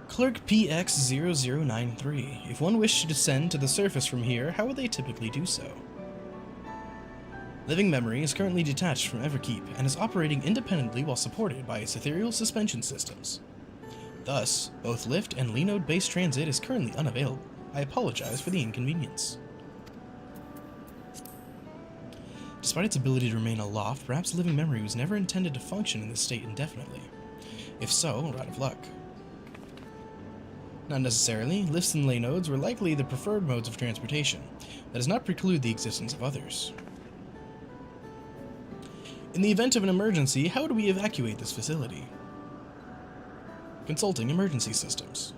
Clerk PX0093. If one wished to descend to the surface from here, how would they typically do so? Living Memory is currently detached from Everkeep and is operating independently while supported by its ethereal suspension systems. Thus, both lift and Laynode-based transit is currently unavailable. I apologize for the inconvenience. Despite its ability to remain aloft, perhaps Living Memory was never intended to function in this state indefinitely. If so, we're out of luck. Not necessarily. Lifts and Laynodes were likely the preferred modes of transportation. That does not preclude the existence of others. In the event of an emergency, how would we evacuate this facility? Consulting emergency systems.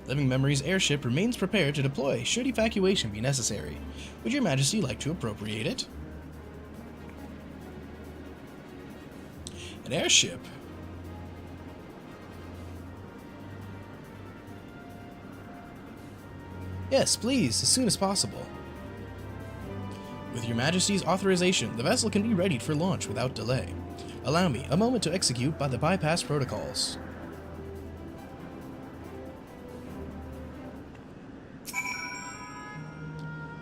Living Memory's airship remains prepared to deploy should evacuation be necessary. Would your Majesty like to appropriate it? An airship? Yes, please, as soon as possible. With your Majesty's authorization, the vessel can be readied for launch without delay. Allow me a moment to execute by the bypass protocols.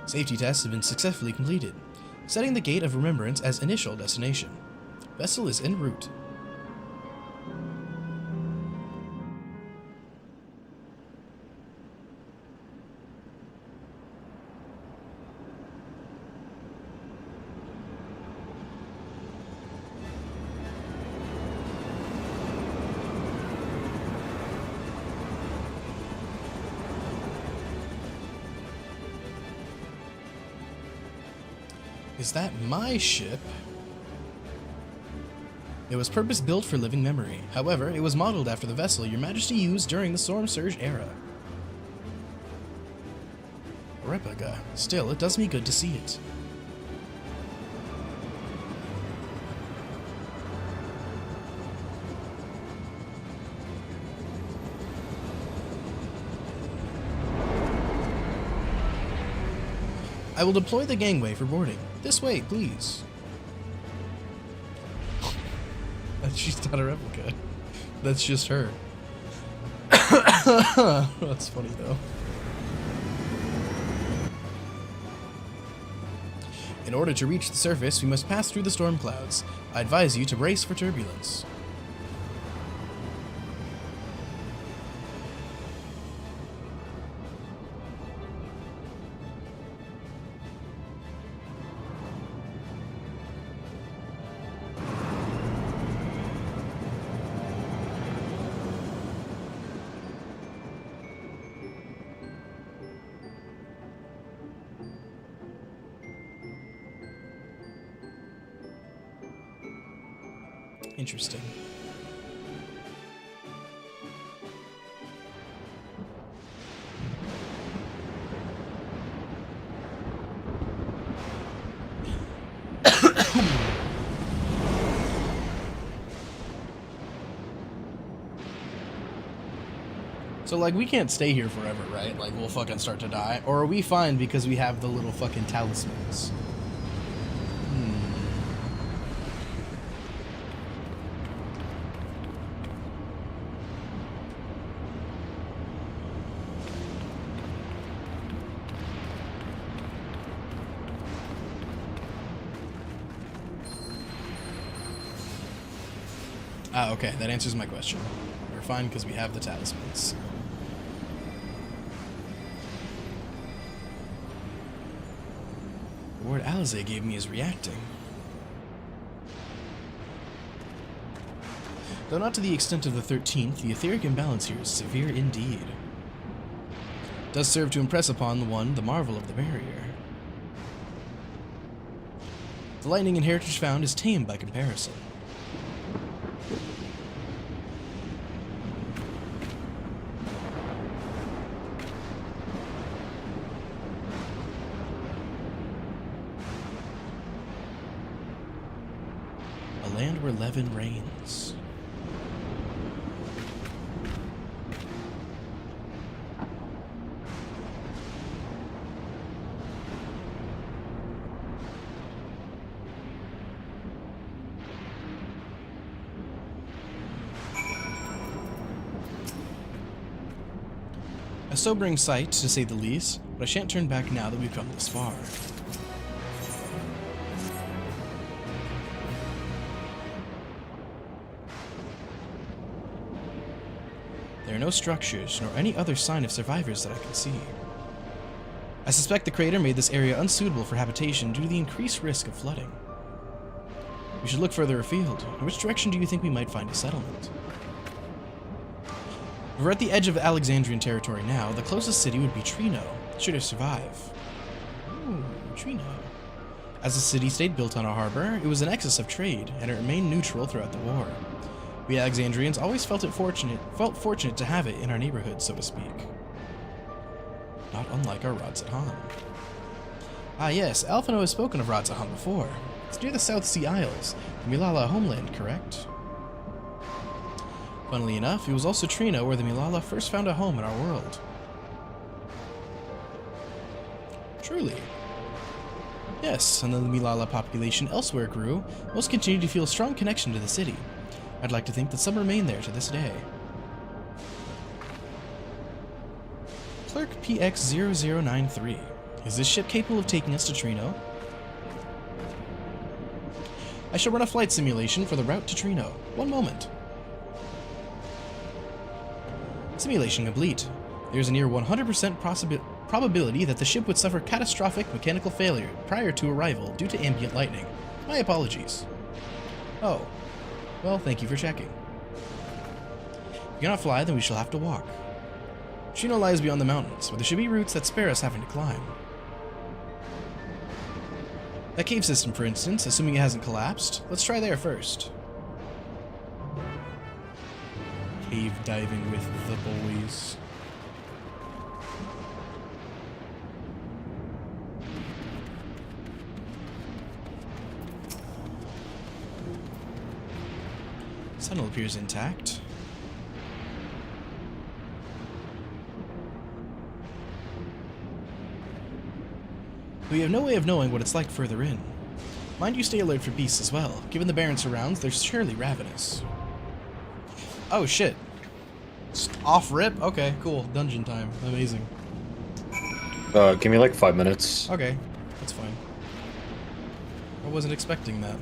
Safety tests have been successfully completed, setting the Gate of Remembrance as initial destination. Vessel is en route. Is that my ship? It was purpose-built for Living Memory. However, it was modeled after the vessel Your Majesty used during the Storm Surge era. A replica. Still, it does me good to see it. I will deploy the gangway for boarding. This way, please. She's not a replica. That's just her. That's funny, though. In order to reach the surface, we must pass through the storm clouds. I advise you to brace for turbulence. Interesting. So, like, we can't stay here forever, right? Like, we'll fucking start to die. Or are we fine because we have the little fucking talismans? Ah, okay, that answers my question. We're fine because we have the talismans. The word Alize gave me is reacting. Though not to the extent of the 13th, the etheric imbalance here is severe indeed. It does serve to impress upon the marvel of the barrier. The lightning and heritage found is tame by comparison. A land where Levin reigns. A sobering sight, to say the least, but I shan't turn back now that we've come this far. There are no structures, nor any other sign of survivors that I can see. I suspect the crater made this area unsuitable for habitation due to the increased risk of flooding. We should look further afield. In which direction do you think we might find a settlement? We're at the edge of Alexandrian territory now. The closest city would be Trino, should it survive. Ooh, Trino. As a city-state built on a harbor, it was an nexus of trade, and it remained neutral throughout the war. We Alexandrians always felt fortunate to have it in our neighborhood, so to speak. Not unlike our Radzahan. Ah yes, Alphino has spoken of Radzahan before. It's near the South Sea Isles, the Milala homeland, correct? Funnily enough, it was also Trino where the Milala first found a home in our world. Truly. Yes, and then the Milala population elsewhere grew, most continue to feel a strong connection to the city. I'd like to think that some remain there to this day. Clerk PX0093. Is this ship capable of taking us to Trino? I shall run a flight simulation for the route to Trino. One moment. Simulation complete. There's a near 100% probability that the ship would suffer catastrophic mechanical failure prior to arrival due to ambient lightning. My apologies. Oh. Well, thank you for checking. If we cannot fly, then we shall have to walk. Trino lies beyond the mountains, where there should be routes that spare us having to climb. That cave system, for instance, assuming it hasn't collapsed, let's try there first. Cave diving with the boys. Tunnel appears intact. We have no way of knowing what it's like further in. Mind you stay alert for beasts as well. Given the barren surrounds, they're surely ravenous. Oh shit. Just off rip? Okay, cool. Dungeon time. Amazing. Give me like 5 minutes. Okay, that's fine. I wasn't expecting that.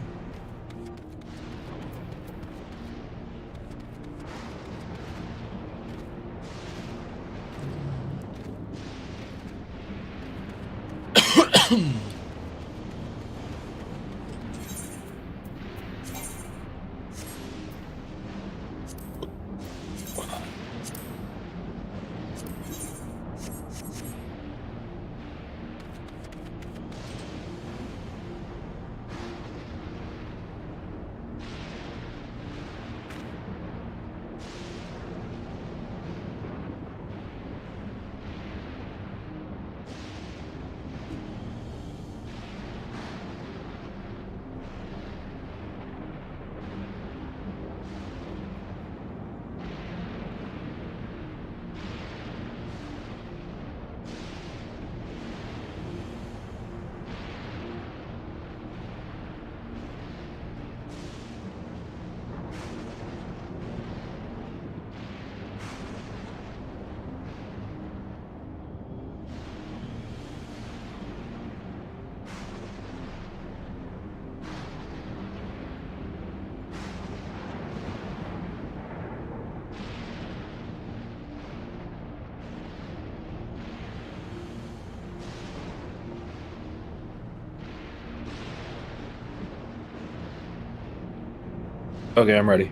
Okay, I'm ready.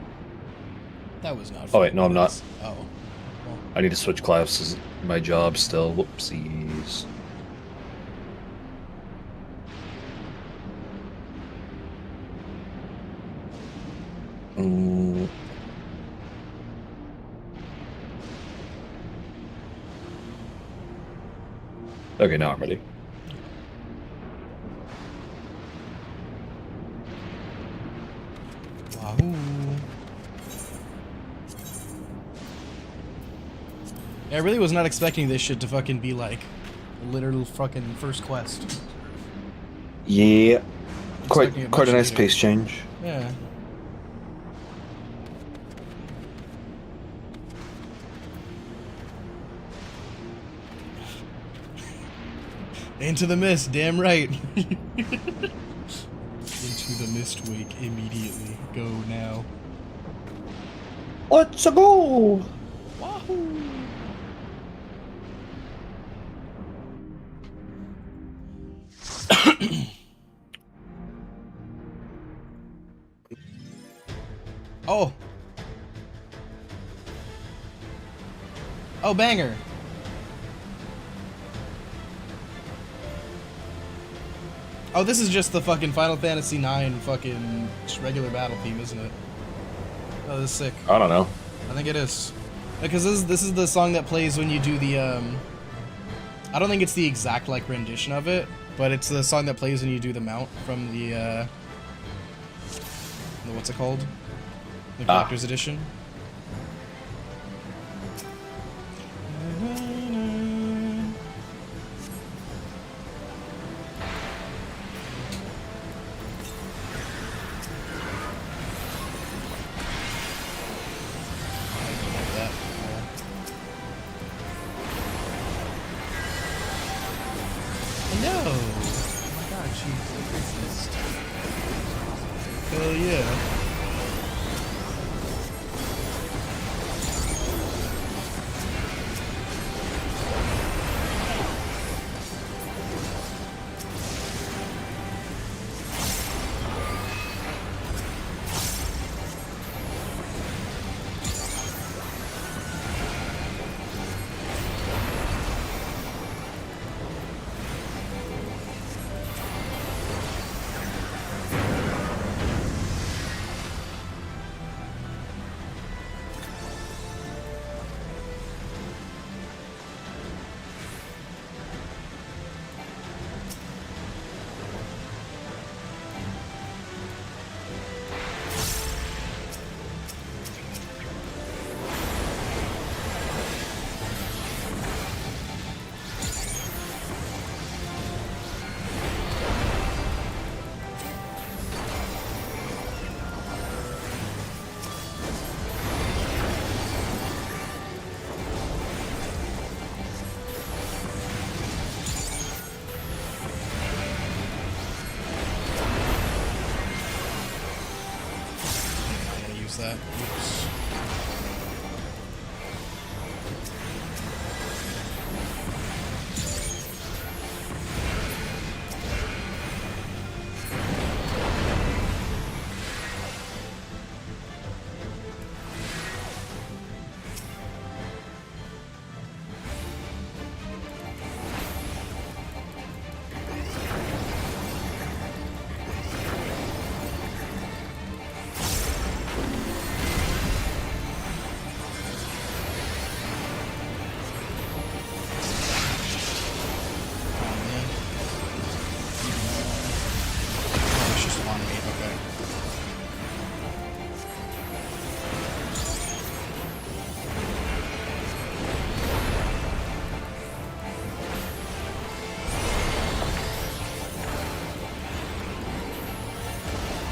That was not. Oh wait, no, I'm not. Oh. Well. I need to switch classes. My job still. Whoopsies. Okay, now I'm ready. Wahoo. Yeah, I really was not expecting this shit to fucking be like a literal fucking first quest. Yeah. Quite Expecting it a much nice later. pace change. Yeah. Into the mist, damn right. Into the mist wake immediately. Go now. Let's go! Wahoo! Oh. Oh, banger. Oh, this is just the fucking Final Fantasy IX fucking just regular battle theme, isn't it? Oh, this is sick. I don't know. I think it is. Because this is the song that plays when you do the, I don't think it's the exact, like, rendition of it, but it's the song that plays when you do the mount from the what's it called? The Collector's Edition. No! Oh my god, she resist. Hell yeah. That. Oops.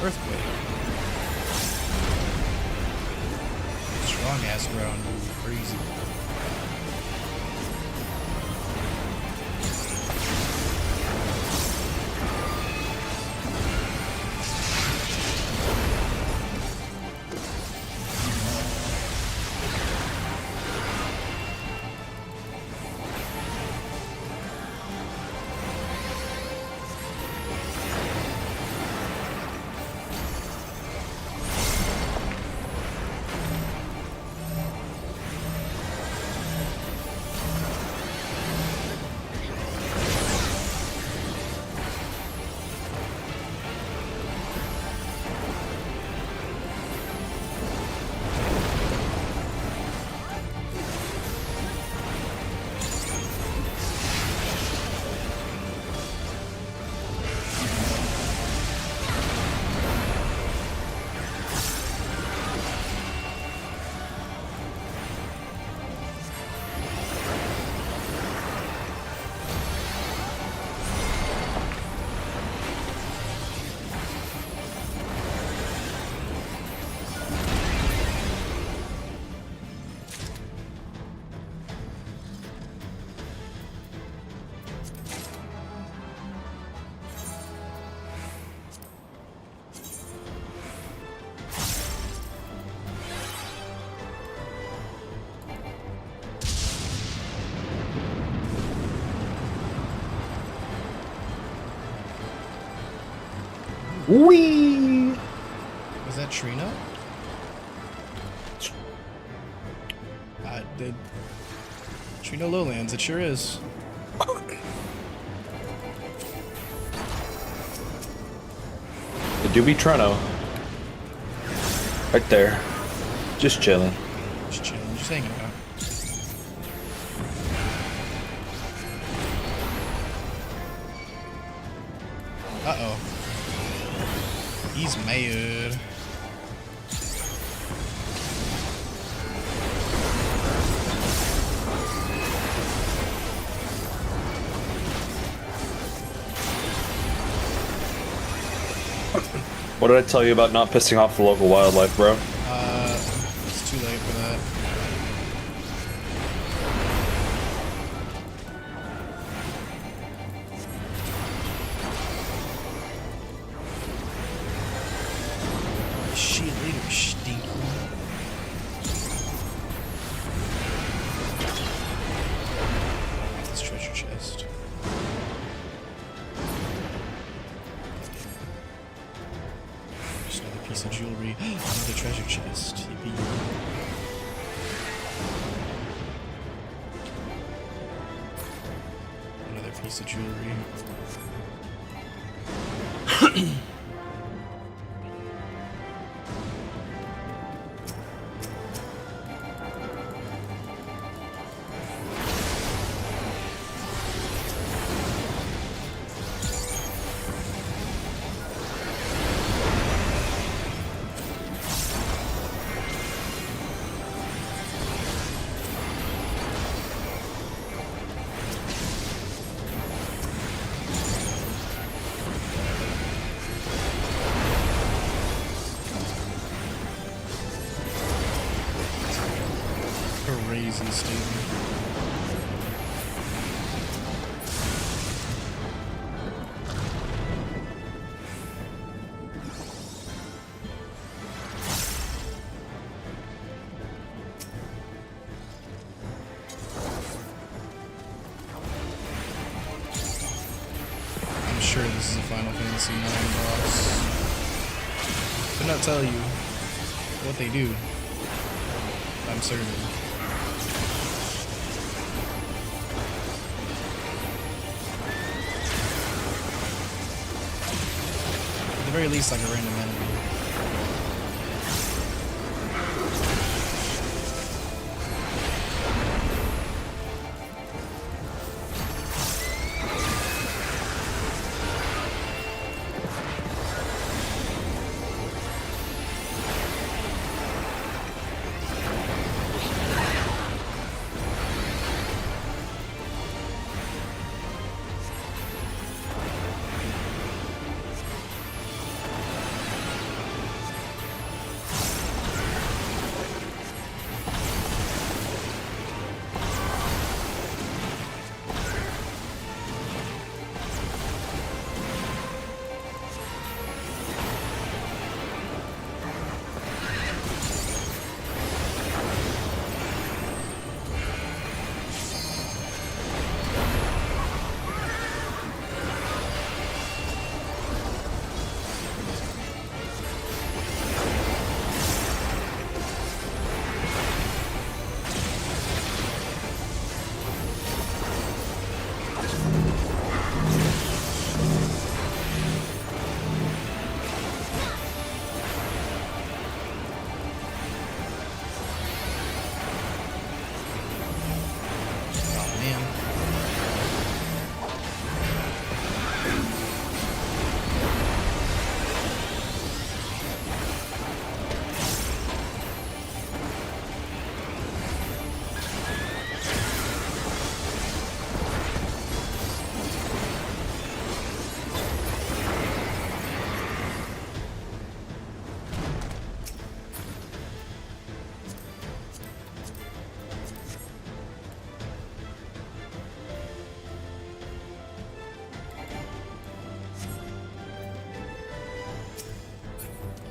Earthquake. Strong ass ground. Crazy. Whee! Was that Trino? The Trino Lowlands, it sure is. The Doobie Treno. Right there. Just chilling. Just chilling, just hanging out. Uh-oh. He's mad. What did I tell you about not pissing off the local wildlife, bro? It's too late for that. Shit, later, stinky. This treasure chest. Just another piece of jewelry. Another treasure chest. Yippee. Another piece of jewelry. Crazy stupid. I'm sure this is a Final Fantasy IX boss. Could not tell you what they do. I'm certain. At the very least, like a random enemy.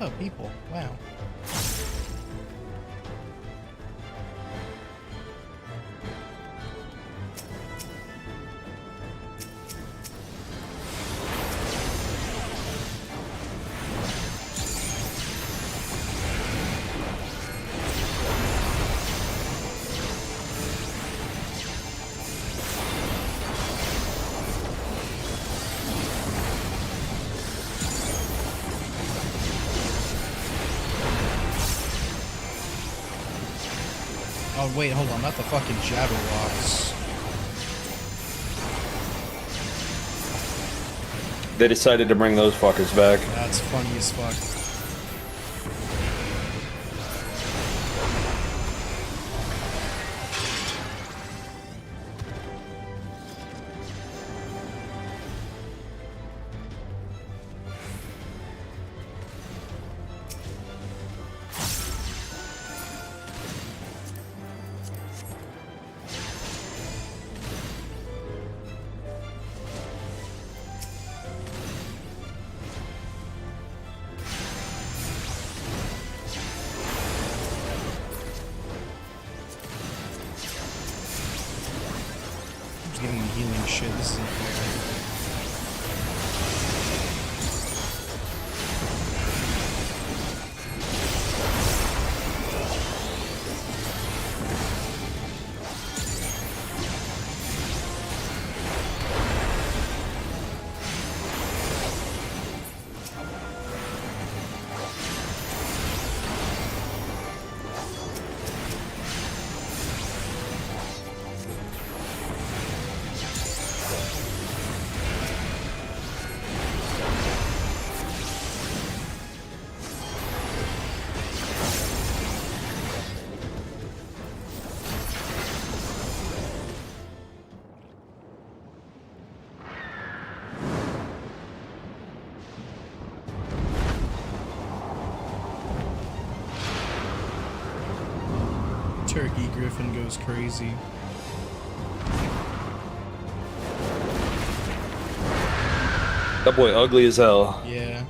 Oh, people. Wow. Oh, wait, hold on. Not the fucking Jabberwocks. They decided to bring those fuckers back. That's funny as fuck. Getting the healing shit. This isn't fair. Turkey Griffin goes crazy. That boy ugly as hell. Yeah.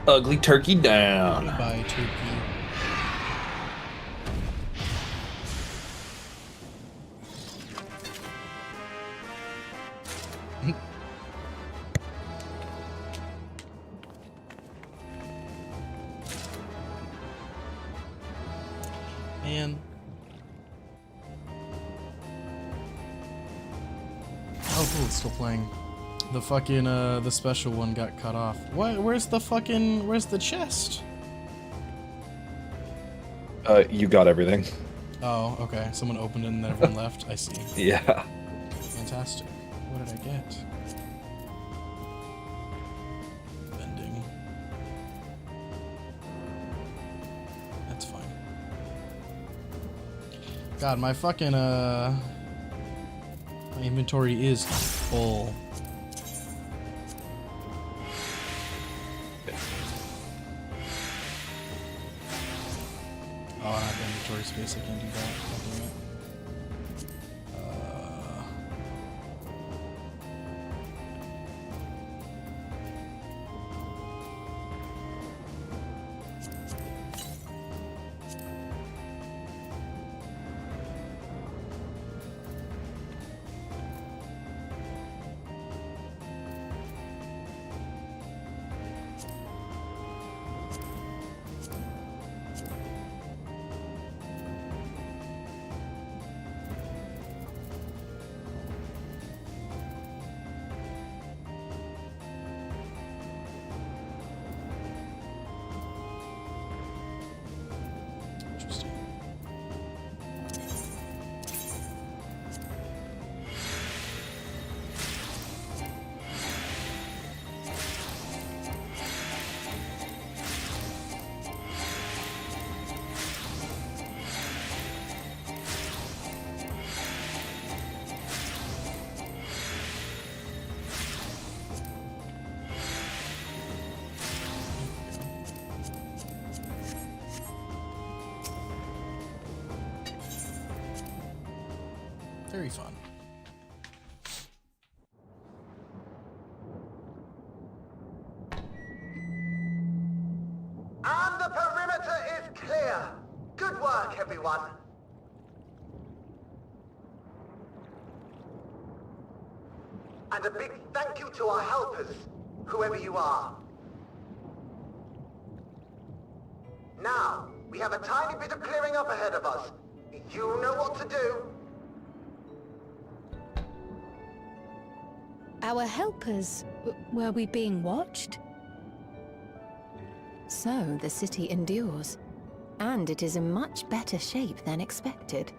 ugly turkey down. Goodbye, turkey. Man. Oh, cool, it's still playing. The fucking, the special one got cut off. What? Where's the chest? You got everything. Oh, okay. Someone opened it and then everyone left. I see. Yeah. Fantastic. What did I get? Vending. That's fine. God, my fucking, my inventory is full. Oh, I don't have inventory space, I can't do that. God damn it. Very fun. And the perimeter is clear. Good work, everyone. And a big thank you to our helpers, whoever you are. Now, we have a tiny bit of clearing up ahead of us. You know what to do. Our helpers, were we being watched? So the city endures, and it is in much better shape than expected.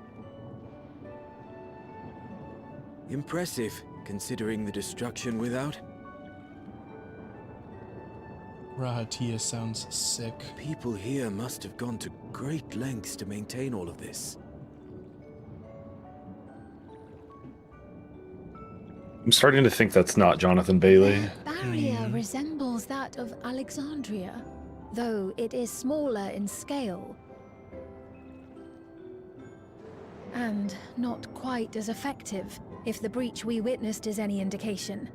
Impressive, considering the destruction without. Rahatia sounds sick. People here must have gone to great lengths to maintain all of this. I'm starting to think that's not Jonathan Bailey. Barrier resembles that of Alexandria, though it is smaller in scale. And not quite as effective, if the breach we witnessed is any indication.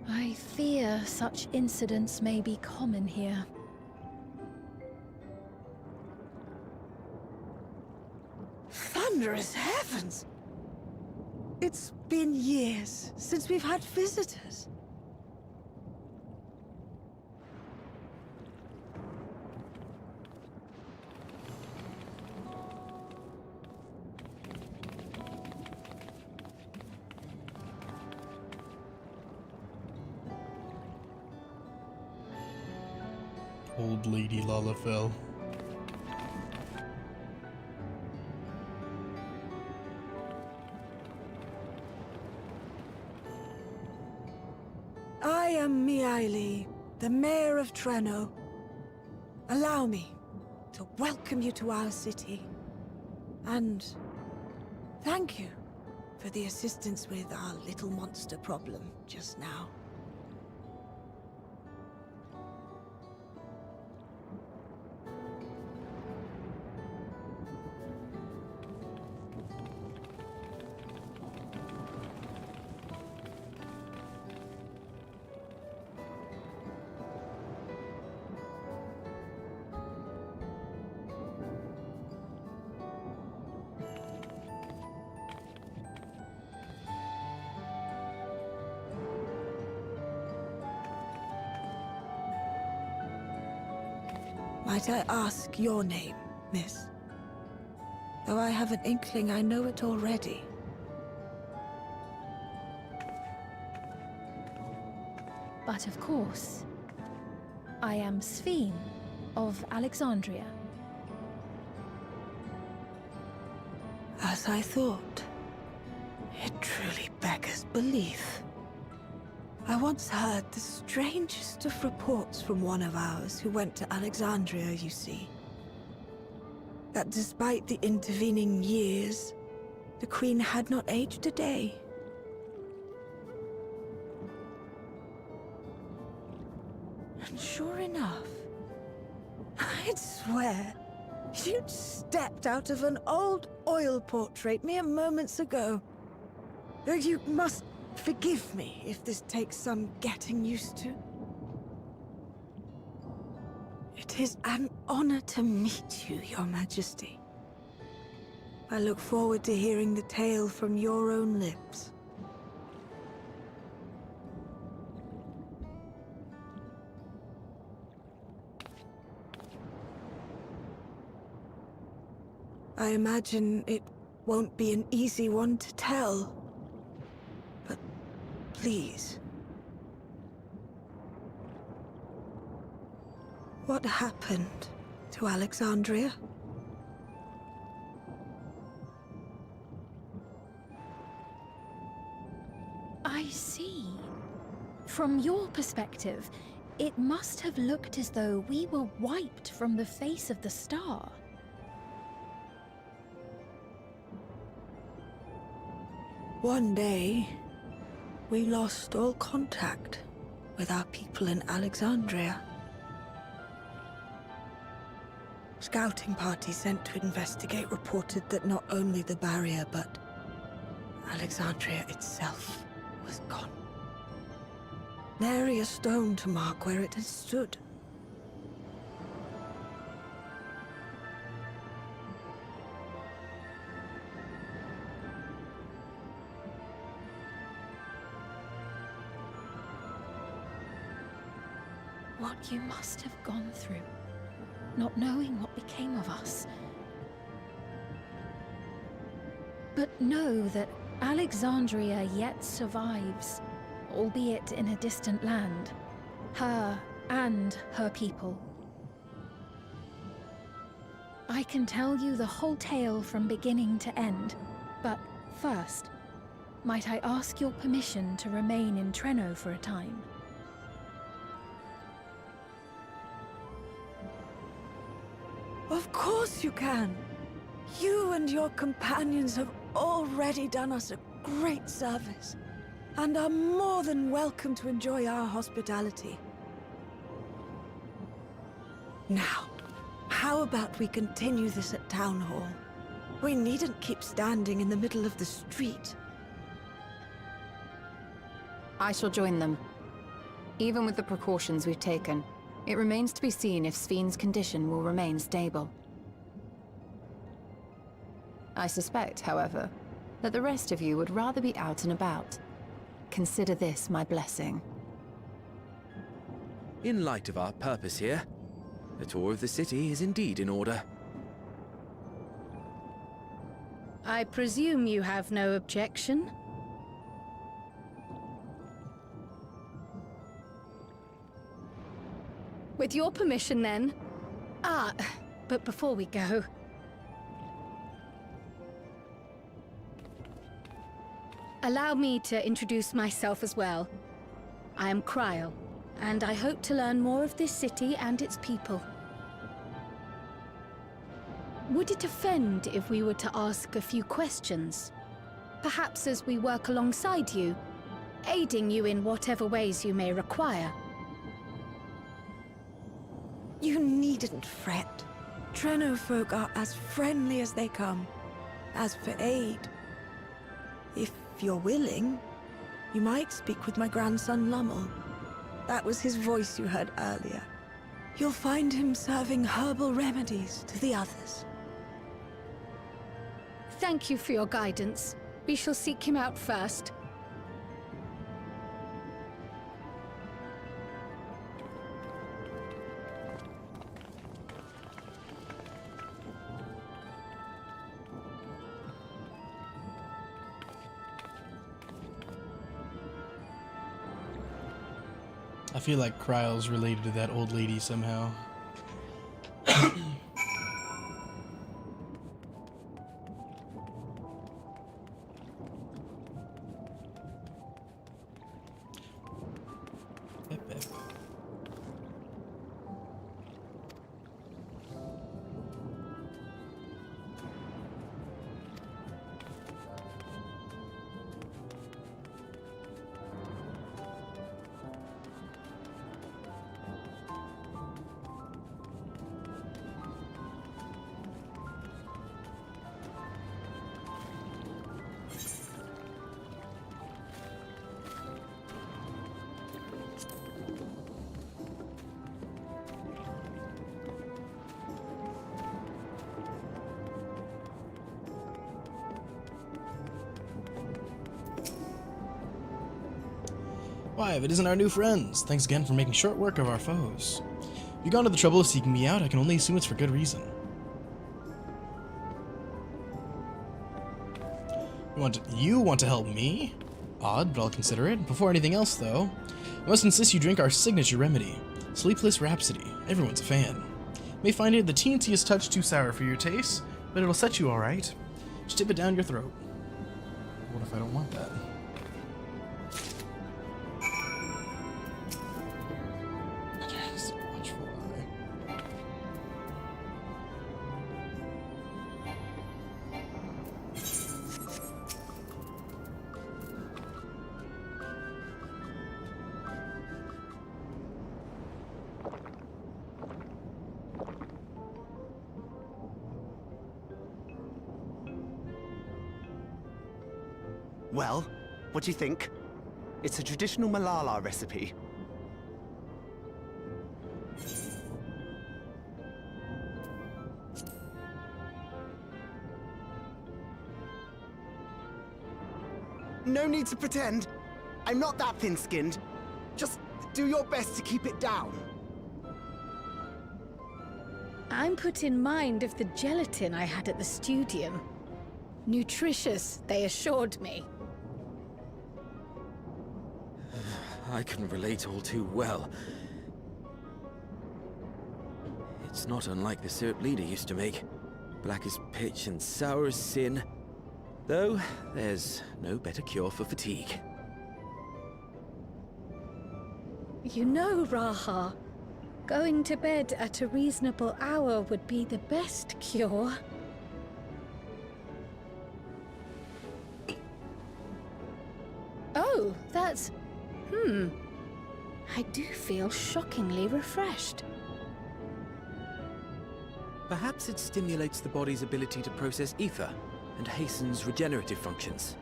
I fear such incidents may be common here. Thunderous heavens! It's been years since we've had visitors. Old Lady Lalafell. I am Miaili, the Mayor of Treno. Allow me to welcome you to our city. And thank you for the assistance with our little monster problem just now. Might I ask your name, miss? Though I have an inkling I know it already. But of course, I am Sphene of Alexandria. As I thought. It truly beggars belief. I once heard the strangest of reports from one of ours who went to Alexandria, you see. That despite the intervening years, the Queen had not aged a day. And sure enough, I'd swear, you'd stepped out of an old oil portrait mere moments ago. You must forgive me if this takes some getting used to. It is an honor to meet you, Your Majesty. I look forward to hearing the tale from your own lips. I imagine it won't be an easy one to tell. But please. What happened to Alexandria? I see. From your perspective, it must have looked as though we were wiped from the face of the star. One day, we lost all contact with our people in Alexandria. Scouting parties sent to investigate reported that not only the barrier, but Alexandria itself was gone. Nary a stone to mark where it has stood. What you must have gone through, not knowing what became of us. But know that Alexandria yet survives, albeit in a distant land. Her and her people. I can tell you the whole tale from beginning to end, but first, might I ask your permission to remain in Treno for a time? Of course you can. You and your companions have already done us a great service, and are more than welcome to enjoy our hospitality. Now, how about we continue this at Town Hall? We needn't keep standing in the middle of the street. I shall join them. Even with the precautions we've taken, it remains to be seen if Sphene's condition will remain stable. I suspect, however, that the rest of you would rather be out and about. Consider this my blessing. In light of our purpose here, the tour of the city is indeed in order. I presume you have no objection? With your permission, then. But before we go... allow me to introduce myself as well. I am Kryl, and I hope to learn more of this city and its people. Would it offend if we were to ask a few questions? Perhaps as we work alongside you, aiding you in whatever ways you may require. You needn't fret. Treno folk are as friendly as they come. As for aid, if you're willing, you might speak with my grandson Lummel. That was his voice you heard earlier. You'll find him serving herbal remedies to the others. Thank you for your guidance. We shall seek him out first. I feel like Kryle's related to that old lady somehow. Why, if it isn't our new friends, thanks again for making short work of our foes. If you've gone to the trouble of seeking me out, I can only assume it's for good reason. You want to help me? Odd, but I'll consider it. Before anything else, though, I must insist you drink our signature remedy, Sleepless Rhapsody. Everyone's a fan. You may find it the teensiest touch too sour for your taste, but it'll set you alright. Just dip it down your throat. What if I don't want that? Well, what do you think? It's a traditional Malala recipe. No need to pretend. I'm not that thin-skinned. Just do your best to keep it down. I'm put in mind of the gelatin I had at the studium. Nutritious, they assured me. I can relate all too well. It's not unlike the syrup Leader used to make. Black as pitch and sour as sin. Though, there's no better cure for fatigue. You know, Raha, going to bed at a reasonable hour would be the best cure. Oh, that's... I do feel shockingly refreshed. Perhaps it stimulates the body's ability to process ether and hastens regenerative functions.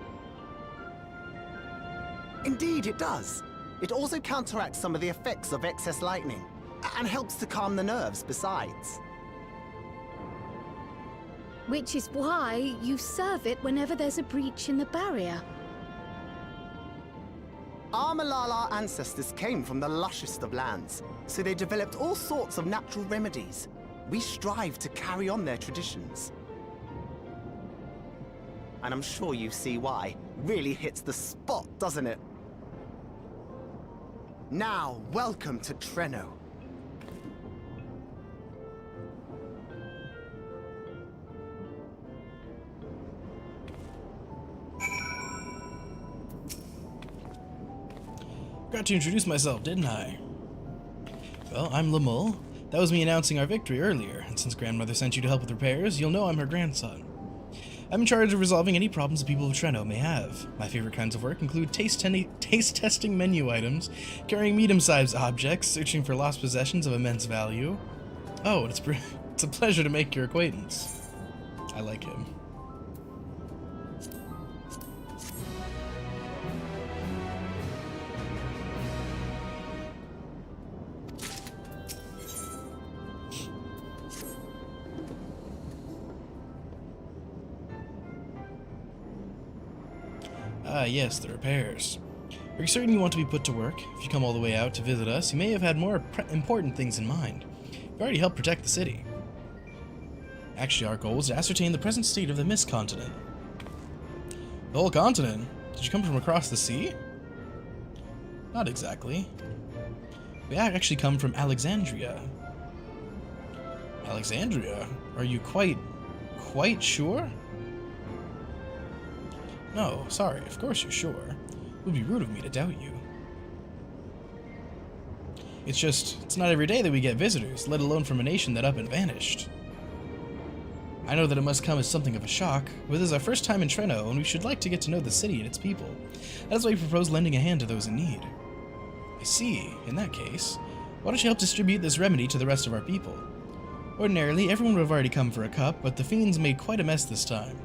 Indeed, it does. It also counteracts some of the effects of excess lightning, and helps to calm the nerves besides. Which is why you serve it whenever there's a breach in the barrier. Our Malala ancestors came from the lushest of lands, so they developed all sorts of natural remedies. We strive to carry on their traditions. And I'm sure you see why. Really hits the spot, doesn't it? Now, welcome to Treno. Got to introduce myself, didn't I? Well, I'm Lemul. That was me announcing our victory earlier, and since Grandmother sent you to help with repairs, you'll know I'm her grandson. I'm in charge of resolving any problems the people of Treno may have. My favorite kinds of work include taste-testing menu items, carrying medium-sized objects, searching for lost possessions of immense value. Oh, it's a pleasure to make your acquaintance. I like him. Ah, yes, the repairs. Are you certain you want to be put to work? If you come all the way out to visit us, you may have had more important things in mind. You've already helped protect the city. Actually, our goal was to ascertain the present state of the Mist Continent. The whole continent? Did you come from across the sea? Not exactly. We actually come from Alexandria. Alexandria? Are you quite sure? No, sorry, of course you're sure. It would be rude of me to doubt you. It's not every day that we get visitors, let alone from a nation that up and vanished. I know that it must come as something of a shock, but this is our first time in Treno, and we should like to get to know the city and its people. That is why we propose lending a hand to those in need. I see. In that case, why don't you help distribute this remedy to the rest of our people? Ordinarily, everyone would have already come for a cup, but the fiends made quite a mess this time.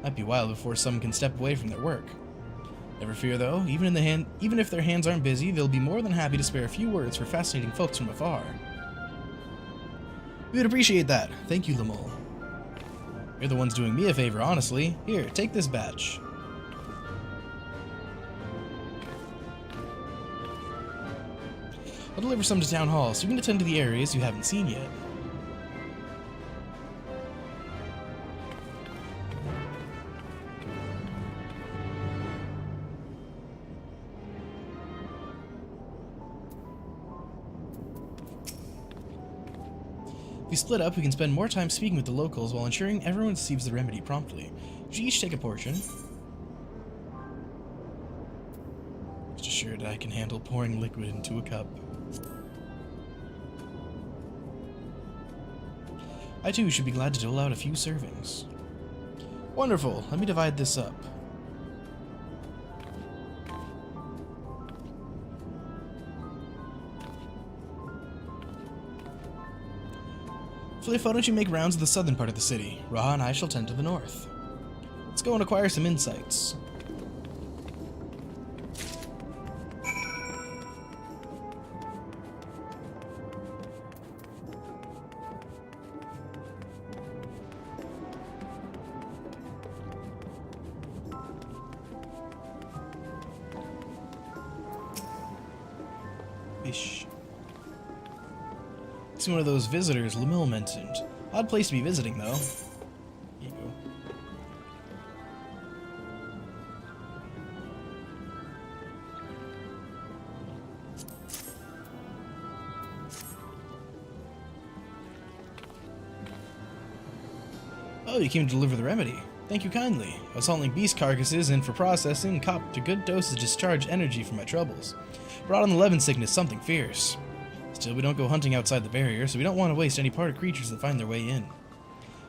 Might be a while before some can step away from their work. Never fear though, even if their hands aren't busy, they'll be more than happy to spare a few words for fascinating folks from afar. We would appreciate that. Thank you, Lamol. You're the ones doing me a favor, honestly. Here, take this badge. I'll deliver some to Town Hall, so you can attend to the areas you haven't seen yet. If we split up, we can spend more time speaking with the locals while ensuring everyone receives the remedy promptly. We should each take a portion. Rest assured I can handle pouring liquid into a cup. I too should be glad to dole out a few servings. Wonderful, let me divide this up. Fliff, why don't you make rounds of the southern part of the city? Raha and I shall tend to the north. Let's go and acquire some insights. Ish. It's one of those visitors Lamil mentioned. Odd place to be visiting, though. Here you go. Oh, you came to deliver the remedy. Thank you kindly. I was hauling beast carcasses in for processing and copped a good dose to discharge energy from my troubles. Brought on the Levin sickness, something fierce. Still, we don't go hunting outside the barrier, so we don't want to waste any part of creatures that find their way in.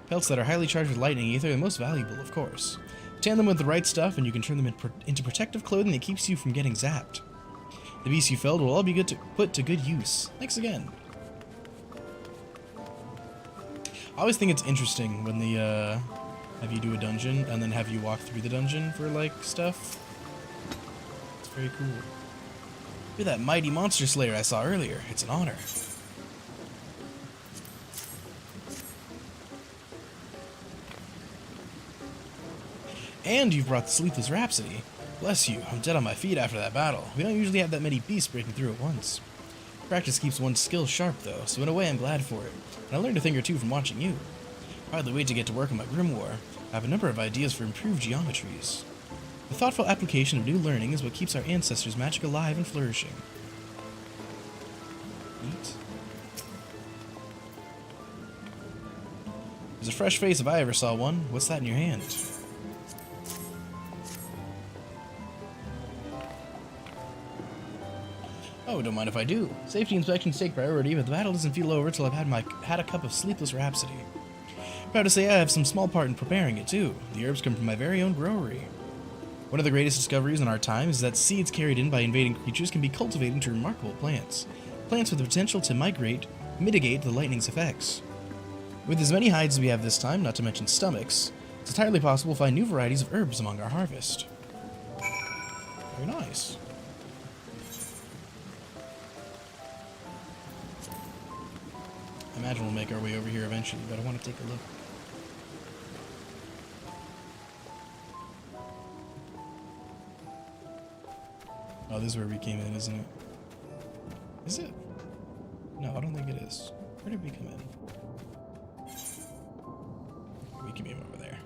Pelts that are highly charged with lightning ether are the most valuable, of course. Tan them with the right stuff, and you can turn them into protective clothing that keeps you from getting zapped. The beasts you felled will all be put to good use. Thanks again. I always think it's interesting when they have you do a dungeon and then have you walk through the dungeon for like stuff. It's very cool. Look at that mighty monster slayer I saw earlier. It's an honor. And you've brought the Sleepless Rhapsody. Bless you, I'm dead on my feet after that battle. We don't usually have that many beasts breaking through at once. Practice keeps one's skills sharp though, so in a way I'm glad for it. And I learned a thing or two from watching you. Hardly wait to get to work on my grimoire. I have a number of ideas for improved geometries. The thoughtful application of new learning is what keeps our ancestors' magic alive and flourishing. Neat. There's a fresh face if I ever saw one. What's that in your hand? Oh, don't mind if I do. Safety inspections take priority, but the battle doesn't feel over till I've had a cup of Sleepless Rhapsody. Proud to say I have some small part in preparing it too. The herbs come from my very own brewery. One of the greatest discoveries in our time is that seeds carried in by invading creatures can be cultivated into remarkable plants. Plants with the potential to mitigate the lightning's effects. With as many hides as we have this time, not to mention stomachs, it's entirely possible to find new varieties of herbs among our harvest. Very nice. I imagine we'll make our way over here eventually, but I want to take a look. Oh, this is where we came in, isn't it? Is it? No, I don't think it is. Where did we come in? We came in over there.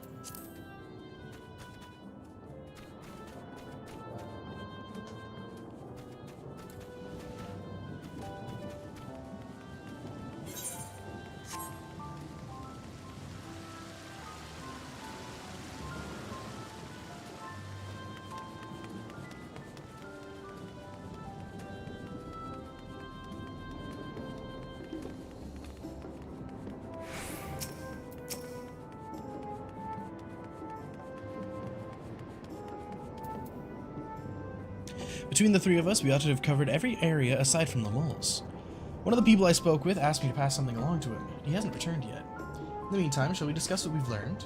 Between the three of us, we ought to have covered every area aside from the moles. One of the people I spoke with asked me to pass something along to him. He hasn't returned yet. In the meantime, shall we discuss what we've learned?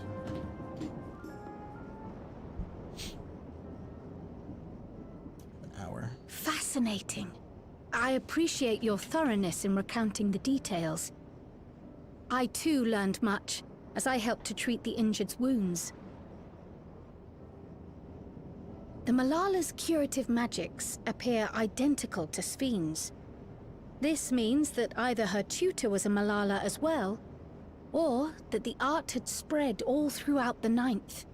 An hour. Fascinating. I appreciate your thoroughness in recounting the details. I too learned much, as I helped to treat the injured's wounds. The Malala's curative magics appear identical to Spheen's. This means that either her tutor was a Malala as well, or that the art had spread all throughout the Ninth.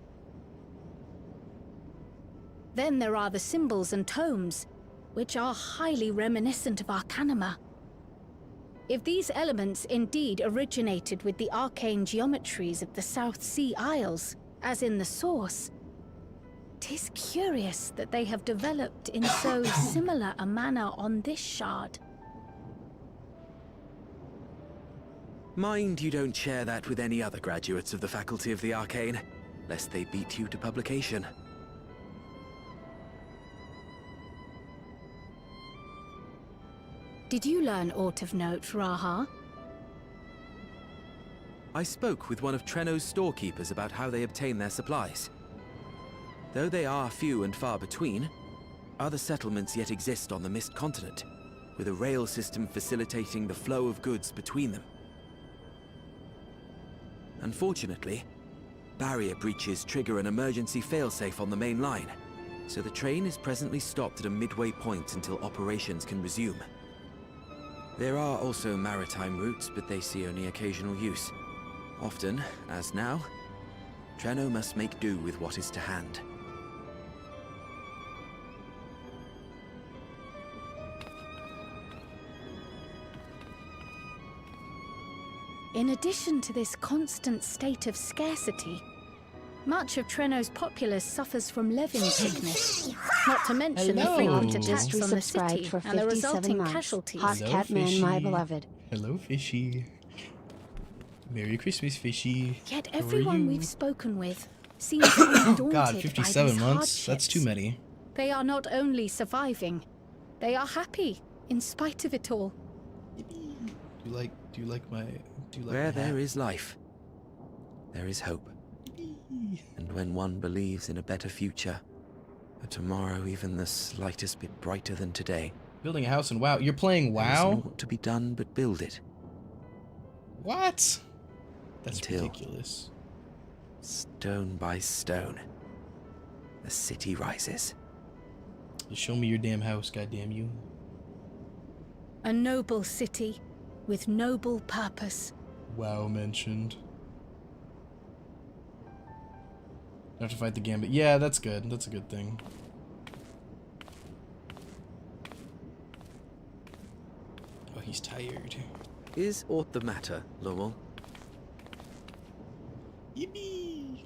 Then there are the symbols and tomes, which are highly reminiscent of Arcanima. If these elements indeed originated with the arcane geometries of the South Sea Isles, as in the source, 'tis curious that they have developed in so similar a manner on this shard. Mind you don't share that with any other graduates of the Faculty of the Arcane, lest they beat you to publication. Did you learn aught of note, Raha? I spoke with one of Treno's storekeepers about how they obtain their supplies. Though they are few and far between, other settlements yet exist on the Mist Continent, with a rail system facilitating the flow of goods between them. Unfortunately, barrier breaches trigger an emergency failsafe on the main line, so the train is presently stopped at a midway point until operations can resume. There are also maritime routes, but they see only occasional use. Often, as now, Treno must make do with what is to hand. In addition to this constant state of scarcity, much of Treno's populace suffers from Levin sickness, not to mention the frequent attacks on the city and the resulting casualties. Hot Catman, my beloved. Hello, Fishy. Merry Christmas, Fishy. Yet How are everyone you? we've spoken with seems undaunted God, by 57 these months? That's hardships. too many. They are not only surviving, they are happy in spite of it all. Do you like my Where my there hat? is life, there is hope. And when one believes in a better future, a tomorrow even the slightest bit brighter than today. Building a house in WoW. You're playing There is WoW? naught to be done but build it. What? That's Until, ridiculous. stone by stone, the city rises. Just show me your damn house, goddamn you. A noble city with noble purpose. WoW mentioned. I have to fight the Gambit. Yeah, that's good. That's a good thing. Oh, he's tired. Is aught the matter, Lowell? Yippee!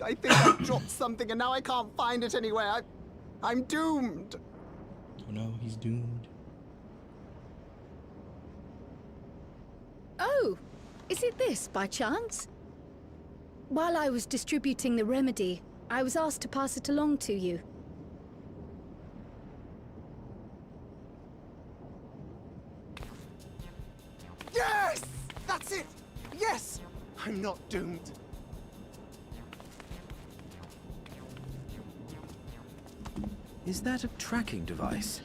I think I dropped something and now I can't find it anywhere. I'm doomed. Oh no, he's doomed. Oh, is it this by chance? While I was distributing the remedy, I was asked to pass it along to you. Yes! That's it! Yes! I'm not doomed. Is that a tracking device?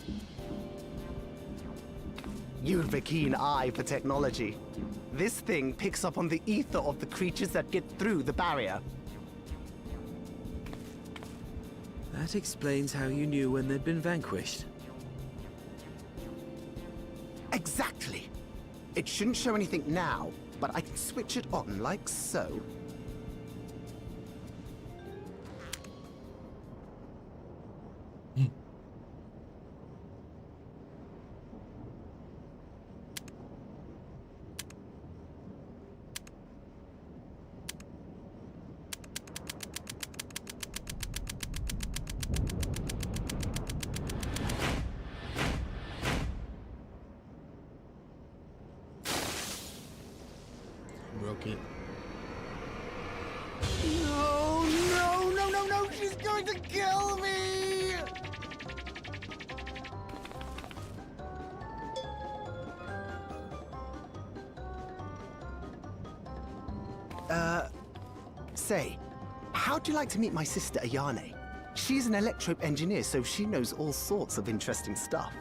You've a keen eye for technology. This thing picks up on the ether of the creatures that get through the barrier. That explains how you knew when they'd been vanquished. Exactly. It shouldn't show anything now, but I can switch it on like so. Broke it. No, no, no, no, no! She's going to kill me! Say, how'd you like to meet my sister Ayane? She's an electrope engineer, so she knows all sorts of interesting stuff.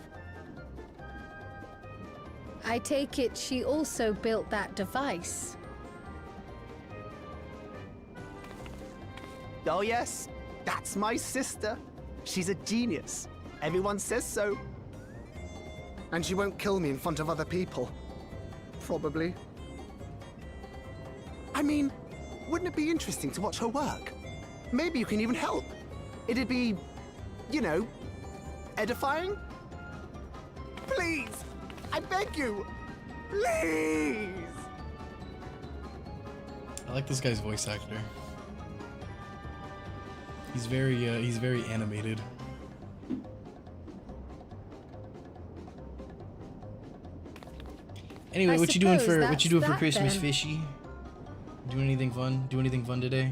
I take it she also built that device. Oh yes, that's my sister. She's a genius. Everyone says so. And she won't kill me in front of other people. Probably. I mean, wouldn't it be interesting to watch her work? Maybe you can even help. It'd be, you know, edifying? Please! I beg you! Please! I like this guy's voice actor. He's very animated. Anyway, what you doing for Christmas, then. Fishy? Doing anything fun? Do anything fun today?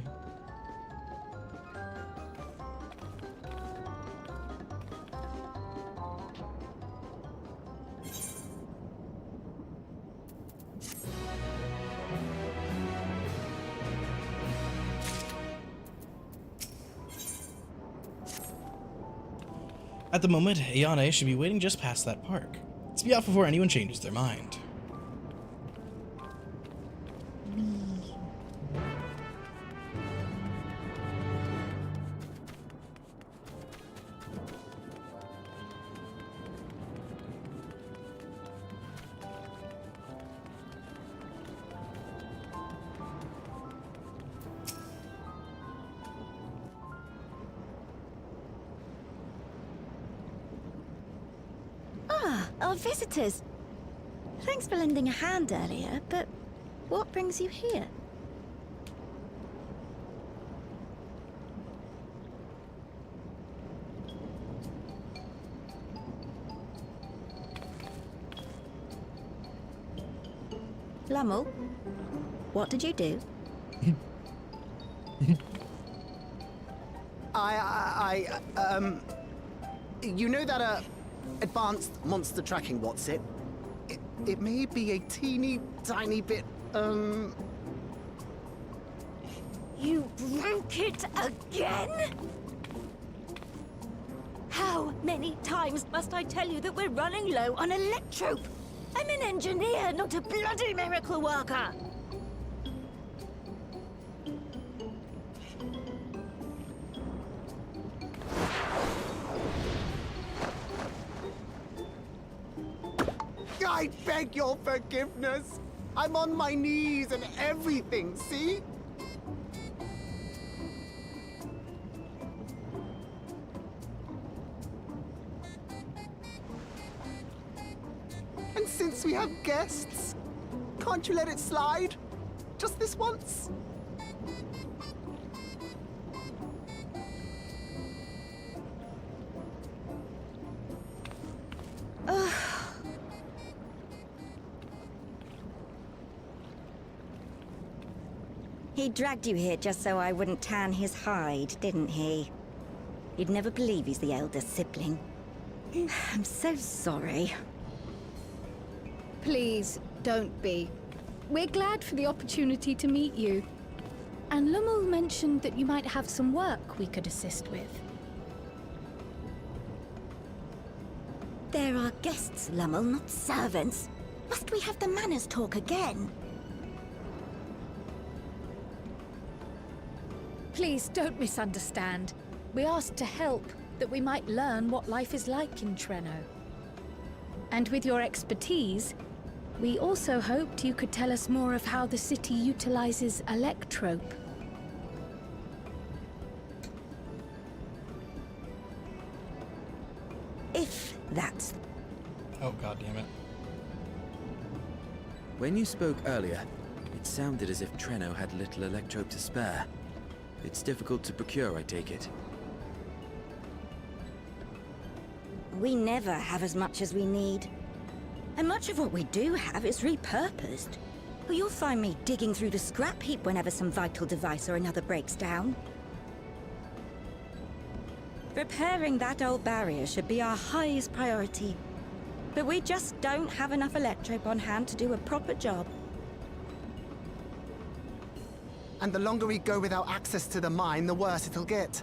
At the moment, Ayane should be waiting just past that park. Let's be off before anyone changes their mind. Our visitors. Thanks for lending a hand earlier, but what brings you here? Lummel, what did you do? You know that, advanced monster tracking, what's it? It may be a teeny tiny bit, You broke it again? How many times must I tell you that we're running low on electrope? I'm an engineer, not a bloody miracle worker! I beg your forgiveness! I'm on my knees and everything, see? And since we have guests, can't you let it slide? Just this once? He dragged you here just so I wouldn't tan his hide, didn't he? You'd never believe he's the elder sibling. I'm so sorry. Please, don't be. We're glad for the opportunity to meet you. And Lummel mentioned that you might have some work we could assist with. There are guests, Lummel, not servants. Must we have the manners talk again? Please, don't misunderstand. We asked to help, that we might learn what life is like in Treno. And with your expertise, we also hoped you could tell us more of how the city utilizes electrope. If that's... Oh, god damn it. When you spoke earlier, it sounded as if Treno had little electrope to spare. It's difficult to procure, I take it. We never have as much as we need. And much of what we do have is repurposed. Well, you'll find me digging through the scrap heap whenever some vital device or another breaks down. Repairing that old barrier should be our highest priority. But we just don't have enough electrope on hand to do a proper job. And the longer we go without access to the mine, the worse it'll get.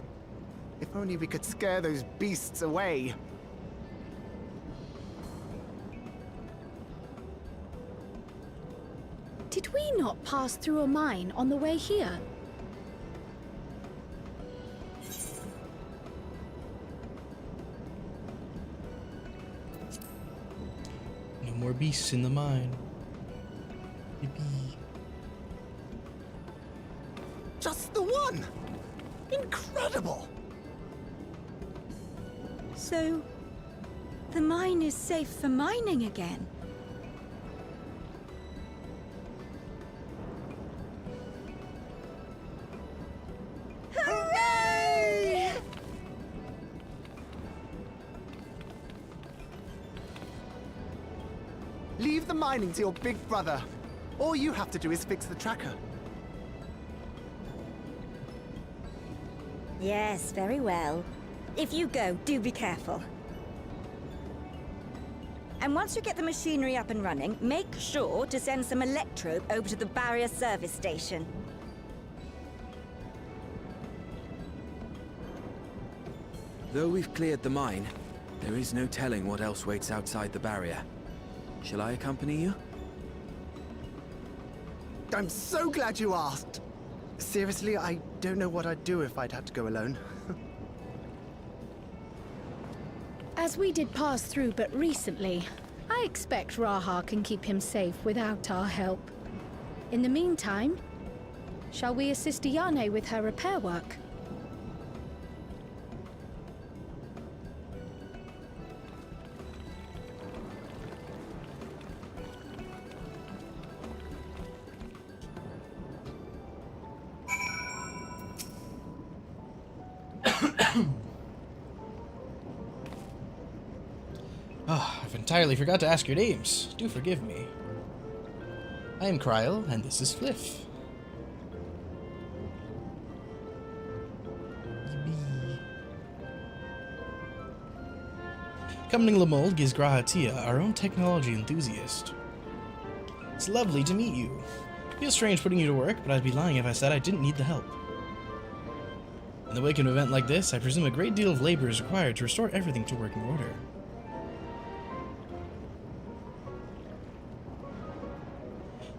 If only we could scare those beasts away. Did we not pass through a mine on the way here? No more beasts in the mine. Yippee. Just the one! Incredible! So, the mine is safe for mining again? Hooray! Leave the mining to your big brother. All you have to do is fix the tracker. Yes, very well. If you go, do be careful. And once you get the machinery up and running, make sure to send some electrobe over to the barrier service station. Though we've cleared the mine, there is no telling what else waits outside the barrier. Shall I accompany you? I'm so glad you asked. Seriously, I don't know what I'd do if I'd have to go alone. As we did pass through but recently, I expect Raha can keep him safe without our help. In the meantime, shall we assist Ayane with her repair work? I've entirely forgot to ask your names. Do forgive me. I am Kryl, and this is Fliff. Accompanying Lamold is Grahatia, our own technology enthusiast. It's lovely to meet you. Feels strange putting you to work, but I'd be lying if I said I didn't need the help. In the wake of an event like this, I presume a great deal of labor is required to restore everything to working order.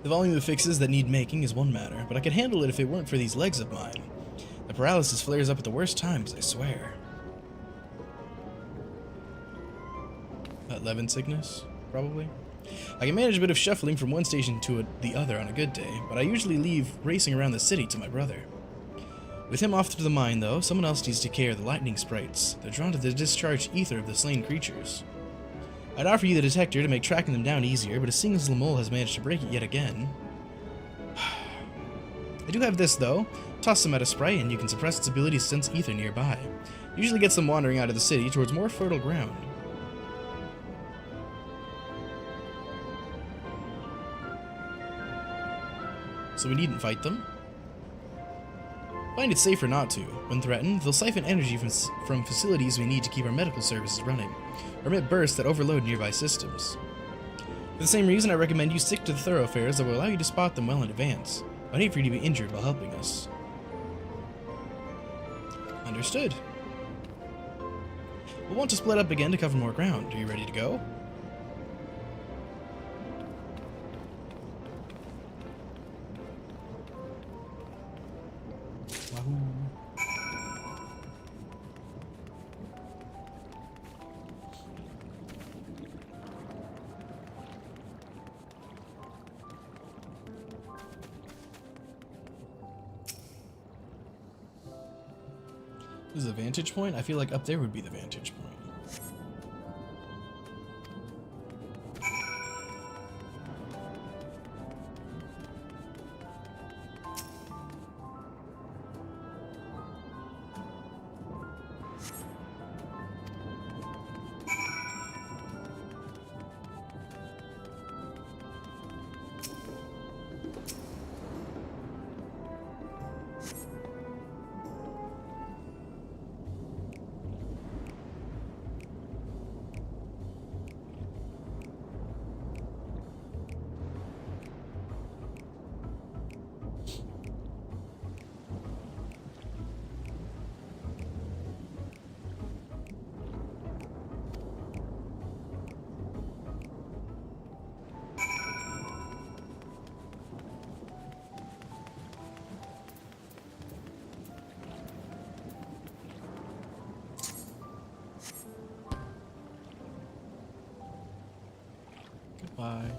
The volume of fixes that need making is one matter, but I could handle it if it weren't for these legs of mine. The paralysis flares up at the worst times, I swear. That Levin sickness, probably. I can manage a bit of shuffling from one station to the other on a good day, but I usually leave racing around the city to my brother. With him off to the mine, though, someone else needs to care of the lightning sprites. They're drawn to the discharged ether of the slain creatures. I'd offer you the detector to make tracking them down easier, but as soon as Lamol has managed to break it yet again... I do have this, though. Toss them at a sprite, and you can suppress its ability to sense ether nearby. Usually gets them wandering out of the city towards more fertile ground. So we needn't fight them? Find it safer not to. When threatened, they'll siphon energy from facilities we need to keep our medical services running, or emit bursts that overload nearby systems. For the same reason, I recommend you stick to the thoroughfares that will allow you to spot them well in advance. I'd hate for you to be injured while helping us. Understood. We'll want to split up again to cover more ground. Are you ready to go? Wahoo. This is a vantage point? I feel like up there would be the vantage point. Bye.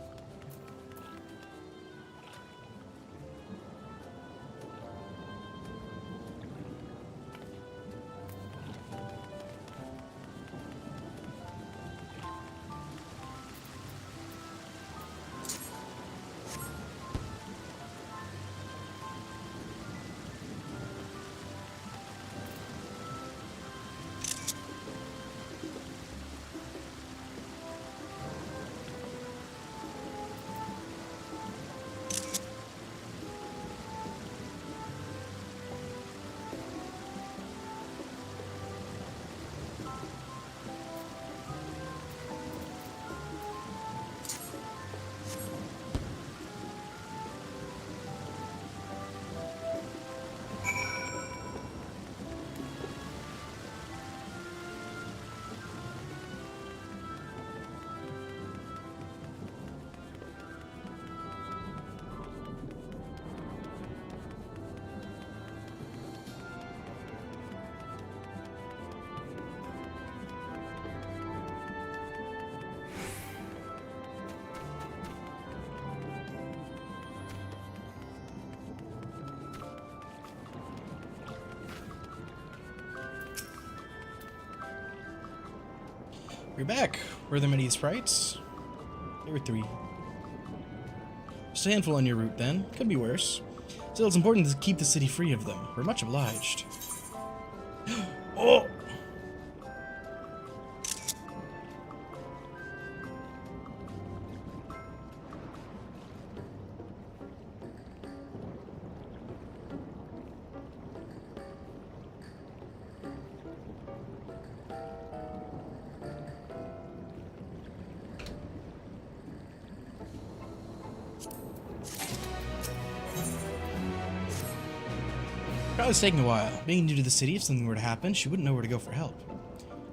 We're back. Were there many sprites? There were 3. Just a handful on your route then. Could be worse. Still, it's important to keep the city free of them. We're much obliged. Oh! Probably taking a while. Being new to the city, if something were to happen, she wouldn't know where to go for help.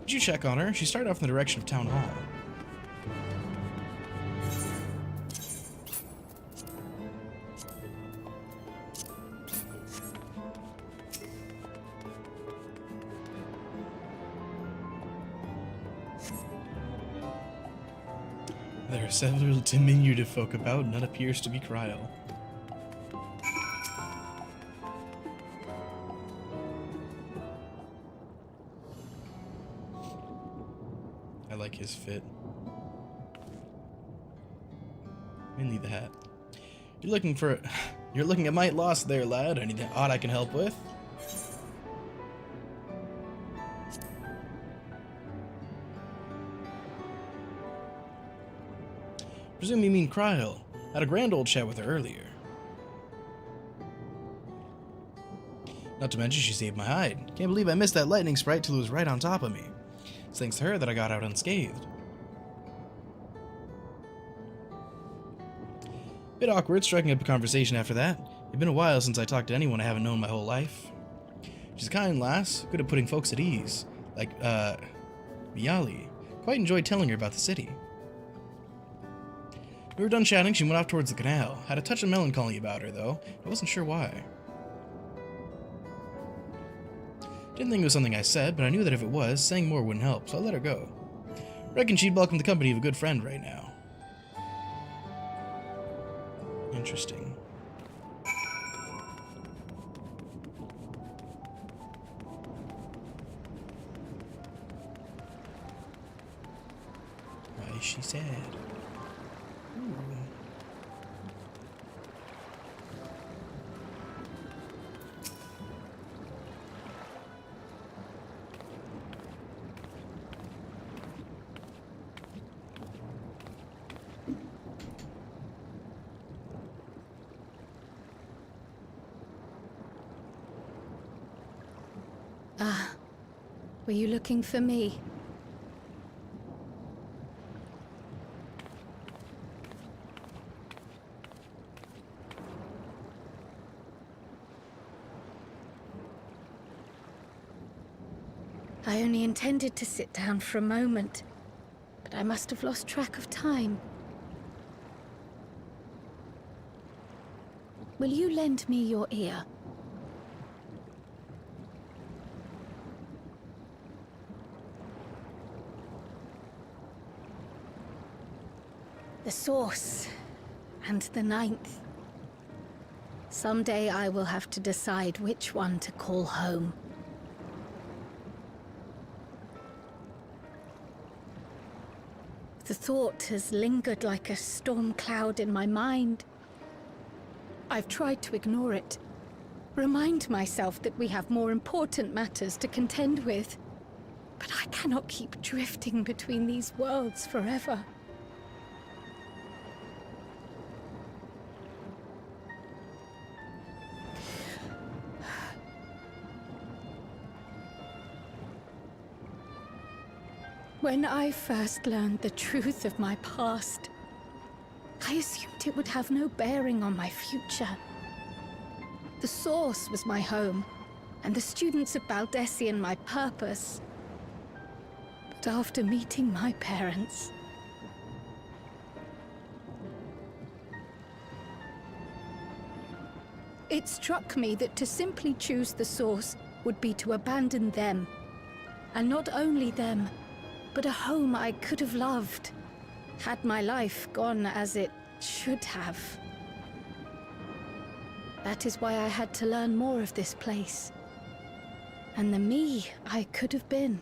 Did you check on her? She started off in the direction of Town Hall. There are several diminutive folk about, none appears to be Cryo. I like his fit. Mainly the hat. You're looking a mite lost there, lad. Anything odd I can help with? Presume you mean Cryo. Had a grand old chat with her earlier. Not to mention she saved my hide. Can't believe I missed that lightning sprite till it was right on top of me. It's thanks to her that I got out unscathed. Bit awkward striking up a conversation after that. It's been a while since I talked to anyone I haven't known my whole life. She's a kind lass, good at putting folks at ease. Like, Miali. Quite enjoyed telling her about the city. We were done chatting, she went off towards the canal. Had a touch of melancholy about her, though. I wasn't sure why. Didn't think it was something I said, but I knew that if it was, saying more wouldn't help, so I let her go. Reckon she'd welcome the company of a good friend right now. Interesting. Why is she sad? Ooh. Ah, were you looking for me? I only intended to sit down for a moment, but I must have lost track of time. Will you lend me your ear? The Source, and the Ninth. Someday I will have to decide which one to call home. The thought has lingered like a storm cloud in my mind. I've tried to ignore it, remind myself that we have more important matters to contend with. But I cannot keep drifting between these worlds forever. When I first learned the truth of my past, I assumed it would have no bearing on my future. The Source was my home, and the students of Baldessian my purpose. But after meeting my parents, it struck me that to simply choose the Source would be to abandon them. And not only them, but a home I could have loved, had my life gone as it should have. That is why I had to learn more of this place, and the me I could have been.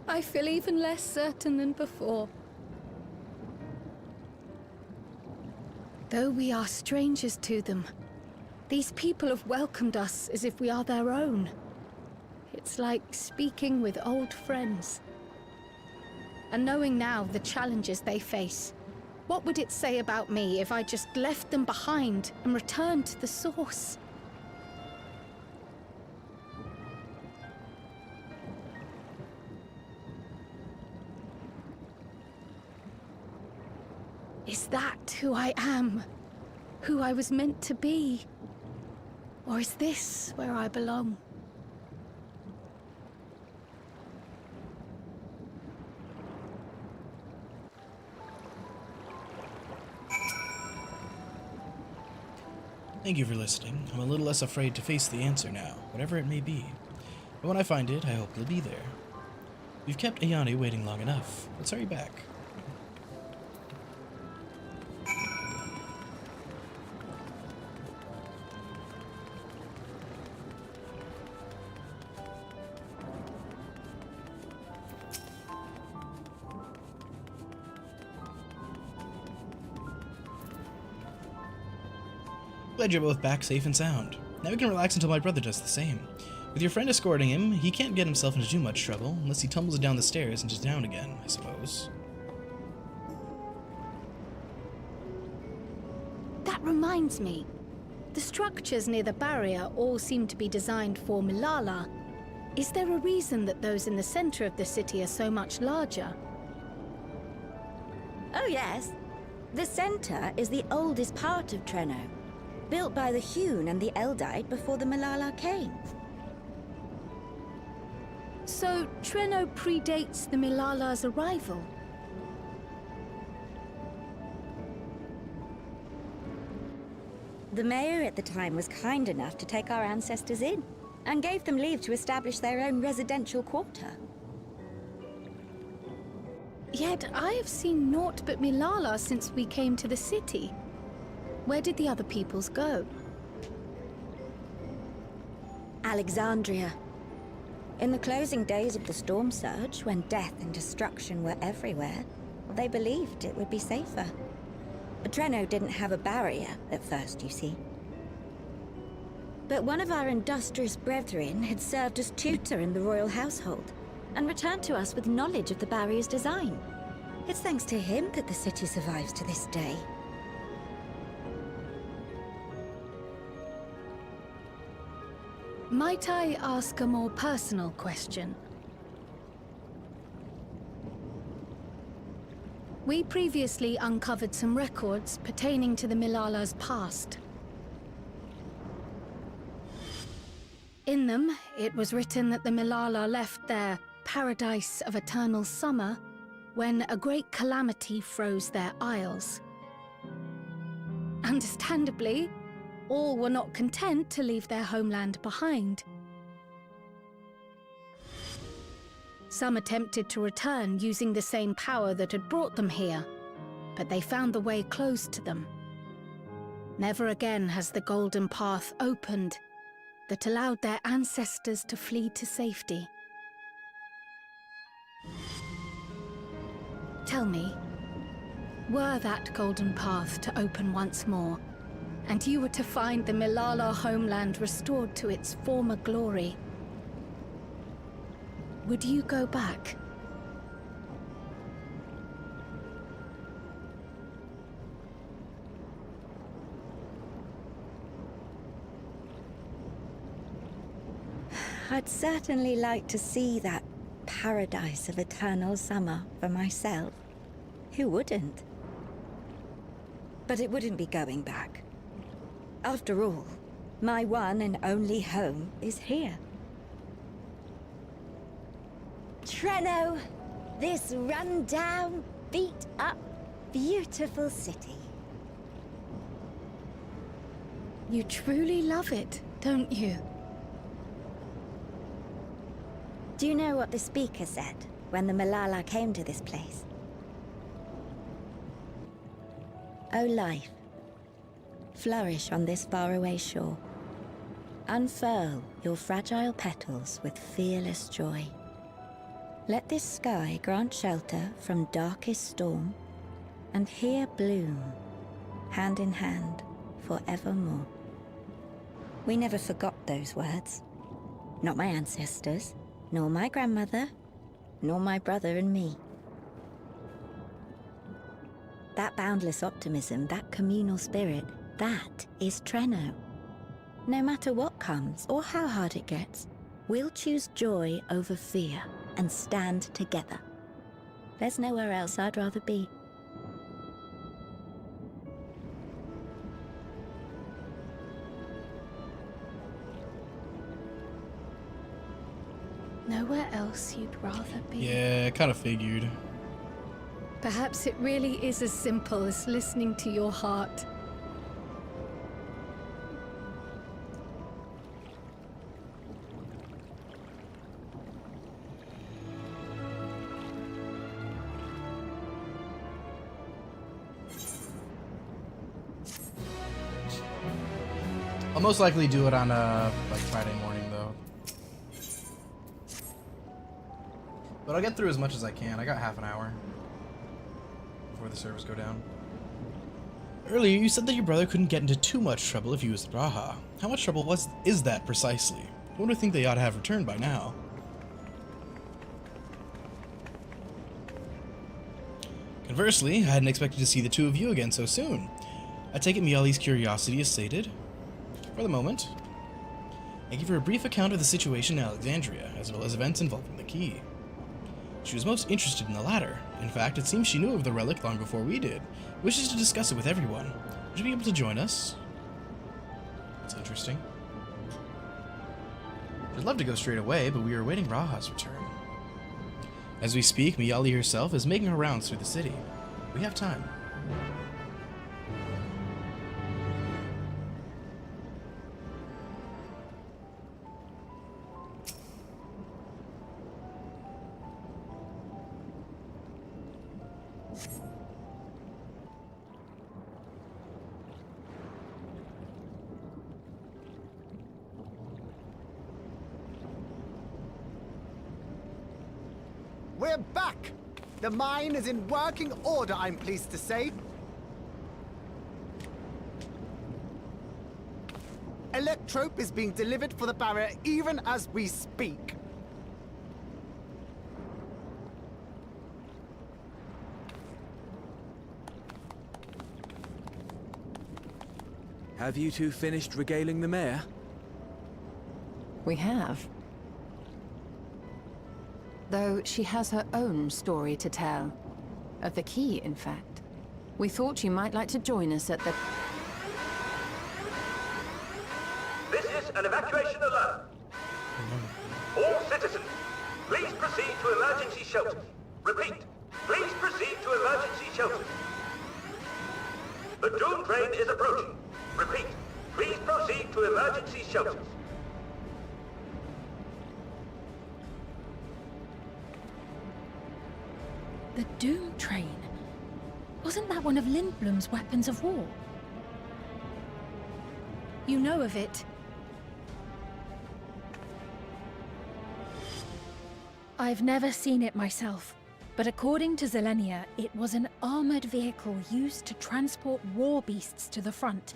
I feel even less certain than before. Though we are strangers to them, these people have welcomed us as if we are their own. It's like speaking with old friends. And knowing now the challenges they face, what would it say about me if I just left them behind and returned to the Source? Is that who I am? Who I was meant to be? Or is this where I belong? Thank you for listening. I'm a little less afraid to face the answer now, whatever it may be. But when I find it, I hope you'll be there. We've kept Ayane waiting long enough. Let's hurry back. Glad you're both back safe and sound. Now we can relax until my brother does the same. With your friend escorting him, he can't get himself into too much trouble, unless he tumbles down the stairs and just down again, I suppose. That reminds me. The structures near the barrier all seem to be designed for Milala. Is there a reason that those in the center of the city are so much larger? Oh yes. The center is the oldest part of Treno, built by the Hewn and the Eldite before the Milala came. So Treno predates the Milala's arrival? The mayor at the time was kind enough to take our ancestors in, and gave them leave to establish their own residential quarter. Yet I have seen naught but Milala since we came to the city. Where did the other peoples go? Alexandria. In the closing days of the Storm Surge, when death and destruction were everywhere, they believed it would be safer. But Treno didn't have a barrier at first, you see. But one of our industrious brethren had served as tutor in the royal household, and returned to us with knowledge of the barrier's design. It's thanks to him that the city survives to this day. Might I ask a more personal question? We previously uncovered some records pertaining to the Milala's past. In them, it was written that the Milala left their paradise of eternal summer when a great calamity froze their isles. Understandably, all were not content to leave their homeland behind. Some attempted to return using the same power that had brought them here, but they found the way closed to them. Never again has the golden path opened that allowed their ancestors to flee to safety. Tell me, were that golden path to open once more, and you were to find the Milala homeland restored to its former glory, would you go back? I'd certainly like to see that paradise of eternal summer for myself. Who wouldn't? But it wouldn't be going back. After all, my one and only home is here. Treno, this run-down, beat-up, beautiful city. You truly love it, don't you? Do you know what the speaker said when the Milala came to this place? O life, flourish on this faraway shore. Unfurl your fragile petals with fearless joy. Let this sky grant shelter from darkest storm, and here bloom, hand in hand, forevermore. We never forgot those words. Not my ancestors, nor my grandmother, nor my brother and me. That boundless optimism, that communal spirit, that is Treno. No matter what comes or how hard it gets, we'll choose joy over fear and stand together. There's nowhere else I'd rather be. Nowhere else you'd rather be? Yeah, kind of figured. Perhaps it really is as simple as listening to your heart. I'll most likely do it on like Friday morning though. But I'll get through as much as I can. I got half an hour before the servers go down. Earlier, you said that your brother couldn't get into too much trouble if he was Braha. How much trouble is that precisely? I would think they ought to have returned by now. Conversely, I hadn't expected to see the two of you again so soon. I take it Miali's curiosity is sated. For the moment, I give her a brief account of the situation in Alexandria, as well as events involving the key. She was most interested in the latter. In fact, it seems she knew of the relic long before we did. Wishes to discuss it with everyone. Would you be able to join us? That's interesting. I'd love to go straight away, but we are awaiting Raha's return. As we speak, Miali herself is making her rounds through the city. We have time. We're back! The mine is in working order, I'm pleased to say. Electrope is being delivered for the barrier even as we speak. Have you two finished regaling the mayor? We have. Though she has her own story to tell. Of the key, in fact. We thought you might like to join us at the... This is an evacuation alert. All citizens, please proceed to emergency shelters. Repeat, Please proceed to emergency shelter. The Doom train is approaching. Repeat, please proceed to emergency shelters. The Doom train? Wasn't that one of Lindblom's weapons of war? You know of it. I've never seen it myself, but according to Zelenia, it was an armored vehicle used to transport war beasts to the front.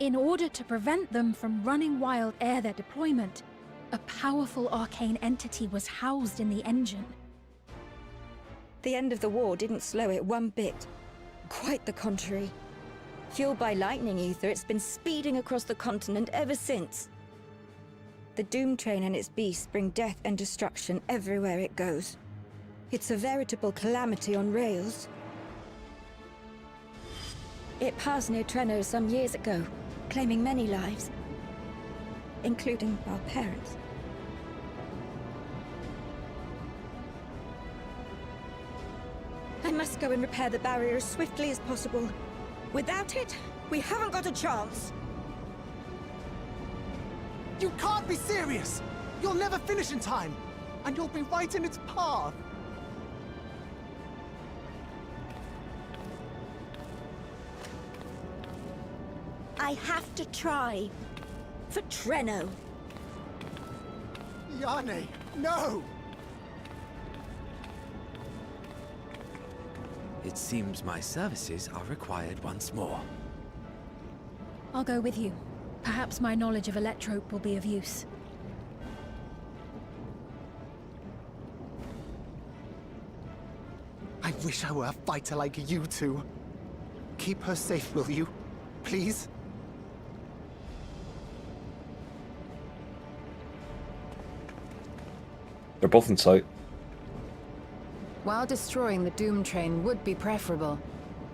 In order to prevent them from running wild ere their deployment, a powerful arcane entity was housed in the engine. The end of the war didn't slow it one bit. Quite the contrary. Fueled by lightning ether, it's been speeding across the continent ever since. The Doom train and its beasts bring death and destruction everywhere it goes. It's a veritable calamity on rails. It passed near Trenno some years ago, claiming many lives, including our parents. I must go and repair the barrier as swiftly as possible. Without it, we haven't got a chance. You can't be serious! You'll never finish in time, and you'll be right in its path. I have to try. For Trenno. Yane, no! It seems my services are required once more. I'll go with you. Perhaps my knowledge of Electrope will be of use. I wish I were a fighter like you two. Keep her safe, will you? Please? They're both in sight. While destroying the Doom train would be preferable,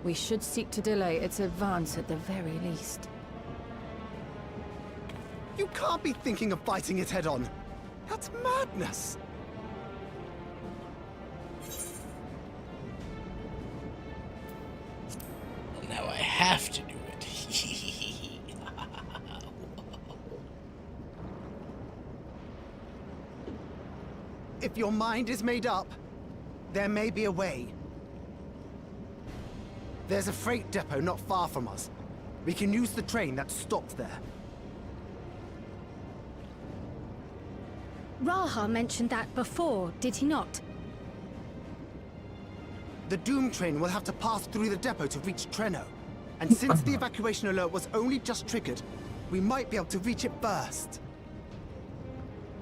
we should seek to delay its advance at the very least. You can't be thinking of fighting it head-on. That's madness! Now I have to do it. If your mind is made up, there may be a way. There's a freight depot not far from us. We can use the train that's stopped there. Raha mentioned that before, did he not? The Doom train will have to pass through the depot to reach Trenno. And since the evacuation alert was only just triggered, we might be able to reach it first.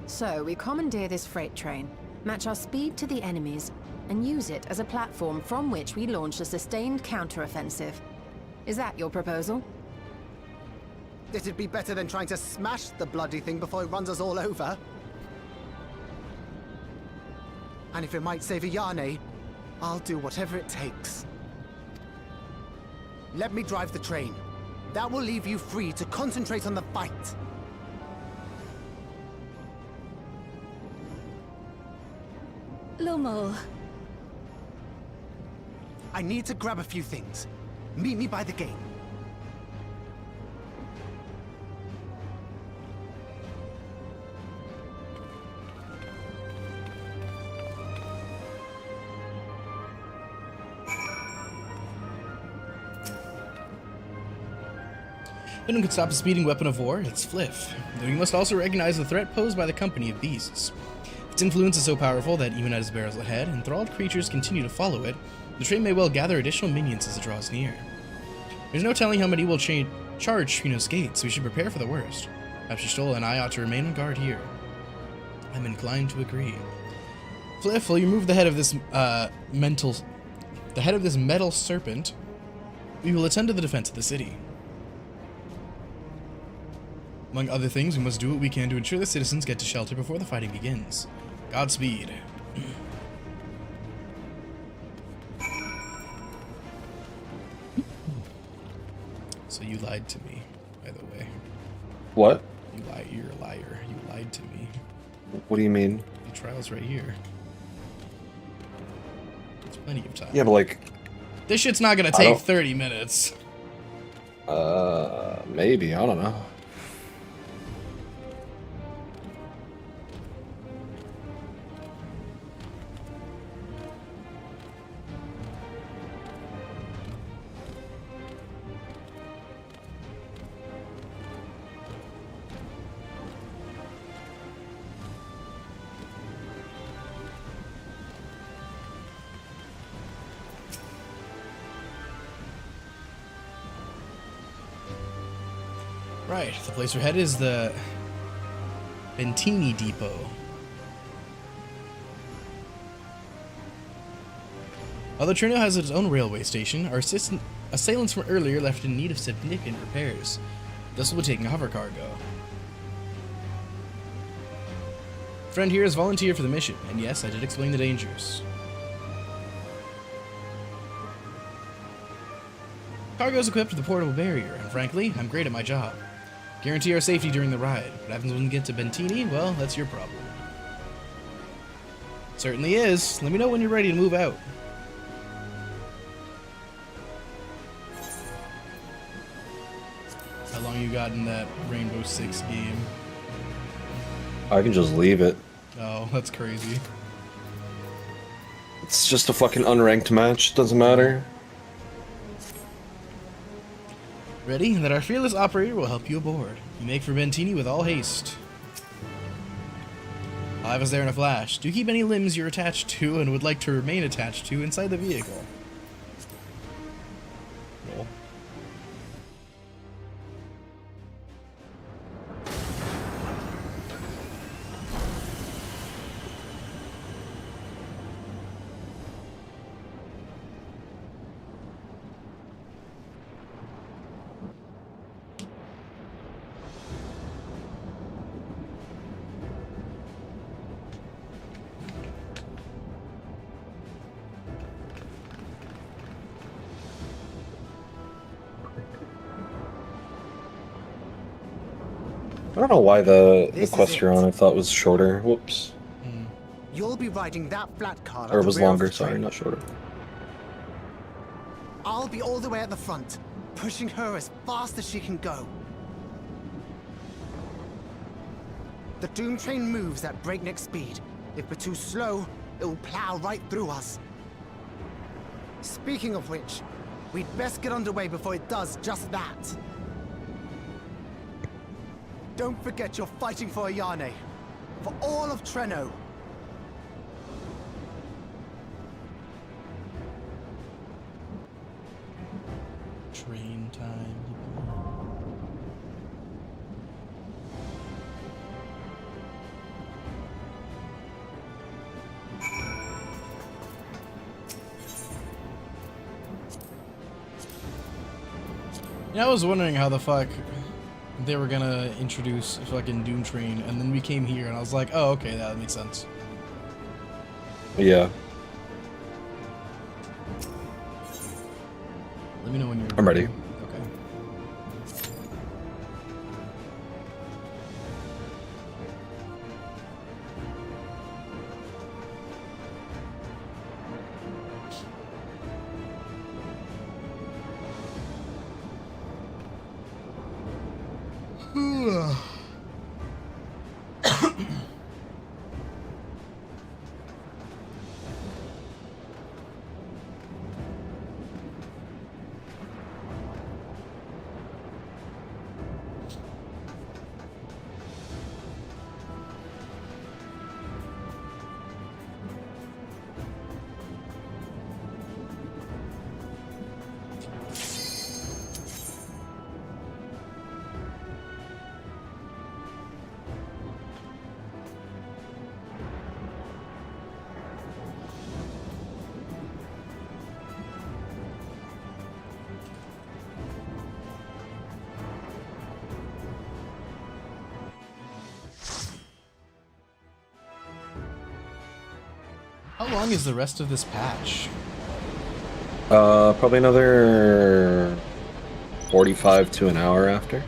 So we commandeer this freight train, match our speed to the enemy's, and use it as a platform from which we launch a sustained counteroffensive. Is that your proposal? It'd be better than trying to smash the bloody thing before it runs us all over. And if it might save Ayane, I'll do whatever it takes. Let me drive the train. That will leave you free to concentrate on the fight. Lomol. I need to grab a few things. Meet me by the gate. No one can stop a speeding weapon of war, it's Fliff. Though we must also recognize the threat posed by the company of beasts. Its influence is so powerful that even as it barrels ahead, enthralled creatures continue to follow it, the train may well gather additional minions as it draws near. There's no telling how many will charge Trino's gate, so we should prepare for the worst. Perhaps Stola and I ought to remain on guard here. I'm inclined to agree. Fliff, will you move the head of this metal serpent? We will attend to the defense of the city. Among other things, we must do what we can to ensure the citizens get to shelter before the fighting begins. Godspeed. So you lied to me, by the way. What? You're a liar. You lied to me. What do you mean? The trial's right here. It's plenty of time. Yeah, but like... This shit's not gonna take 30 minutes. Maybe, I don't know. Right, the place we're headed is the Bentini Depot. Although Trino has its own railway station, our assailants from earlier left in need of significant repairs. This will be taking a hover cargo. Friend here has volunteered for the mission, and yes, I did explain the dangers. Cargo is equipped with a portable barrier, and frankly, I'm great at my job. Guarantee our safety during the ride. What happens when we get to Bentini? Well, that's your problem. Certainly is. Let me know when you're ready to move out. How long you got in that Rainbow Six game? I can just leave it. Oh, that's crazy. It's just a fucking unranked match. Doesn't matter. Ready? That our fearless operator will help you aboard. You make for Bentini with all haste. I'll have us there in a flash. Do keep any limbs you're attached to and would like to remain attached to inside the vehicle. Roll. I don't know why the quest you're on I thought was shorter. Whoops. You'll be riding that flat car. Or it was longer, sorry, not shorter. I'll be all the way at the front, pushing her as fast as she can go. The Doom train moves at breakneck speed. If we're too slow, it will plow right through us. Speaking of which, we'd best get underway before it does just that. Don't forget you're fighting for Ayane. For all of Treno. Train time. Yeah, I was wondering how the fuck they were gonna introduce a fucking Doom Train, and then we came here, and I was like, oh, okay, that makes sense. Yeah. Let me know when you're I'm ready. Okay. How long is the rest of this patch? Probably another 45 to an hour after.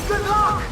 Good luck!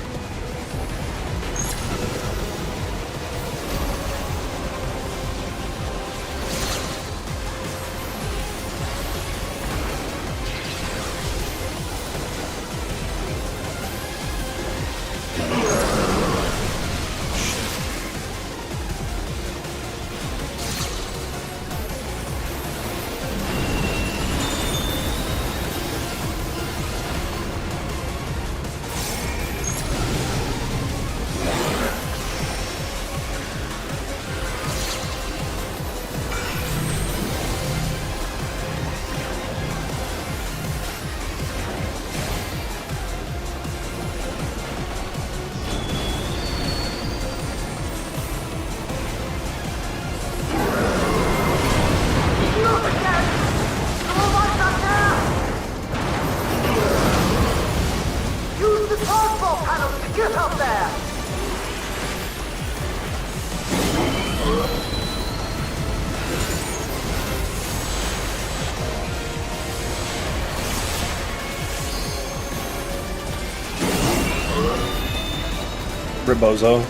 Get up there! Rebozo.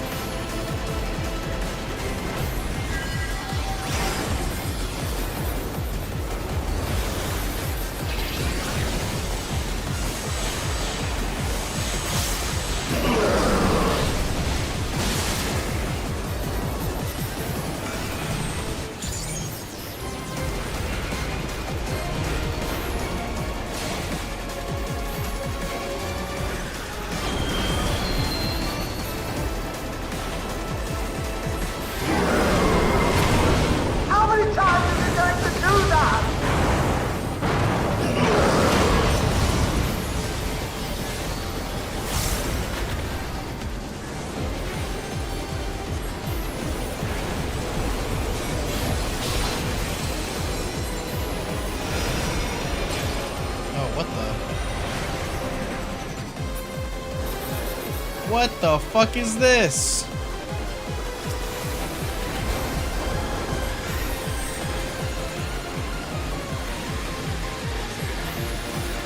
What the fuck is this?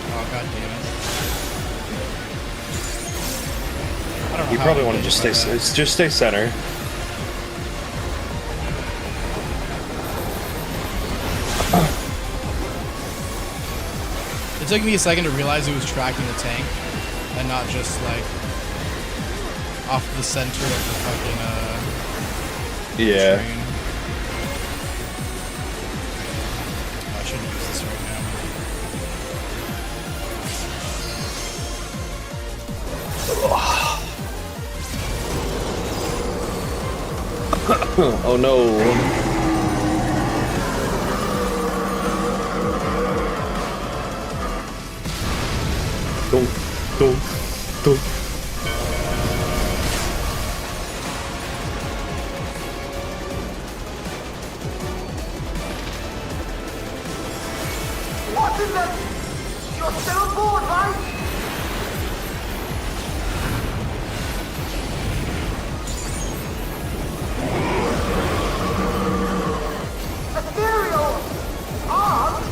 Oh, god damn it. I don't know. You probably want to just stay center. It took me a second to realize it was tracking the tank and not just like off the center of the fucking yeah. train. I shouldn't use this right now. Oh no. Don't. What is it? You're still aboard, right? Ethereal! Arms?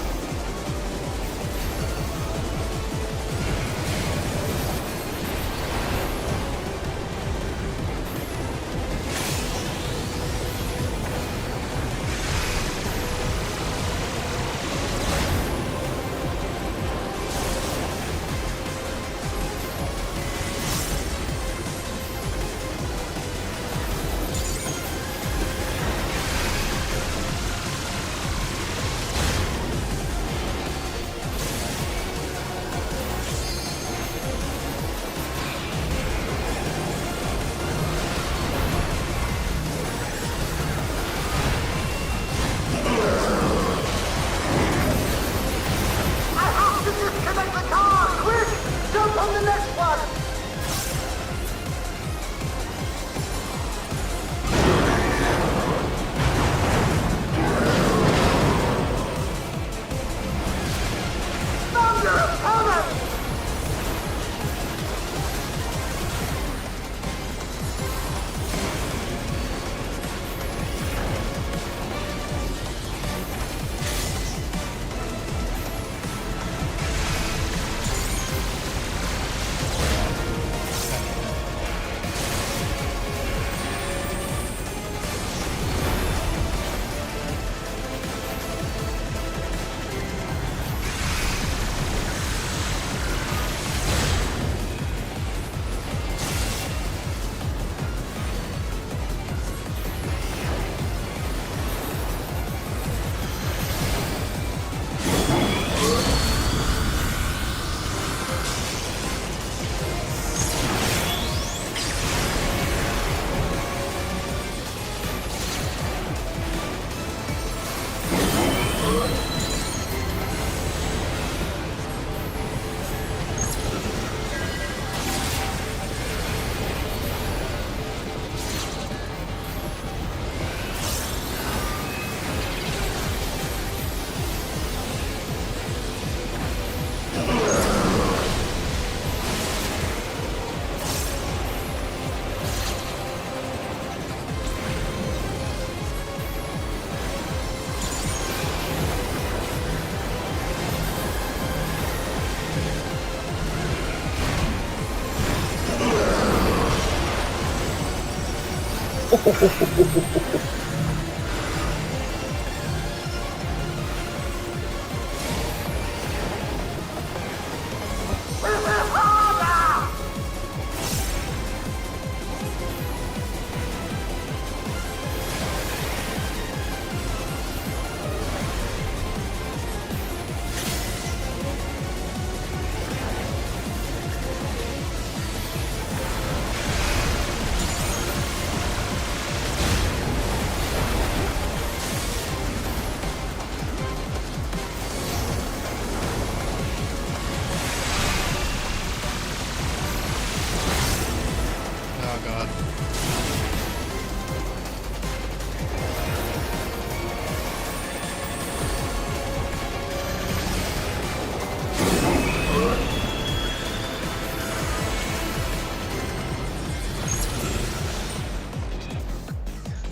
Oh god.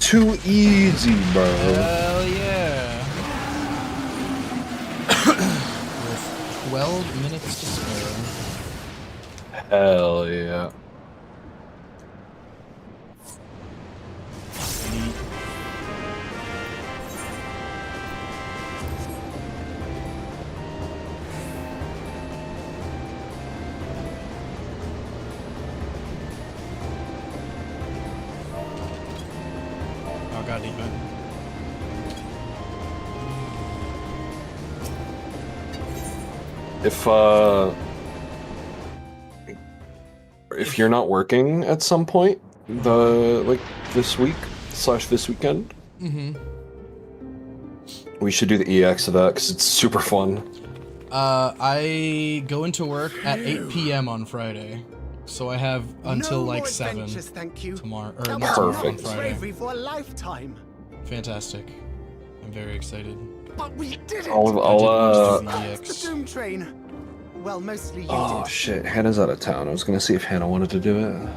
Too easy, bro. Hell yeah. With 12 minutes to spare. Hell yeah. Oh god damn it. If you're not working at some point, this week / this weekend, we should do the EX of that because it's super fun. I go into work at 8 p.m. on Friday, so I have until No like more 7 adventures, thank you. tomorrow. That Or was not tomorrow, on enough Friday. bravery for a lifetime. Fantastic. I'm very excited. But we did it! I'll The Doom Train. Well, mostly you Oh did. shit, Hannah's out of town. I was gonna see if Hannah wanted to do it.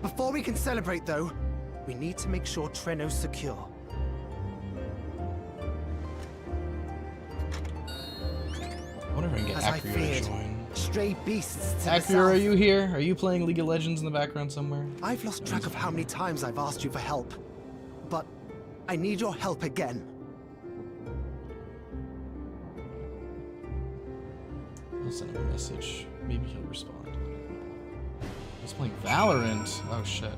Before we can celebrate, though, we need to make sure Treno's secure. I wonder if I can get As I Acrio feared, to join. stray beasts to the Acrio, south. are you here? Are you playing League of Legends in the background somewhere? I've lost track of how many times I've asked you for help, but I need your help again. I'll send him a message. Maybe he'll respond. He's playing Valorant. Oh shit.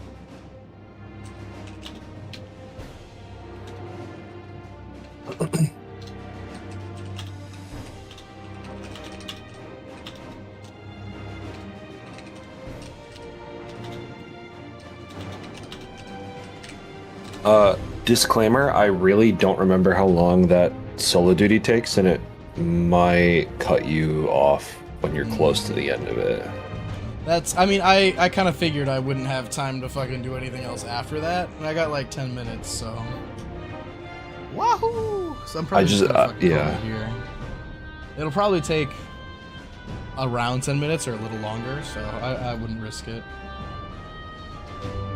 Disclaimer, I really don't remember how long that solo duty takes, and it might cut you off when you're close to the end of it. That's, I mean, I kind of figured I wouldn't have time to fucking do anything else after that, and I got like 10 minutes, so. Wahoo! So I'm probably just gonna fucking call it here. It'll probably take around 10 minutes or a little longer, so I wouldn't risk it.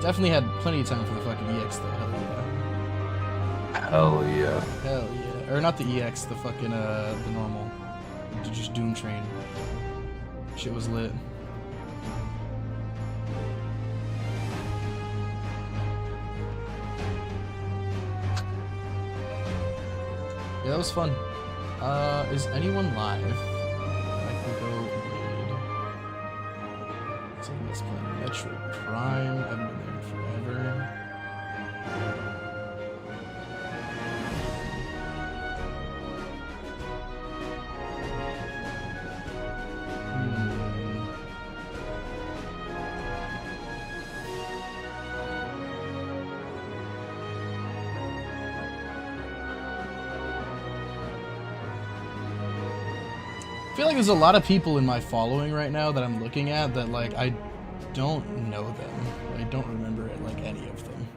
Definitely had plenty of time for the fucking EX though, hell yeah. Hell yeah. Hell yeah. Or not the EX, the fucking, the normal. Just Doom Train. Shit was lit. Yeah, that was fun. Is anyone live? I can go raid. So let's play Metroid Prime. I haven't been there in forever. I feel like there's a lot of people in my following right now that I'm looking at that like I don't know them. I don't remember like any of them.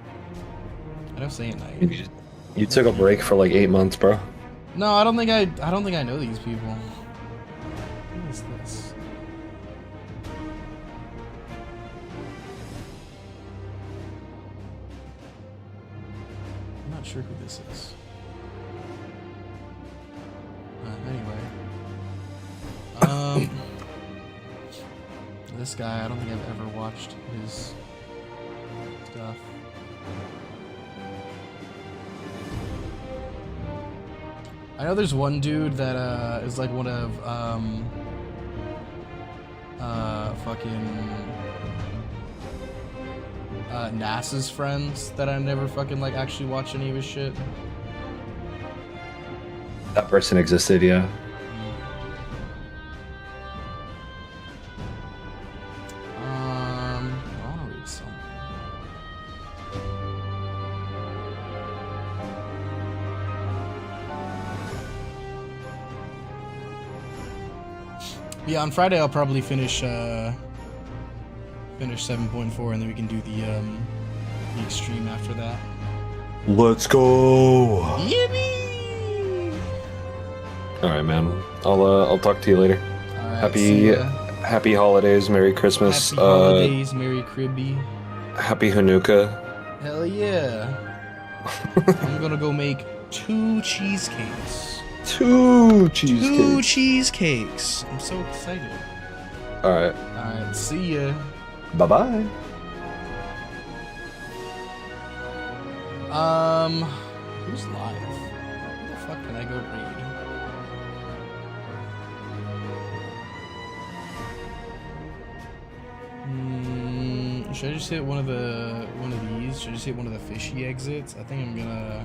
I don't say it night. You took a break for like 8 months, bro. No, I don't think I know these people. Who is this? I'm not sure who this is. Anyway. This guy, I don't think I've ever watched his stuff. I know there's one dude that is like one of fucking NASA's friends that I never fucking like actually watch any of his shit. That person existed, yeah. I wanna read something. Yeah, on Friday I'll probably finish 7.4 and then we can do the extreme after that. Let's go. Yippee! All right, man. I'll talk to you later. All right, Happy holidays, Merry Christmas. Happy holidays, Merry Cribby. Happy Hanukkah. Hell yeah. I'm gonna go make 2 cheesecakes. 2 cheesecakes. 2 cheesecakes. I'm so excited. All right. All right, see ya. Bye-bye. Who's live? Who the fuck can I go read? Should I just hit one of these? Should I just hit one of the fishy exits? I think I'm gonna